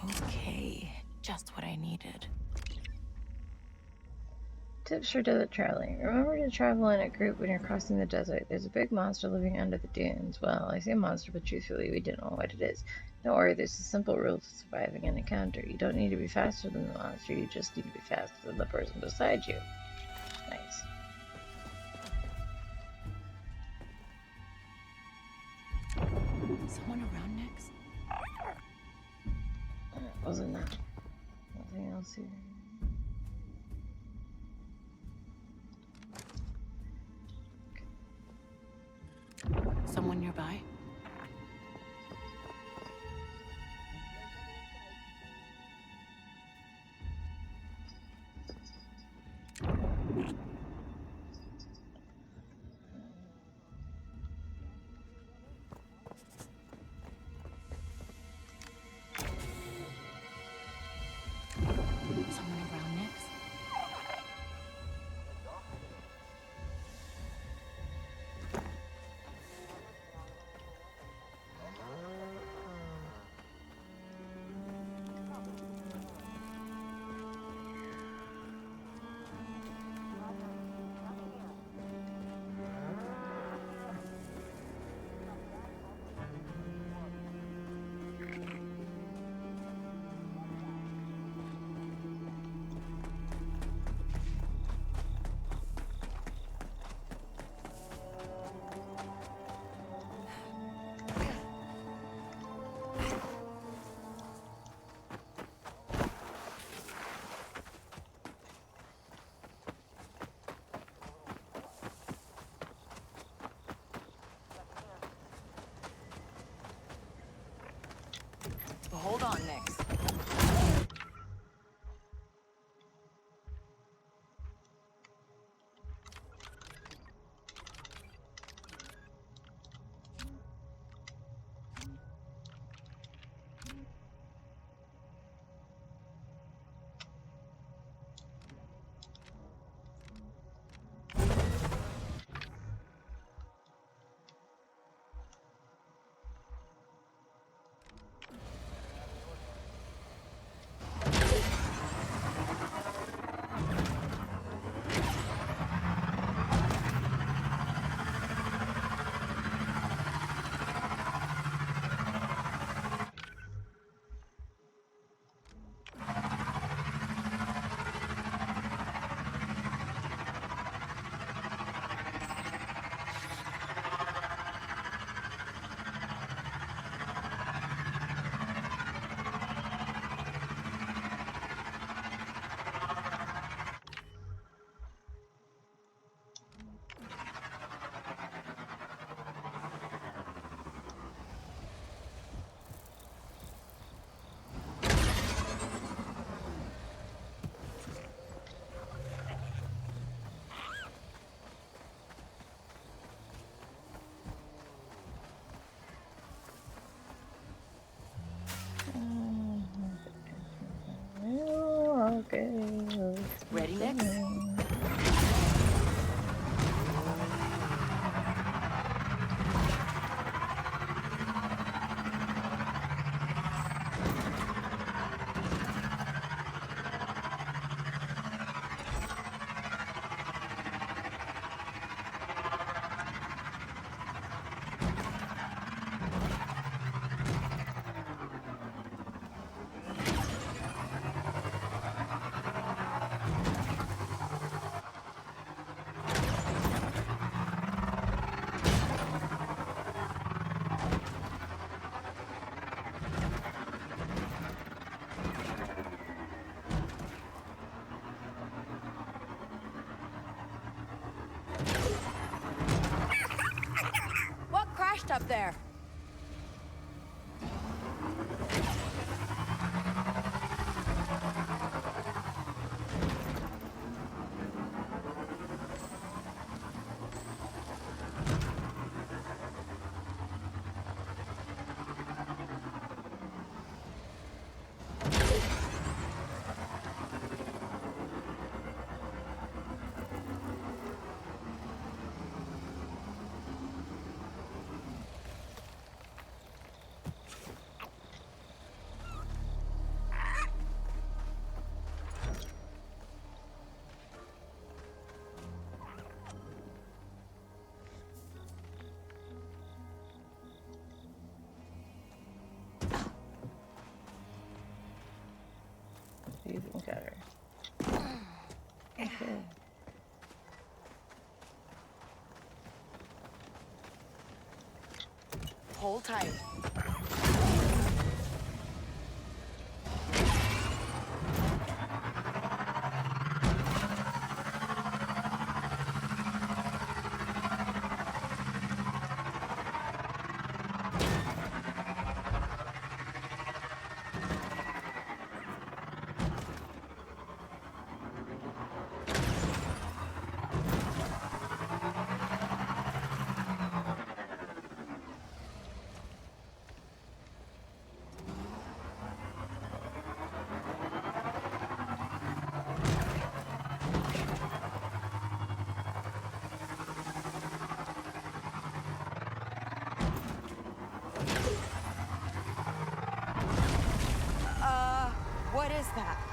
Speaker 3: Okay, just what I needed.
Speaker 1: Tips for desert traveling. Remember to travel in a group when you're crossing the desert. There's a big monster living under the dunes. Well, I say monster, but truthfully, we didn't know what it is. Don't worry, there's a simple rule to surviving an encounter. You don't need to be faster than the monster, you just need to be faster than the person beside you. Nice.
Speaker 3: Someone around next?
Speaker 1: Wasn't that? Nothing else here.
Speaker 10: Someone nearby? Someone around next?
Speaker 3: Hold on, Nix.
Speaker 1: Okay.
Speaker 3: Ready, Nix? What crashed up there?
Speaker 1: Even better. Okay.
Speaker 3: Hold tight. is that?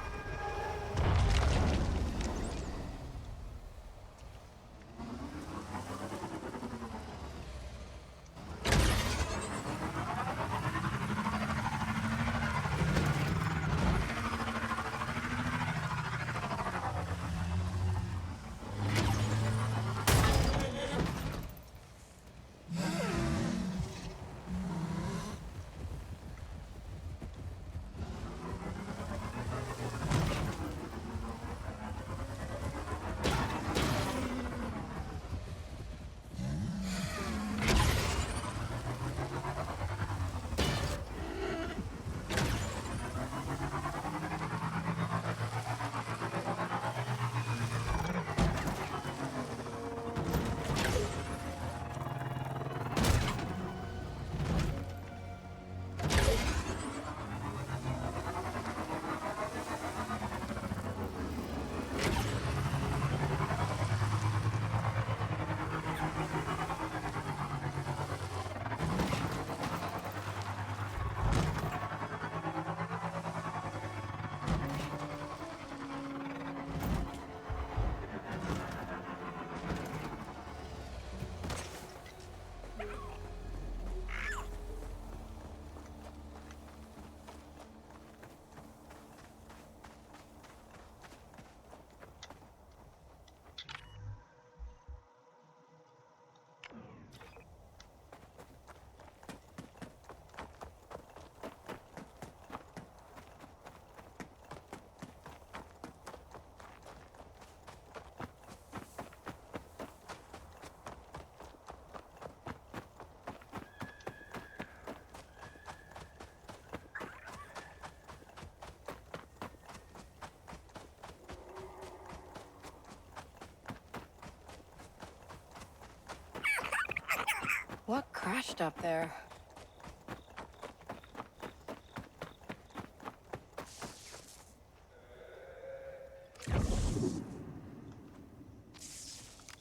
Speaker 3: What crashed up there?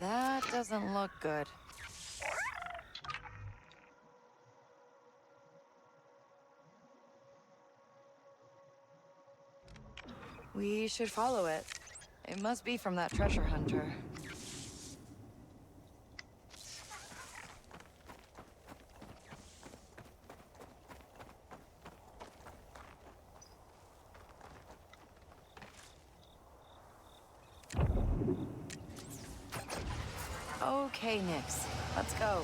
Speaker 3: That doesn't look good. We should follow it. It must be from that treasure hunter. Okay, Nix. Let's go.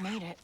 Speaker 3: Made it.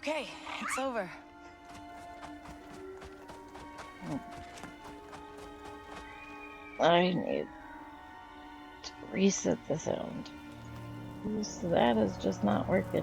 Speaker 3: Okay, it's over.
Speaker 1: I need to reset the sound. So that is just not working.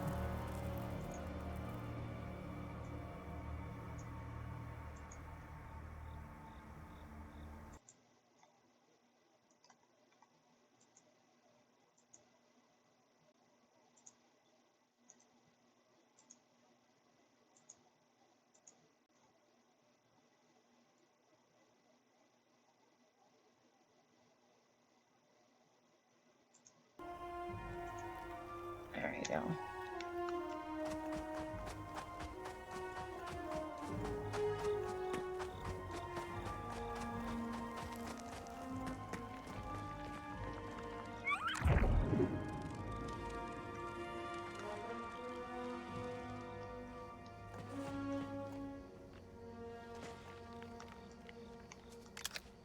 Speaker 1: There we go.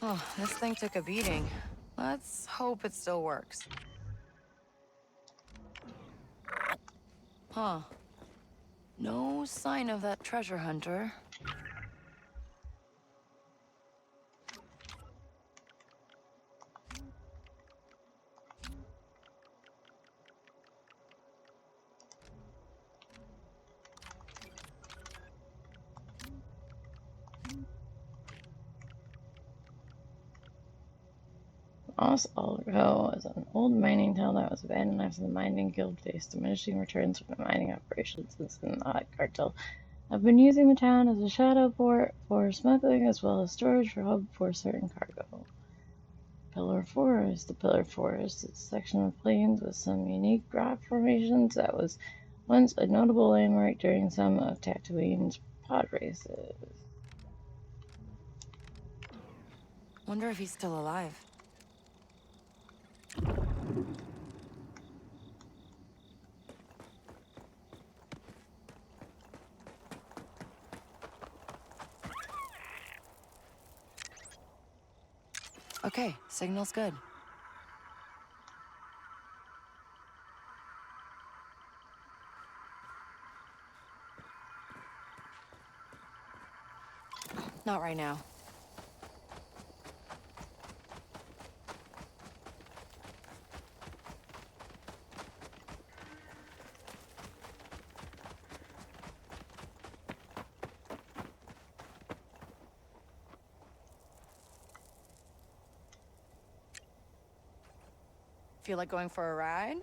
Speaker 3: Oh, this thing took a beating. Let's hope it still works. Huh. No sign of that treasure hunter.
Speaker 1: Moss Algo is an old mining town that was abandoned after the mining guild faced diminishing returns from the mining operations since the Knot cartel have been using the town as a shadow port for smuggling as well as storage for hub for certain cargo. Pillar Forest. The Pillar Forest is a section of plains with some unique rock formations that was once a notable landmark during some of Tatooine's pod races.
Speaker 3: Wonder if he's still alive. Okay, signal's good. Not right now. Feel like going for a ride?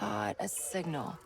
Speaker 3: Got a signal.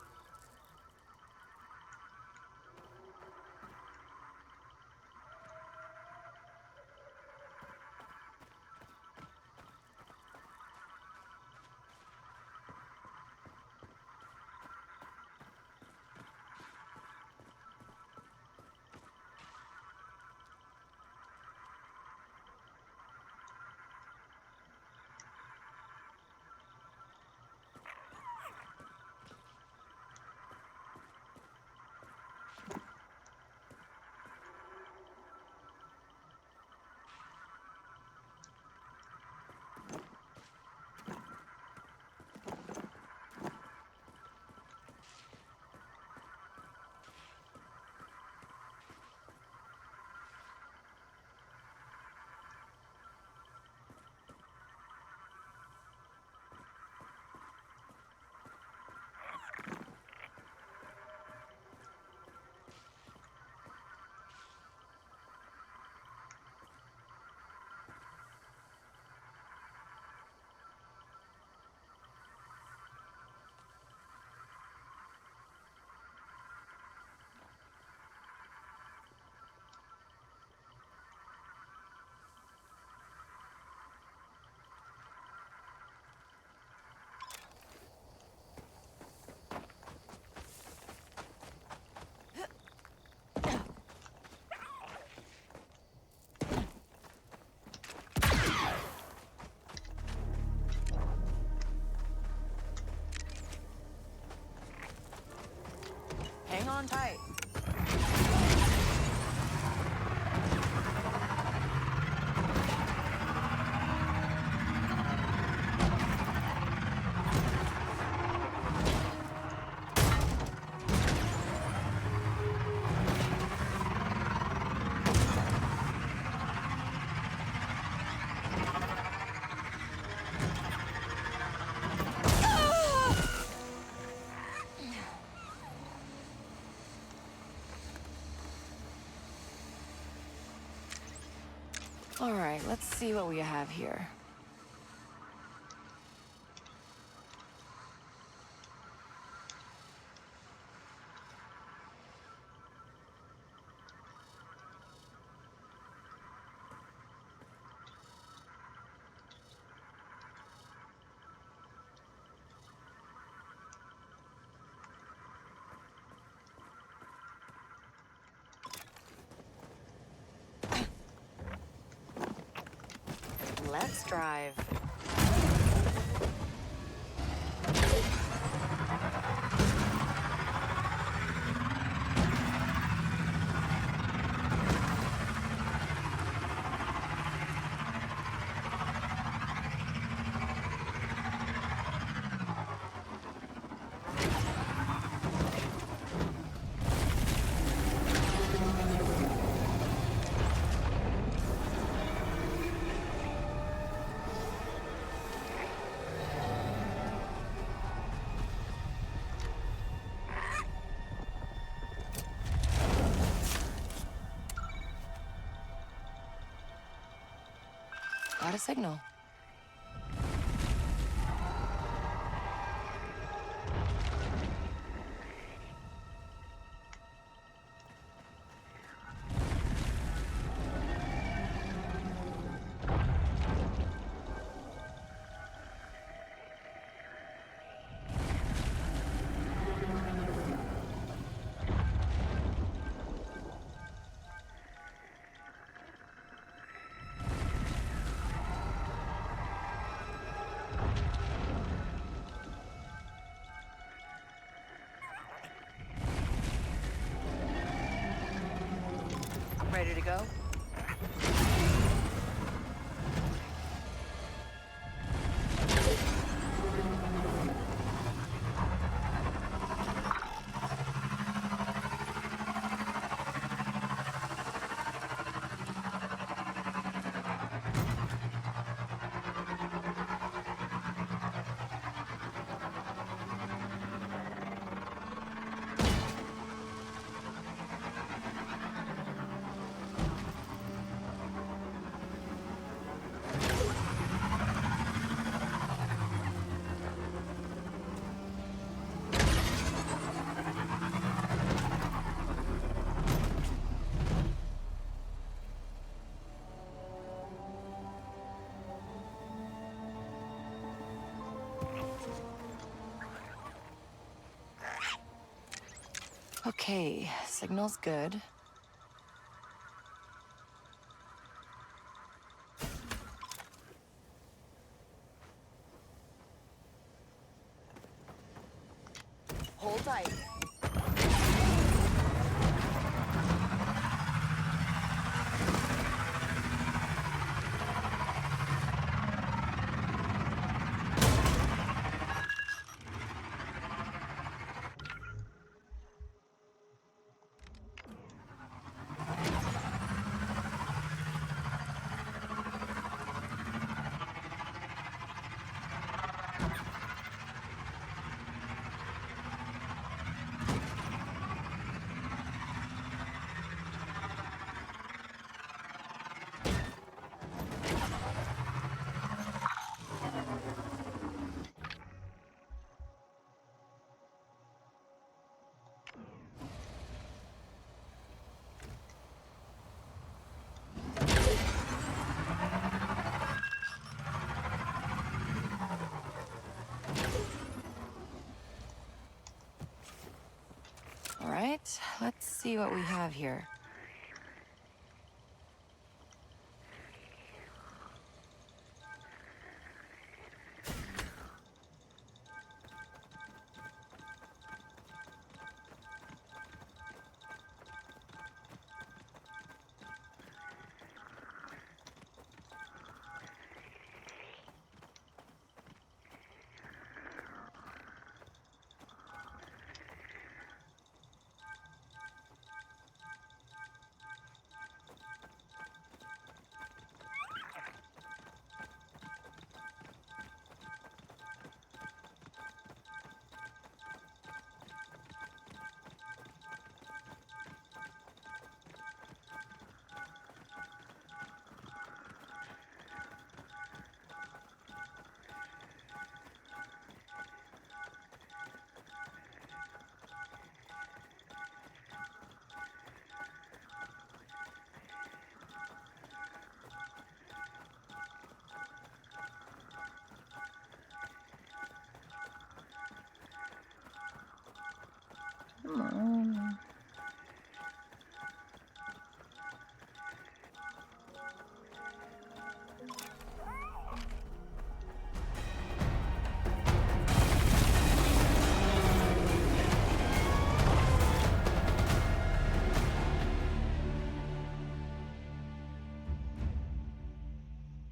Speaker 3: Hang on tight. All right, let's see what we have here. Let's drive. Got a signal. Ready to go? Okay, signal's good. Hold tight. All right, let's see what we have here.
Speaker 1: Come on.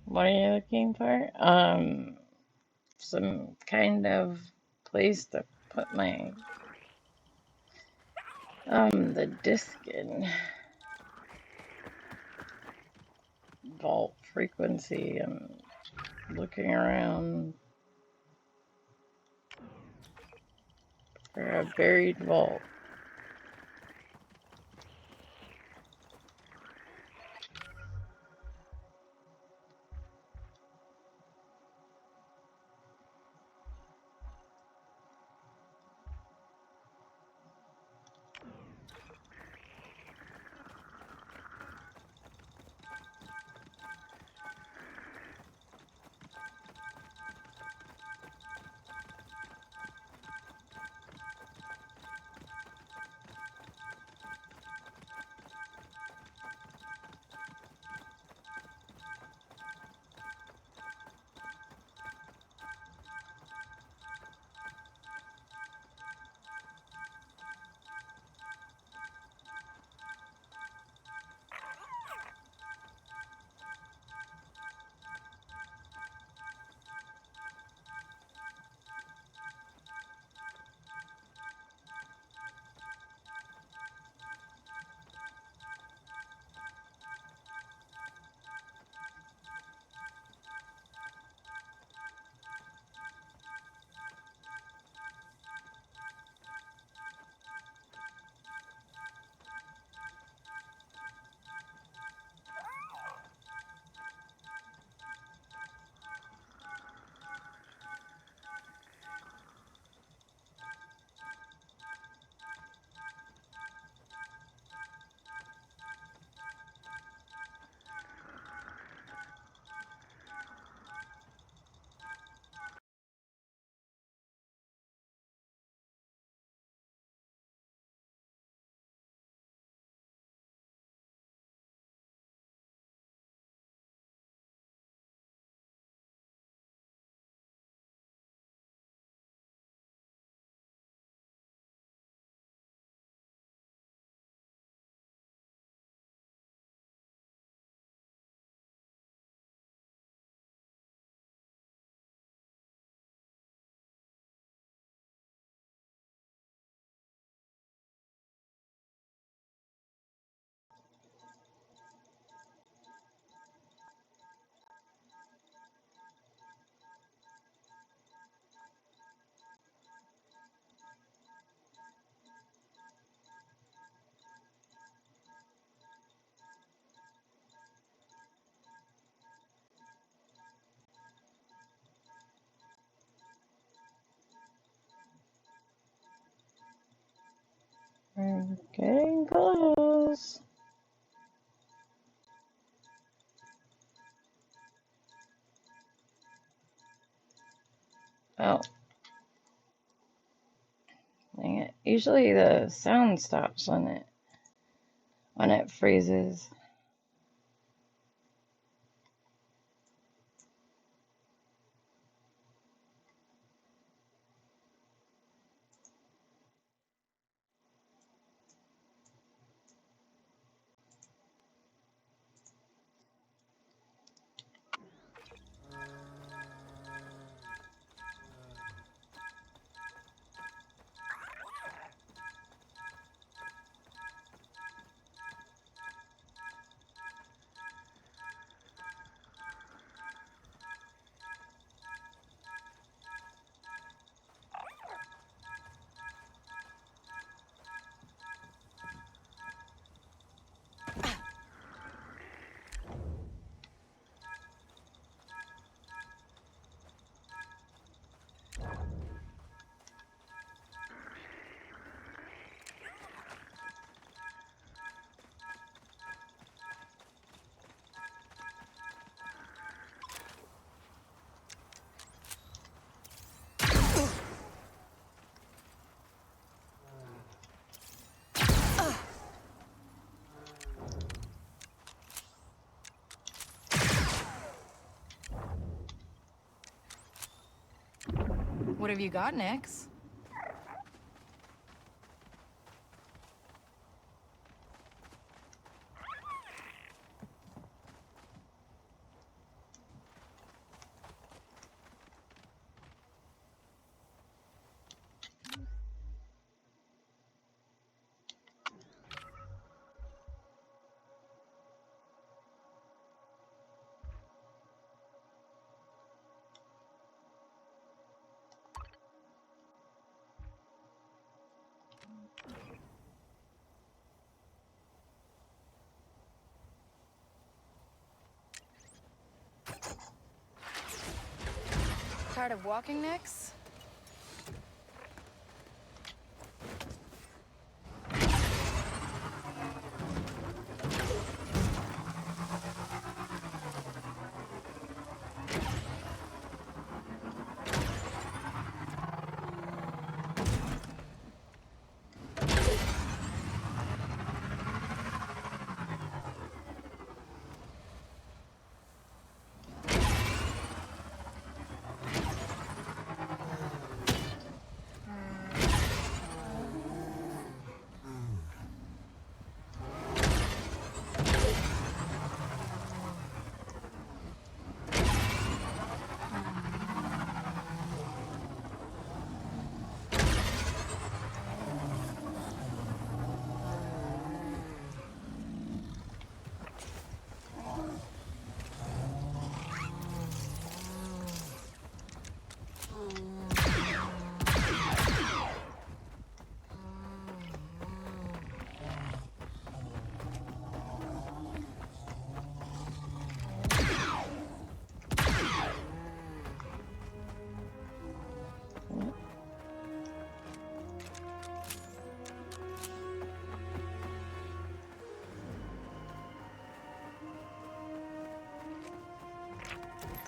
Speaker 1: What are you looking for? Some kind of place to put my the disc in. Vault frequency. I'm looking around for a buried vault. We're getting close. Oh, dang it. Usually the sound stops when it freezes.
Speaker 3: What have you got, Nix? Tired of walking, Nix?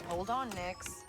Speaker 3: Hold on, Nix.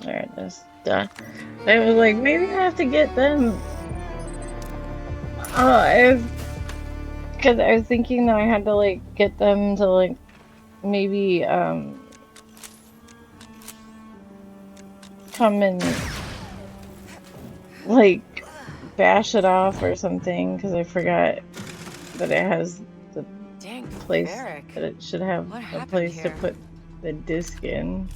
Speaker 1: There it is. Duh. I was like, maybe I have to get them. Because I was thinking that I had to like get them to like maybe come and like bash it off or something, because I forgot that it has the
Speaker 3: Dang,
Speaker 1: place
Speaker 3: Barrick.
Speaker 1: that it should have
Speaker 3: What
Speaker 1: a
Speaker 3: happened
Speaker 1: place to
Speaker 3: here?
Speaker 1: put the disc in.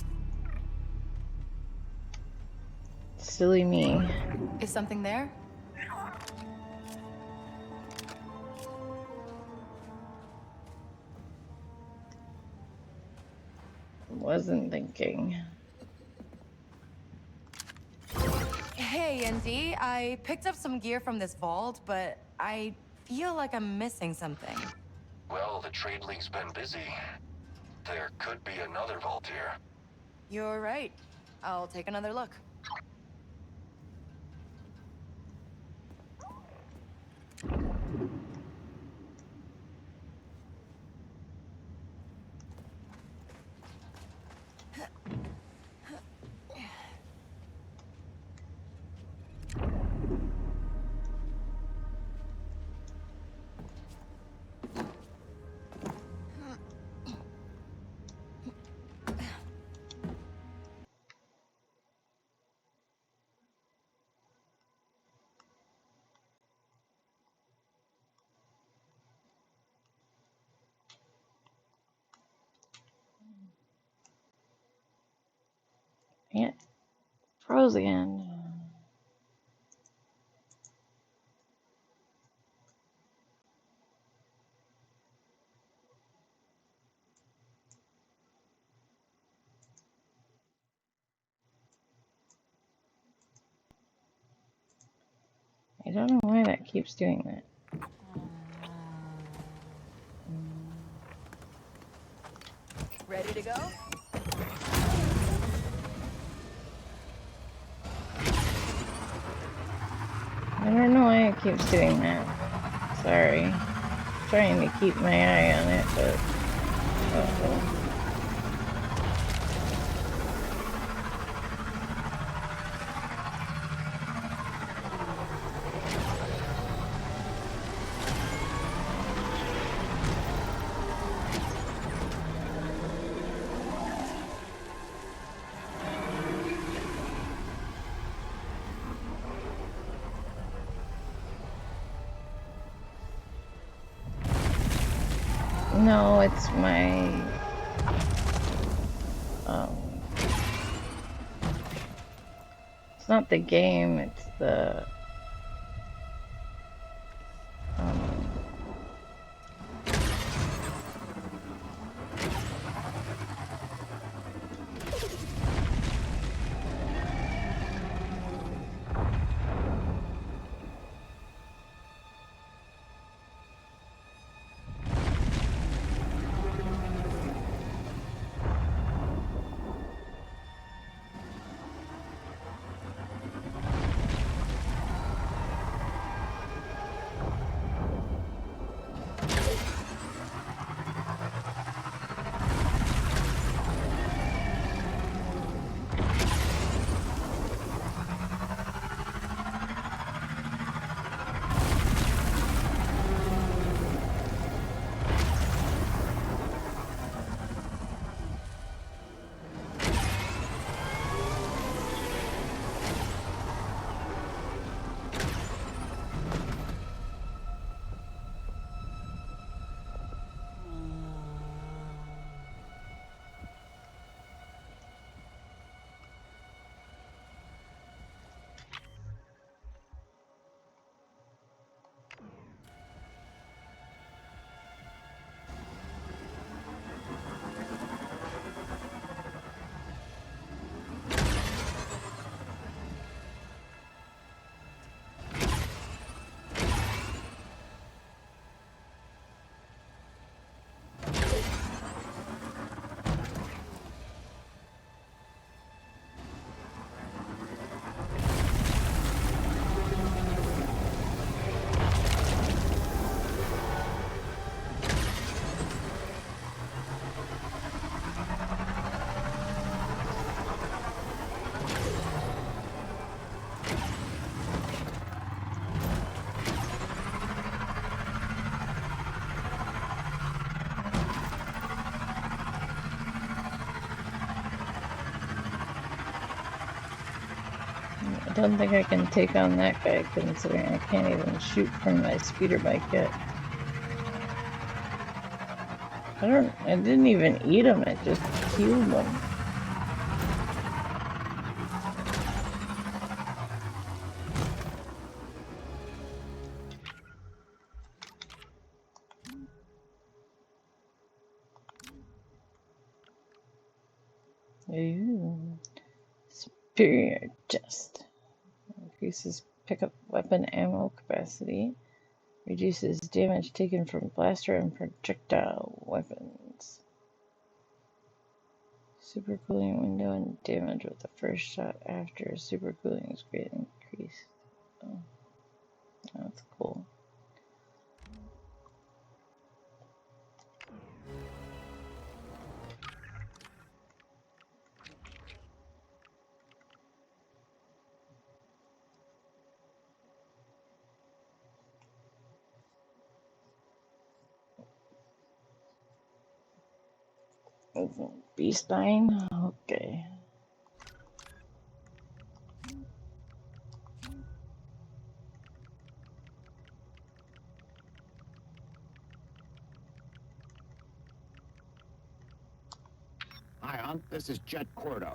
Speaker 1: Silly me.
Speaker 3: Is something there?
Speaker 1: Wasn't thinking.
Speaker 3: Hey, Andy, I picked up some gear from this vault, but I feel like I'm missing something.
Speaker 4: Well, the trade league's been busy. There could be another vault here.
Speaker 3: You're right. I'll take another look.
Speaker 1: Yeah, froze again. I don't know why that keeps doing that.
Speaker 3: Ready to go?
Speaker 1: I don't know why it keeps doing that. Sorry. Trying to keep my eye on it, but uh-oh. No, it's my it's not the game, it's the um don't think I can take on that guy, considering I can't even shoot from my speeder bike yet. I didn't even eat him, it just healed him. Ooh. Superior chest. Increases pickup weapon ammo capacity. Reduces damage taken from blaster and projectile weapons. Supercooling window and damage with the first shot after supercooling is greatly increased. Oh, that's cool. B-spine? Okay.
Speaker 11: Hi, Hunt. This is Jet Cordo.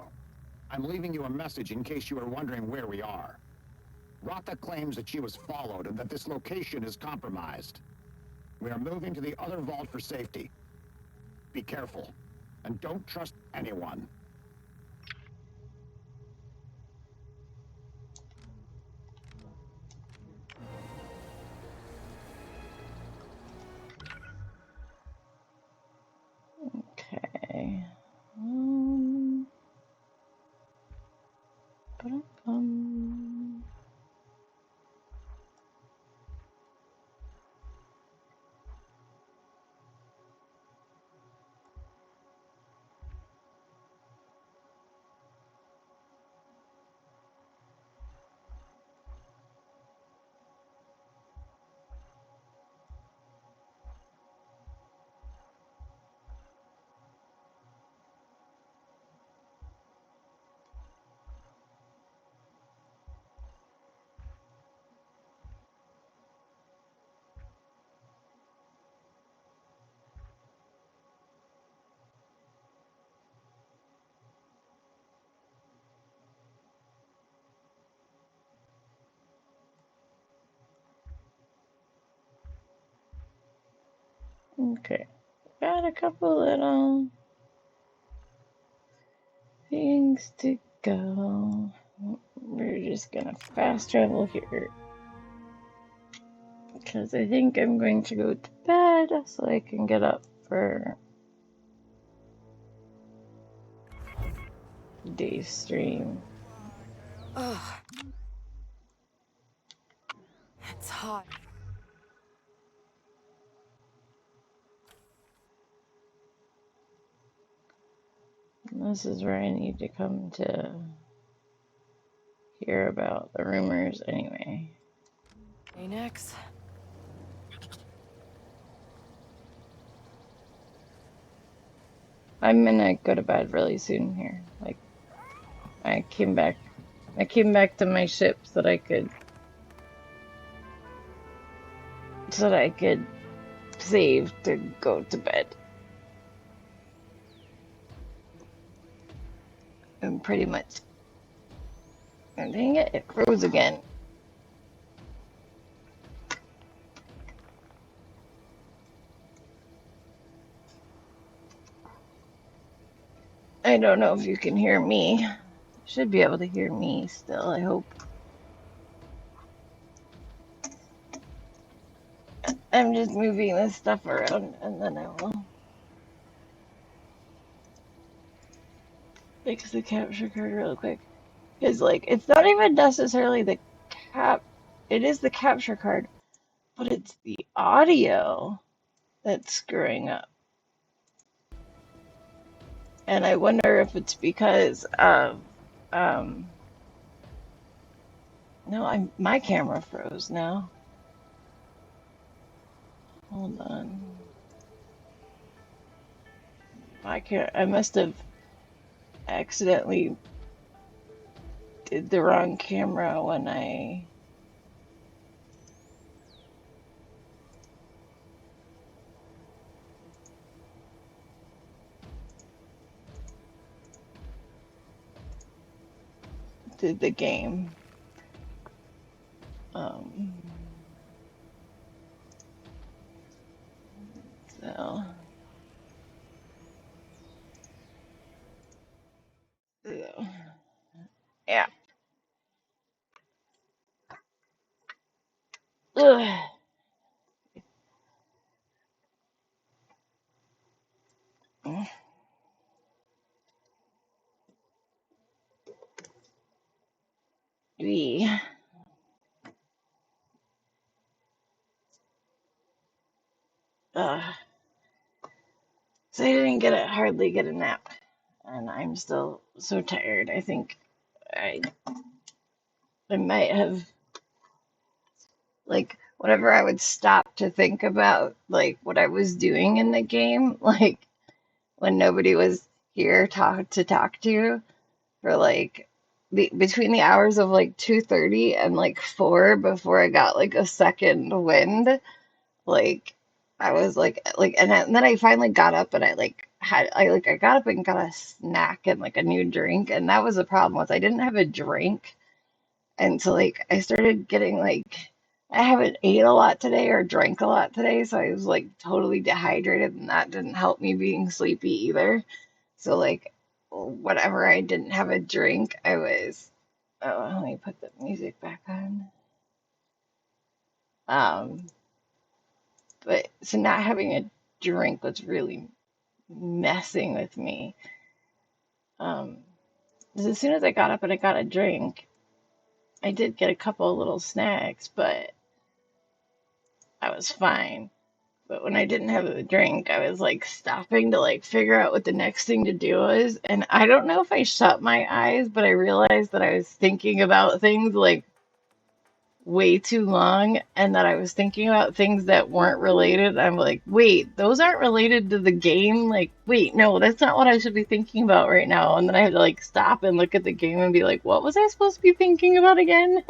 Speaker 11: I'm leaving you a message in case you are wondering where we are. Rata claims that she was followed and that this location is compromised. We are moving to the other vault for safety. Be careful, and don't trust anyone.
Speaker 1: Okay. Okay. Got a couple little things to go. We're just gonna fast travel here. Because I think I'm going to go to bed so I can get up for day stream.
Speaker 3: Ugh. It's hot.
Speaker 1: And this is where I need to come to hear about the rumors anyway.
Speaker 3: Hey, next.
Speaker 1: I'm gonna go to bed really soon here. Like, I came back to my ship so that I could save to go to bed. And pretty much, oh, dang it, it froze again. I don't know if you can hear me. You should be able to hear me still, I hope. I'm just moving this stuff around and then I will fix the capture card real quick. Because, like, it's not even necessarily it is the capture card, but it's the audio that's screwing up. And I wonder if it's because of, no, my camera froze now. Hold on. I must have accidentally did the wrong camera when I did the game. Um, so, yeah. Ugh. We, so I didn't hardly get a nap, and I'm still so tired. I think I I might have, like, whenever I would stop to think about like what I was doing in the game, like when nobody was here to talk to for like between the hours of like 2:30 and like 4 before I got like a second wind, like I was and then I finally got up and I got up and got a snack and like a new drink, and that was the problem was I didn't have a drink. And so like I started getting like I haven't ate a lot today or drank a lot today, so I was like totally dehydrated, and that didn't help me being sleepy either. So like whenever I didn't have a drink, I was let me put the music back on. Um, but so not having a drink was really messing with me. 'Cause as soon as I got up and I got a drink, I did get a couple of little snacks, but I was fine. But when I didn't have the drink, I was like stopping to like figure out what the next thing to do was. And I don't know if I shut my eyes, but I realized that I was thinking about things like way too long and that I was thinking about things that weren't related. I'm like, wait, those aren't related to the game. Like, wait, no, that's not what I should be thinking about right now. And then I had to like stop and look at the game and be like, what was I supposed to be thinking about again?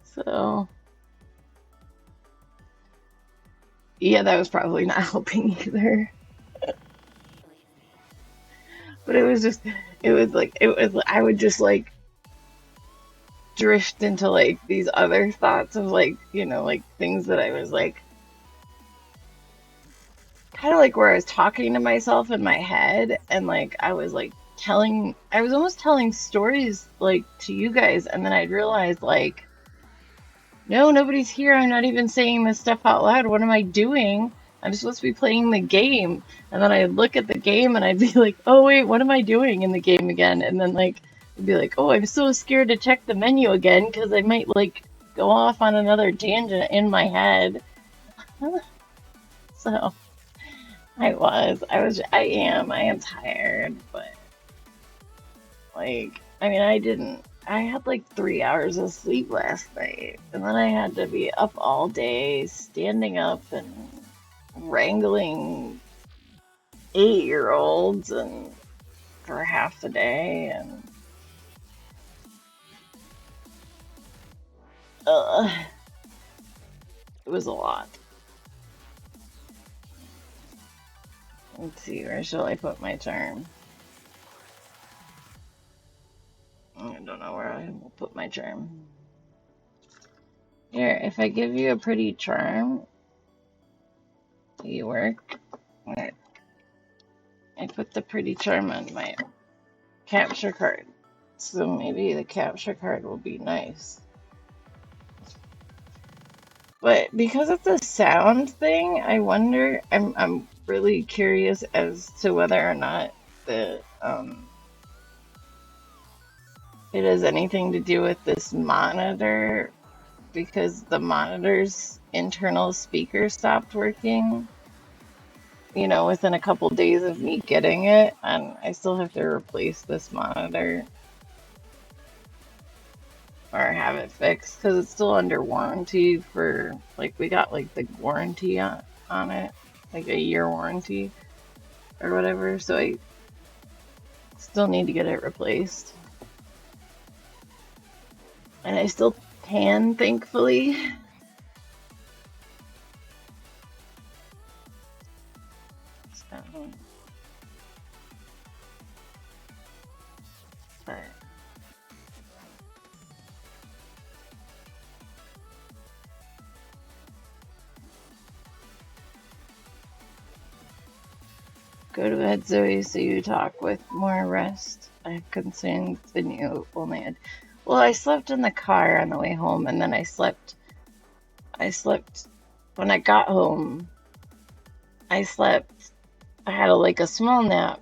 Speaker 1: So, yeah, that was probably not helping either. But it was just, I would just like drift into like these other thoughts of like, like things that I was like, kind of like where I was talking to myself in my head, and like I was like I was almost telling stories like to you guys, and then I'd realize like, no, nobody's here. I'm not even saying this stuff out loud. What am I doing? I'm supposed to be playing the game. And then I'd look at the game and I'd be like, oh, wait, what am I doing in the game again? And then, like, I'd be like, oh, I'm so scared to check the menu again because I might, like, go off on another tangent in my head. So I am tired, but, like, I mean, I had like 3 hours of sleep last night, and then I had to be up all day, standing up and wrangling 8-year-olds and for half the day, and it was a lot. Let's see, where shall I put my charm? I don't know where I will put my charm. Here, if I give you a pretty charm, will you work? Alright. I put the pretty charm on my capture card, so maybe the capture card will be nice. But because it's a sound thing, I wonder, I'm really curious as to whether or not the it has anything to do with this monitor, because the monitor's internal speaker stopped working, within a couple days of me getting it, and I still have to replace this monitor or have it fixed because it's still under warranty for, like, we got like the warranty on it, like a year warranty or whatever, so I still need to get it replaced. And I still tan, thankfully. So, but go to bed, Zoe, so you talk with more rest. I concerned than you only had. Well, I slept in the car on the way home, and then I slept when I got home. I slept. I had like a small nap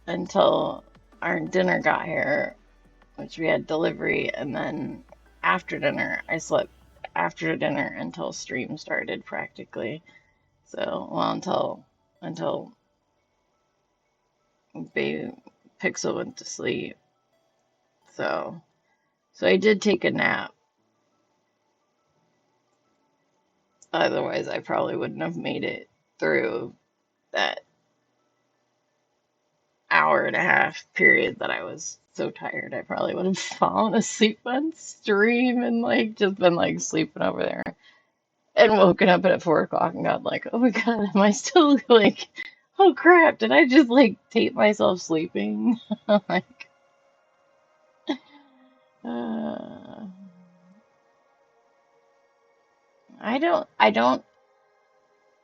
Speaker 1: until our dinner got here, which we had delivery, and then after dinner, I slept after dinner until stream started practically. So, well, until baby Pixel went to sleep. So I did take a nap. Otherwise, I probably wouldn't have made it through that hour and a half period that I was so tired. I probably would have fallen asleep on stream and like just been like sleeping over there and woken up at 4 o'clock and got like, oh my God, am I still like, oh crap, did I just like tape myself sleeping? Like, uh,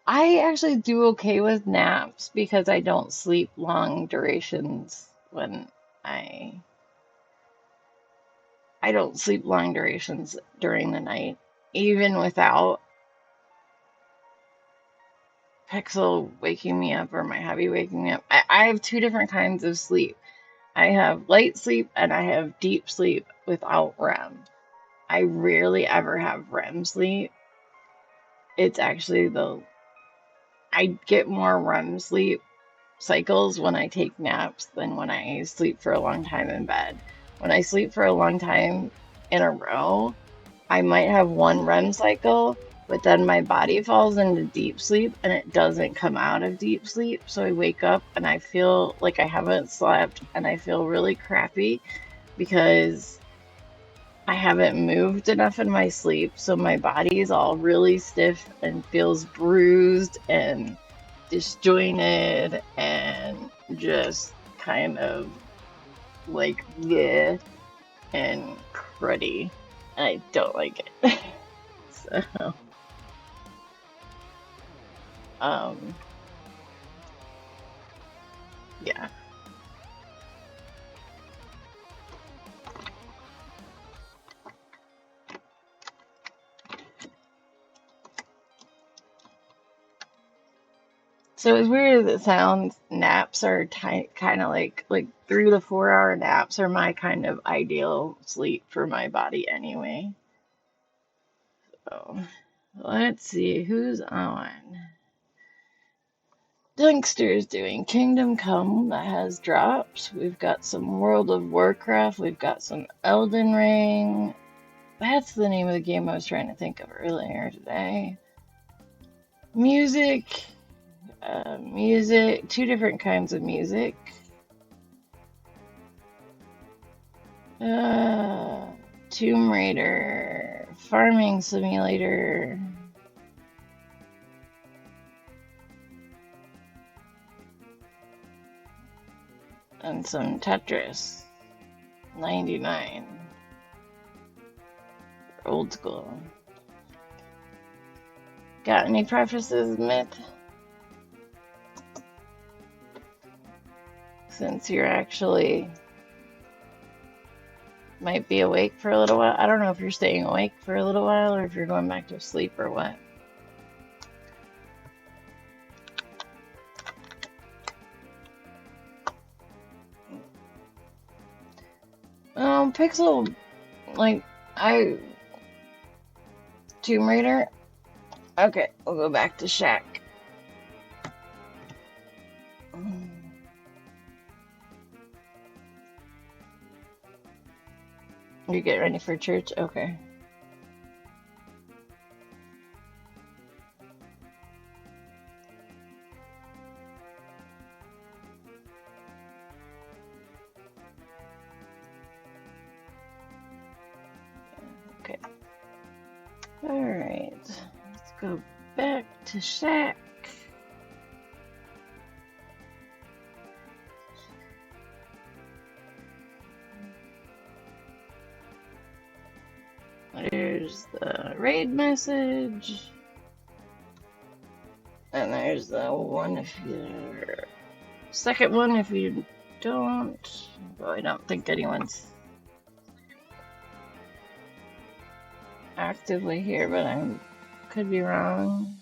Speaker 1: I actually do okay with naps because I don't sleep long durations when I I don't sleep long durations during the night, even without Pixel waking me up or my hubby waking me up. I have two different kinds of sleep. I have light sleep and I have deep sleep without REM. I rarely ever have REM sleep. It's actually I get more REM sleep cycles when I take naps than when I sleep for a long time in bed. When I sleep for a long time in a row, I might have one REM cycle, but then my body falls into deep sleep and it doesn't come out of deep sleep. So I wake up and I feel like I haven't slept and I feel really crappy because I haven't moved enough in my sleep. So my body is all really stiff and feels bruised and disjointed and just kind of like yeah and cruddy. And I don't like it. So, um, yeah. So as weird as it sounds, naps are kind of like 3 to 4 hour naps are my kind of ideal sleep for my body anyway. So let's see who's on. Dunkster's doing Kingdom Come that has drops. We've got some World of Warcraft. We've got some Elden Ring. That's the name of the game I was trying to think of earlier today. Music. Music, two different kinds of music. Tomb Raider, Farming Simulator. And some Tetris 99. Old school. Got any prefaces, Myth? Since you're actually might be awake for a little while. I don't know if you're staying awake for a little while or if you're going back to sleep or what. Pixel, like, Tomb Raider? Okay, we'll go back to Shack. You get ready for church? Okay. Okay. Alright. Let's go back to Shack. There's the raid message. And there's the one if you're... Second one if you don't... Well, I don't think anyone's actively here, but I could be wrong.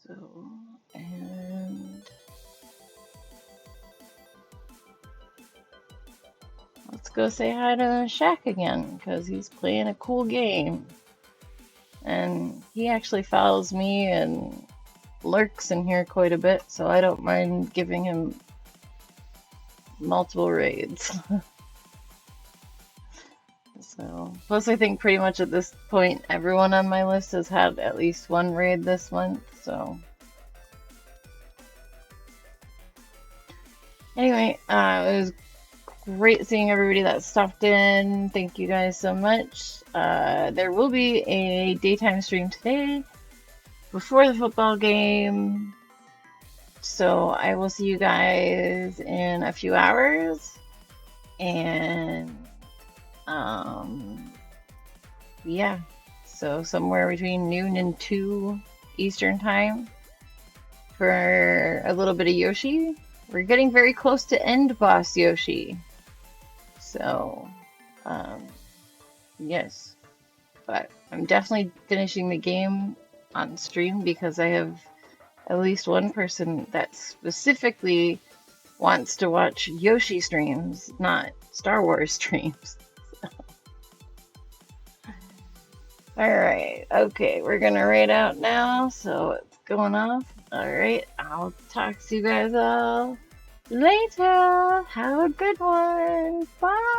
Speaker 1: So, and... Let's go say hi to Shaq again, because he's playing a cool game. And he actually follows me and lurks in here quite a bit, so I don't mind giving him multiple raids. So, plus I think pretty much at this point everyone on my list has had at least one raid this month, so. Anyway, it was great seeing everybody that stopped in. Thank you guys so much. There will be a daytime stream today before the football game. So I will see you guys in a few hours. And yeah. So somewhere between noon and 2 Eastern time for a little bit of Yoshi. We're getting very close to end boss Yoshi. So, yes, but I'm definitely finishing the game on stream because I have at least one person that specifically wants to watch Yoshi streams, not Star Wars streams. Alright, okay, we're gonna raid out now, so it's going off. Alright, I'll talk to you guys all later. Have a good one. Bye.